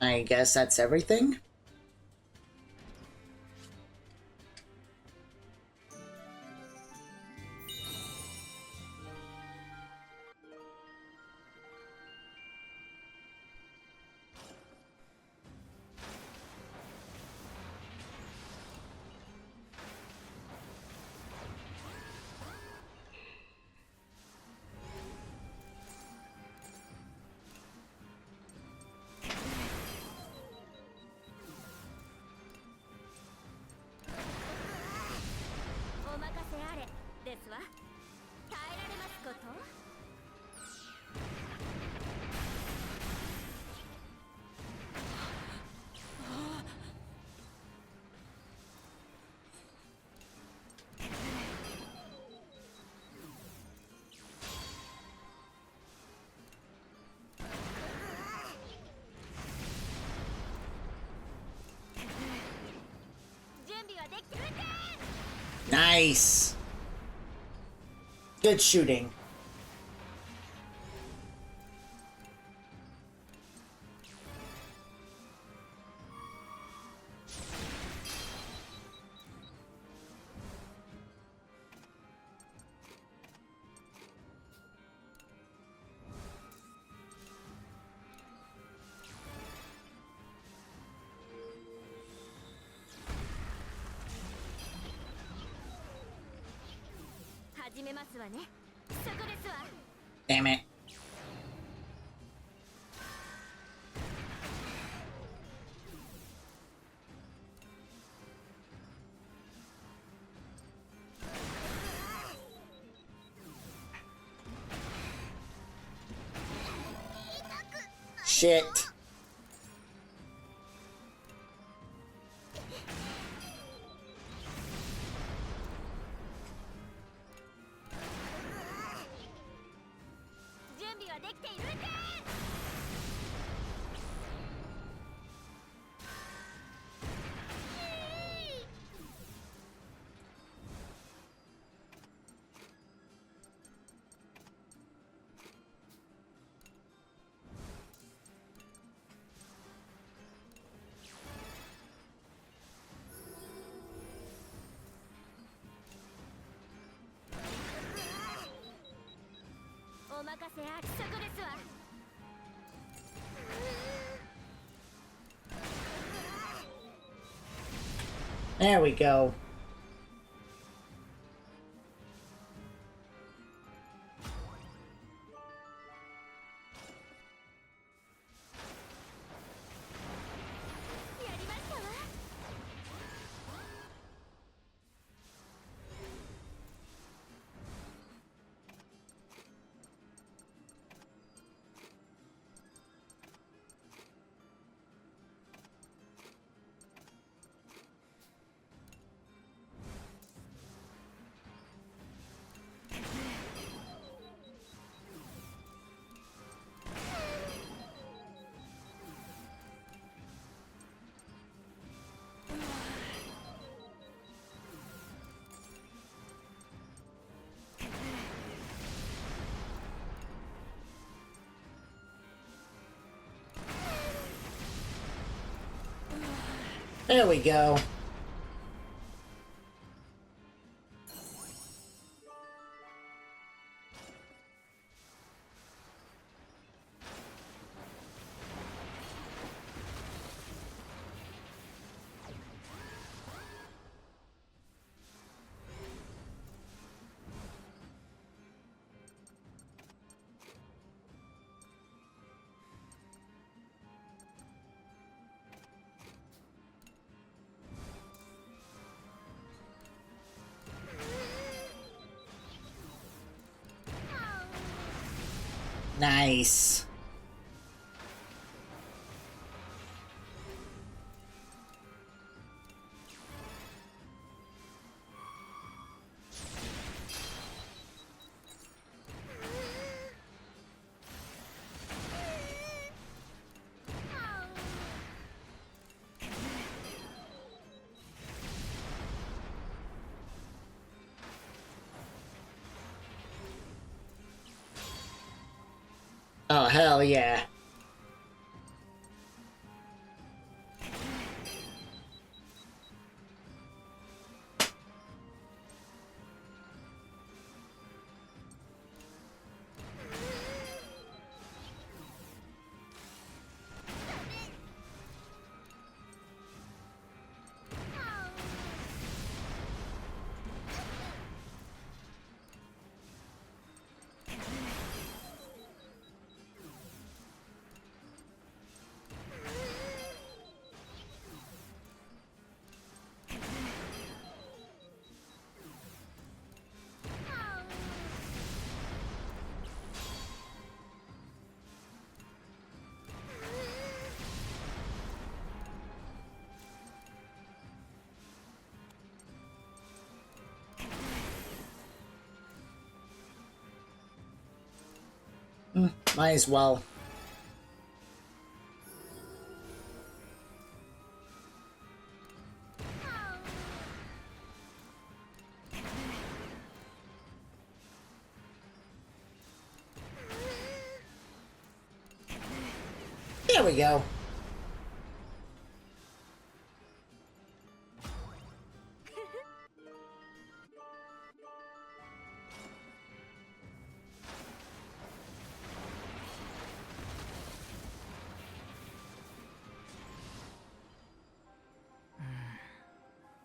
I guess that's everything. Nice. Good shooting. Damn it. Shit. There we go. There we go. Nice. Oh, hell yeah. Might as well. There we go.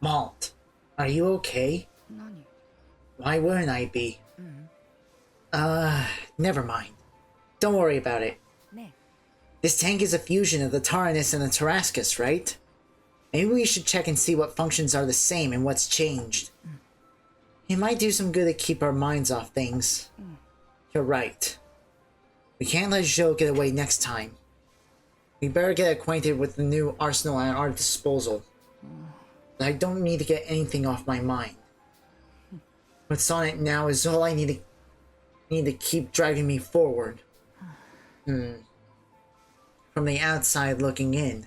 Malt, are you okay? 何 Why wouldn't I be? Never mind. Don't worry about it. ね This tank is a fusion of the TARANIS and the TARASCUS, right? Maybe we should check and see what functions are the same and what's changed. It might do some good to keep our minds off things. You're right. We can't let Joe get away next time. We better get acquainted with the new arsenal at our disposal. I don't need to get anything off my mind. What's on it now is all I need to keep driving me forward. From the outside looking in,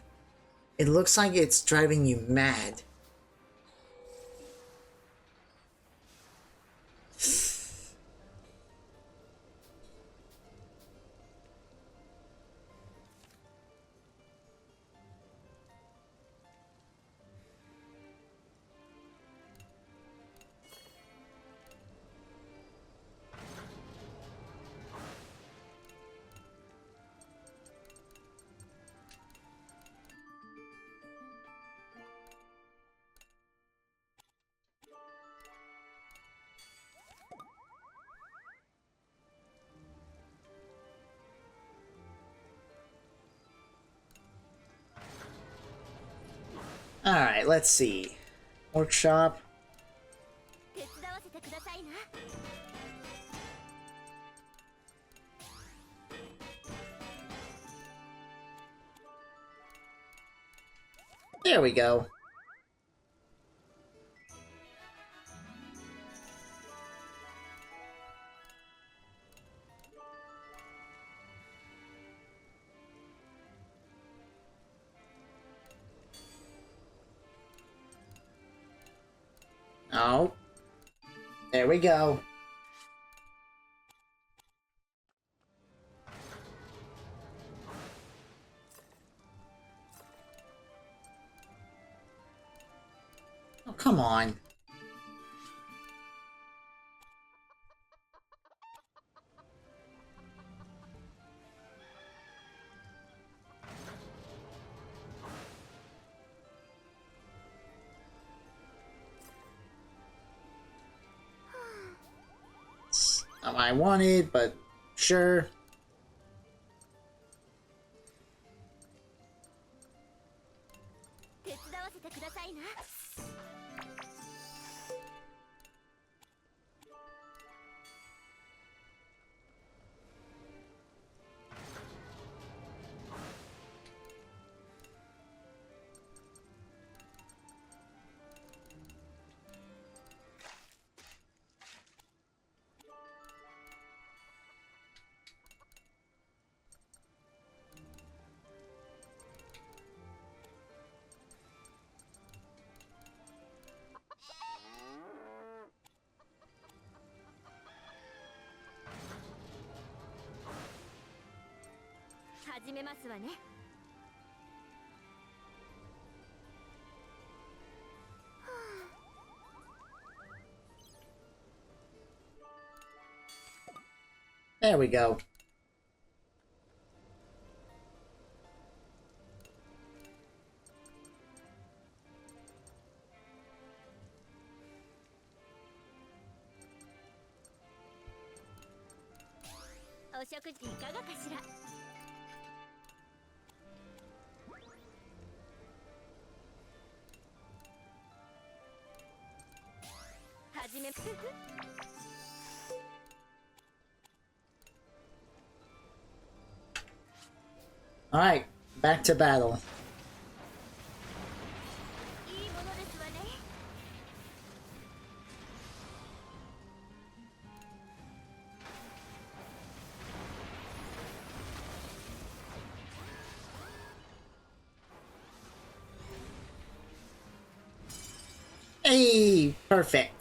it looks like it's driving you mad. Alright, let's see. Workshop. 手伝わせてくださいな。 There we go. Oh. There we go. come on. Not what I wanted, but sure. There we go. Alright, back to battle. Hey, perfect.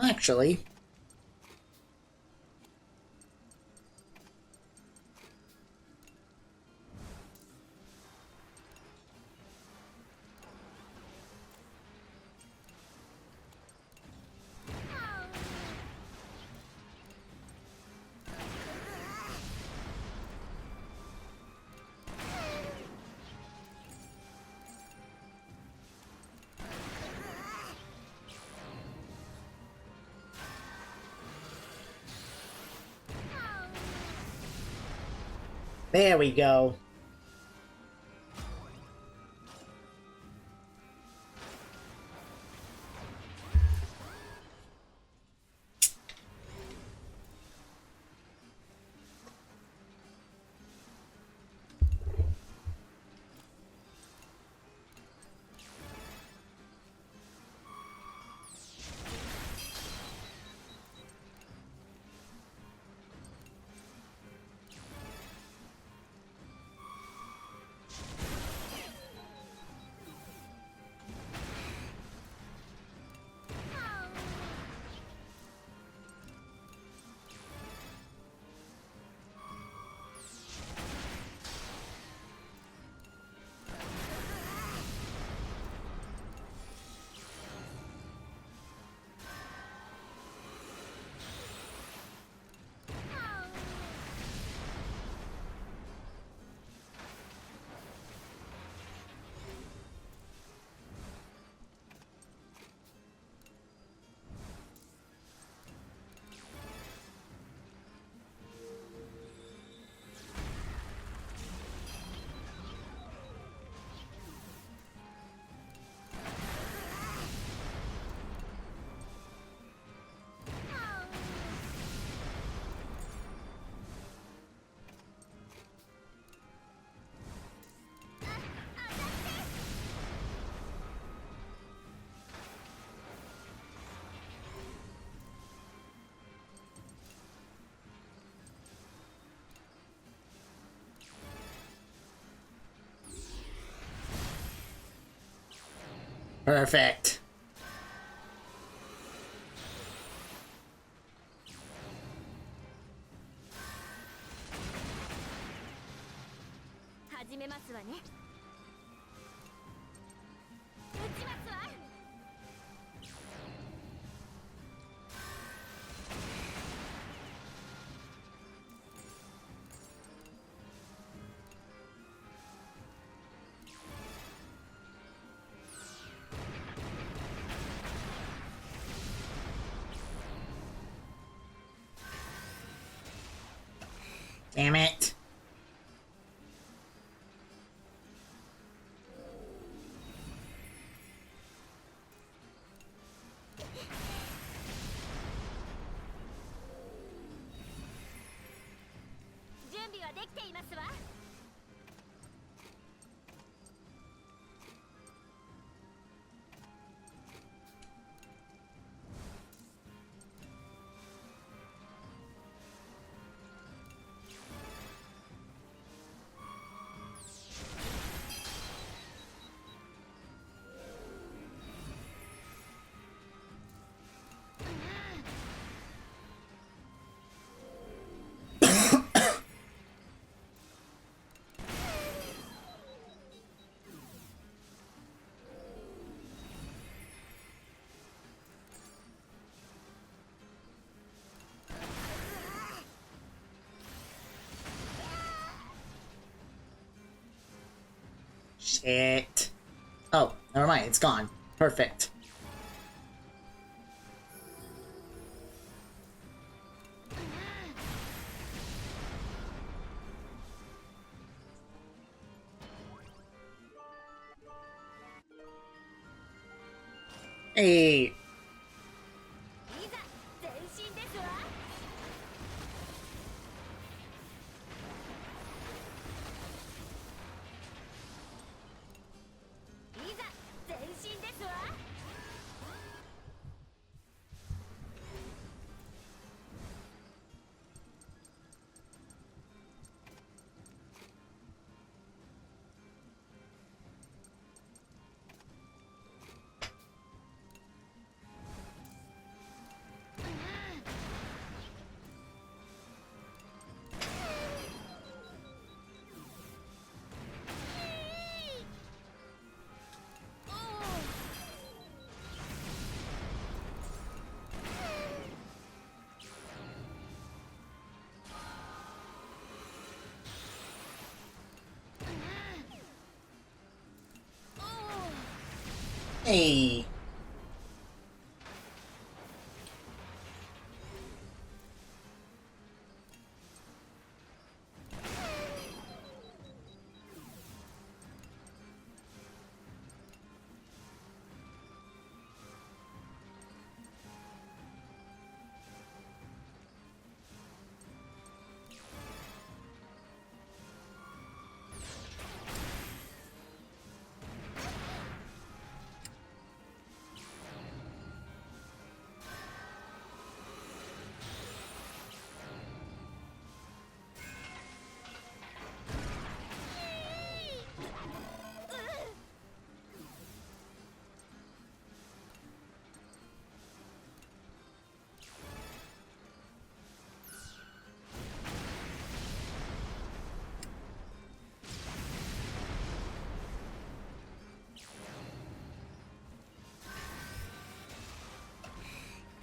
Actually, there we go. Perfect. Damn it. Shit. Oh, never mind. It's gone. Perfect. Hey. Hey.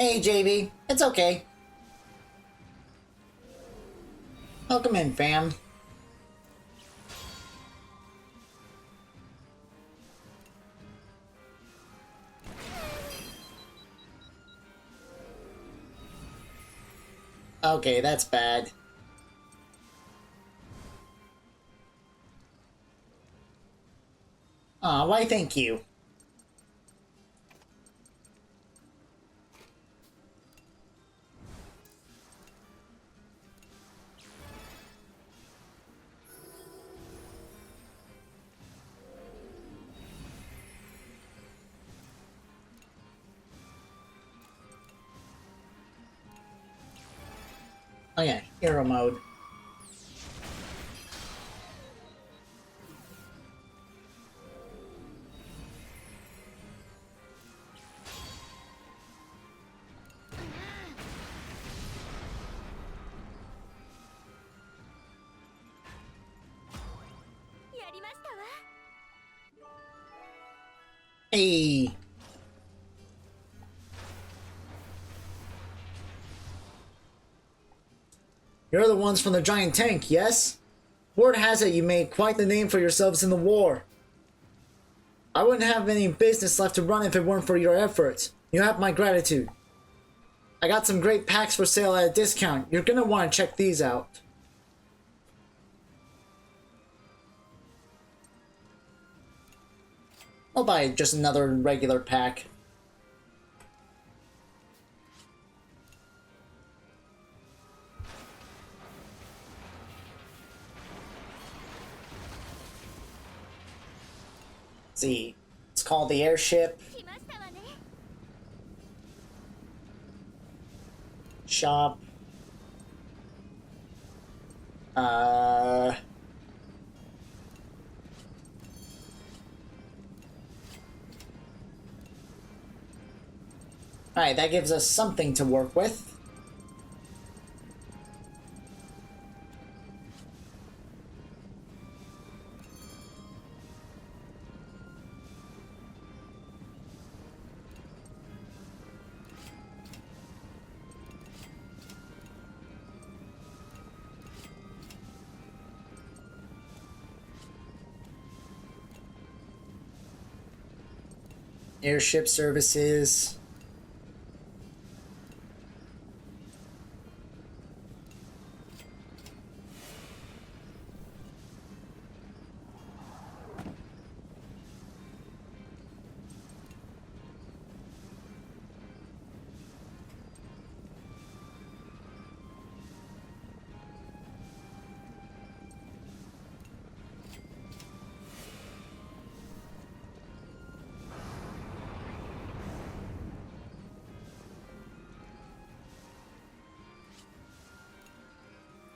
Hey, JV. It's okay. Welcome in, fam. Okay, that's bad. Aw, why thank you. Oh yeah, hero mode. Hey. You're the ones from the giant tank, yes? Word has it you made quite the name for yourselves in the war. I wouldn't have any business left to run if it weren't for your efforts. You have my gratitude. I got some great packs for sale at a discount. You're gonna want to check these out. I'll buy just another regular pack. Let's see. It's called the airship. 来ましたわね。 Shop. Alright, that gives us something to work with. Airship services.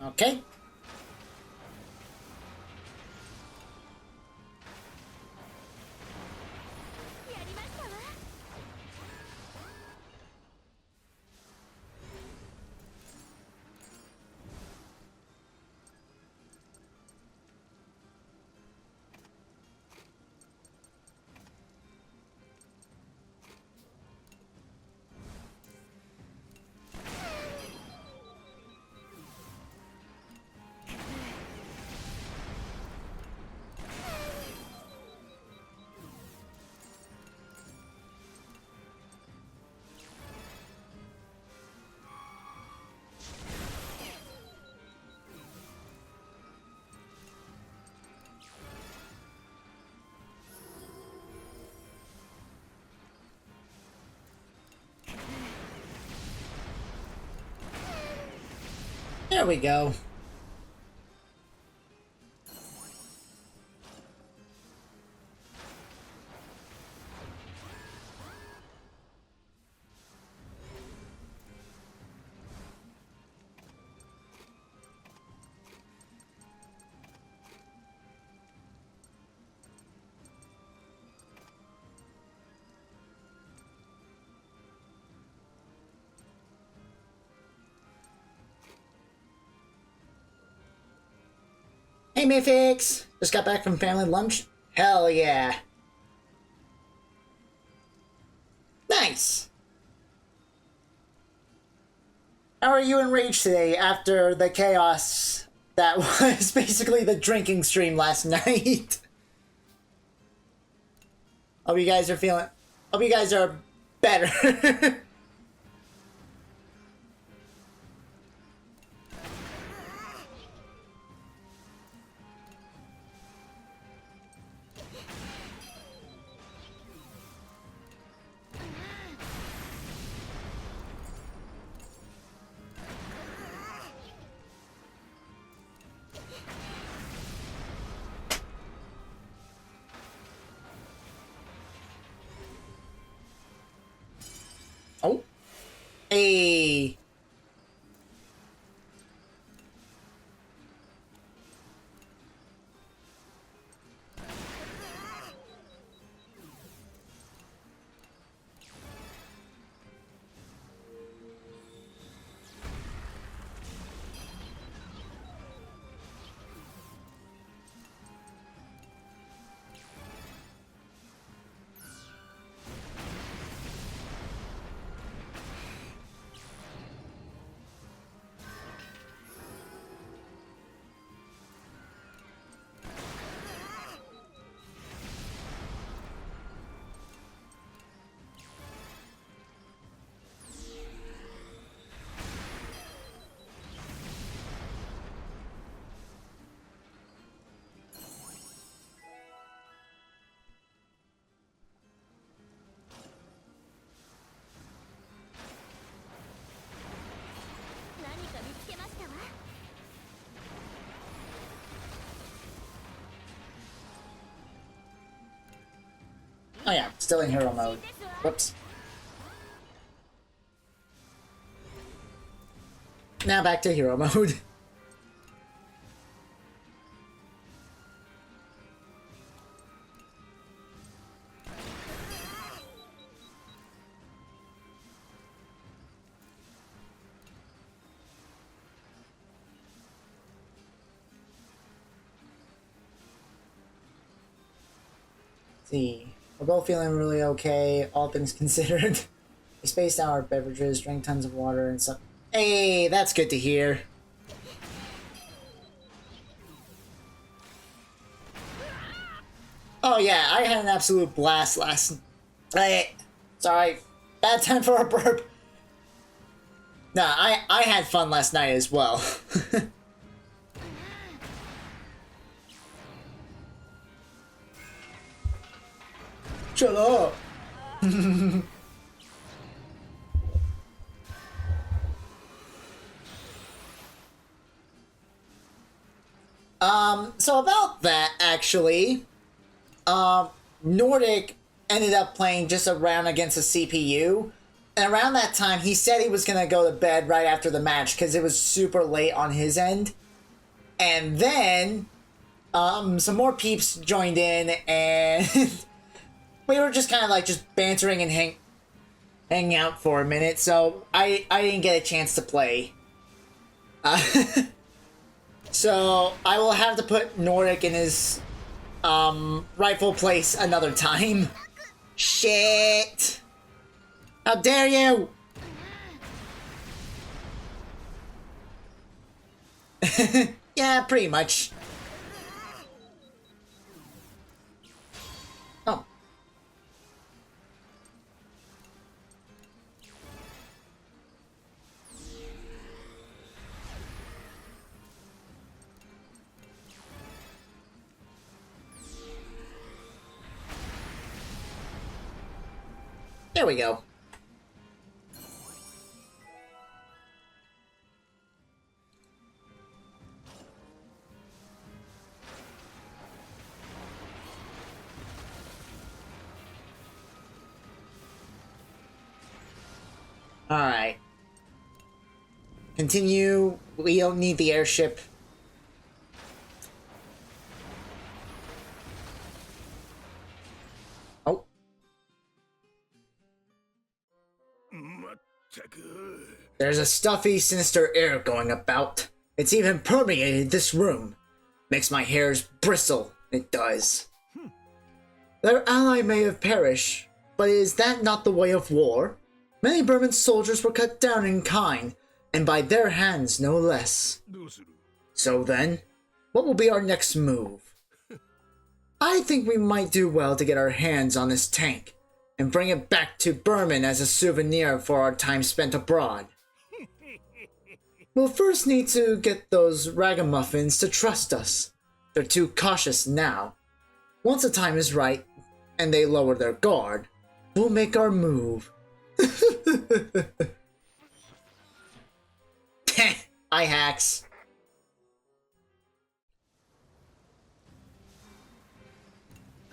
Okay. There we go. Hey, Mayfix! Just got back from family lunch? Hell yeah! Nice! How are you enraged today after the chaos that was basically the drinking stream last night? Hope you guys are feeling... Hope you guys are better. Oh. Hey. Oh yeah, still in hero mode. Whoops. Now back to hero mode. See, we're both feeling really okay, all things considered. We spaced out our beverages, drank tons of water and stuff. Hey, that's good to hear. Oh yeah, I had an absolute blast last night. Sorry, bad time for a burp. Nah, I had fun last night as well. Shut up. So about that, actually, Nordic ended up playing just a round against a CPU, and around that time, he said he was gonna go to bed right after the match because it was super late on his end. And then, some more peeps joined in, and we were just kind of like just bantering and hanging out for a minute. So I didn't get a chance to play. So I will have to put Nordic in his rightful place another time. Shit! How dare you! Yeah, pretty much. Oh. There we go. Alright. Continue. We don't need the airship. Oh. There's a stuffy, sinister air going about. It's even permeated this room. Makes my hairs bristle. It does. Their ally may have perished, but is that not the way of war? Many Berman soldiers were cut down in kind, and by their hands no less. So then, what will be our next move? I think we might do well to get our hands on this tank, and bring it back to Berman as a souvenir for our time spent abroad. We'll first need to get those ragamuffins to trust us. They're too cautious now. Once the time is right, and they lower their guard, we'll make our move. Hi, Hax.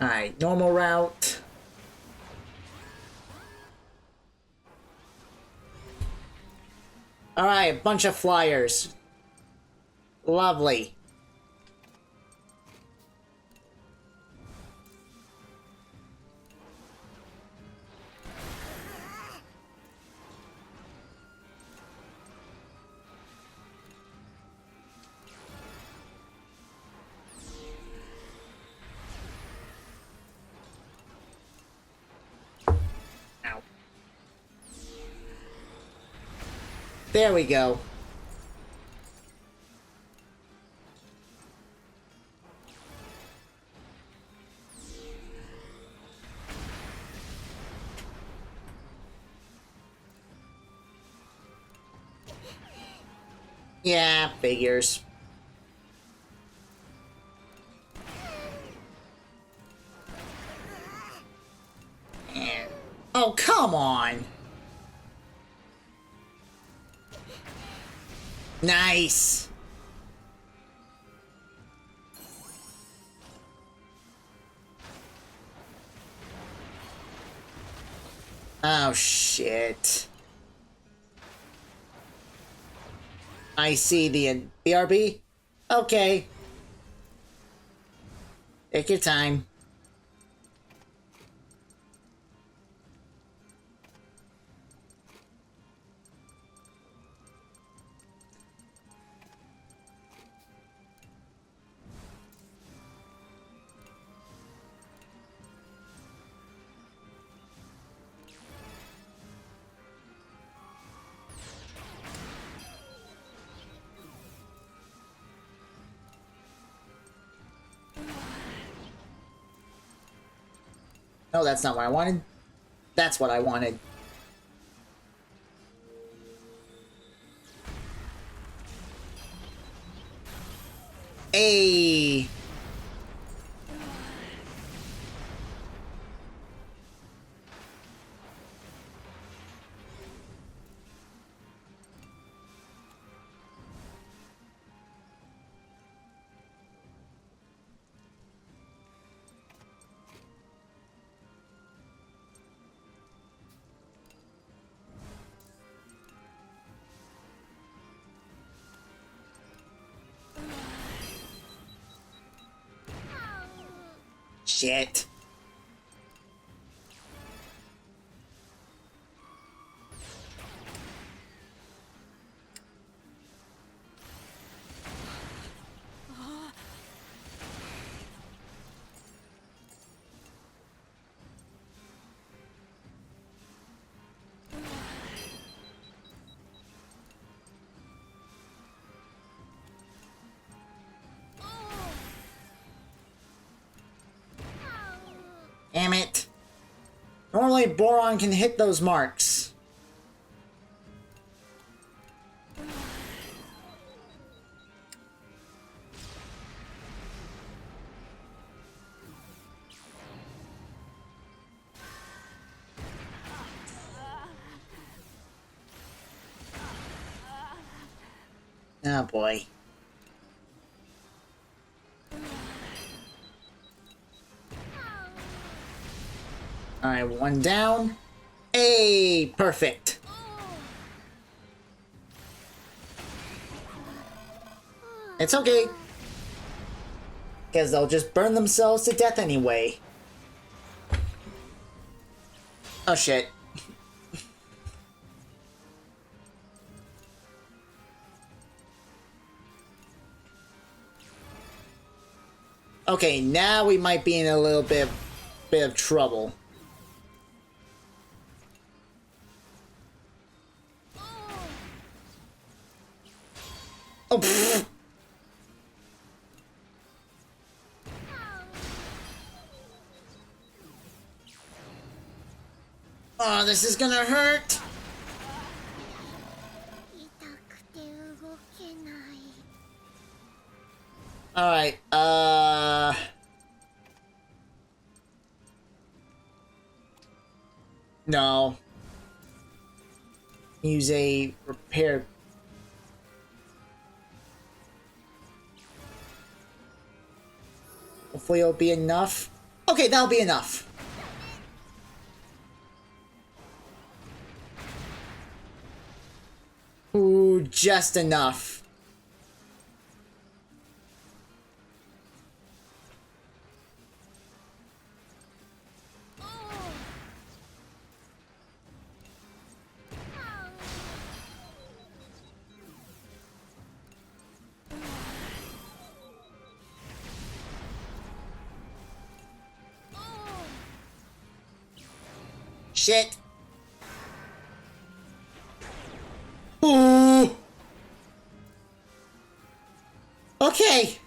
Alright, normal route. Alright, a bunch of flyers. Lovely. There we go. Yeah, figures. Oh, come on. Nice. Oh, shit. I see the BRB? Okay. Take your time. No, that's not what I wanted. That's what I wanted. Hey. Shit. Damn it. Normally Boron can hit those marks. Oh boy. Alright, one down. Hey, perfect. It's okay. Because they'll just burn themselves to death anyway. Oh shit. Okay, now we might be in a little bit of trouble. Oh, pfft. Oh, this is gonna hurt. Alright, no. Use a repair. Hopefully it'll be enough. Okay, that'll be enough. Ooh, just enough. Shit. Ooh. Okay.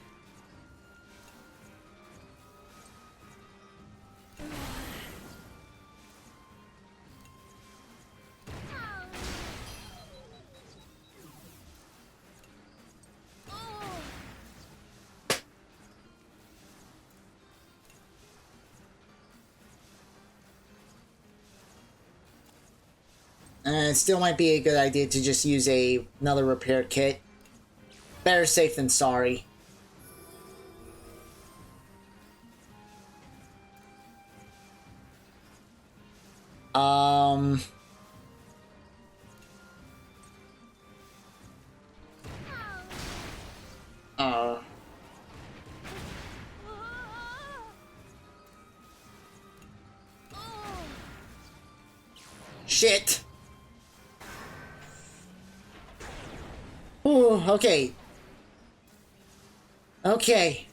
It still might be a good idea to just use another repair kit. Better safe than sorry. Uh, shit. Ooh, okay. Okay.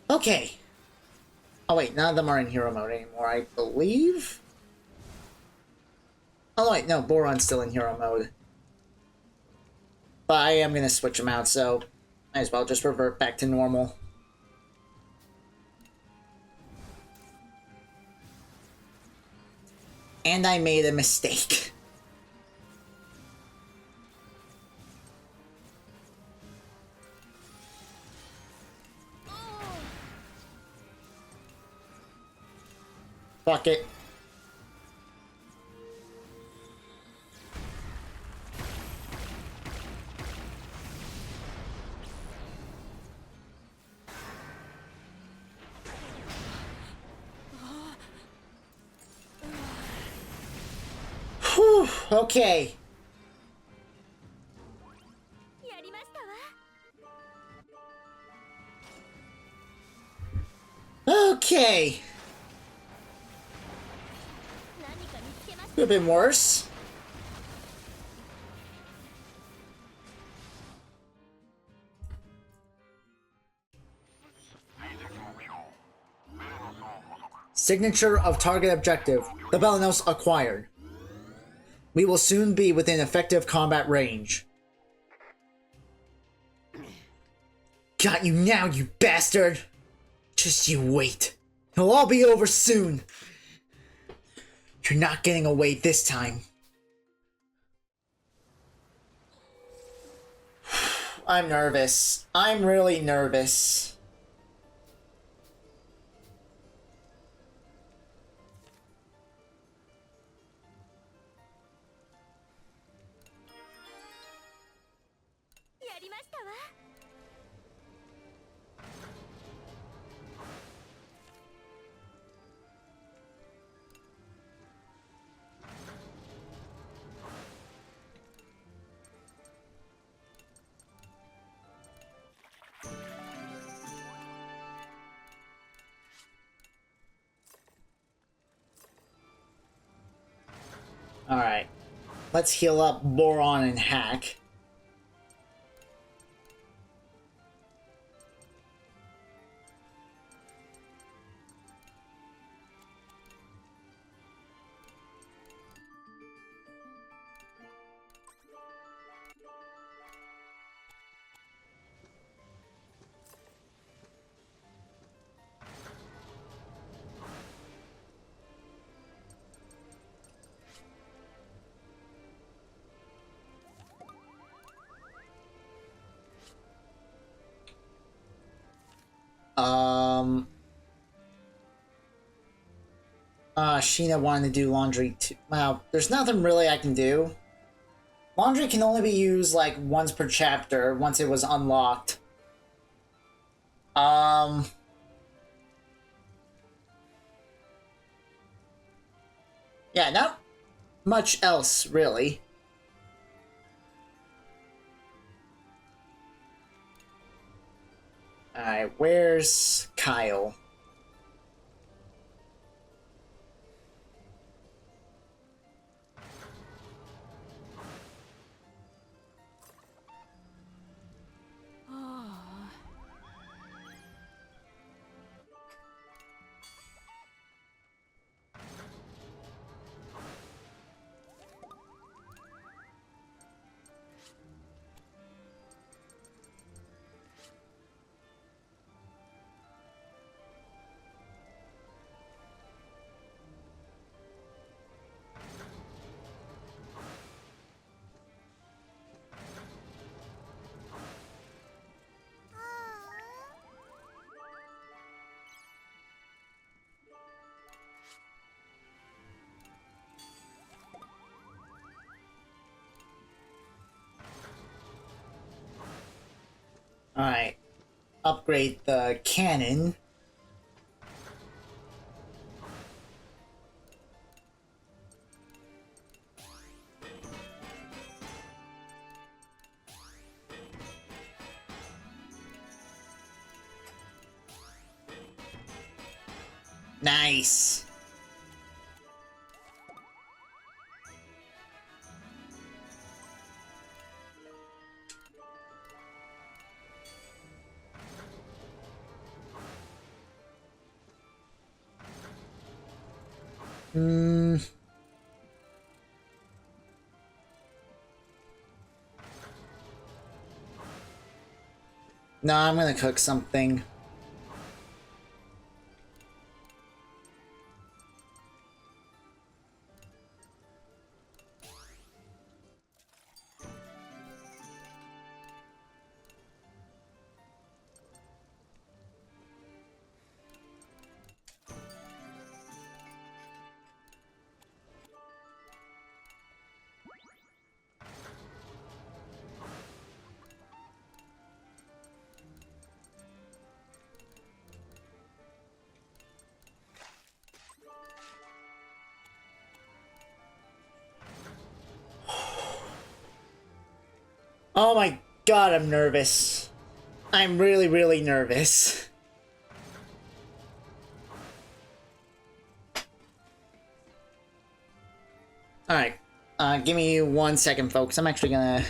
Okay. Oh wait, none of them are in hero mode anymore, I believe? Oh wait, no, Boron's still in hero mode. But I am gonna switch them out, so might as well just revert back to normal. And I made a mistake. Fuck it. Whew, okay. やりましたわ。 Okay. 何か見つけました。 Could have been worse. Signature of target objective. The Belenos acquired. We will soon be within effective combat range. Got you now, you bastard! Just you wait. It'll all be over soon. You're not getting away this time. I'm nervous. I'm really nervous. Alright. Let's heal up Boron and Hack. Sheena wanted to do laundry too. Well, there's nothing really I can do. Laundry can only be used, like, once per chapter, once it was unlocked. Yeah, not much else, really. Alright, where's Kyle? Alright. Upgrade the cannon. Nice. No, I'm gonna cook something. Oh my god, I'm nervous. I'm really, really nervous. Alright, give me 1 second, folks. I'm actually gonna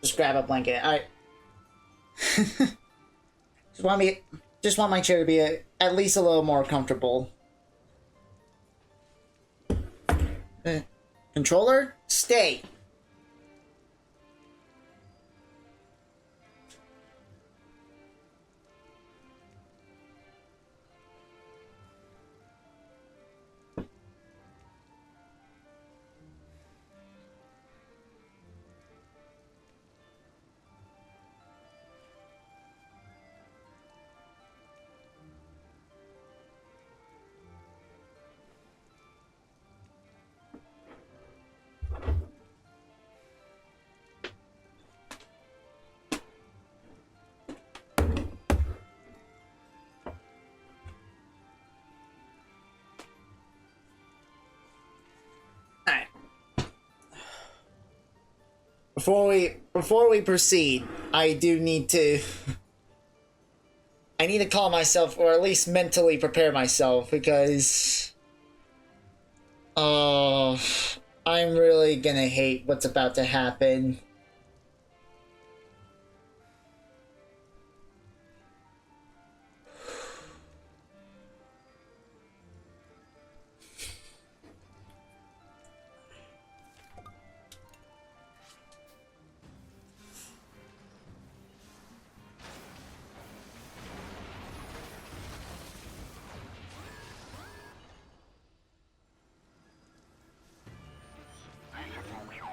just grab a blanket. Alright. just want my chair to be at least a little more comfortable. Controller, stay. Alright. Before we proceed, I do need to I need to calm myself, or at least mentally prepare myself, because I'm really gonna hate what's about to happen.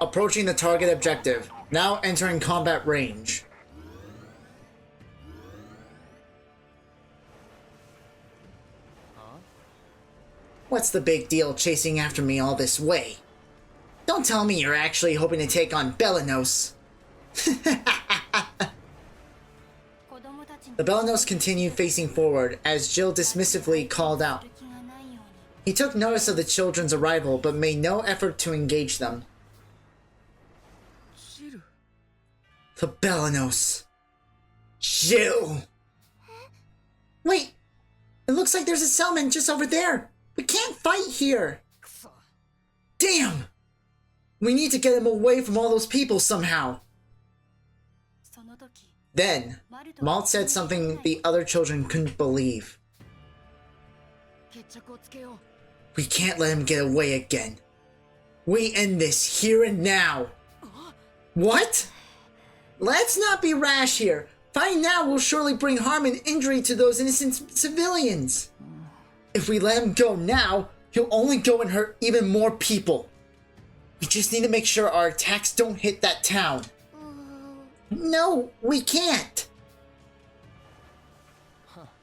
Approaching the target objective. Now entering combat range. What's the big deal chasing after me all this way? Don't tell me you're actually hoping to take on Belanos. The Belanos continued facing forward as Jill dismissively called out. He took notice of the children's arrival but made no effort to engage them. The Belanos. Jill! Wait! It looks like there's a settlement just over there! We can't fight here! Damn! We need to get him away from all those people somehow! Then, Malt said something the other children couldn't believe. We can't let him get away again. We end this here and now! What? Let's not be rash here. Fighting now will surely bring harm and injury to those innocent civilians. If we let him go now, he'll only go and hurt even more people. We just need to make sure our attacks don't hit that town. No, we can't.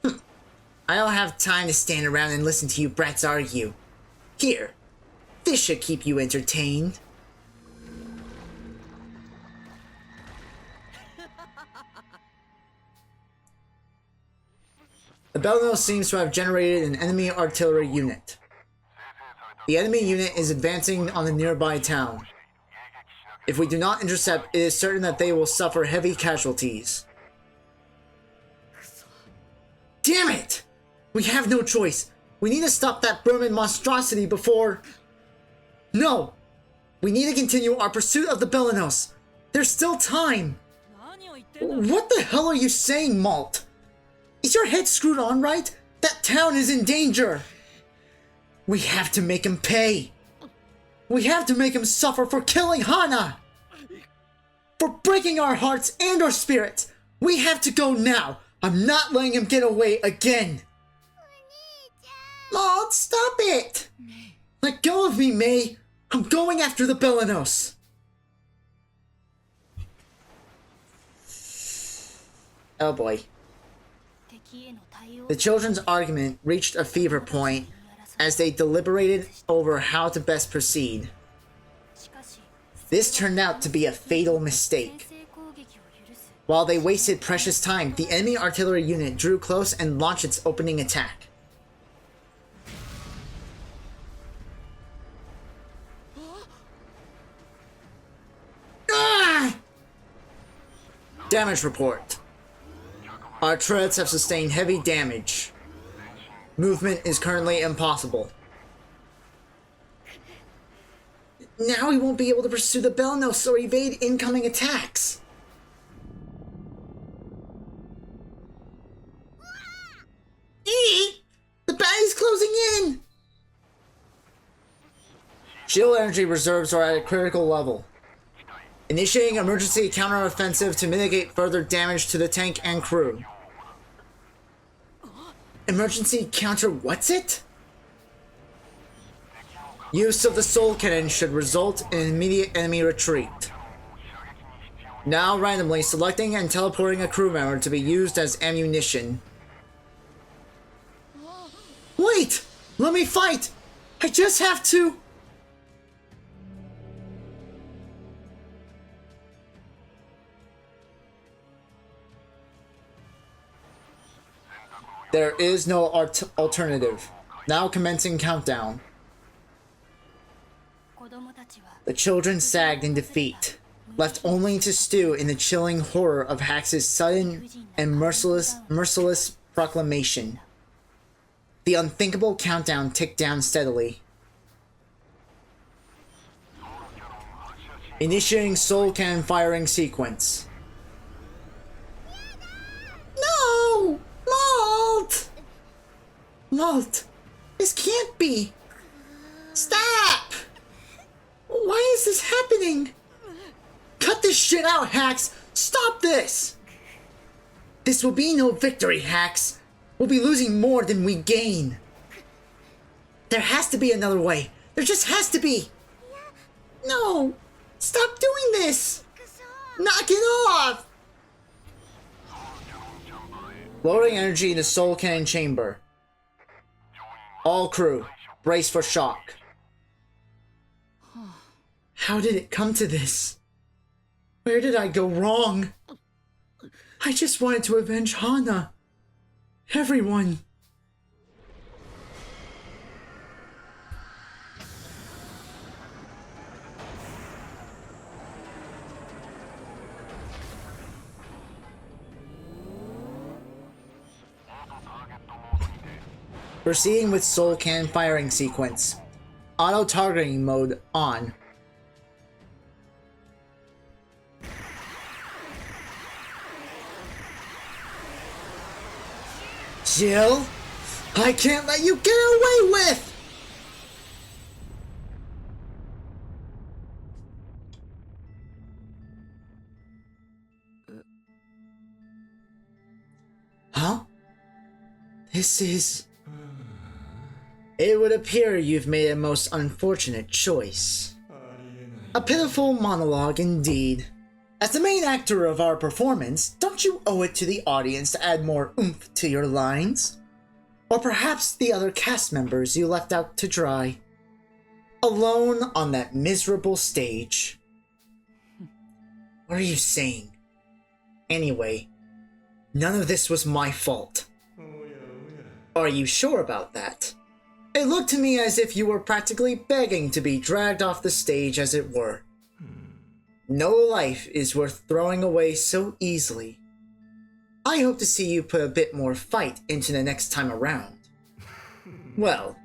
I don't have time to stand around and listen to you brats argue. Here, this should keep you entertained. The Belanos seems to have generated an enemy artillery unit. The enemy unit is advancing on the nearby town. If we do not intercept, it is certain that they will suffer heavy casualties. Damn it! We have no choice. We need to stop that Berman monstrosity before... No! We need to continue our pursuit of the Belenos. There's still time. 何を言ってんだ What the hell are you saying, Malt? Is your head screwed on right? That town is in danger. We have to make him pay. We have to make him suffer for killing Hana. For breaking our hearts and our spirits. We have to go now. I'm not letting him get away again. Malt, stop it. Let go of me, May. I'm going after the Belenos. Oh boy. The children's argument reached a fever point as they deliberated over how to best proceed. This turned out to be a fatal mistake. While they wasted precious time, the enemy artillery unit drew close and launched its opening attack. Ah! Damage report. Our turrets have sustained heavy damage. Movement is currently impossible. Now we won't be able to pursue the Belenos or evade incoming attacks. Eee! The battle's closing in! Shield energy reserves are at a critical level. Initiating emergency counteroffensive to mitigate further damage to the tank and crew. Emergency counter what's it? Use of the soul cannon should result in immediate enemy retreat. Now randomly selecting and teleporting a crew member to be used as ammunition. Wait! Let me fight! I just have to... There is no alternative. Now commencing countdown. The children sagged in defeat, left only to stew in the chilling horror of Hax's sudden and merciless proclamation. The unthinkable countdown ticked down steadily. Initiating soul cannon firing sequence. No! Malt! Malt! This can't be! Stop! Why is this happening? Cut this shit out, Hax! Stop this! This will be no victory, Hax. We'll be losing more than we gain. There has to be another way. There just has to be. No! Stop doing this! Knock it off! Loading energy in the soul cannon chamber. All crew, brace for shock. How did it come to this? Where did I go wrong? I just wanted to avenge Hana. Everyone. Proceeding with soul cannon firing sequence. Auto targeting mode on. Jill, I can't let you get away with! Huh? This is... It would appear you've made a most unfortunate choice. A pitiful monologue indeed. As the main actor of our performance, don't you owe it to the audience to add more oomph to your lines? Or perhaps the other cast members you left out to dry? Alone on that miserable stage. What are you saying? Anyway, none of this was my fault. Are you sure about that? It looked to me as if you were practically begging to be dragged off the stage, as it were. No life is worth throwing away so easily. I hope to see you put a bit more fight into the next time around. Well,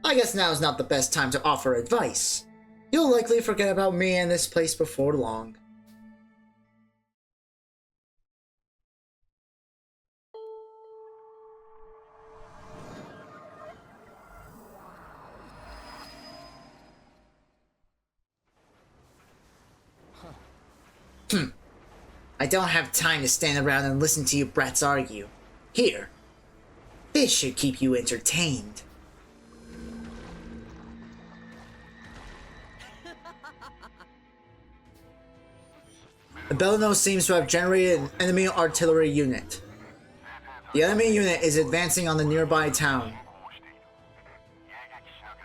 I guess now's not the best time to offer advice. You'll likely forget about me and this place before long. I don't have time to stand around and listen to you brats argue. Here. This should keep you entertained. The Belano seems to have generated an enemy artillery unit. The enemy unit is advancing on the nearby town.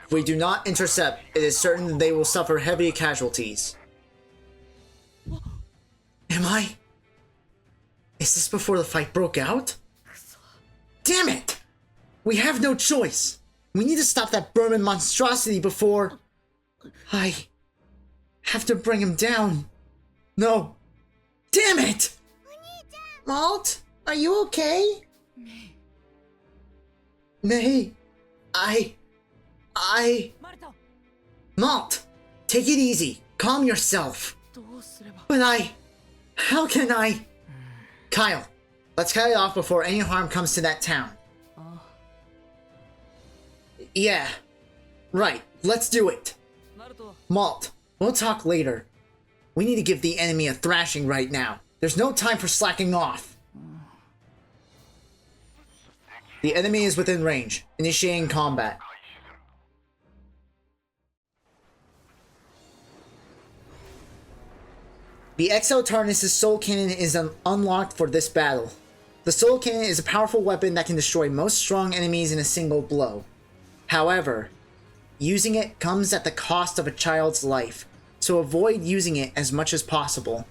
If we do not intercept, it is certain they will suffer heavy casualties. Am I? Is this before the fight broke out? Damn it! We have no choice. We need to stop that Berman monstrosity before... I have to bring him down. No. Damn it! Malt, are you okay? May, Malt, take it easy. Calm yourself. But how can I? Kyle, let's cut it off before any harm comes to that town. Yeah, right, let's do it. Malt, we'll talk later. We need to give the enemy a thrashing right now. There's no time for slacking off. The enemy is within range. Initiating combat. The Exo-TARANIS' Soul Cannon is unlocked for this battle. The Soul Cannon is a powerful weapon that can destroy most strong enemies in a single blow. However, using it comes at the cost of a child's life, so avoid using it as much as possible.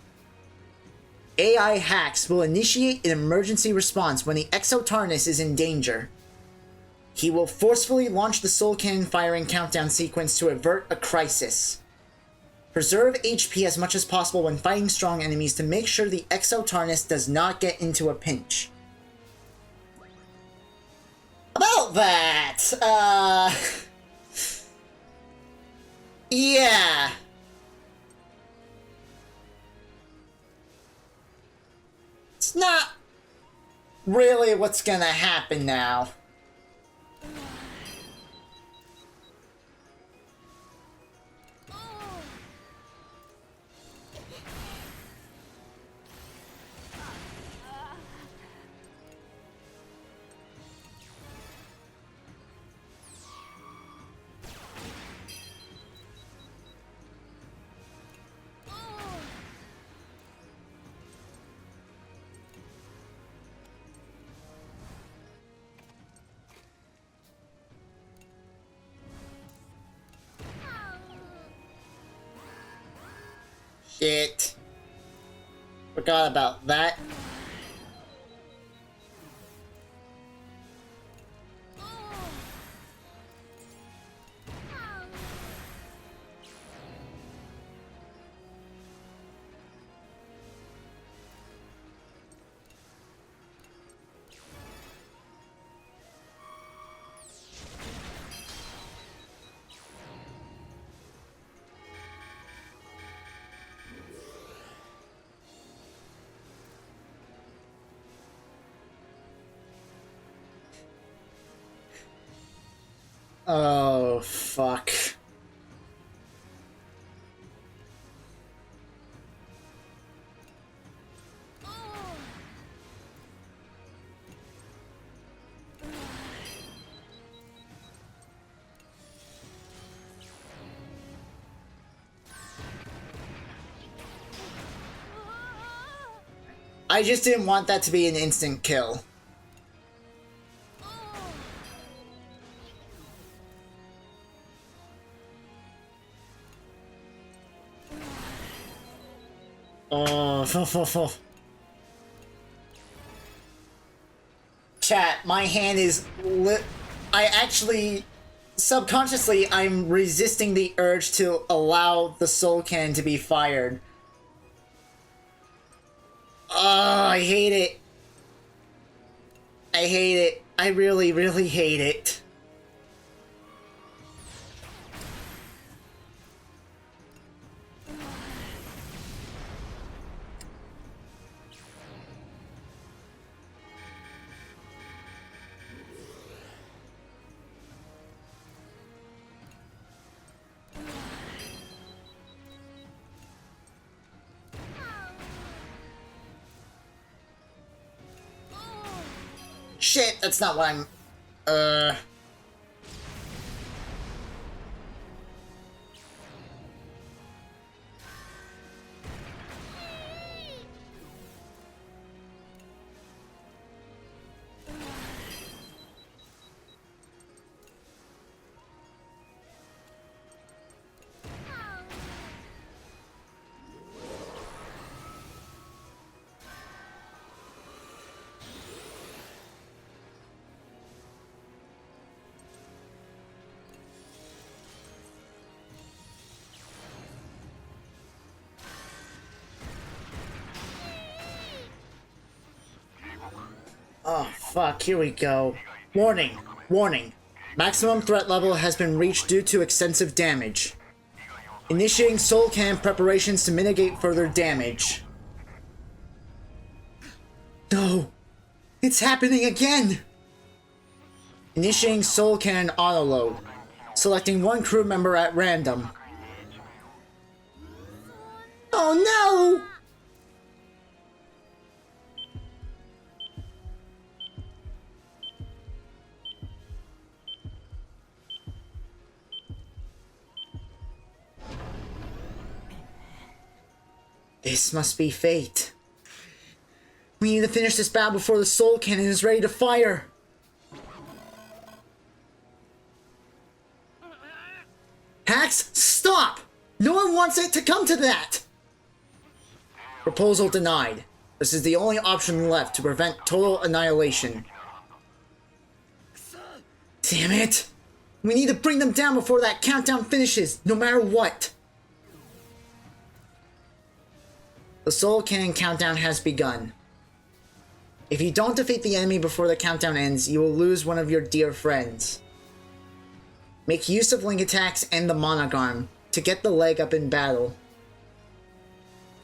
AI Hax will initiate an emergency response when the Exo-TARANIS is in danger. He will forcefully launch the Soul Cannon firing countdown sequence to avert a crisis. Preserve HP as much as possible when fighting strong enemies to make sure the Exo-TARANIS does not get into a pinch. About that, yeah. It's not really what's gonna happen now. Shit. Forgot about that. Oh, fuck. I just didn't want that to be an instant kill. Oh, Chat, my hand is I actually, subconsciously, I'm resisting the urge to allow the Soul Cannon to be fired. Oh, I hate it. I hate it. I really, really hate it. shit! That's not what I'm... Oh, fuck, here we go. Warning, warning. Maximum threat level has been reached due to extensive damage. Initiating soul cannon preparations to mitigate further damage. No! It's happening again! Initiating soul cannon autoload. Selecting one crew member at random. Oh no! This must be fate. We need to finish this battle before the soul cannon is ready to fire. Hax, stop! No one wants it to come to that! Proposal denied. This is the only option left to prevent total annihilation. Damn it! We need to bring them down before that countdown finishes, no matter what. The soul cannon countdown has begun. If you don't defeat the enemy before the countdown ends, you will lose one of your dear friends. Make use of link attacks and the Vanargand to get the leg up in battle.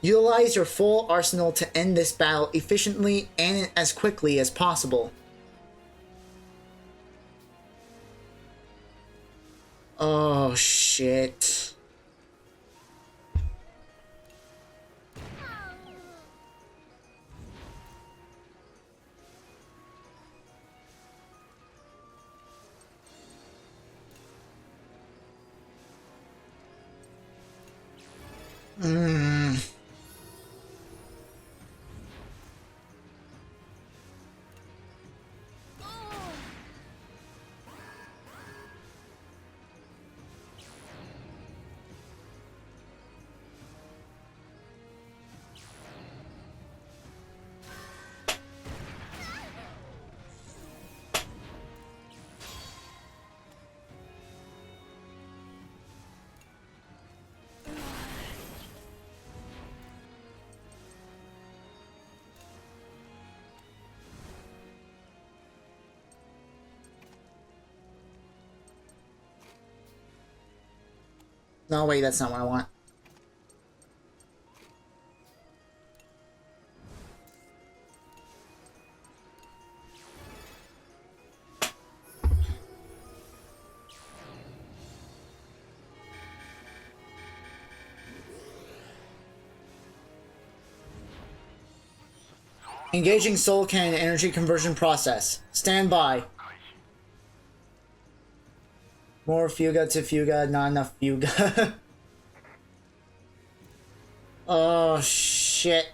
Utilize your full arsenal to end this battle efficiently and as quickly as possible. Oh shit. No, wait, that's not what I want. Engaging soul cannon energy conversion process. Stand by. More FUGA to FUGA, not enough FUGA. Oh, shit.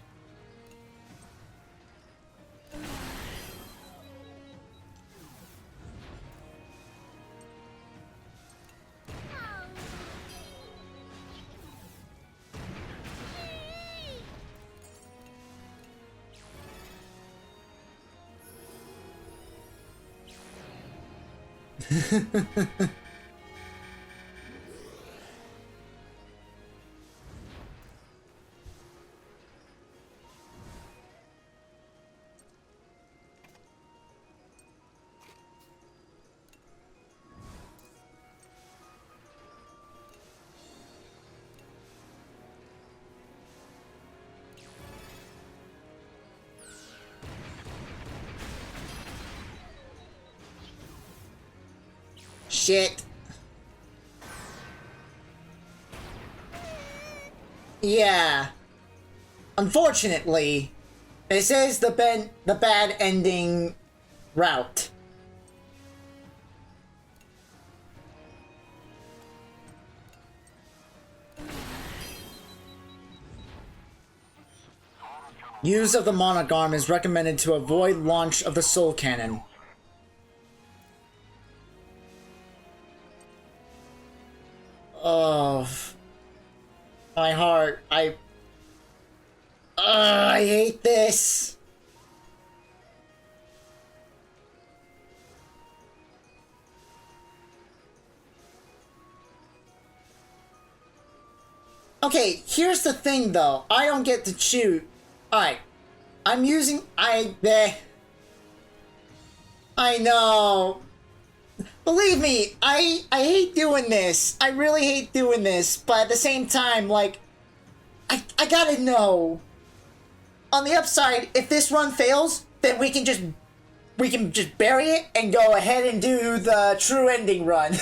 Shit. Yeah. Unfortunately, this is the bad ending route. Use of the monarch arm is recommended to avoid launch of the soul cannon. Oh, my heart. I hate this. Okay, here's the thing though. I don't get to choose. Alright. I'm using... I know. Believe me, I hate doing this. I really hate doing this. But at the same time, like... I gotta know. On the upside, if this run fails, then we can just bury it and go ahead and do the true ending run.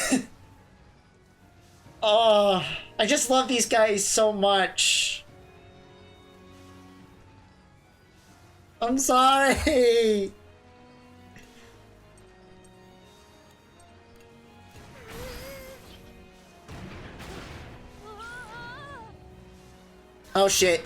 Oh, I just love these guys so much. I'm sorry. Oh shit.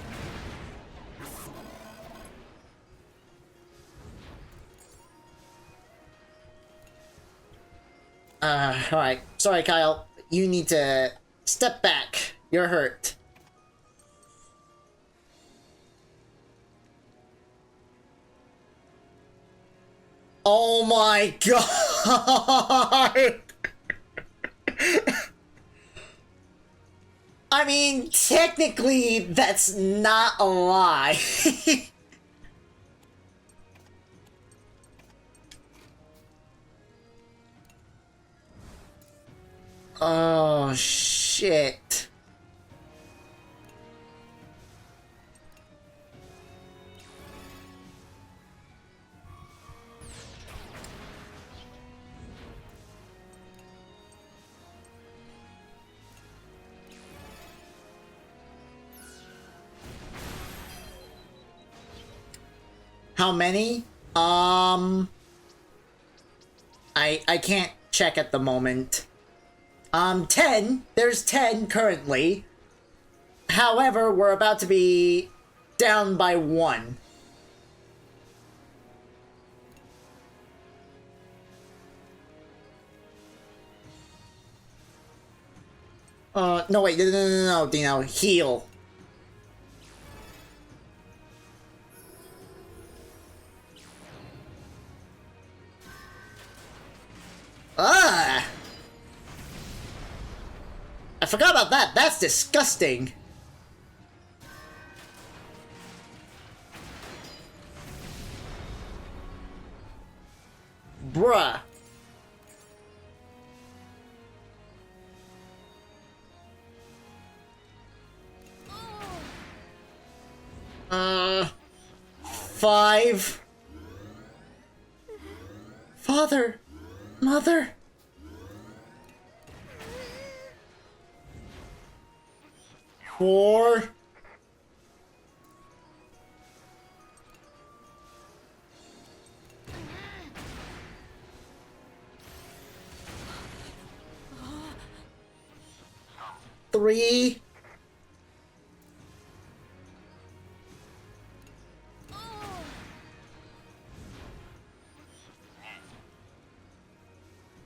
Alright. Sorry, Kyle. You need to step back. You're hurt. Oh my god! I mean, technically, that's not a lie. Oh, shit. How many? I can't check at the moment. 10. There's 10 currently. However, we're about to be down by 1. No, wait, no, Dino, heal. Ah! I forgot about that. That's disgusting. Bruh. Five. Father. Mother. Four. Three.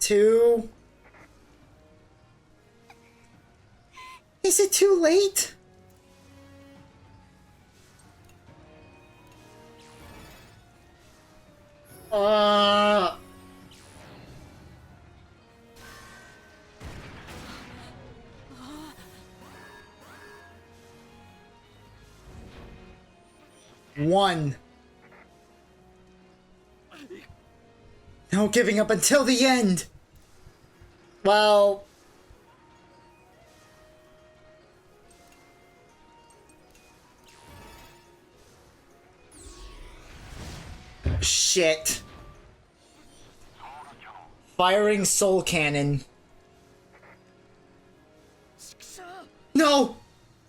Two. Is it too late? One. No giving up until the end. Well... Shit. Firing soul cannon. No!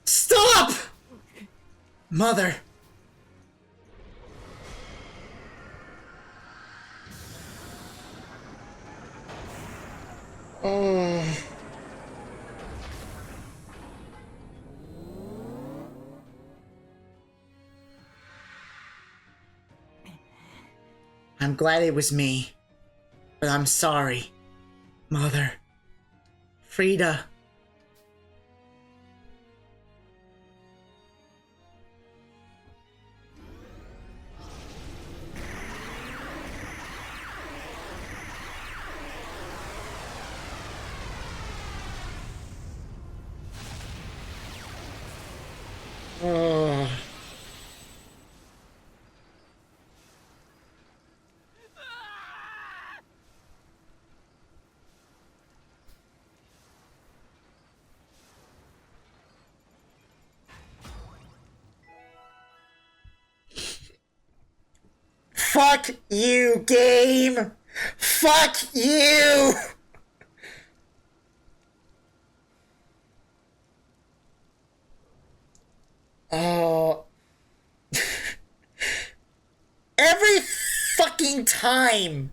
Stop! Mother. Oh. I'm glad it was me, but I'm sorry, Mother. Frida. Oh. Fuck you, game! Fuck you! Oh. Every fucking time,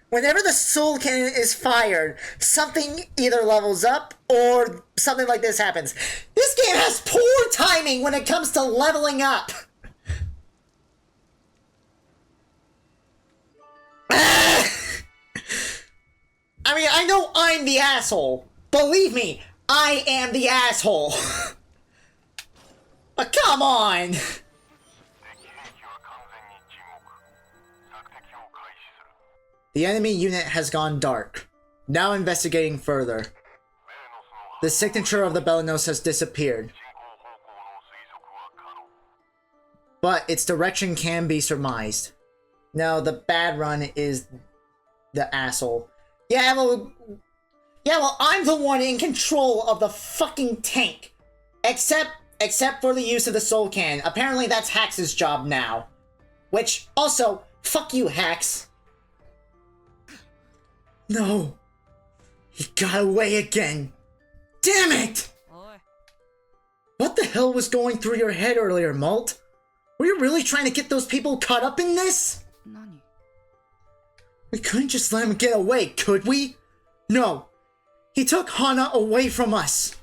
whenever the soul cannon is fired, something either levels up or something like this happens. This game has poor timing when it comes to leveling up. I mean, I know I'm the asshole. Believe me, I am the asshole. But come on. The enemy unit has gone dark. Now investigating further. The signature of the Belenos has disappeared. But its direction can be surmised. No, the bad run is the asshole. Yeah, well, I'm the one in control of the fucking tank. Except for the use of the soul cannon. Apparently that's Hax's job now. Which, also, fuck you, Hax. No. He got away again. Damn it! What the hell was going through your head earlier, Malt? Were you really trying to get those people caught up in this? We couldn't just let him get away, could we? No. He took Hana away from us.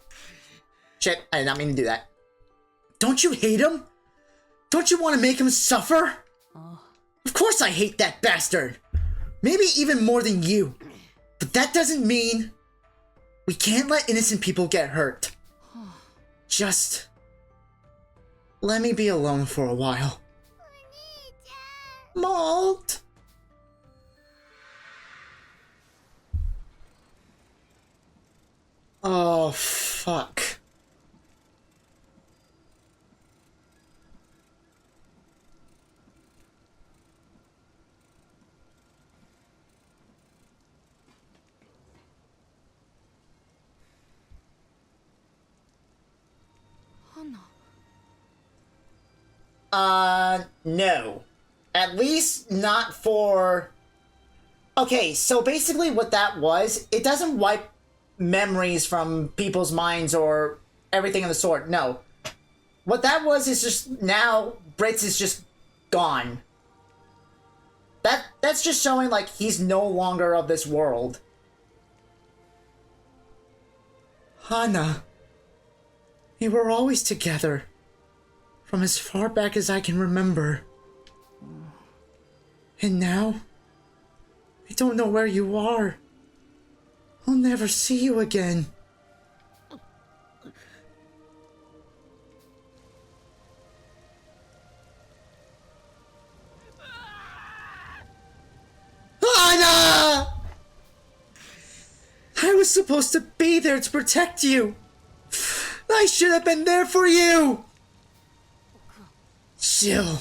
Shit, I did not mean to do that. Don't you hate him? Don't you want to make him suffer? Of course I hate that bastard. Maybe even more than you. But that doesn't mean we can't let innocent people get hurt. Just let me be alone for a while. Malt. Oh, fuck. No. At least not for... Okay, so basically what that was, it doesn't wipe memories from people's minds or everything of the sort, no. What that was is just, now, Brits is just gone. That's just showing, like, he's no longer of this world. Hana. We were always together. From as far back as I can remember. And now, I don't know where you are. I'll never see you again. Hana! I was supposed to be there to protect you. I should have been there for you. Jill,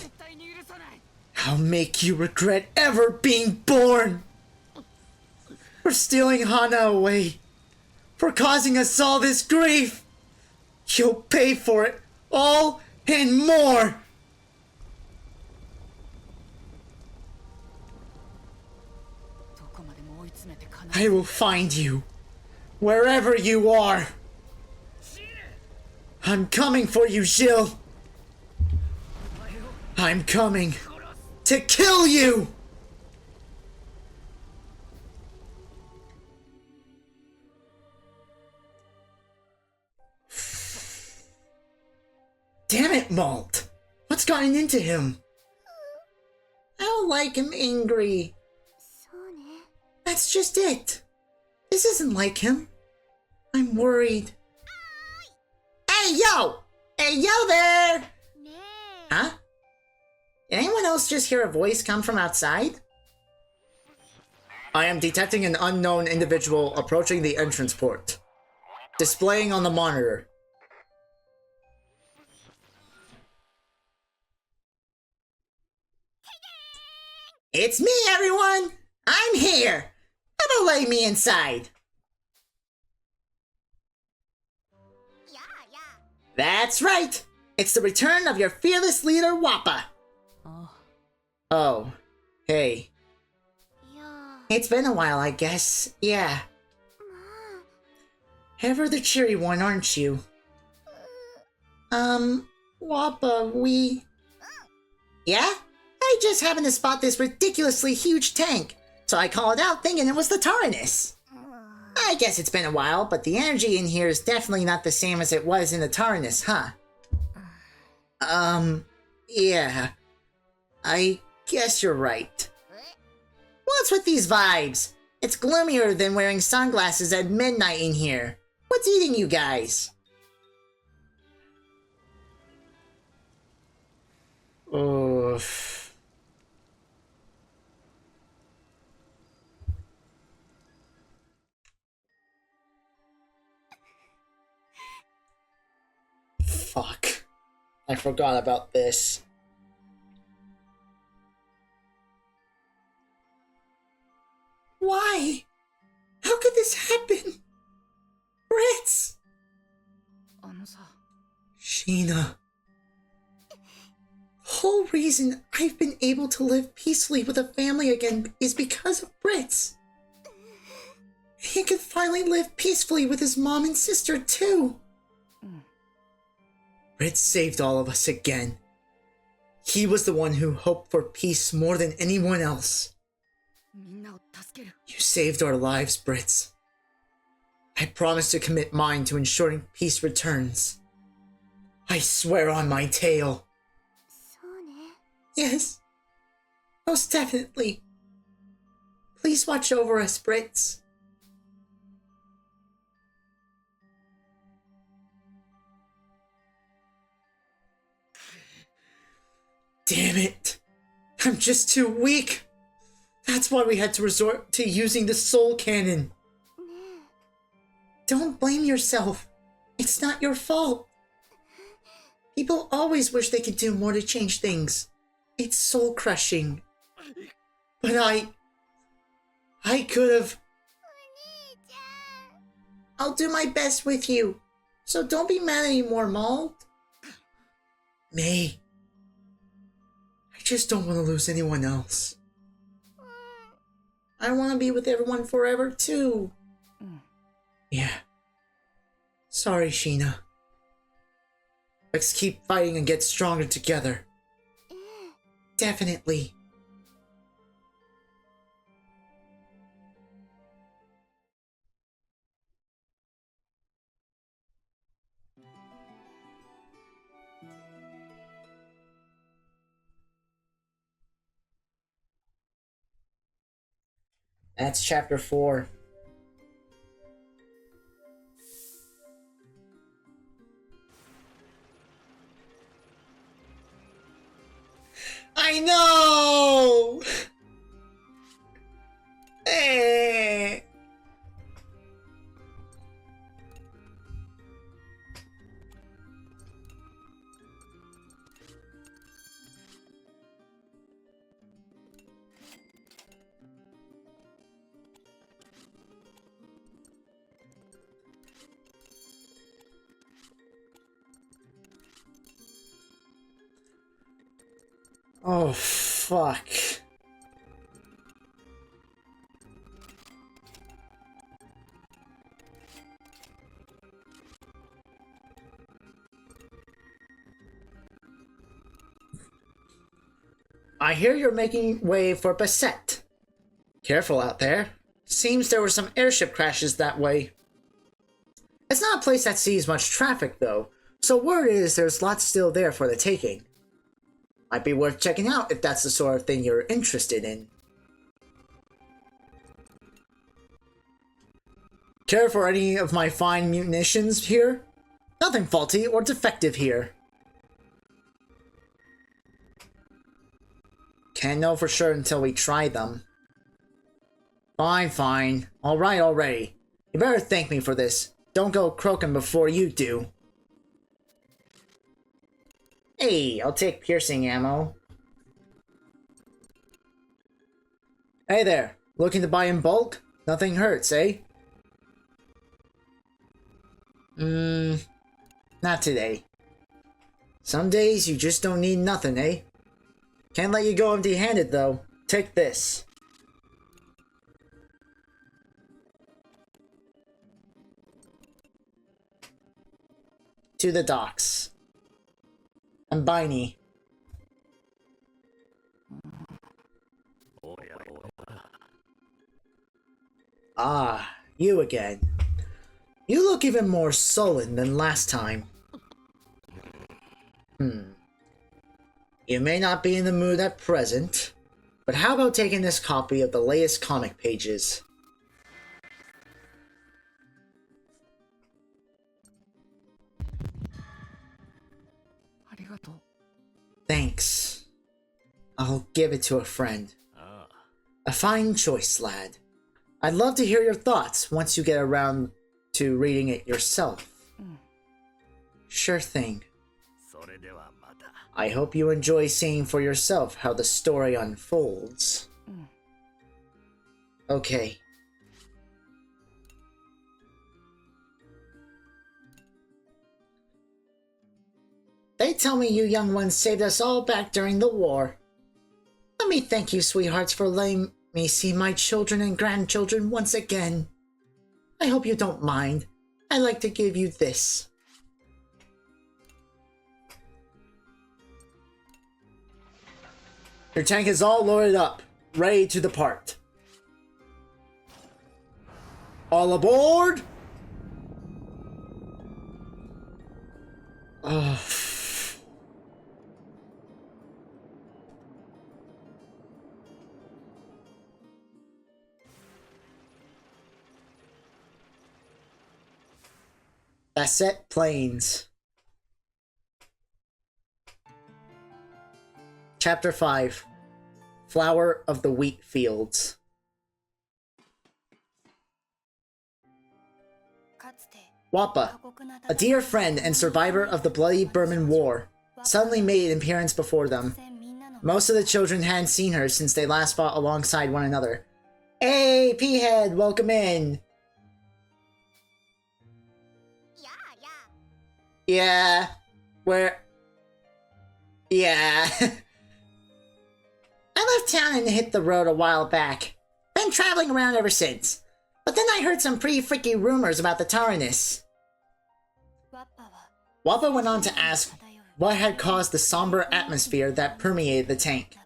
I'll make you regret ever being born. For stealing Hana away. For causing us all this grief. You'll pay for it all and more. I will find you. Wherever you are. I'm coming for you, Jill. I'm coming to kill you! Damn it, Malt! What's gotten into him? I don't like him angry. そうね。 That's just it. This isn't like him. I'm worried. Hey, yo! Hey, yo there! ねえ。 Huh? Did anyone else just hear a voice come from outside? I am detecting an unknown individual approaching the entrance port. Displaying on the monitor. It's me, everyone! I'm here! How about letting me inside? やあやあ。 That's right! It's the return of your fearless leader, Wappa! あ Oh, hey. いやあ。 It's been a while, I guess. Yeah. Ever the cheery one, aren't you? Wappa, we... Yeah? I just happened to spot this ridiculously huge tank, so I called out thinking it was the TARANIS. I guess it's been a while, but the energy in here is definitely not the same as it was in the TARANIS, huh? Yeah. I guess you're right. What's with these vibes? It's gloomier than wearing sunglasses at midnight in here. What's eating you guys? Oof. Fuck. I forgot about this. Why? How could this happen? Brits! あのさ Sheena. The whole reason I've been able to live peacefully with a family again is because of Brits. He could finally live peacefully with his mom and sister too. Brits saved all of us again. He was the one who hoped for peace more than anyone else. みんなを助ける You saved our lives, Brits. I promise to commit mine to ensuring peace returns. I swear on my tail. そうね。 Yes, most definitely. Please watch over us, Brits. Damn it. I'm just too weak. That's why we had to resort to using the soul cannon. Don't blame yourself. It's not your fault. People always wish they could do more to change things. It's soul crushing. But I could have. お兄ちゃん。 I'll do my best with you. So don't be mad anymore, Maul. May. I just don't want to lose anyone else. I want to be with everyone forever, too. Yeah. Sorry, Sheena. Let's keep fighting and get stronger together. Definitely. That's chapter 4. I know! Eh. Oh, fuck. I hear you're making way for Bassett. Careful out there. Seems there were some airship crashes that way. It's not a place that sees much traffic, though, So word is there's lots still there for the taking. Might be worth checking out if that's the sort of thing you're interested in. Care for any of my fine munitions here? Nothing faulty or defective here. Can't know for sure until we try them. Fine, fine. Alright already. You better thank me for this. Don't go croaking before you do. Hey, I'll take piercing ammo. Hey there. Looking to buy in bulk? Nothing hurts, eh? Not today. Some days you just don't need nothing, eh? Can't let you go empty-handed, though. Take this. To the docks. And Biney. Ah, you again. You look even more sullen than last time. You may not be in the mood at present, but how about taking this copy of the latest comic pages? Thanks. I'll give it to a friend. A fine choice, lad. I'd love to hear your thoughts once you get around to reading it yourself. Sure thing. I hope you enjoy seeing for yourself how the story unfolds. Okay. They tell me you young ones saved us all back during the war. Let me thank you, sweethearts, for letting me see my children and grandchildren once again. I hope you don't mind. I'd like to give you this. Your tank is all loaded up, ready to depart. All aboard! Ugh. Asset Plains. Chapter 5. Flower of the Wheat Fields. Wappa, a dear friend and survivor of the bloody Berman War, suddenly made an appearance before them. Most of the children hadn't seen her since they last fought alongside one another. Hey, P-Head, welcome in! Yeah, where... Yeah. I left town and hit the road a while back. Been traveling around ever since. But then I heard some pretty freaky rumors about the TARANIS. Wappa went on to ask what had caused the somber atmosphere that permeated the tank.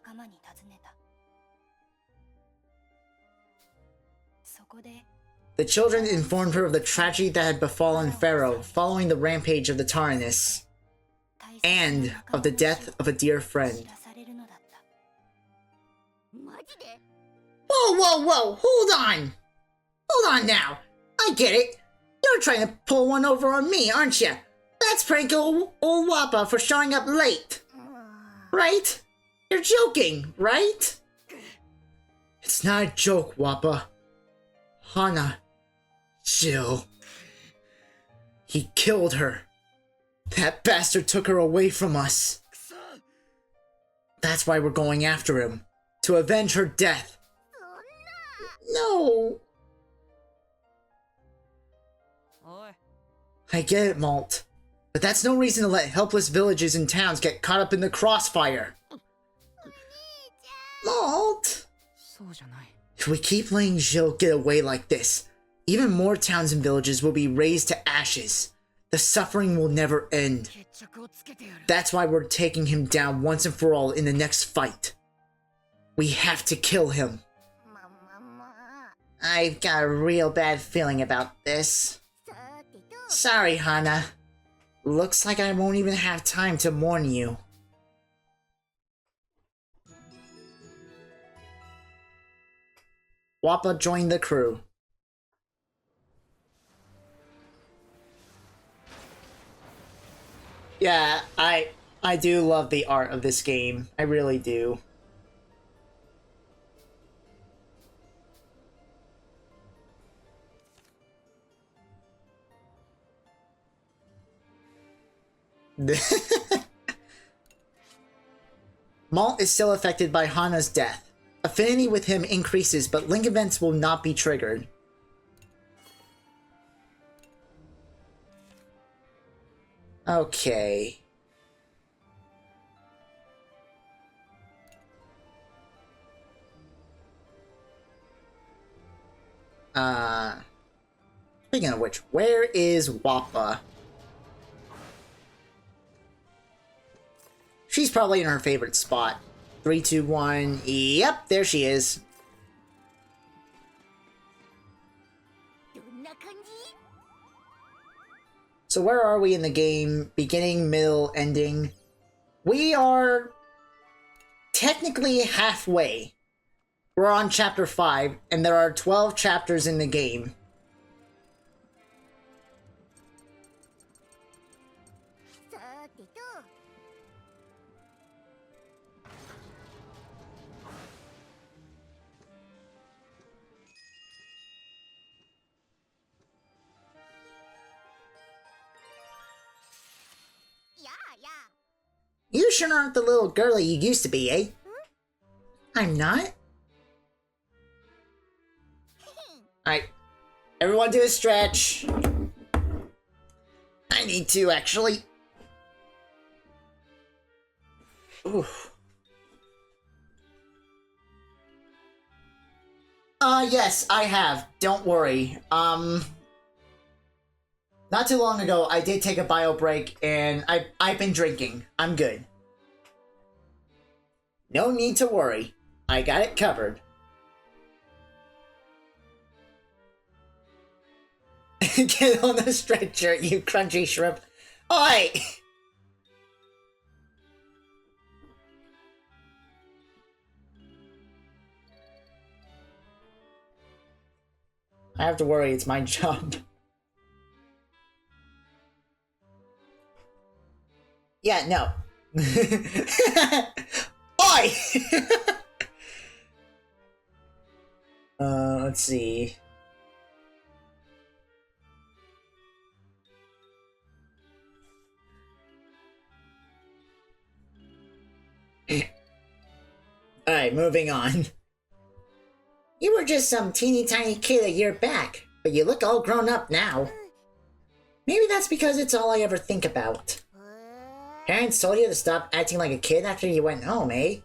The children informed her of the tragedy that had befallen Pharaoh following the rampage of the TARANIS, and of the death of a dear friend. Whoa, whoa, whoa, hold on! Hold on now, I get it. You're trying to pull one over on me, aren't you? Let's prank old Wappa for showing up late. Right? You're joking, right? It's not a joke, Wappa. Hana. Jill. He killed her. That bastard took her away from us. That's why we're going after him. To avenge her death. No. I get it, Malt. But that's no reason to let helpless villages and towns get caught up in the crossfire. Malt! If we keep letting Jill get away like this, even more towns and villages will be razed to ashes. The suffering will never end. That's why we're taking him down once and for all in the next fight. We have to kill him. I've got a real bad feeling about this. Sorry, Hana. Looks like I won't even have time to mourn you. Wappa joined the crew. Yeah, I do love the art of this game. I really do. Malt is still affected by Hana's death. Affinity with him increases, but link events will not be triggered. Okay. Speaking of which, where is Wappa? She's probably in her favorite spot. 3, 2, 1. Yep, there she is. So where are we in the game? Beginning, middle, ending? We are technically halfway. We're on chapter 5, and there are 12 chapters in the game. You sure aren't the little girlie you used to be, eh? I'm not. Alright. Everyone do a stretch. I need to, actually. Oof. Yes, I have. Don't worry. Not too long ago, I did take a bio break, and I've been drinking. I'm good. No need to worry. I got it covered. Get on the stretcher, you crunchy shrimp. Oi! I have to worry, it's my job. Yeah, no. Oi! Let's see. Alright, moving on. You were just some teeny tiny kid a year back, but you look all grown up now. Maybe that's because it's all I ever think about. Parents told you to stop acting like a kid after you went home, eh?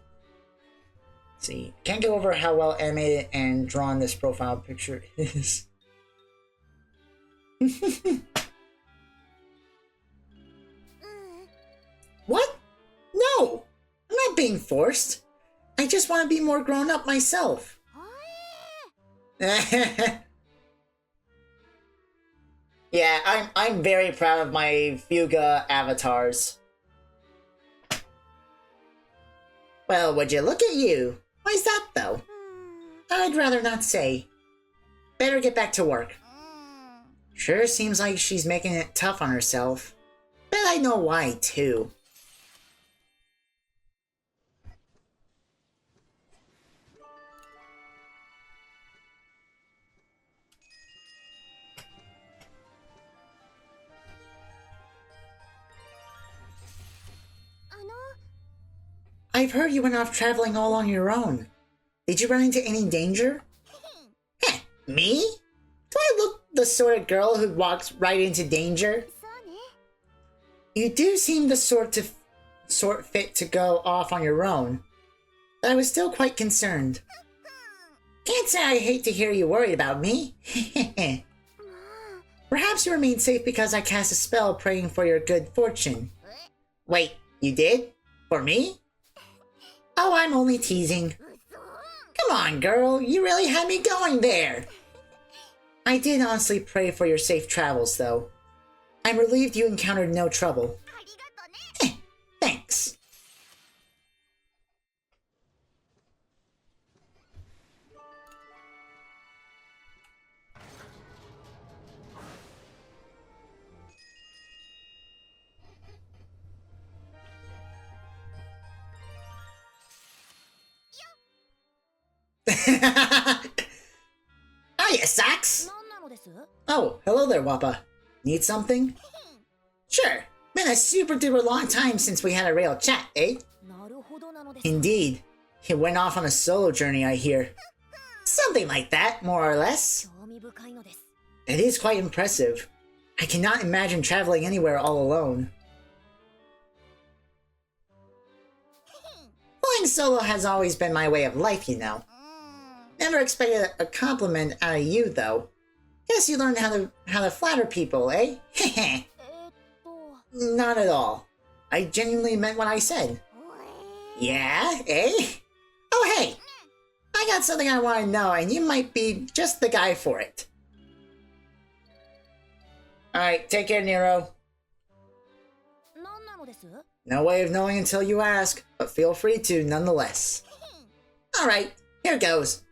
Let's see. Can't go over how well animated and drawn this profile picture is. What? No! I'm not being forced. I just want to be more grown up myself. Yeah, I'm very proud of my FUGA avatars. Well, would you look at you? Why's that, though? I'd rather not say. Better get back to work. Sure seems like she's making it tough on herself. Bet I know why, too. I've heard you went off traveling all on your own. Did you run into any danger? Heh, me? Do I look the sort of girl who walks right into danger? You do seem the sort fit to go off on your own. But I was still quite concerned. Can't say I hate to hear you worried about me. Perhaps you remained safe because I cast a spell praying for your good fortune. Wait, you did? For me? Oh, I'm only teasing. Come on, girl, you really had me going there. I did honestly pray for your safe travels, though. I'm relieved you encountered no trouble. ありがとね。 Thanks. Hiya, Sax! 何なのです？ Oh, hello there, Wappa. Need something? Sure. Been a super duper long time since we had a real chat, eh? なるほどなのです。 Indeed. He went off on a solo journey, I hear. Something like that, more or less. 興味深いのです。 It is quite impressive. I cannot imagine traveling anywhere all alone. Flying solo has always been my way of life, you know. Never expected a compliment out of you, though. Guess you learned how to flatter people, eh? Heh. Not at all. I genuinely meant what I said. Yeah, eh? Oh, hey! I got something I want to know, and you might be just the guy for it. Alright, take care, Nero. 何なのです？ No way of knowing until you ask, but feel free to nonetheless. Alright, here goes.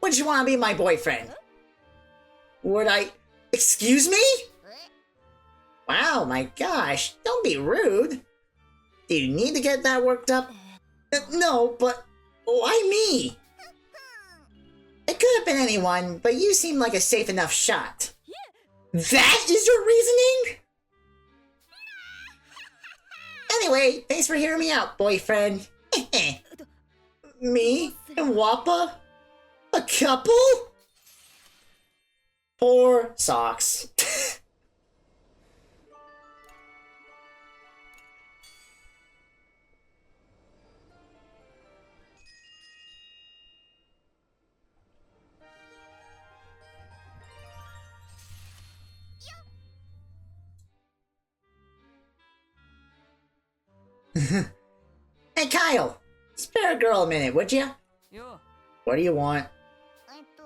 Would you want to be my boyfriend? Would I... Excuse me? Wow, my gosh, don't be rude. Do you need to get that worked up? No, but why me? It could have been anyone, but you seem like a safe enough shot. That is your reasoning? Anyway, thanks for hearing me out, boyfriend. Me and Wappa? A couple? Poor Socks. Hey, Kyle! Spare a girl a minute, would ya? よ What do you want? と、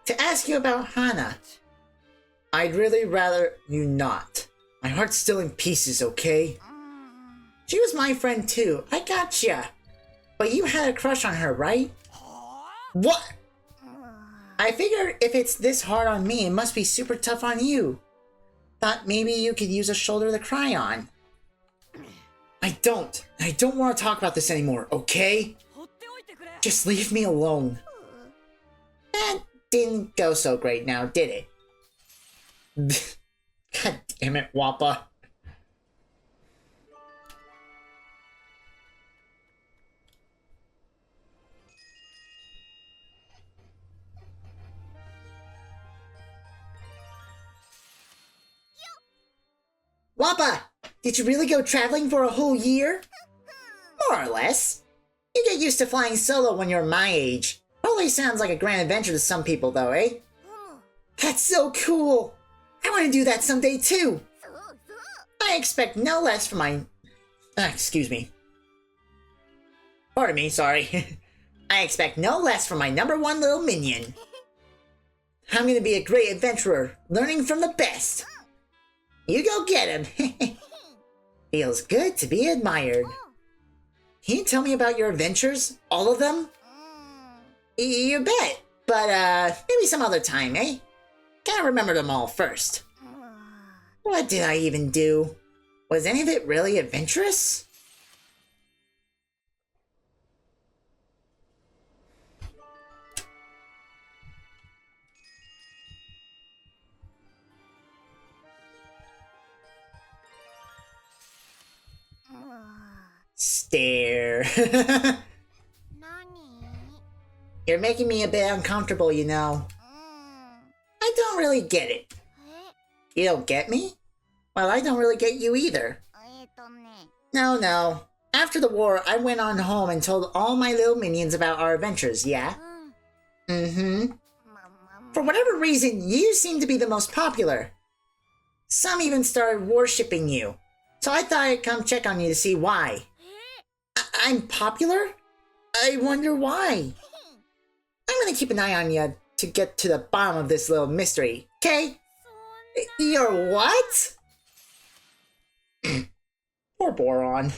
To ask you about Hana. I'd really rather you not. My heart's still in pieces, okay? She was my friend too, I gotcha. But you had a crush on her, right? What? I figured if it's this hard on me, it must be super tough on you. Thought maybe you could use a shoulder to cry on. I don't want to talk about this anymore, okay? 放っておいてくれ Just leave me alone. That didn't go so great now, did it? God damn it, Wappa. Wappa! Did you really go traveling for a whole year? More or less. You get used to flying solo when you're my age. Probably sounds like a grand adventure to some people though, eh? That's so cool! I want to do that someday too! そうそう。 I expect no less from my... excuse me. Pardon me, sorry. I expect no less from my number one little minion. I'm gonna be a great adventurer, learning from the best. You go get him. Feels good to be admired. Can you tell me about your adventures? All of them? You bet. But, maybe some other time, eh? Gotta remember them all first. What did I even do? Was any of it really adventurous? Stare. 何？ You're making me a bit uncomfortable, you know. I don't really get it. え？ You don't get me? Well, I don't really get you either. ね。 No. After the war, I went on home and told all my little minions about our adventures, yeah? うん。 Mm-hmm. ま。 For whatever reason, you seem to be the most popular. Some even started worshipping you. So I thought I'd come check on you to see why. え？ I'm popular? I wonder why. I'm gonna keep an eye on you to get to the bottom of this little mystery, okay? そ You're what? Poor Boron.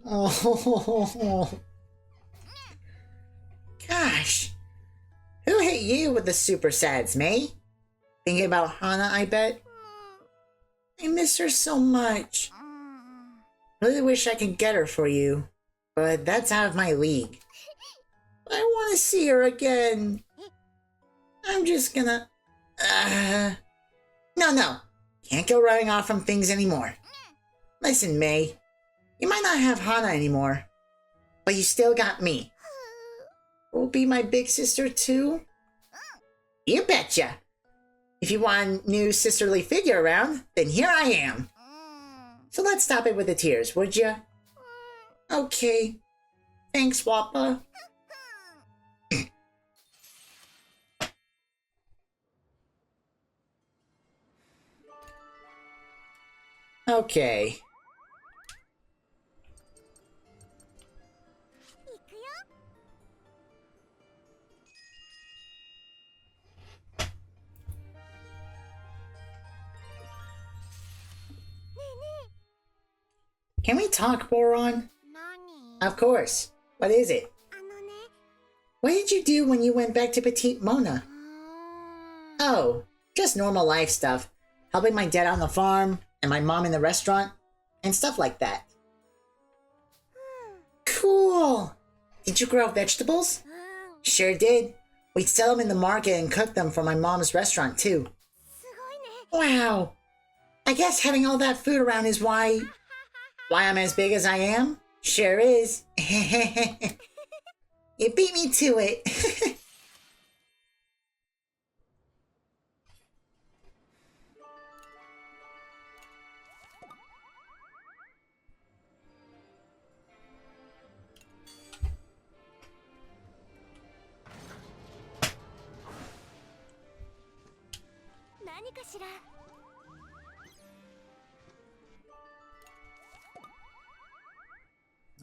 Oh, gosh. Who hit you with the super sads, May? Thinking about Hana, I bet? I miss her so much. Really wish I could get her for you, but that's out of my league. I want to see her again. I'm just gonna... No. Can't go running off from things anymore. Listen, May. You might not have Hana anymore, but you still got me. Will be my big sister too? You betcha! If you want a new sisterly figure around, then here I am. So let's stop it with the tears, would ya? Okay. Thanks, Wappa. Okay. Can we talk, Boron? Of course. What is it? What did you do when you went back to Petite Mona? Oh, just normal life stuff. Helping my dad on the farm, and my mom in the restaurant, and stuff like that. Cool! Did you grow vegetables? Sure did. We'd sell them in the market and cook them for my mom's restaurant, too. Wow! I guess having all that food around is why I'm as big as I am? Sure is. You beat me to it.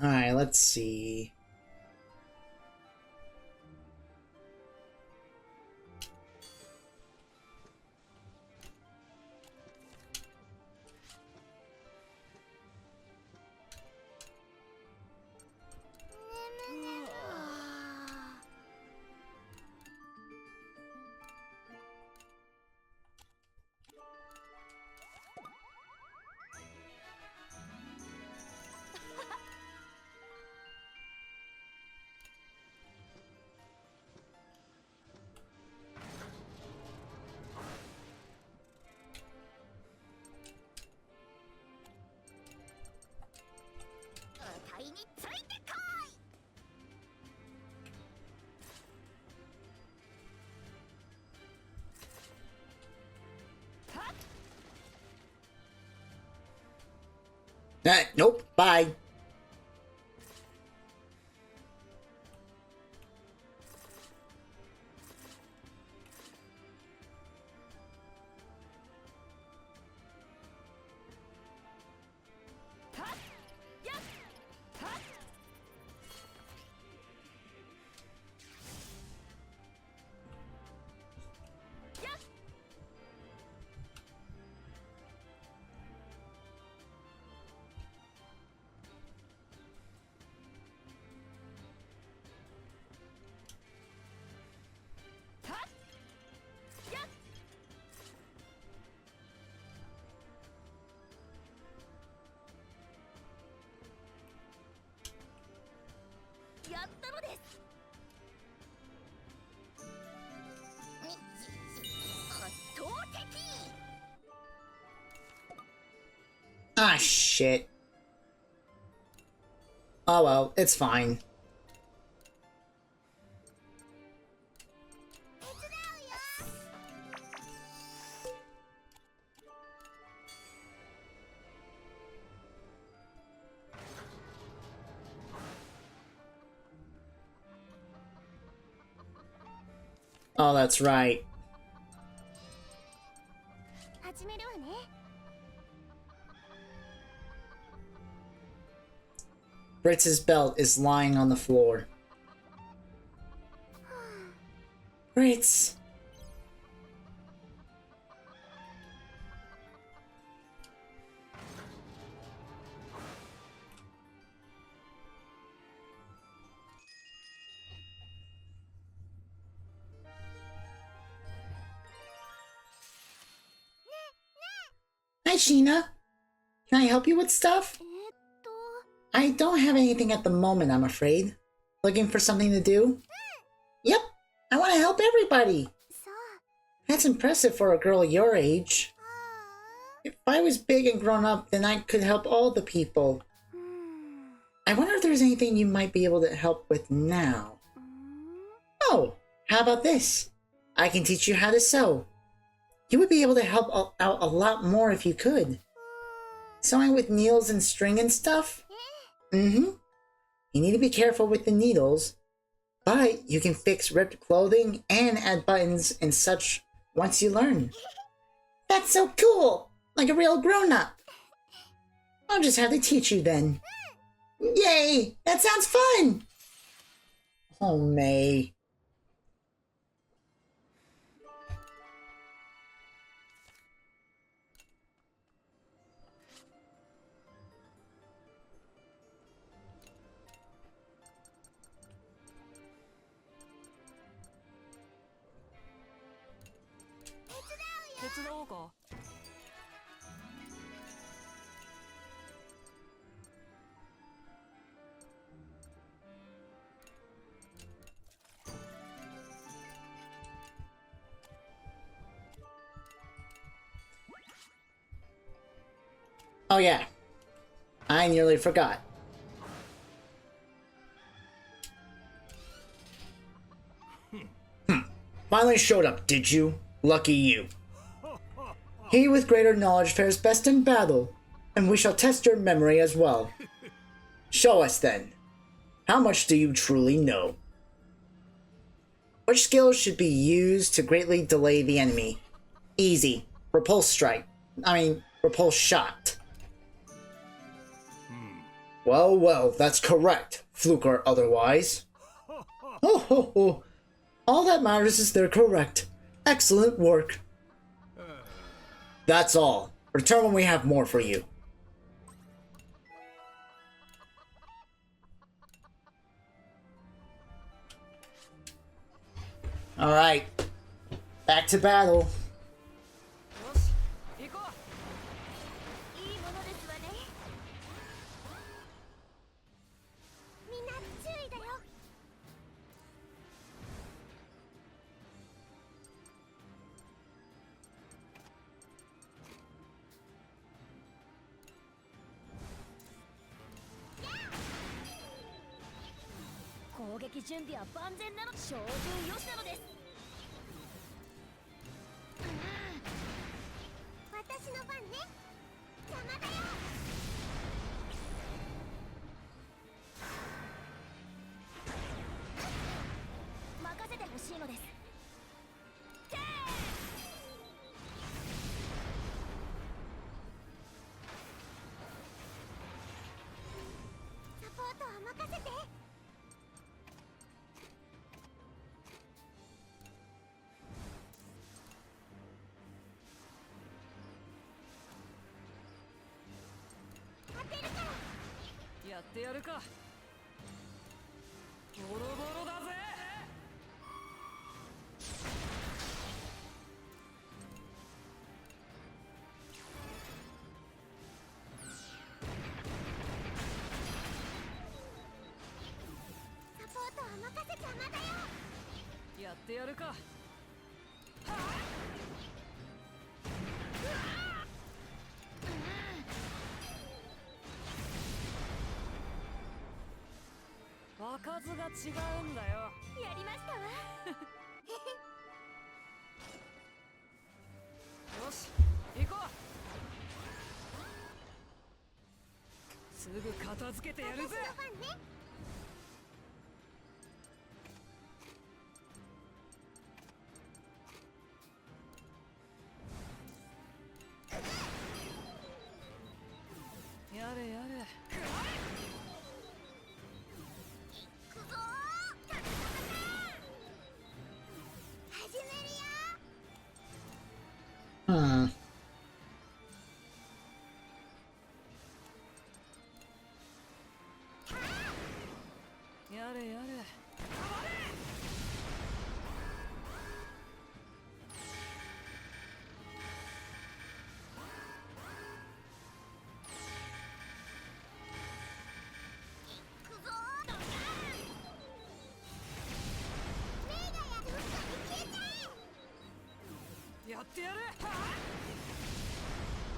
Alright, let's see. Nope, bye. Ah, shit. Oh well, it's fine. Oh, that's right. Britz's belt is lying on the floor. Britz. Hi, Sheena. Can I help you with stuff? I don't have anything at the moment, I'm afraid. Looking for something to do? Yep, I want to help everybody. That's impressive for a girl your age. If I was big and grown up, then I could help all the people. I wonder if there's anything you might be able to help with now. Oh, how about this? I can teach you how to sew. You would be able to help out a lot more if you could. Sewing with needles and string and stuff? Mm-hmm. You need to be careful with the needles, but you can fix ripped clothing and add buttons and such once you learn. That's so cool! Like a real grown-up. I'll just have to teach you then. Yay! That sounds fun! Oh, May. Oh yeah, I nearly forgot. Finally showed up, did you? Lucky you. He with greater knowledge fares best in battle, and we shall test your memory as well. Show us then. How much do you truly know? Which skills should be used to greatly delay the enemy? Easy. Repulse strike. Repulse shot. Well, well, that's correct, fluke or otherwise. Ho ho ho. All that matters is they're correct. Excellent work. That's all. Return when we have more for you. Alright. Back to battle. Hmm.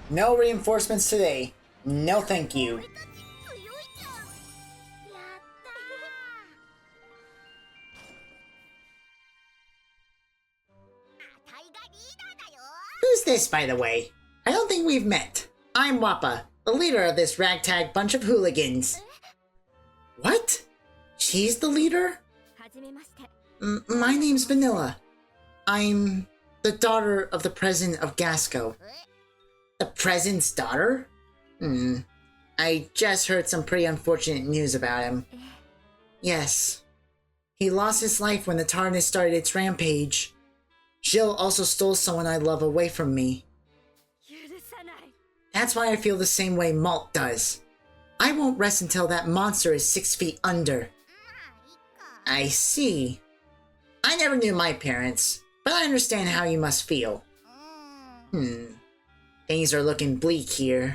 No reinforcements today. No thank you. 俺たち強いじゃん。やったー。あたいがリーダーだよ。 Who's this, by the way? I don't think we've met. I'm Wappa, the leader of this ragtag bunch of hooligans. What? She's the leader? はじめまして。 My name's Vanilla. I'm the daughter of the president of Gasco. The president's daughter? I just heard some pretty unfortunate news about him. Yes. He lost his life when the TARANIS started its rampage. Jill also stole someone I love away from me. 許さない。 That's why I feel the same way Malt does. I won't rest until that monster is 6 feet under. まあいいか。 I see. I never knew my parents, but I understand how you must feel. Things are looking bleak here. よ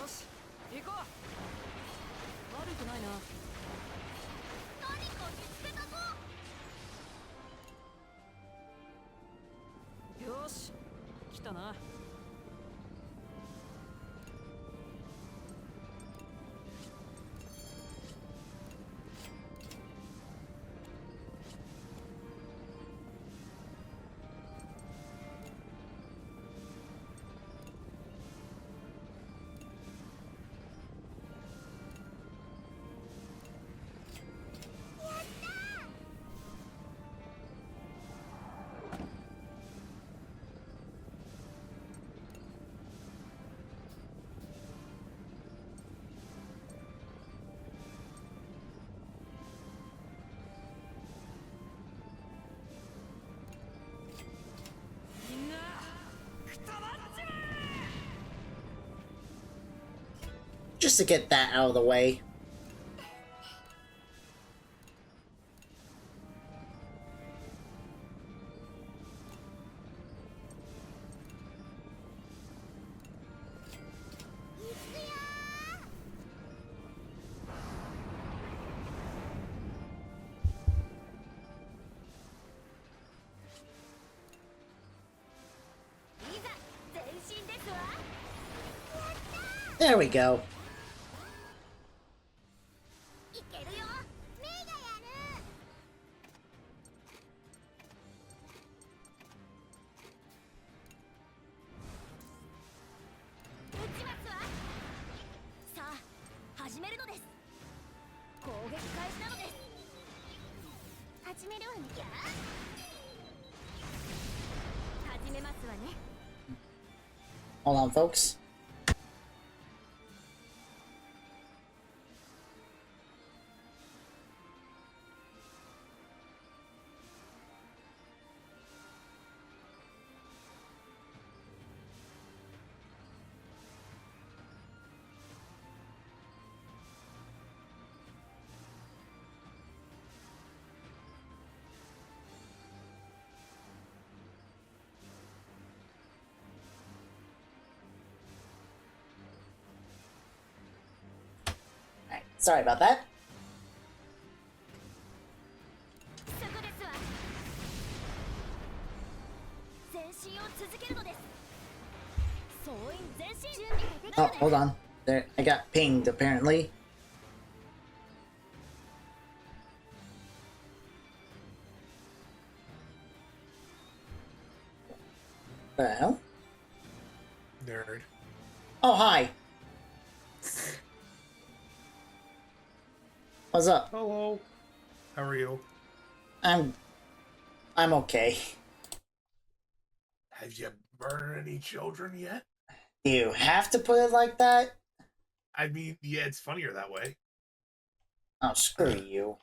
し行こう。悪くないな。何か見つけたぞ。よし来たな。みんなくたばっちまえ。 Just to get that out of the way. 行くよー。いざ前進ですわ。やったー。 There we go. いけるよ。メイがやる。撃ちますわ。さあ始めるのです。攻撃開始なのです。始めるわね。や始めますわね。 Hold on, folks. Alright, sorry about that. すぐですわ。前進を続けるのです。総員前進。準備ができた Oh, のです。 hold on. There, I got pinged, apparently. The hell? Nerd. Oh, hi. What's up? Hello. How are you? I'm okay. Have you murdered any children yet? You have to put it like that? I mean, yeah, it's funnier that way. Oh, screw you.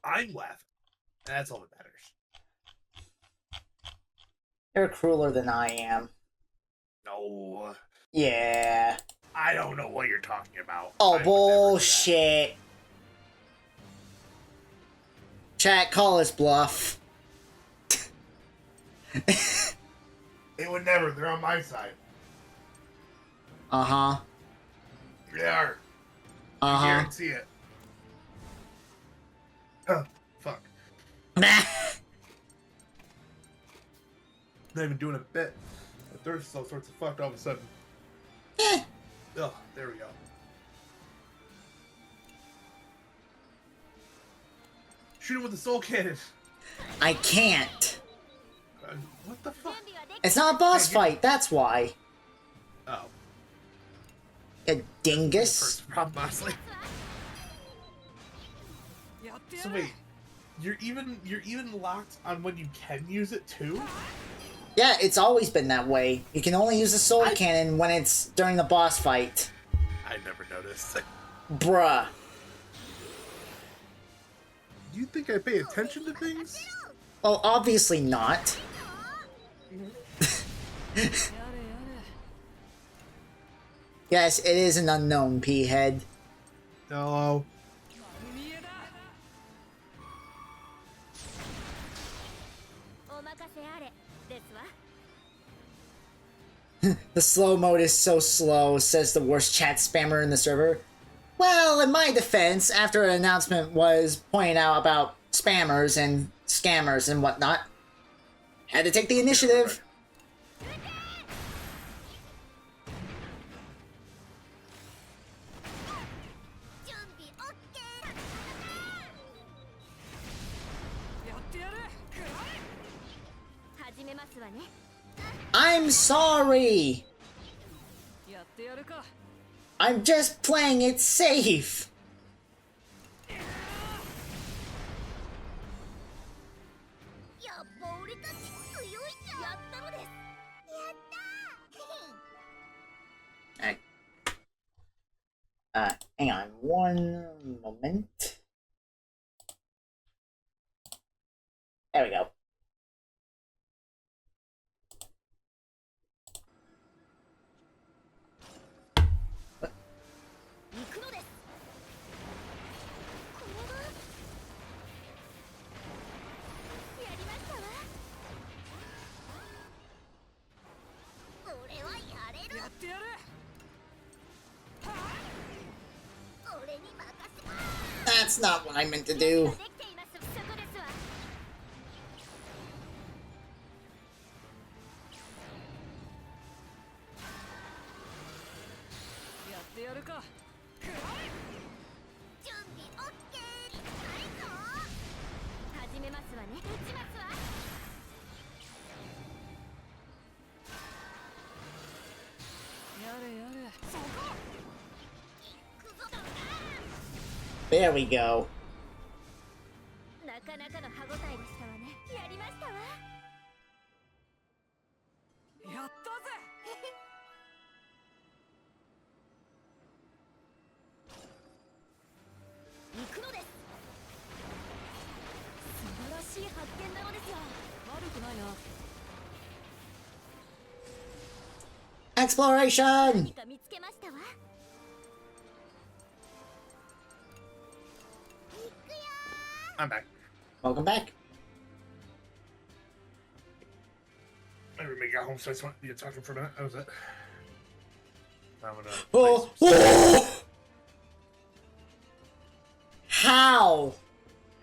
I'm laughing. That's all that matters. You're crueler than I am. No. Yeah. I don't know what you're talking about. Oh, I would never do that. bullshit. Chat, call us bluff. They would never. They're on my side. Uh-huh. They are. I Uh-huh. guarantee it. Huh. Fuck. Nah. Not even doing a bit. My thirst is all sorts of fucked all of a sudden. Eh. Oh, there we go. Shoot him with the soul cannon. I can't. What the fuck? It's not a boss fight, that's why. Oh. A dingus. First problem, honestly. やってや So る wait, you're even locked on when you can use it too? Yeah, it's always been that way. You can only use the sword cannon when it's during the boss fight. I never noticed. Bruh. Do you think I pay attention to things? Well, obviously not. やれやれ Yes, it is an unknown, P-head. Hello. 見えだ お任せあれですわ。 The slow mode is so slow, says the worst chat spammer in the server. Well, in my defense, after an announcement was pointed out about spammers and scammers and whatnot, had to take the initiative. 準備オッケー。 やってやるくらえ 始めますわね。 I'm sorry! やってやるか I'm just playing it safe! やっぱ俺たち強いじゃん。やったのです。やったー。 Alright. Hang on one moment. There we go. 行くのです。これはやりましたわ。俺はやれる。やってやる 俺に任せ。 That's not what I meant to で do. きています。そこですわ。やってやるかくらえ 準備オッケー。ないぞ。始めますわね。打ちますわ。 やれやれそこ 行くぞ。 There we go. なかなかの歯ごたえでしたわね。やりましたわ。やったぜ 行くのです。素晴らしい発見なのですよ。悪くないな Exploration! 何か見つけましたわ。行くよ I'm back. Welcome back. Everybody got home, so I just wanted to get talking for a minute. That was it. I'm gonna. Oh! Oh! How?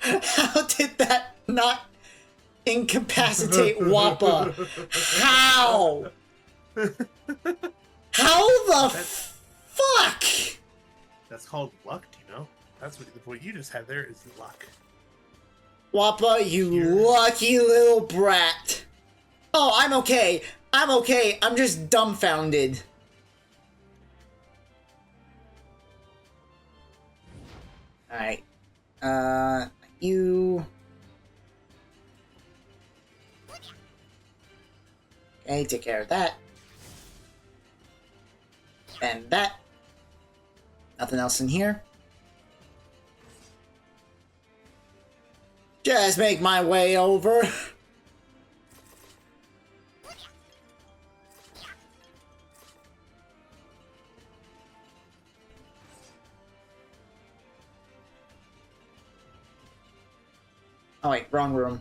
How did that not incapacitate Wappa? How? How the fuck? That's called luck, do you know? That's what you just had there is luck. Wappa, you Here. lucky little brat. Oh, I'm okay. I'm okay. I'm just dumbfounded. Alright. You... Okay, take care of that. And that. Nothing else in here. Just make my way over. Oh wait, wrong room.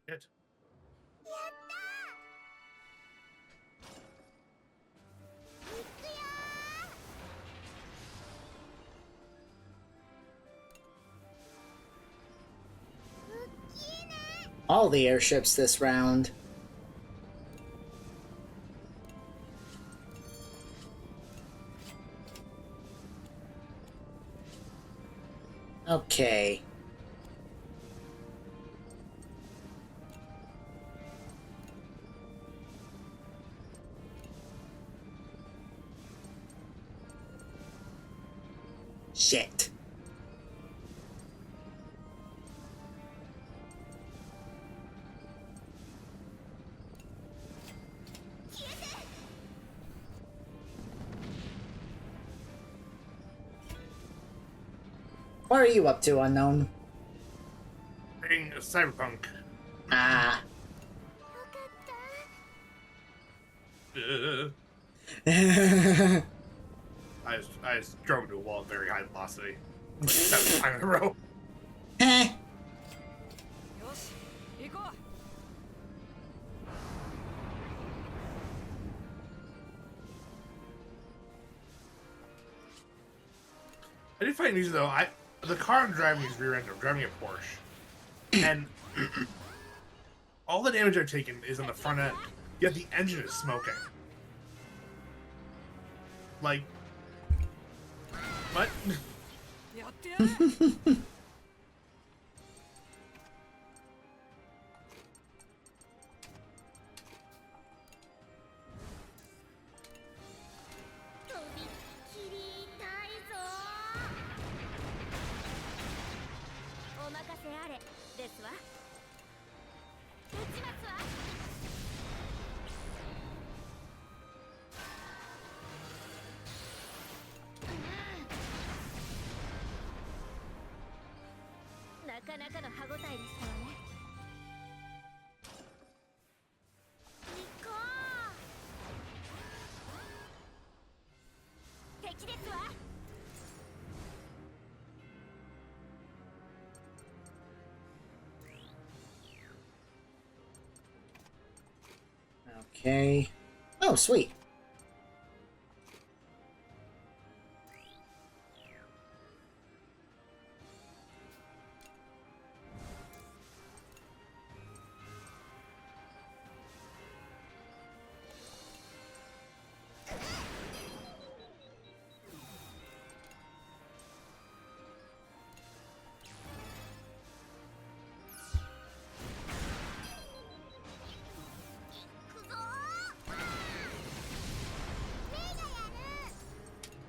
Shit. All the airships this round. Okay. Shit. What are you up to, Unknown? Being a cyberpunk. Ah. I just drove into a wall at very high velocity. Like 7 times in a row. Heh. よし行こう I did find these though. The car I'm driving is rear-ended. I'm driving a Porsche, and all the damage I've taken is on the front end. Yet the engine is smoking. Like, what? やってやる とびっきり痛いぞお任せあれですわ打ちますわなかなかの歯ごたえでしたわね行こう敵ですわ Okay. Oh, sweet.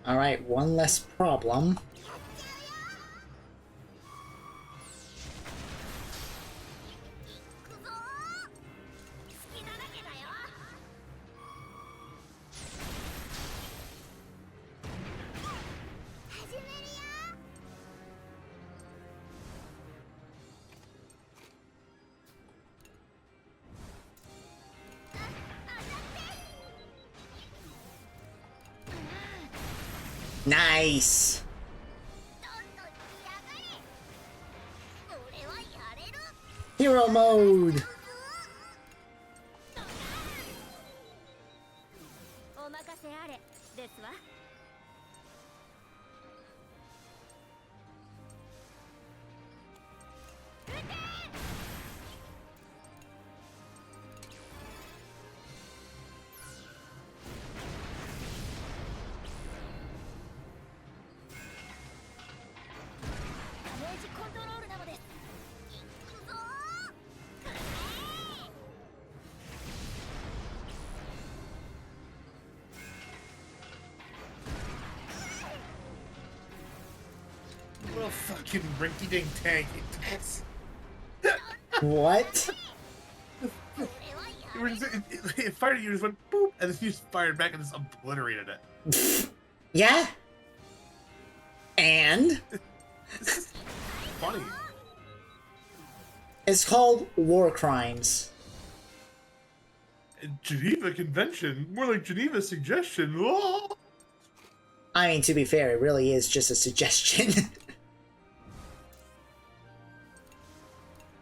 Alright, one less problem. Nice! Hero mode! お任せあれですわ ダメージコントロールなのです行くぞくらえ What a fucking rinky-dink tank it is. What? It fired at you, just went boop, and then you just fired back and just obliterated it. Yeah? And? This is funny. It's called war crimes. Geneva Convention? More like Geneva Suggestion. Oh! I mean, to be fair, it really is just a suggestion.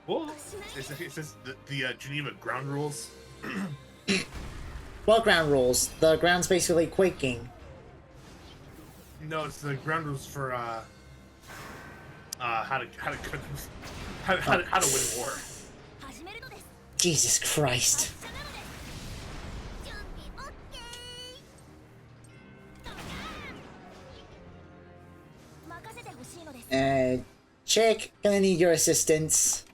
Well, it says the Geneva ground rules. What ground rules? The ground's basically quaking. No, it's the ground rules for how to win war. Jesus Christ. Chick, gonna need your assistance.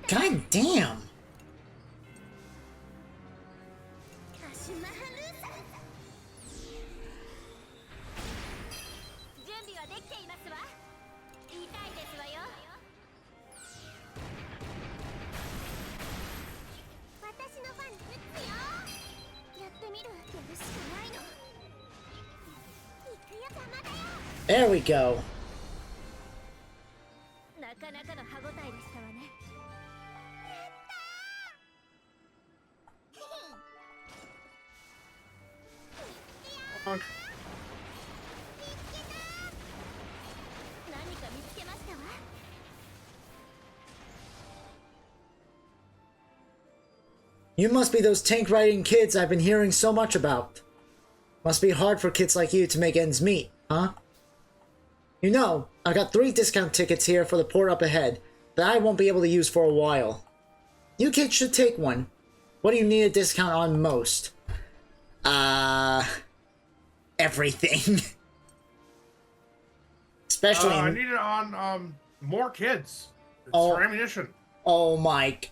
God damn. There we go. You must be those tank riding kids I've been hearing so much about. Must be hard for kids like you to make ends meet, huh? You know, I got 3 discount tickets here for the port up ahead that I won't be able to use for a while. You kids should take one. What do you need a discount on most? Everything. Especially I need it on, more kids. It's Oh. for ammunition. Oh, Mike.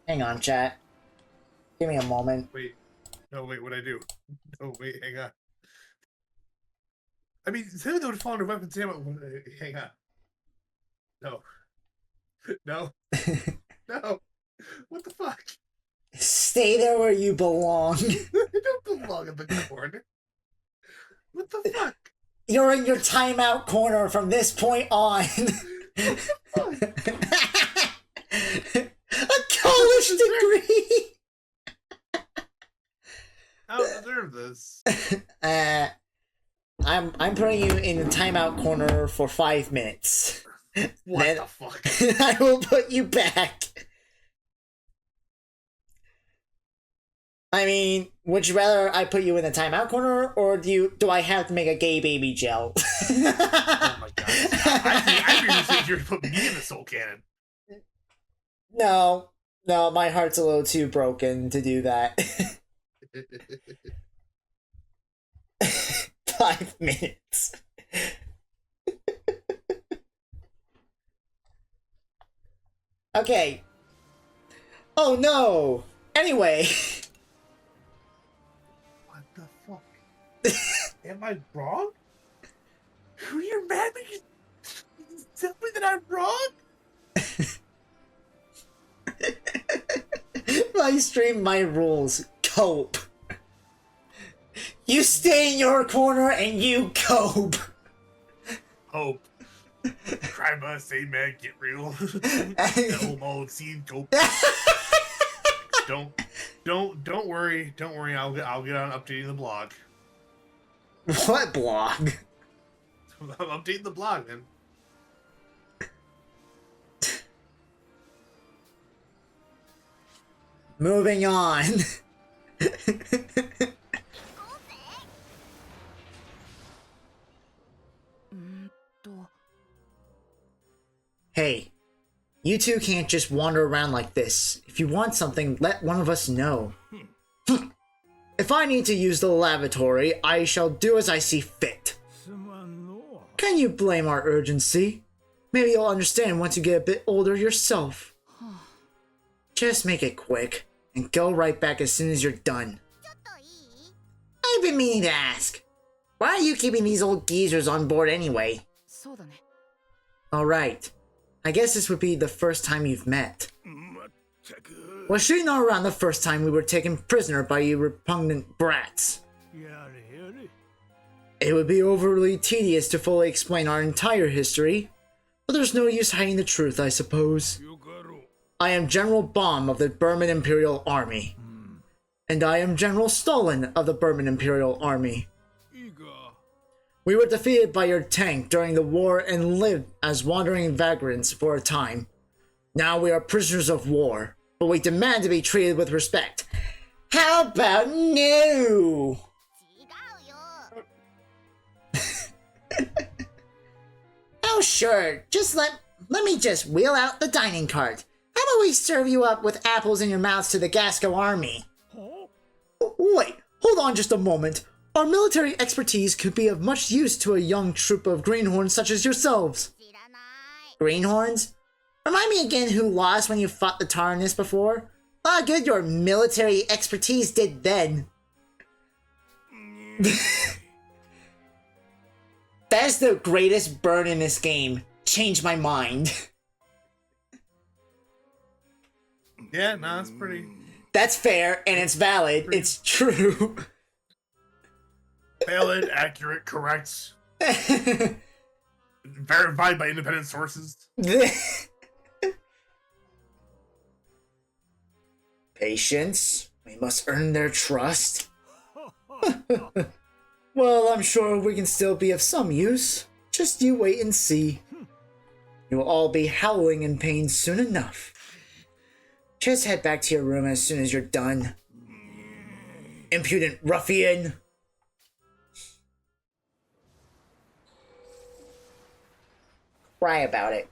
Hang on, chat. Give me a moment. Wait. No, wait, what'd I do? Oh, wait, hang on. I mean, say they would fall under weapons ammo. Hang on. No. No. No. What the fuck? Stay there where you belong. I don't belong in the corner. What the fuck? You're in your timeout corner from this point on. A college degree. I don't deserve this. I'm putting you in the timeout corner for 5 minutes. What Then the fuck? I will put you back. I mean, would you rather I put you in the timeout corner, or do I have to make a gay baby gel? Oh my god. I think you said you were to put me in the soul cannon. No, my heart's a little too broken to do that. 5 minutes. Okay. Oh no! Anyway. What the fuck? Am I wrong? You're mad at me? Tell me that I'm wrong? My stream, my rules. Cope. You stay in your corner and you cope. Hope. Cry by, say man, get real. Elmo, scene, go. Don't worry. I'll get on updating the blog. What blog? I'm updating the blog, man. Moving on. Hey, you two can't just wander around like this. If you want something, let one of us know. If I need to use the lavatory, I shall do as I see fit. Can you blame our urgency? Maybe you'll understand once you get a bit older yourself. Just make it quick, and go right back as soon as you're done. I've been meaning to ask. Why are you keeping these old geezers on board anyway? Alright. I guess this would be the first time you've met. Was she not around the first time we were taken prisoner by you repugnant brats? It would be overly tedious to fully explain our entire history, but there's no use hiding the truth, I suppose. I am General Baum of the Berman Imperial Army. And I am General Stalin of the Berman Imperial Army. We were defeated by your tank during the war and lived as wandering vagrants for a time. Now we are prisoners of war, but we demand to be treated with respect. How about no? Oh sure, just let me just wheel out the dining cart. How about we serve you up with apples in your mouths to the Gasco Army? Wait, hold on just a moment. Our military expertise could be of much use to a young troop of greenhorns such as yourselves. Greenhorns? Remind me again who lost when you fought the TARANIS before? Ah, good your military expertise did then. That's the greatest burn in this game. Changed my mind. Yeah, no, it's pretty... That's fair, and it's valid. It's true. Valid, accurate, correct. Verified by independent sources. Patience. We must earn their trust. Well, I'm sure we can still be of some use. Just you wait and see. You will all be howling in pain soon enough. Just head back to your room as soon as you're done. Impudent ruffian. Cry about it.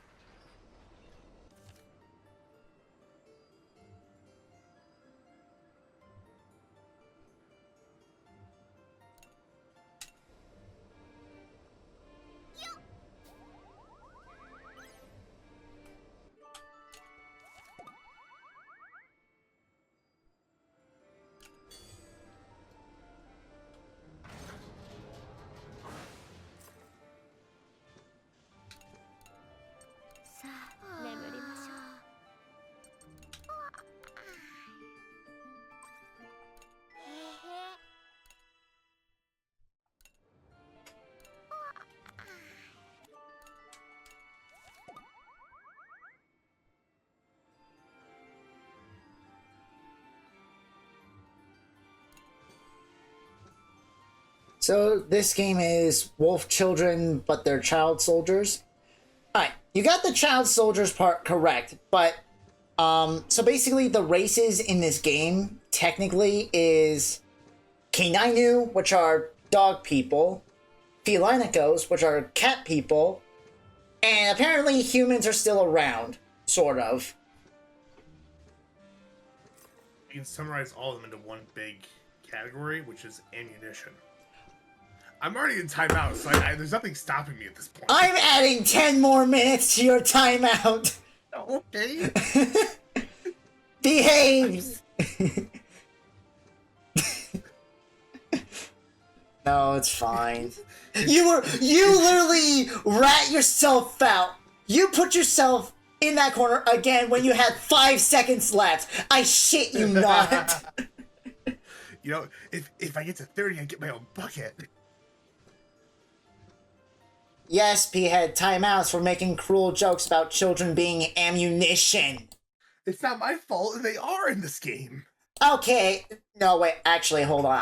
So this game is wolf children, but they're child soldiers. Alright, you got the child soldiers part correct, but so basically the races in this game technically is Kainainu, which are dog people, Felinicos, which are cat people, and apparently humans are still around, sort of. You can summarize all of them into one big category, which is ammunition. I'm already in timeout, so there's nothing stopping me at this point. I'm adding 10 more minutes to your timeout. Okay. Behave. No, it's fine. You literally rat yourself out. You put yourself in that corner again when you had 5 seconds left. I shit you not. You know, if I get to 30, I get my own bucket. Yes, P-head, timeouts for making cruel jokes about children being ammunition. It's not my fault. They are in this game. Okay. No, wait. Actually, hold on.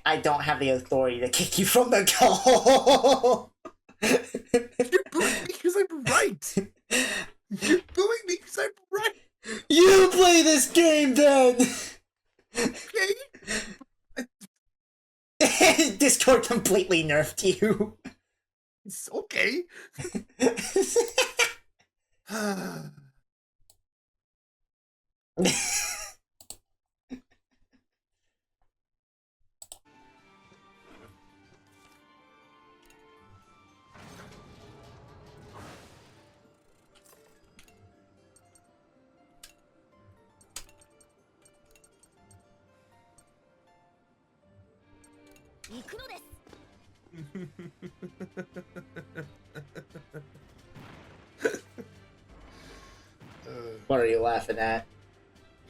I don't have the authority to kick you from the call. You're booing me because I'm right. You're booing me because I'm right. You play this game then! Okay. Discord completely nerfed you. It's okay. What are you laughing at?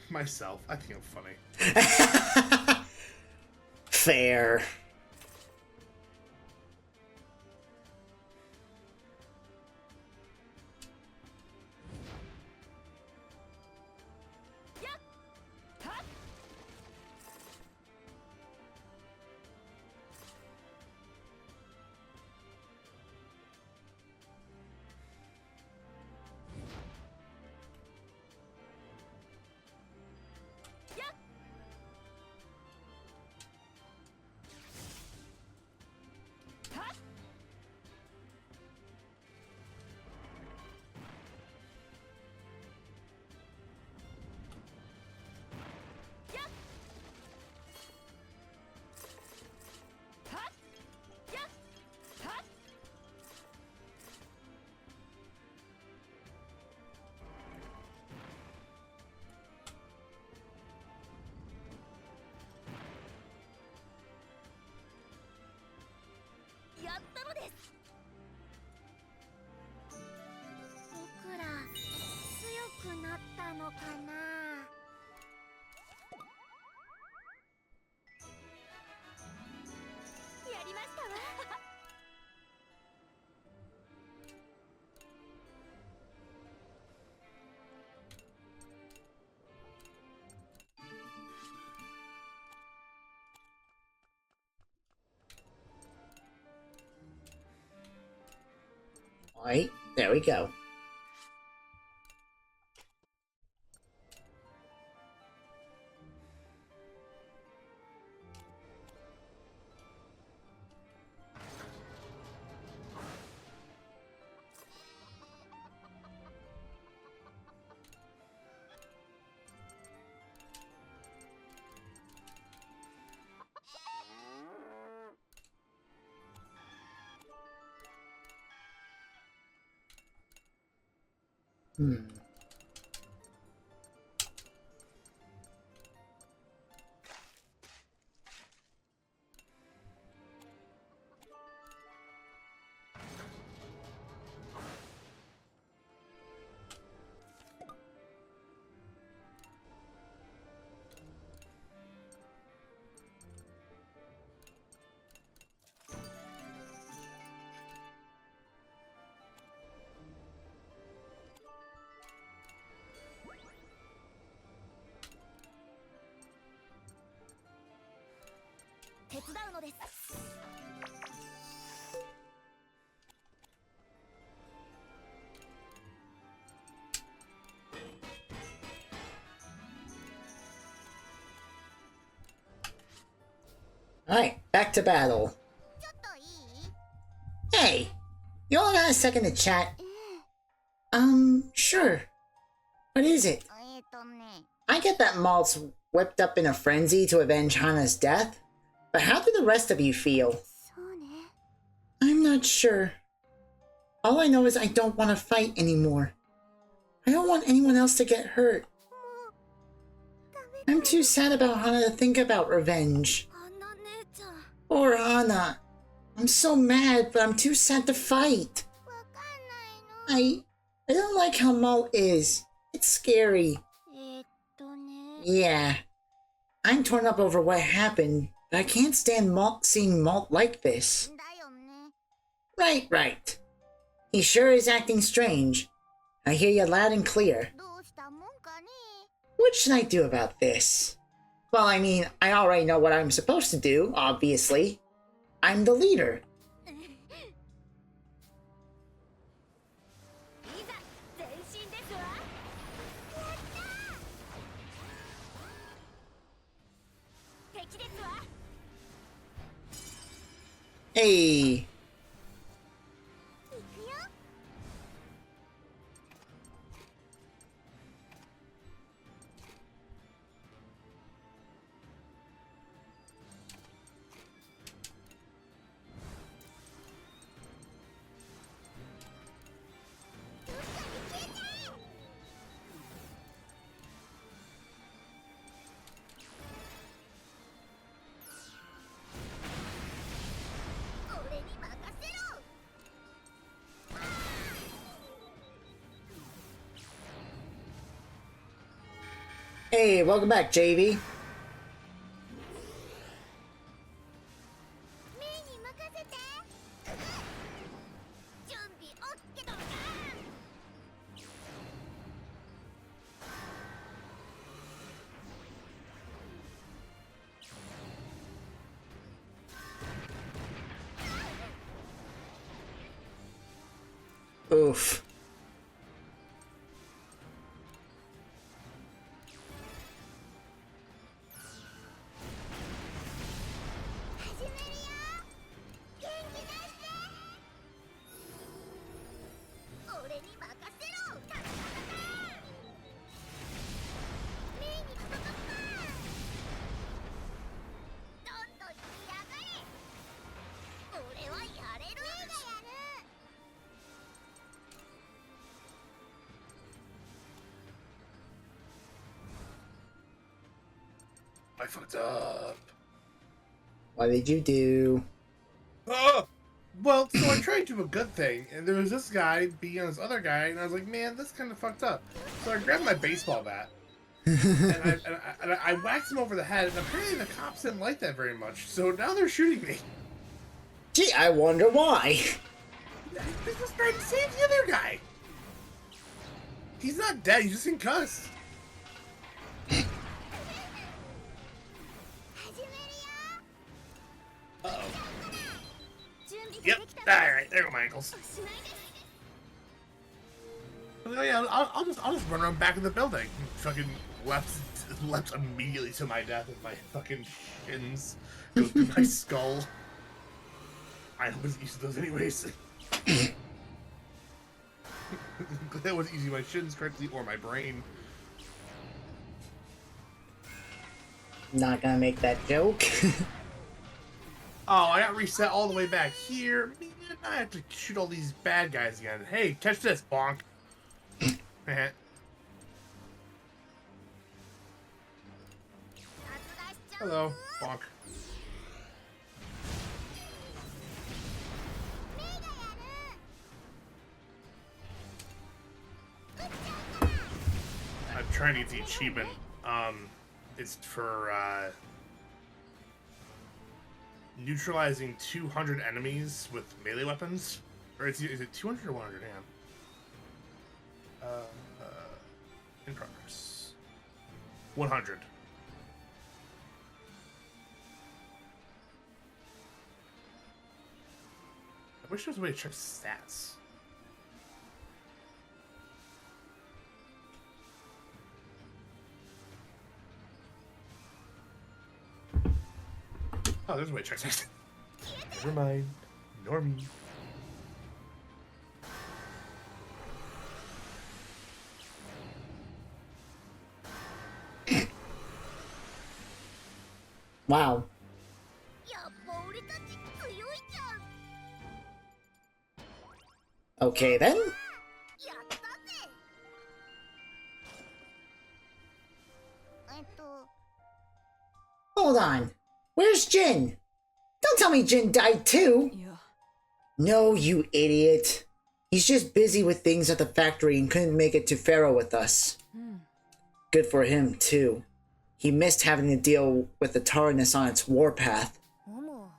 Myself. I think I'm funny. Fair. Alright, there we go. Alright, back to battle. Hey, you all got a second to chat? Sure. What is it? I get that Malt's whipped up in a frenzy to avenge Hana's death, but how do the rest of you feel? I'm not sure. All I know is I don't want to fight anymore. I don't want anyone else to get hurt. I'm too sad about Hana to think about revenge. Poor Hana. I'm so mad, but I'm too sad to fight. I don't like how Malt is. It's scary. Yeah. I'm torn up over what happened, but I can't stand seeing Malt like this. Right. He sure is acting strange. I hear you loud and clear. What should I do about this? Well, I mean, I already know what I'm supposed to do, obviously. I'm the leader. Hey. 行くよ。 俺に任せろ。 Hey, welcome back, JV. メイに任せて。準備オッケーだ。 Oof. 始めるよ。元気出して。俺に任せろ。タラタラタ。メイにパパパパ。どんどん来やがれ。俺はやれる。メイがやる。 I fucked up. What did you do? Well, so I tried to do a good thing, and there was this guy being on this other guy, and I was like, man, that's kind of fucked up. So I grabbed my baseball bat, and I whacked him over the head, and apparently the cops didn't like that very much, so now they're shooting me. Gee, I wonder why. This was trying to save the other guy. He's not dead, he's just concussed. 始めるよ。 Uh-oh. 準備が Yep. できたら。 Alright, there go my ankles. おしまいです。 Oh, yeah, I'll just run around back in the building. Fucking leapt immediately to my death with my fucking shins go through my skull. I wasn't used to those anyways. That wasn't using my shins correctly or my brain. Not gonna make that joke. Oh, I got reset all the way back here. Man, I have to shoot all these bad guys again. Hey, catch this, bonk. Eh. 殺害しちゃう。 Hello, bonk. メイがやる。 I'm trying to get the achievement. It's for neutralizing 200 enemies with melee weapons. Or is it 200 or 100? Hang on. In progress. 100. I wish there was a way to check stats. Oh, there's a way to check stats. Never mind. Normie. Wow. やっぱ俺たち強いじゃん。 Okay then. やったぜ。Hold on. Where's Jin? Don't tell me Jin died too. いや No, you idiot. He's just busy with things at the factory and couldn't make it to Pharaoh with us. Good for him, too. He missed having to deal with the TARANIS on its warpath. もも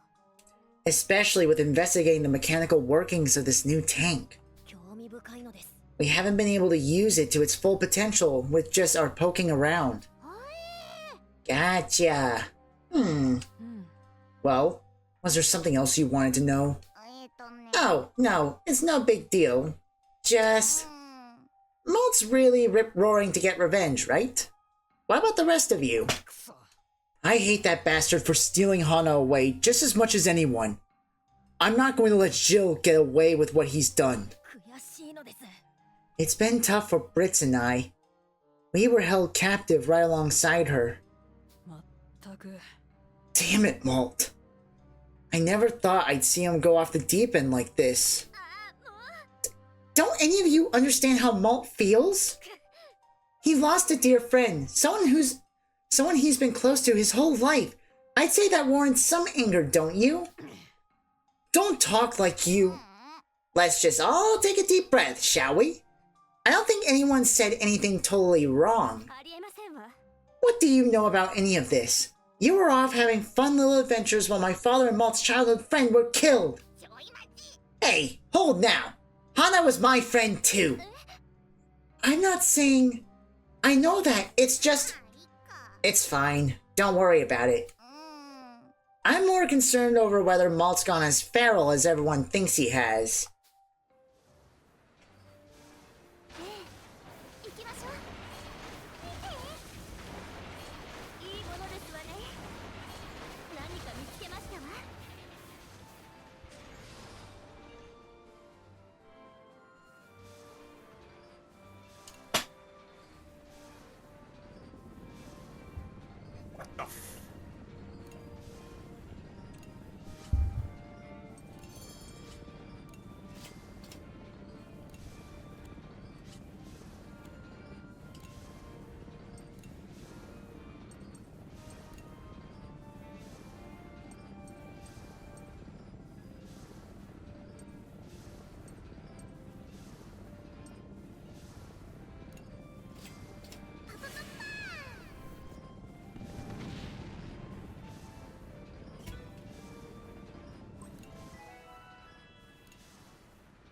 Especially with investigating the mechanical workings of this new tank. 興味深いのです。 We haven't been able to use it to its full potential with just our poking around. は Gotcha. Well, was there something else you wanted to know? ね。 Oh, no, it's no big deal. Just... Malt's really rip-roaring to get revenge, right? What about the rest of you? くそ I hate that bastard for stealing Hana away just as much as anyone. I'm not going to let Jill get away with what he's done. 悔しいのです。 It's been tough for Brits and I. We were held captive right alongside her. まったく Damn it, Malt. I never thought I'd see him go off the deep end like this. ああ、もう。 Don't any of you understand how Malt feels? He lost a dear friend, someone he's been close to his whole life. I'd say that warrants some anger, don't you? Don't talk like you. Let's just all take a deep breath, shall we? I don't think anyone said anything totally wrong. ありえませんわ。 What do you know about any of this? You were off having fun little adventures while my father and Malt's childhood friend were killed. ちょい待ち。 Hey, hold now. Hana was my friend too. I'm not saying... I know that, it's just... ありか。 It's fine. Don't worry about it. うーん。 I'm more concerned over whether Malt's gone as feral as everyone thinks he has. 行きましょう。見て。いいものですわね。何か見つけましたわ。 What the f...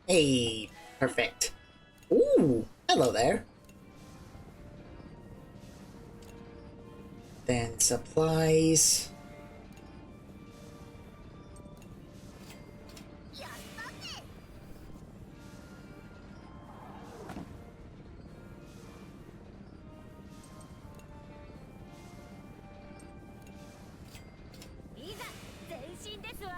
Hey, perfect. Ooh, hello there. Then supplies. やったぜ。 いざ前進ですわ。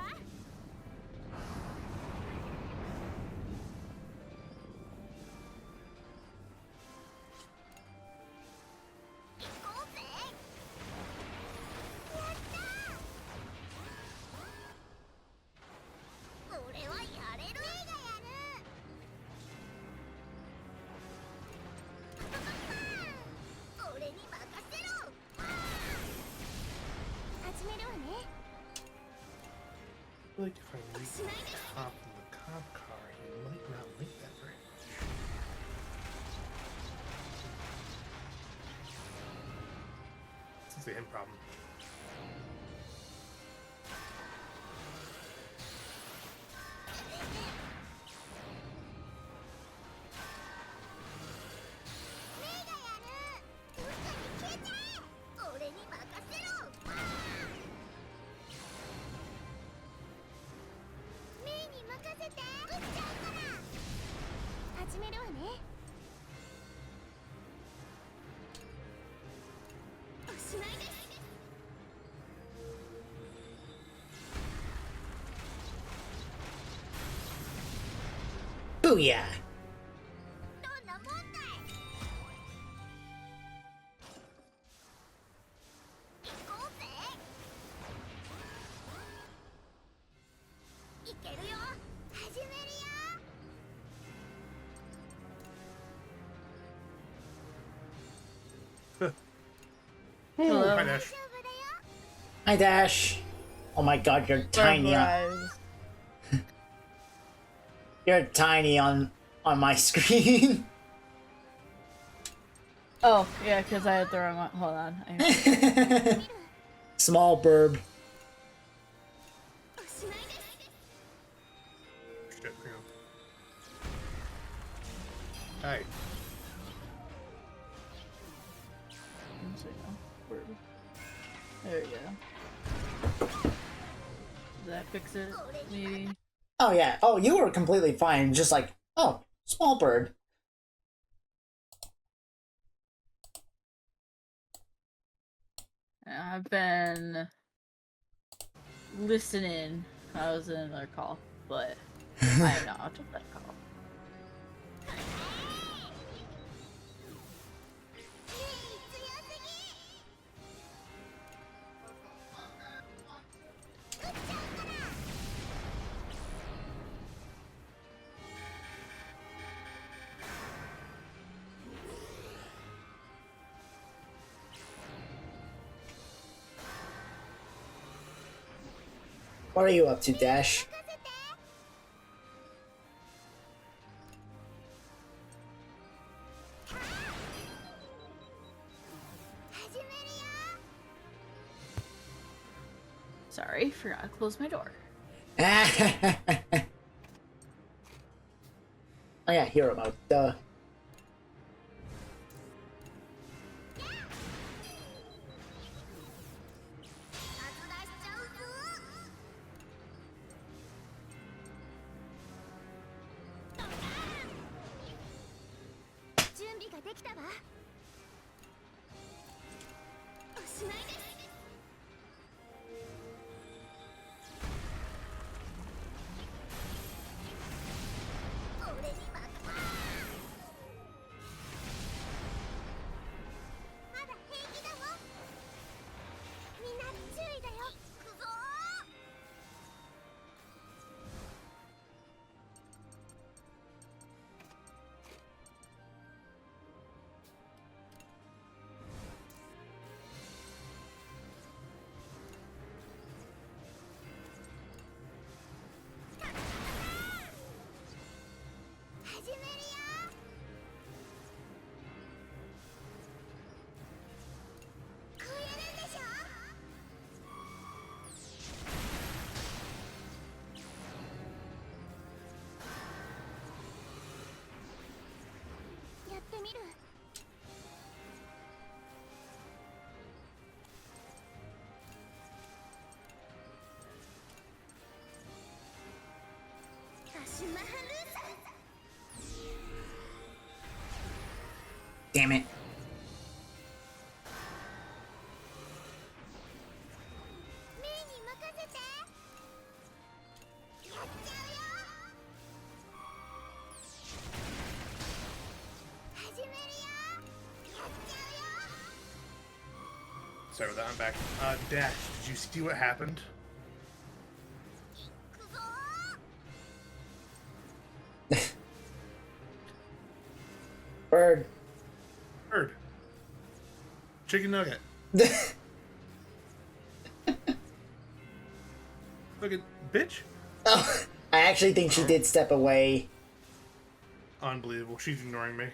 行こうぜ。やったー。俺はやれる。目がやる。パパパーン。俺に任せろ。始めるわね。 I feel like if I leave the cop in the cop car, he might not like that very much. It's the end problem. Booyah! どんなもんだい。行こうぜ。いけるよ。始めるよ。 Hello. Hi, Dash. 大丈夫だよ。 Hi, Dash. Oh my god, you're tiny. You're tiny on my screen. Oh, yeah, because I had the wrong one. Hold on. I... Small burb. おしまいです。 Shit, hang on. Hi. There we go. Does that fix it? Maybe? Oh yeah. Oh, you were completely fine. Just like, oh, small bird. I've been listening I was in another call, but I am not on that call. What are you up to, Dash? Sorry, forgot to close my door. Oh yeah, hero mode. Duh. Damn it. Sorry about that, I'm back. Dash, did you see what happened? Bird. Bird. Chicken nugget. Look at bitch. Oh, I actually think she did step away. Unbelievable. She's ignoring me.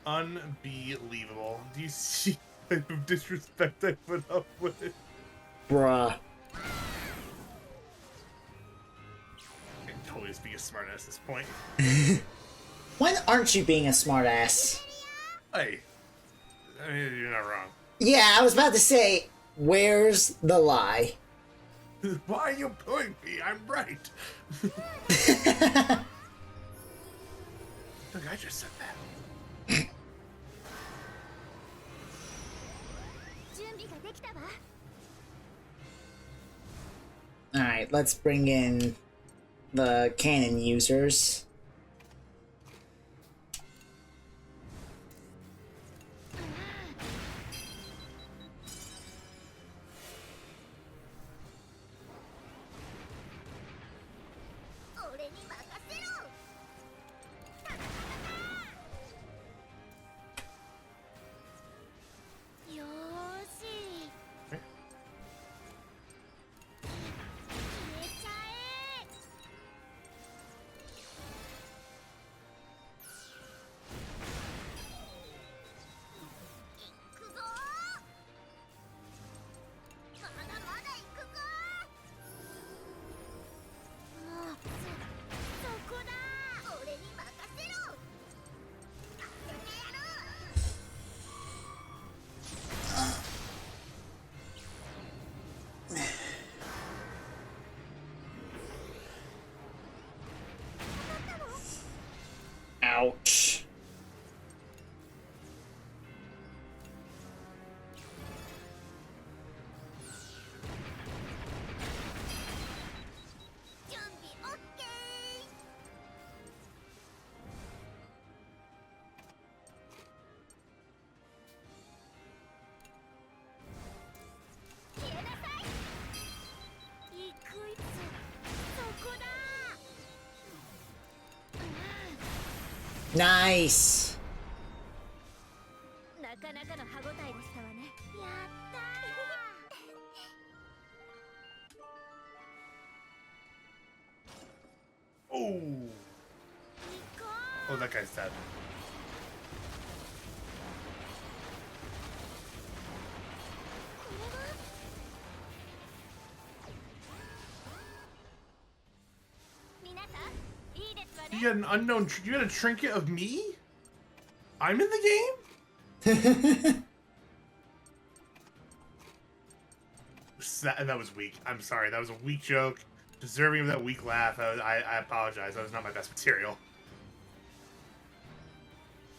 Unbelievable. Do you see the type of disrespect I put up with it? Bruh. I can totally just be a smartass at this point. When aren't you being a smartass? Hey. I mean, you're not wrong. Yeah, I was about to say, where's the lie? Why are you pulling me? I'm right. Look, I just said that. Alright, let's bring in the cannon users. Ouch. Nice. なかなかの歯ごたえでしたわね。やったー。 Oh. 行こ Oh, that guy's dead. う。これは。皆さん、いいですわね。 You got an unknown. You got a trinket of me? I'm in the game. That was weak. I'm sorry. That was a weak joke. Deserving of that weak laugh. I apologize. That was not my best material.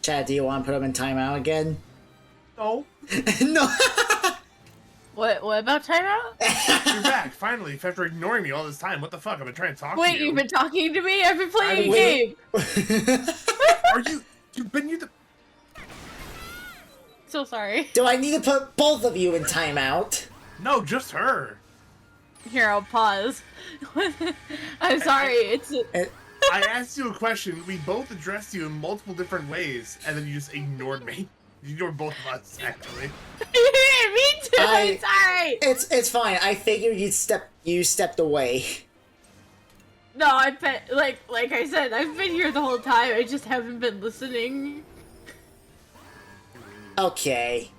Chad, do you want to put him in timeout again? No. No. What about timeout? You're back finally. After ignoring me all this time. What the fuck? I've been trying to talk Wait, to you. you've been talking to me? I've been playing a Wait. game. Are you? You've been you the. So sorry. Do I need to put both of you in timeout? No, just her. Here, I'll pause. I'm sorry. It's I asked you a question. We both addressed you in multiple different ways, and then you just ignored me. You ignored both of us, actually. me too. I'm sorry. It's fine. I figured you stepped away. No, I've been like I said, I've been here the whole time. I just haven't been listening. Okay.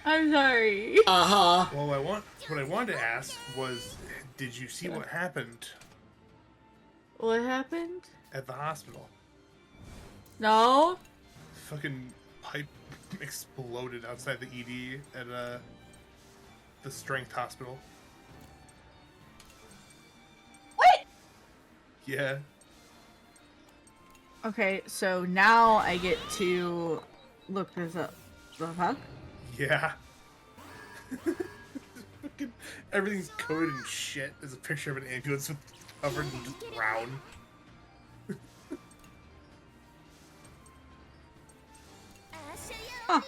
I'm sorry. Uh-huh. Well, what I wanted to ask was, did you see what happened What happened? at the hospital? No. Fucking pipe exploded outside the ED at the Strength Hospital. What? Yeah. Okay, so now I get to look this up. The fuck? Yeah. Fucking everything's covered in shit. There's a picture of an ambulance covered in just brown. Huh.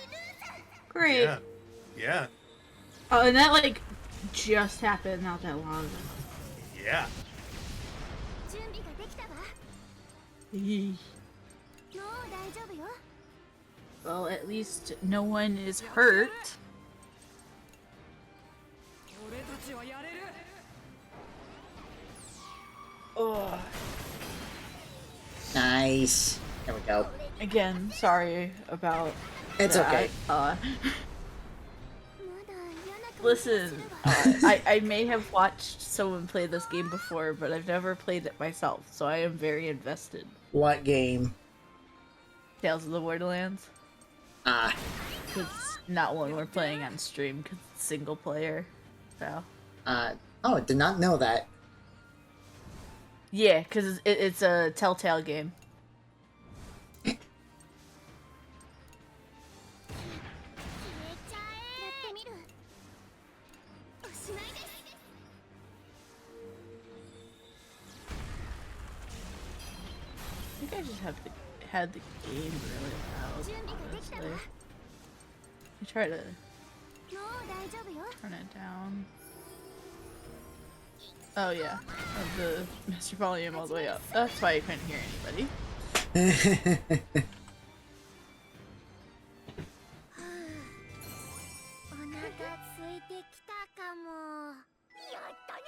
Great. Yeah. Yeah. Oh, and that like just happened not that long ago. Yeah. 準備ができたわ。 Eesh. もう大丈夫よ。 Well, at least no one is hurt. 俺たちはやれる。 Oh. Nice. There we go. Again, sorry about It's that. okay. まだ嫌な顔 Listen, するわ。 I may have watched someone play this game before, but I've never played it myself, so I am very invested. What game? Tales of the Borderlands. Ah. It's not one we're playing on stream because it's single player. So. Oh, I did not know that. Yeah, because it's a Telltale game. 消えちゃえ。やってみる。おしまいです。 I think I just had the game really loud, 準備ができたわ。 honestly. I try to もう大丈夫よ。 turn it down. Oh yeah, the master volume all the way up. That's why I couldn't hear anybody. お腹空いてきたかも。やったね。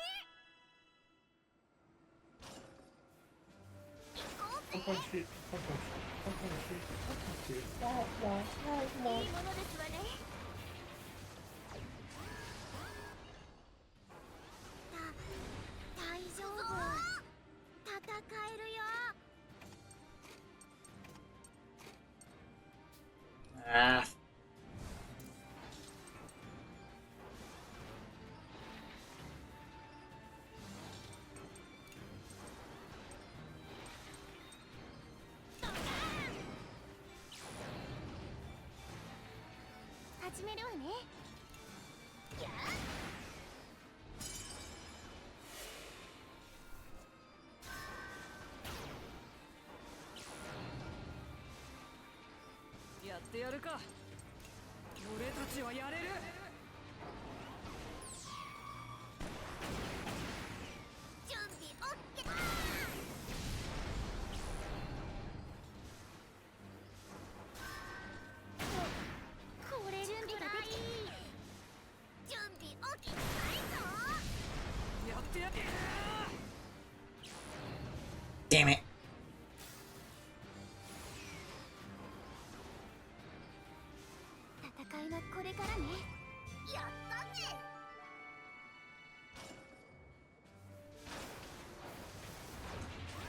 行こうぜ。いいものですわね。大丈夫。戦えるよ。 Ah. 始めるわね。やあ。 やってやるか。俺たちはやれる。 準備オッケー。れからね。やったぜ。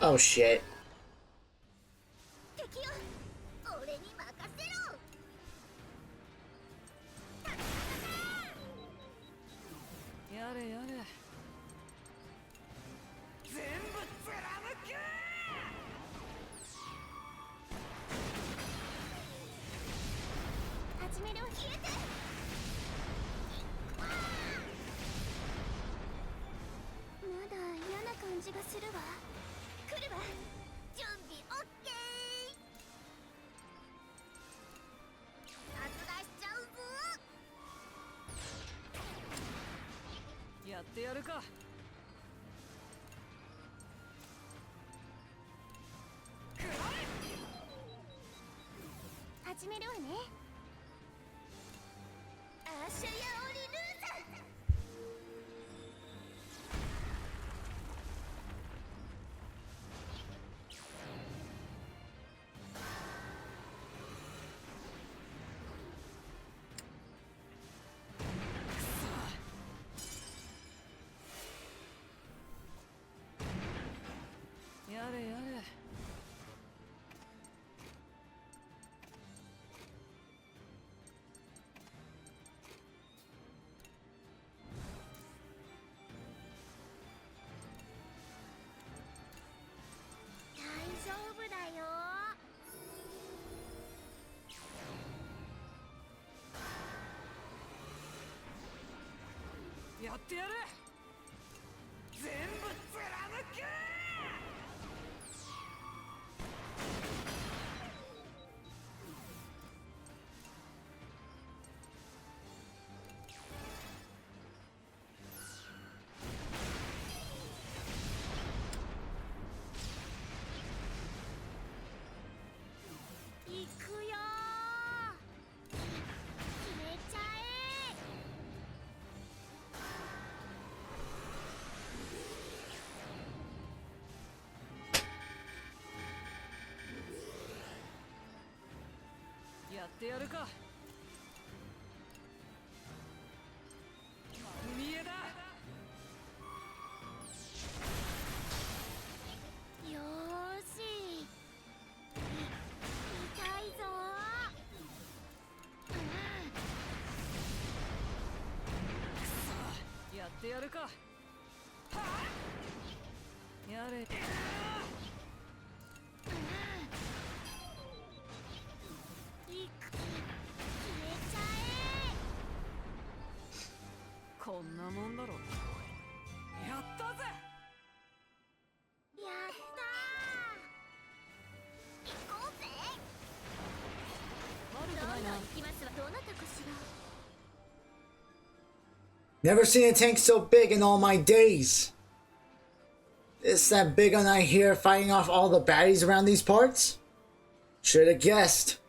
Oh shit. 敵よ、俺に任せろ。やれやれ、全部貫け。始めるを消えて。まだ嫌な感じがするわ。来るわ。準備オッケー。殺害しちゃうぞ。やってやるか。始めるわね。アシュヤオリルーザ。やれやれ。大丈夫だよ。やってやる。全部貫け。行くよ。決めちゃえ。やってやるか。丸見えだ。よーし。痛いぞ。やってやるか。はあ、やれ。決めちゃえ。こんなもんだろ。やったぜ。やったー。行こうぜ。悪くないな。行きますわ。どなたかしら。 Never seen a tank so big in all my days. It's that big one I hear fighting off all the baddies around these parts? Should have guessed.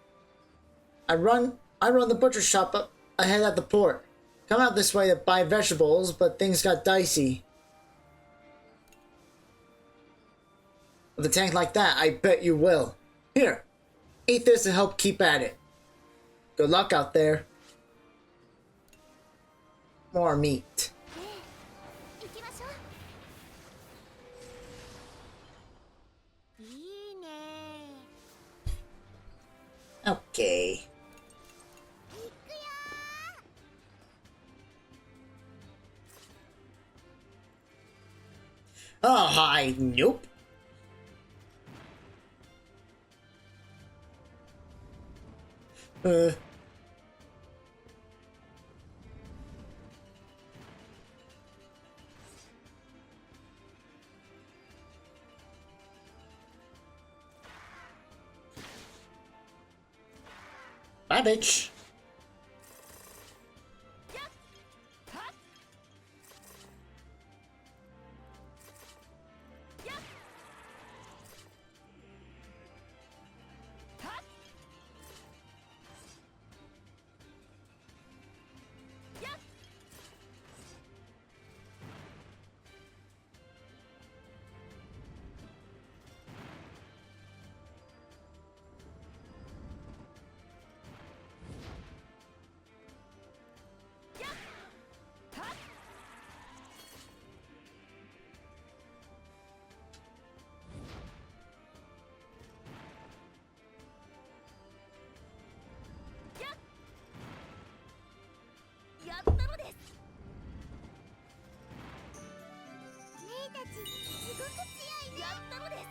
I run the butcher shop up ahead at the port. Come out this way to buy vegetables, but things got dicey. With a tank like that, I bet you will. Here, eat this to help keep at it. Good luck out there. More meat. 行きましょう。いいね。 Okay. 行くよー。 Oh, hi. Nope. Bye, bitch.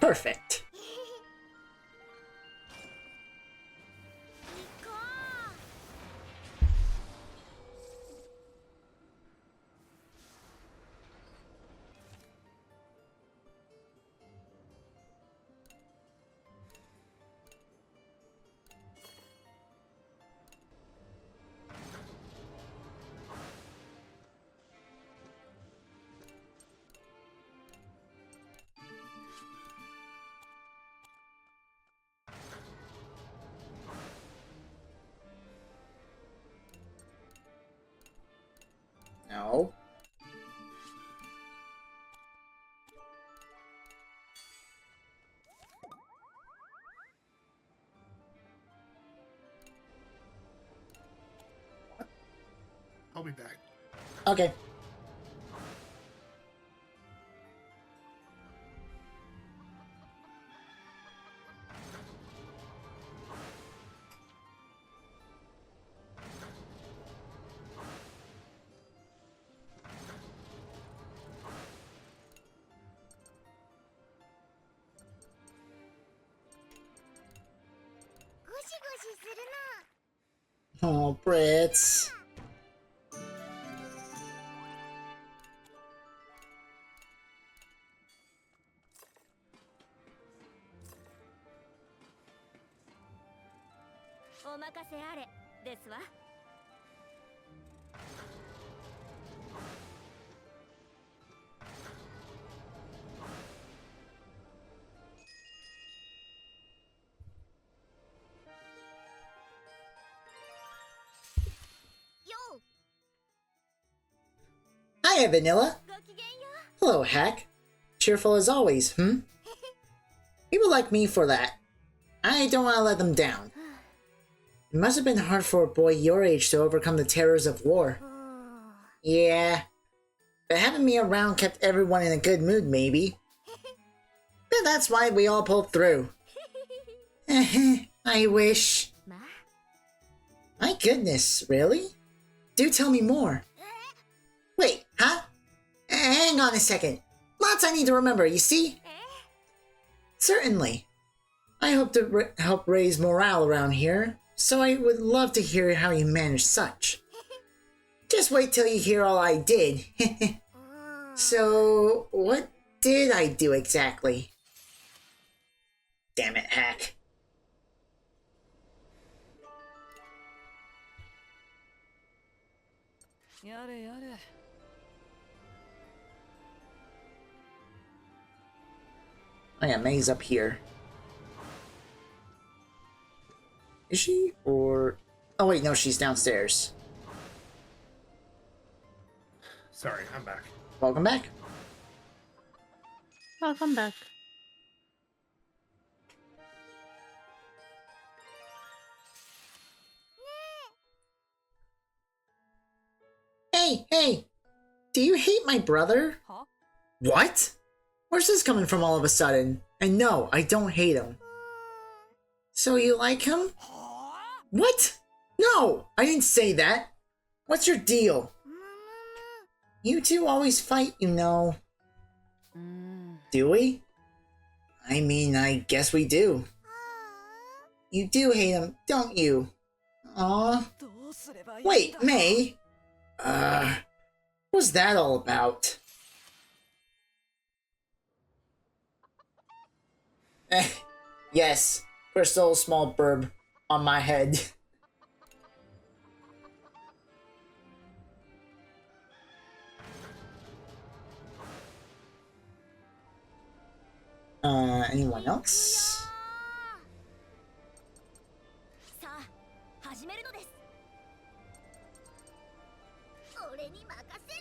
Perfect. 行こう No. I'll be back. Okay. Oh, Brits. Yo, Hiya, Vanilla. ごきげんよ Hello, Hack. Cheerful as always, hmm? People like me for that. I don't want to let them down. It must have been hard for a boy your age to overcome the terrors of war. Yeah. But having me around kept everyone in a good mood, maybe. But that's why we all pulled through. I wish. まあ My goodness, really? Do tell me more. Wait, huh? Hang on a second. Lots I need to remember, you see? Certainly. I hope to help raise morale around here, so I would love to hear how you managed such. Just wait till you hear all I did. So, what did I do exactly? Damn it, Hack. Oh yeah, May's up here. Is she? Or... Oh wait, no, she's downstairs. Sorry, I'm back. Welcome back. Welcome back. Hey! Do you hate my brother? Huh? What? Where's this coming from all of a sudden? And no, I don't hate him. So you like him? What? No, I didn't say that. What's your deal? You two always fight, you know. Do we? I mean, I guess we do. You do hate him, don't you? Aw. どうすればいいんだ Wait, May? What's that all about? Yes, crystal small burb on my head. Anyone else? さあ始めるのです俺に任せ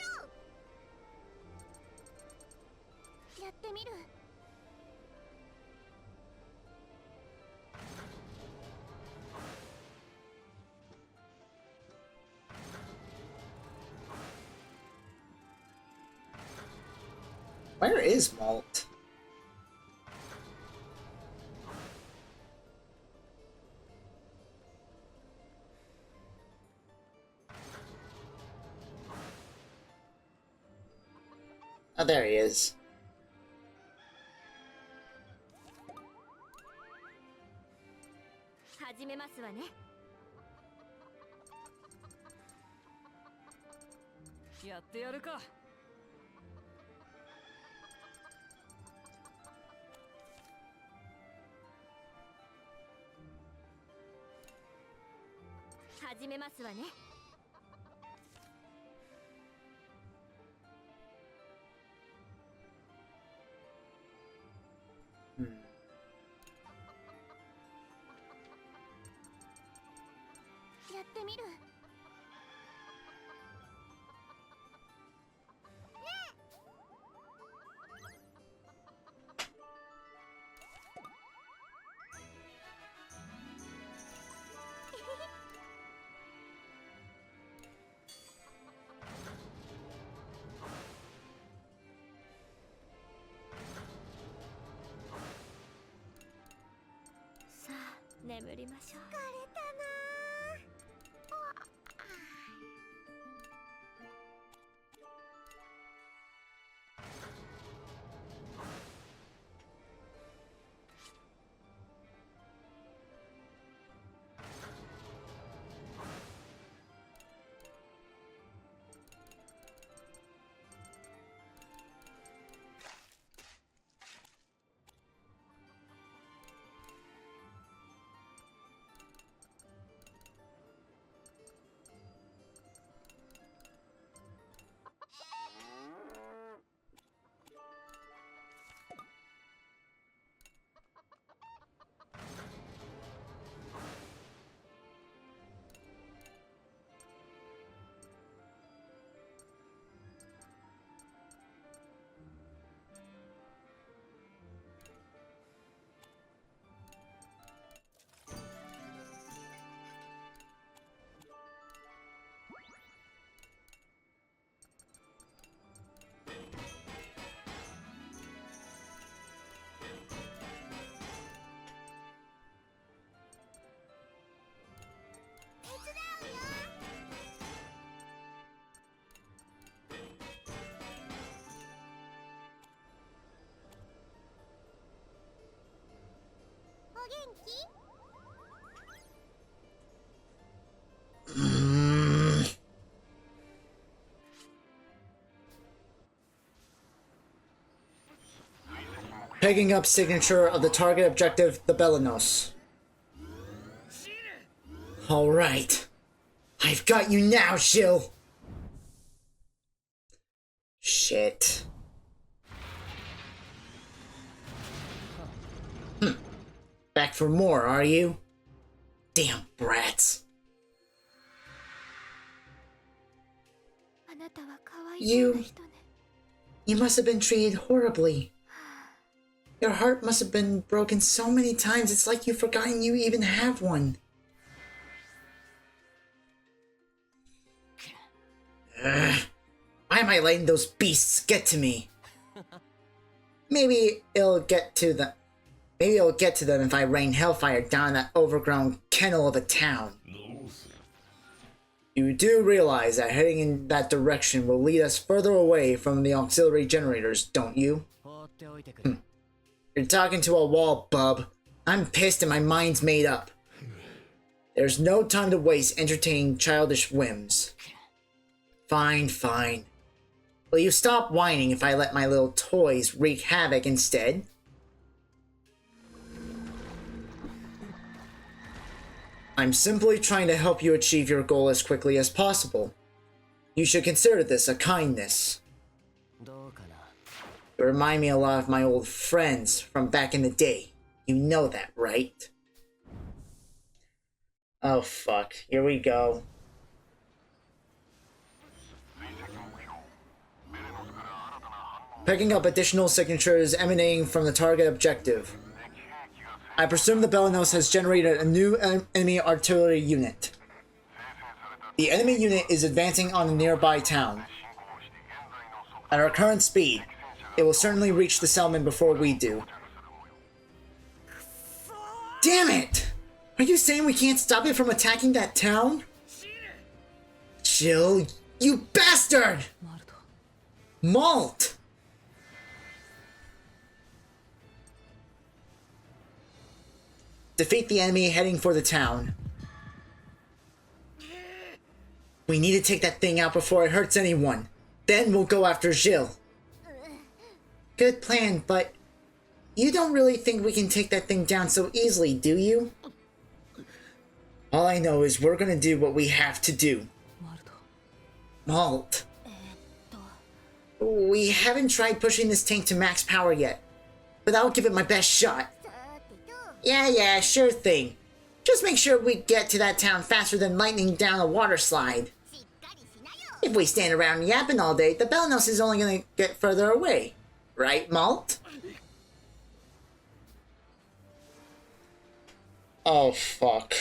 ろやってみる Where is Malt? Oh, there he is. 始めますわね。やってやるか。始めますわね。やってみる。さあ眠りましょう。疲れたなPicking up signature of the target objective, the Belenos. Alright. I've got you now, Shill! Shit. Back for more, are you? Damn brats. You must have been treated horribly. Your heart must have been broken so many times, it's like you've forgotten you even have one. Why am I letting those beasts get to me? Maybe it'll get to them if I rain hellfire down that overgrown kennel of a town. You do realize that heading in that direction will lead us further away from the auxiliary generators, don't you? You're talking to a wall, bub. I'm pissed and my mind's made up. There's no time to waste entertaining childish whims. Fine, fine. Will you stop whining if I let my little toys wreak havoc instead? I'm simply trying to help you achieve your goal as quickly as possible. You should consider this a kindness. You remind me a lot of my old friends from back in the day. You know that, right? Oh fuck, here we go. Picking up additional signatures emanating from the target objective. I presume the Belenos has generated a new enemy artillery unit. The enemy unit is advancing on a nearby town. At our current speed, it will certainly reach the settlement before we do. Damn it! Are you saying we can't stop it from attacking that town? Chill, you bastard! Malt! defeat the enemy heading for the town. We need to take that thing out before it hurts anyone. Then we'll go after Gilles. Good plan, but you don't really think we can take that thing down so easily, do you? All I know is we're gonna do what we have to do. Malt. We haven't tried pushing this tank to max power yet, but I'll give it my best shot. Yeah, sure thing. Just make sure we get to that town faster than lightning down a water slide. If we stand around yapping all day, the Belnos is only gonna get further away. Right, Malt? Oh, fuck.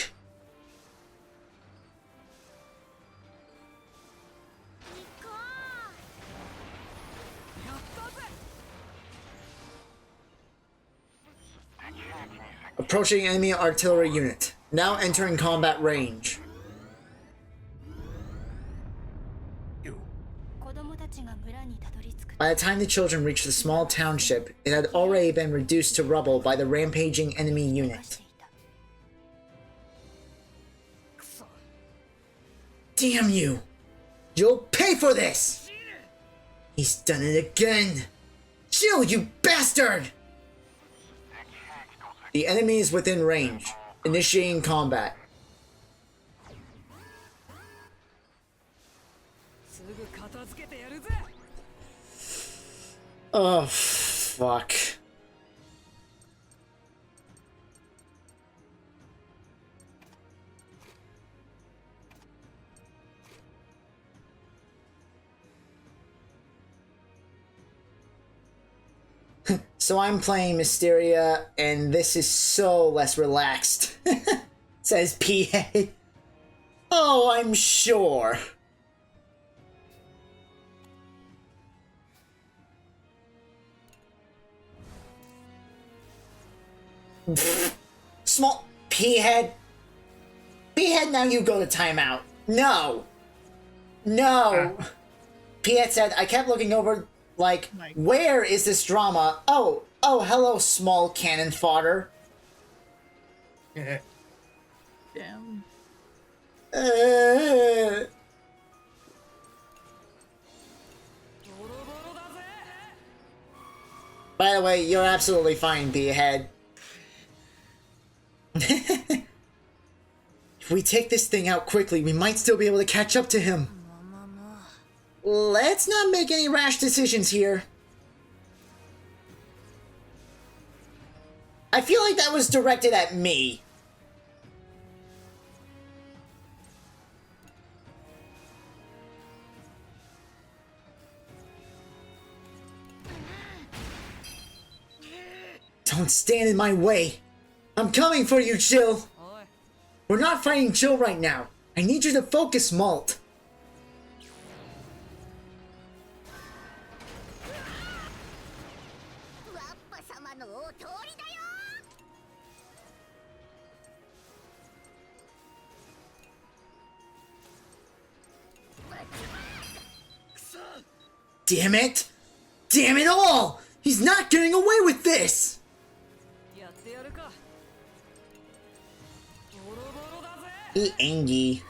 Approaching enemy artillery unit. Now entering combat range. By the time the children reached the small township, it had already been reduced to rubble by the rampaging enemy unit. Damn you! You'll pay for this! He's done it again! Jill, you bastard! The enemy is within range. Initiating combat. Oh, fuck. So I'm playing Mysteria, and this is so less relaxed. Says P-Head. Oh, I'm sure. Small P-Head. P-Head, now you go to timeout. No. No. P-Head said, I kept looking over, like, where is this drama? Oh, hello, small cannon fodder. Damn. By the way, you're absolutely fine, P-Head. If we take this thing out quickly, we might still be able to catch up to him. Let's not make any rash decisions here. I feel like that was directed at me. Don't stand in my way. I'm coming for you, Jill. We're not fighting Jill right now. I need you to focus, Malt. Damn it! Damn it all! He's not getting away with this! Be angry.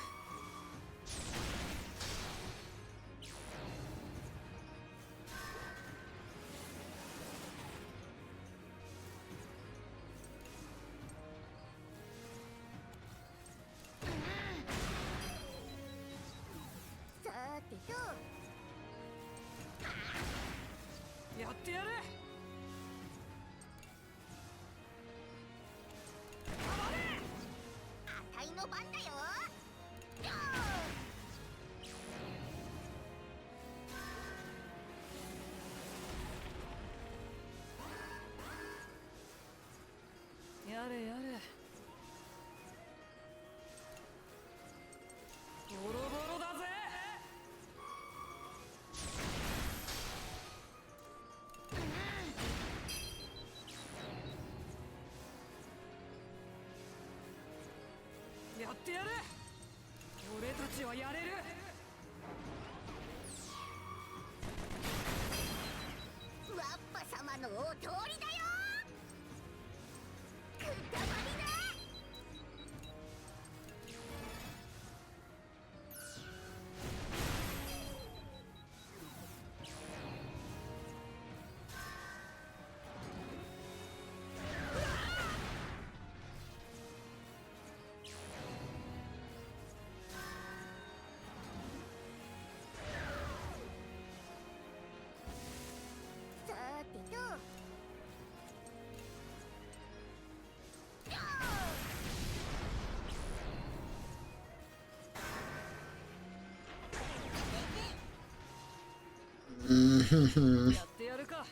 ってやるか。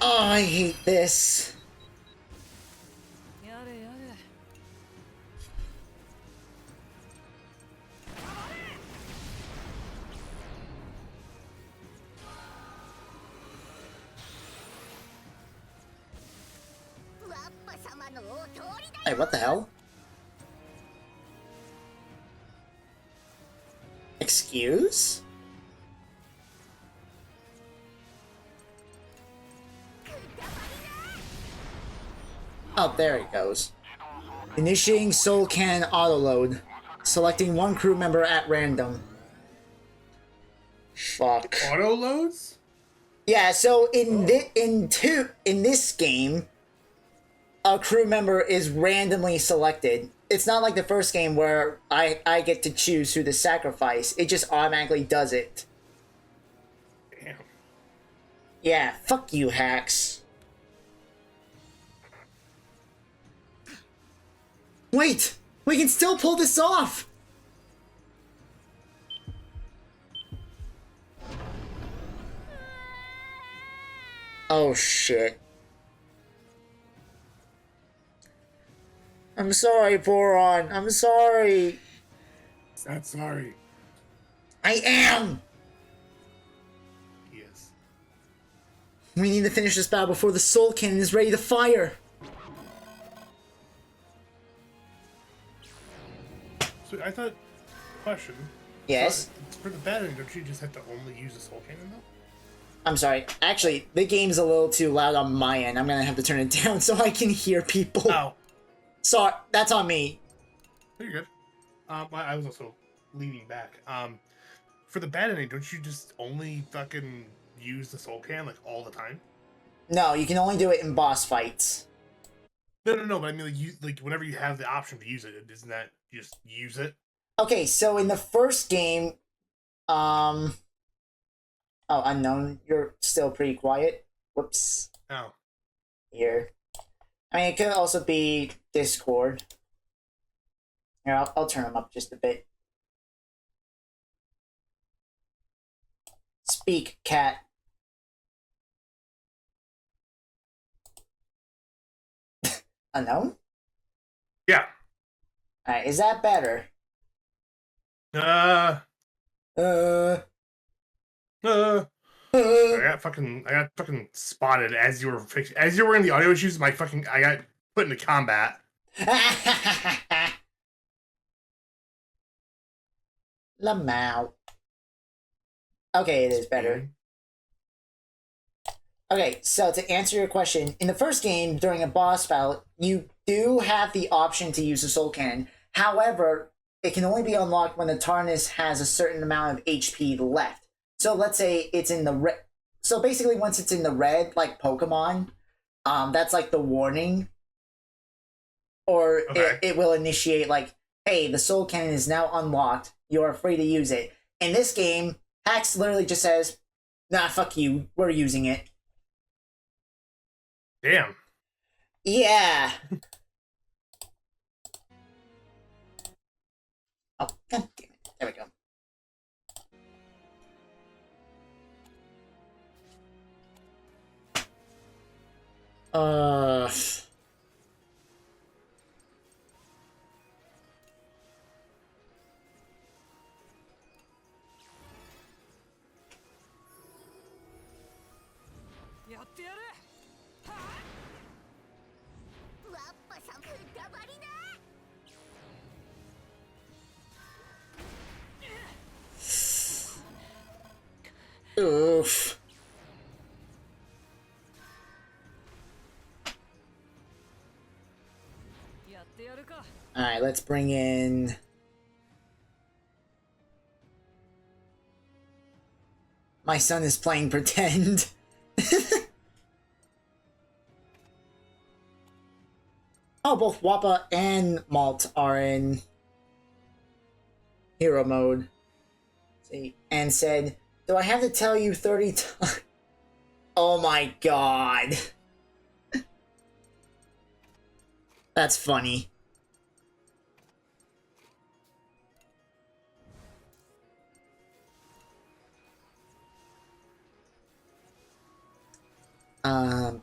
Oh, I hate this. やれやれ。 ワッパ様のお通りだ Hey, what the hell? Excuse? Oh, there it goes. Initiating Soul Cannon autoload. Selecting one crew member at random. Fuck. Auto loads? Yeah, so in this game, a crew member is randomly selected. It's not like the first game where I get to choose who to sacrifice. It just automatically does it. Damn. Yeah, fuck you, Hax. Wait! We can still pull this off! Oh shit. I'm sorry, Boron. I'm sorry. Not sorry. I am! Yes. We need to finish this battle before the Soul Cannon is ready to fire. So I thought, question. Yes? So, for the battery, don't you just have to only use the soul cannon though? I'm sorry. Actually, the game's a little too loud on my end. I'm gonna have to turn it down so I can hear people. Oh. Sorry, that's on me. You're good. I was also leaning back. For the battery, don't you just only fucking use the soul can like all the time? No, you can only do it in boss fights. No. But I mean, like whenever you have the option to use it, isn't that you just use it? Okay, so in the first game, oh, Unknown, you're still pretty quiet. Whoops. Oh. Here. I mean, it could also be Discord. Here, I'll turn them up just a bit. Speak, cat. Unknown? Yeah. Alright, is that better? I Uh. got fucking spotted as you were in the audio issues. I got put into combat. Lamau. Okay, it is better. Okay, so to answer your question, in the first game, during a boss battle, you do have the option to use the Soul Cannon. However, it can only be unlocked when the TARANIS has a certain amount of HP left. So let's say it's in the red. So basically, once it's in the red, like Pokemon, that's like the warning. Or Okay. it will initiate like, hey, the Soul Cannon is now unlocked. You are free to use it. In this game, Hax literally just says, nah, fuck you. We're using it. Damn. Yeah. Oh, god damn it. There we go. Uh... Oof. Alright, let's bring in... My son is playing pretend. Oh, both Wappa and Malt are in hero mode. See, and said, do I have to tell you 30 times? Oh my god. That's funny.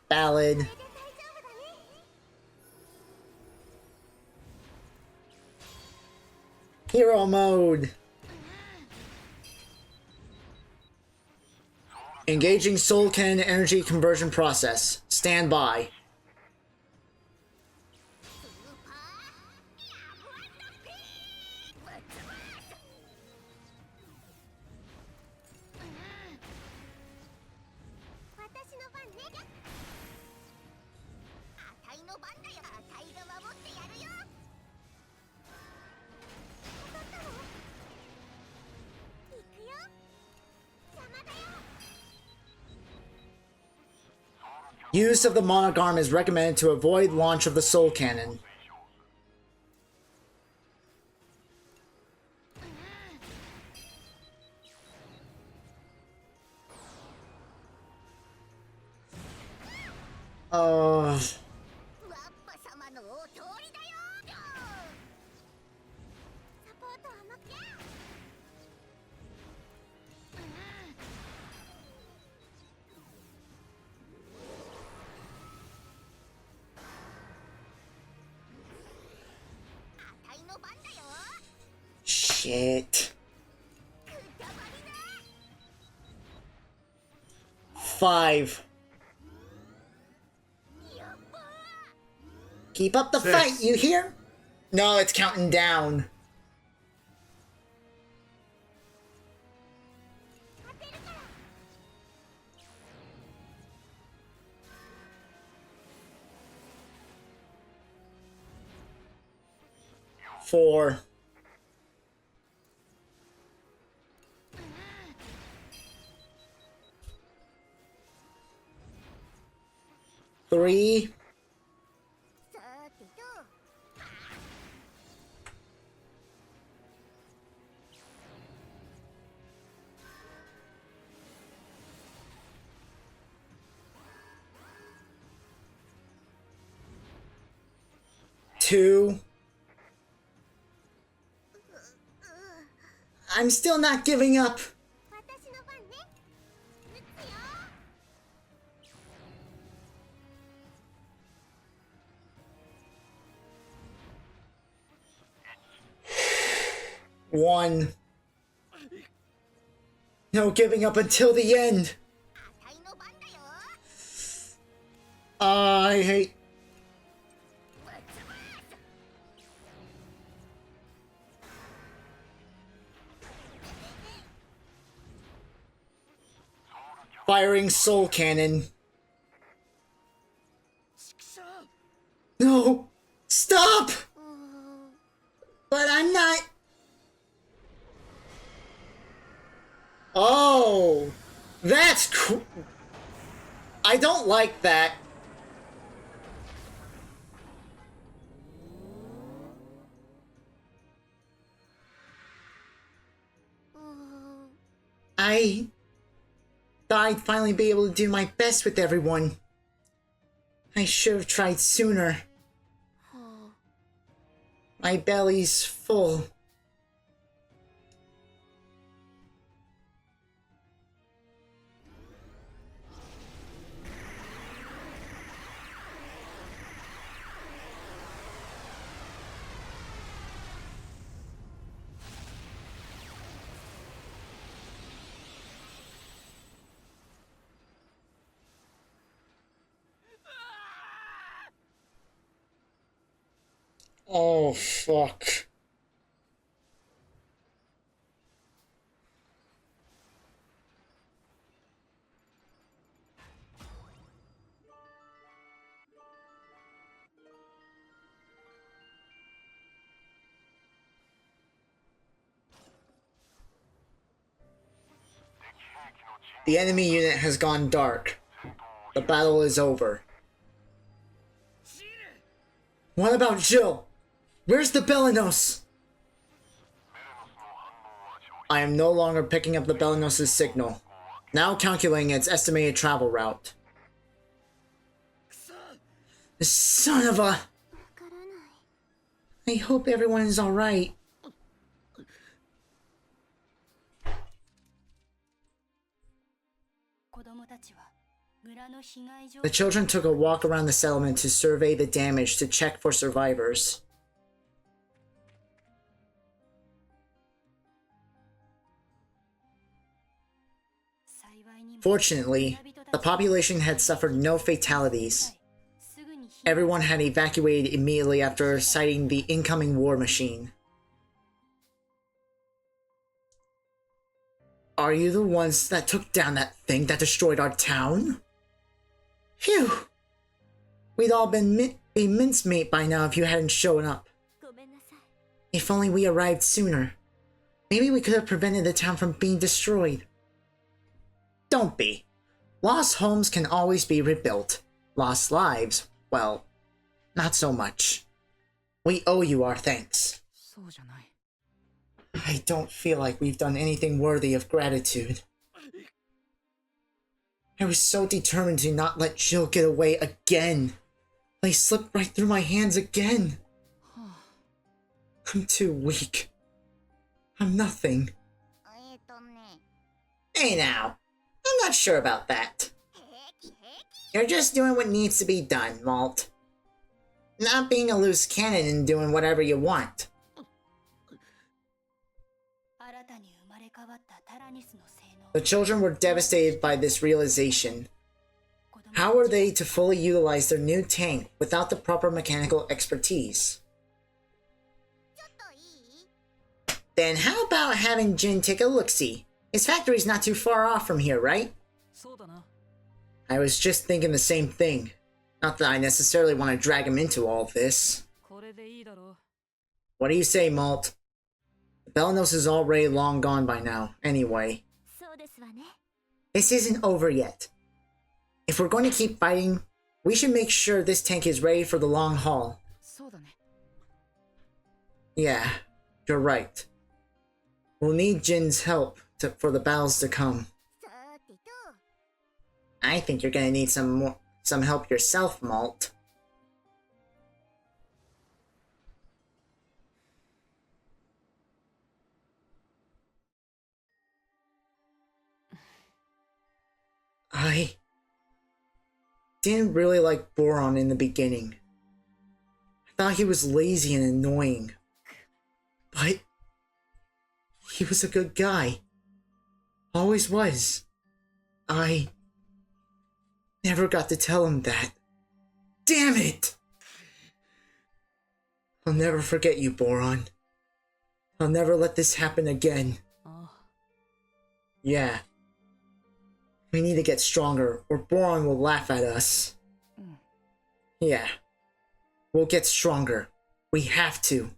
Ballad. Hero mode. Engaging Soul Cannon energy conversion process. Stand by. Use of the Monarch Arm is recommended to avoid launch of the Soul Cannon. Shit. 5. Keep up the 6. fight, you hear? No, it's counting down. Four. 3. 2. I'm still not giving up. One. No giving up until the end. I hate. Firing Soul Cannon. No! Stop! But I'm not. Oh! That's I don't like that. I thought I'd finally be able to do my best with everyone. I should have tried sooner. My belly's full. Oh, fuck. The enemy unit has gone dark. The battle is over. What about Jill? Where's the Belenos? I am no longer picking up the Belenos' signal. Now calculating its estimated travel route. The son of a... I hope everyone is alright. The children took a walk around the settlement to survey the damage to check for survivors. Fortunately, the population had suffered no fatalities. Everyone had evacuated immediately after sighting the incoming war machine. Are you the ones that took down that thing that destroyed our town? Phew! We'd all been a mincemeat by now if you hadn't shown up. If only we arrived sooner. Maybe we could have prevented the town from being destroyed. Don't be. Lost homes can always be rebuilt. Lost lives, well, not so much. We owe you our thanks. I don't feel like we've done anything worthy of gratitude. I was so determined to not let Jill get away again. They slipped right through my hands again. I'm too weak. I'm nothing. Hey now, I'm not sure about that. You're just doing what needs to be done, Malt. Not being a loose cannon and doing whatever you want. The children were devastated by this realization. How were they to fully utilize their new tank without the proper mechanical expertise? Then how about having Jin take a look-see? His factory's not too far off from here, right? I was just thinking the same thing. Not that I necessarily want to drag him into all this. What do you say, Malt? Belnos is already long gone by now, anyway. This isn't over yet. If we're going to keep fighting, we should make sure this tank is ready for the long haul. Yeah, you're right. We'll need Jin's help for the battles to come. I think you're gonna need some help yourself, Malt. I didn't really like Boron in the beginning. I thought he was lazy and annoying. But he was a good guy. Always was. I never got to tell him that. Damn it! I'll never forget you, Boron. I'll never let this happen again. Yeah. We need to get stronger, or Boron will laugh at us. Yeah. We'll get stronger. We have to.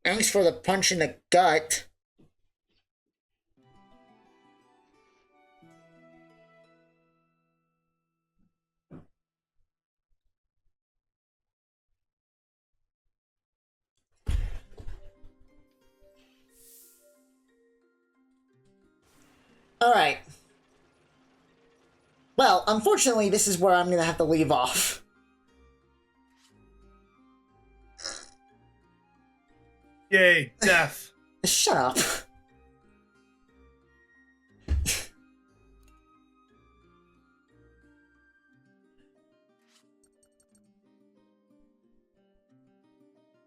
Thanks for the punch in the gut. Alright. Well, unfortunately, this is where I'm gonna have to leave off. Yay, death. Shut up.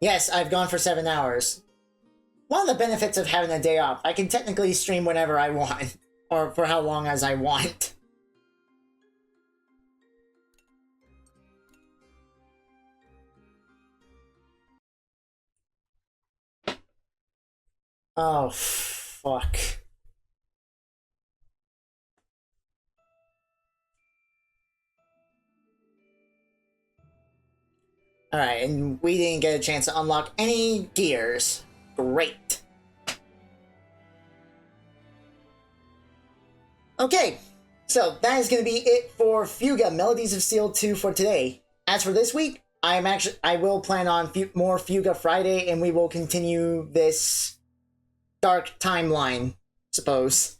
Yes, I've gone for 7 hours. One of the benefits of having a day off, I can technically stream whenever I want. Or for how long as I want. Oh, fuck. Alright, and we didn't get a chance to unlock any gears. Great. Okay, so that is going to be it for FUGA Melodies of Steel 2 for today. As for this week, I will plan on more FUGA Friday, and we will continue this dark timeline, suppose.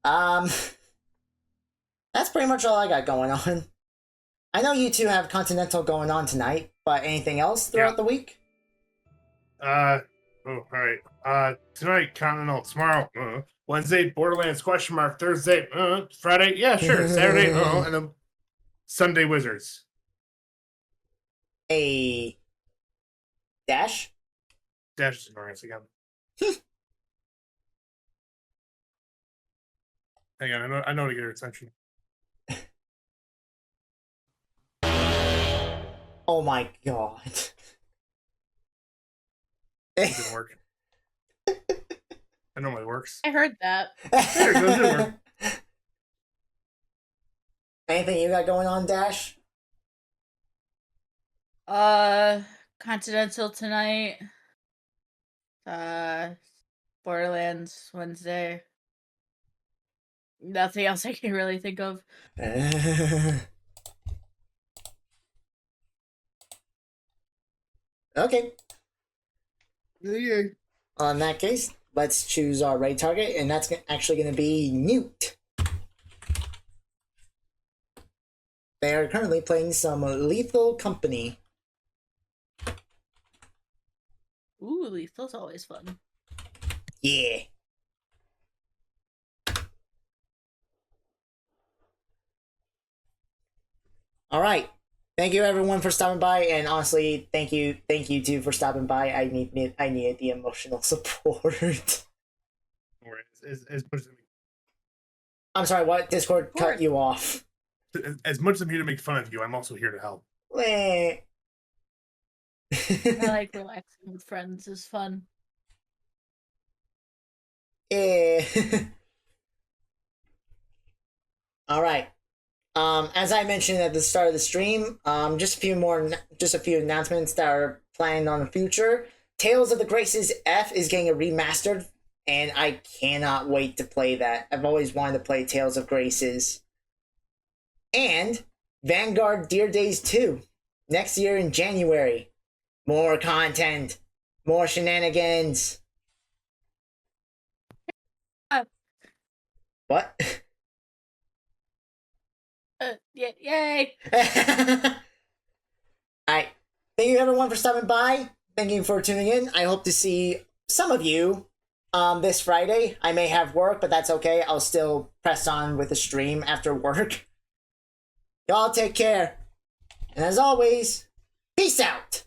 That's pretty much all I got going on. I know you two have Continental going on tonight, but anything else throughout the week? Oh, all right. Tonight, Continental. Tomorrow, Wednesday, Borderlands ? Thursday, Friday, yeah, sure. Saturday, and then Sunday, Wizards. A Dash? Dash is ignorance again. Hang on, I know to get her attention. Oh my god. It didn't work. It normally works. I heard that. There it goes, it worked. Anything you got going on, Dash? Continental tonight. Borderlands Wednesday. Nothing else I can really think of. Okay. Yeah. In that case, let's choose our raid target, and that's actually going to be Newt. They are currently playing some Lethal Company. Ooh, Lethal's always fun. Yeah. All right. Thank you everyone for stopping by, and honestly, thank you too for stopping by. I needed the emotional support. I'm sorry, what? Discord cut you off. As much as I'm here to make fun of you, I'm also here to help. I like relaxing with friends. It's fun. Yeah. All right. As I mentioned at the start of the stream, just a few announcements that are planned on the future. Tales of the Graces F is getting a remastered, and I cannot wait to play that. I've always wanted to play Tales of Graces. And Vanguard Dear Days 2, next year in January. More content, more shenanigans. What? Yay! Alright. Thank you everyone for stopping by. Thank you for tuning in. I hope to see some of you this Friday. I may have work, but that's okay. I'll still press on with the stream after work. Y'all take care. And as always, peace out!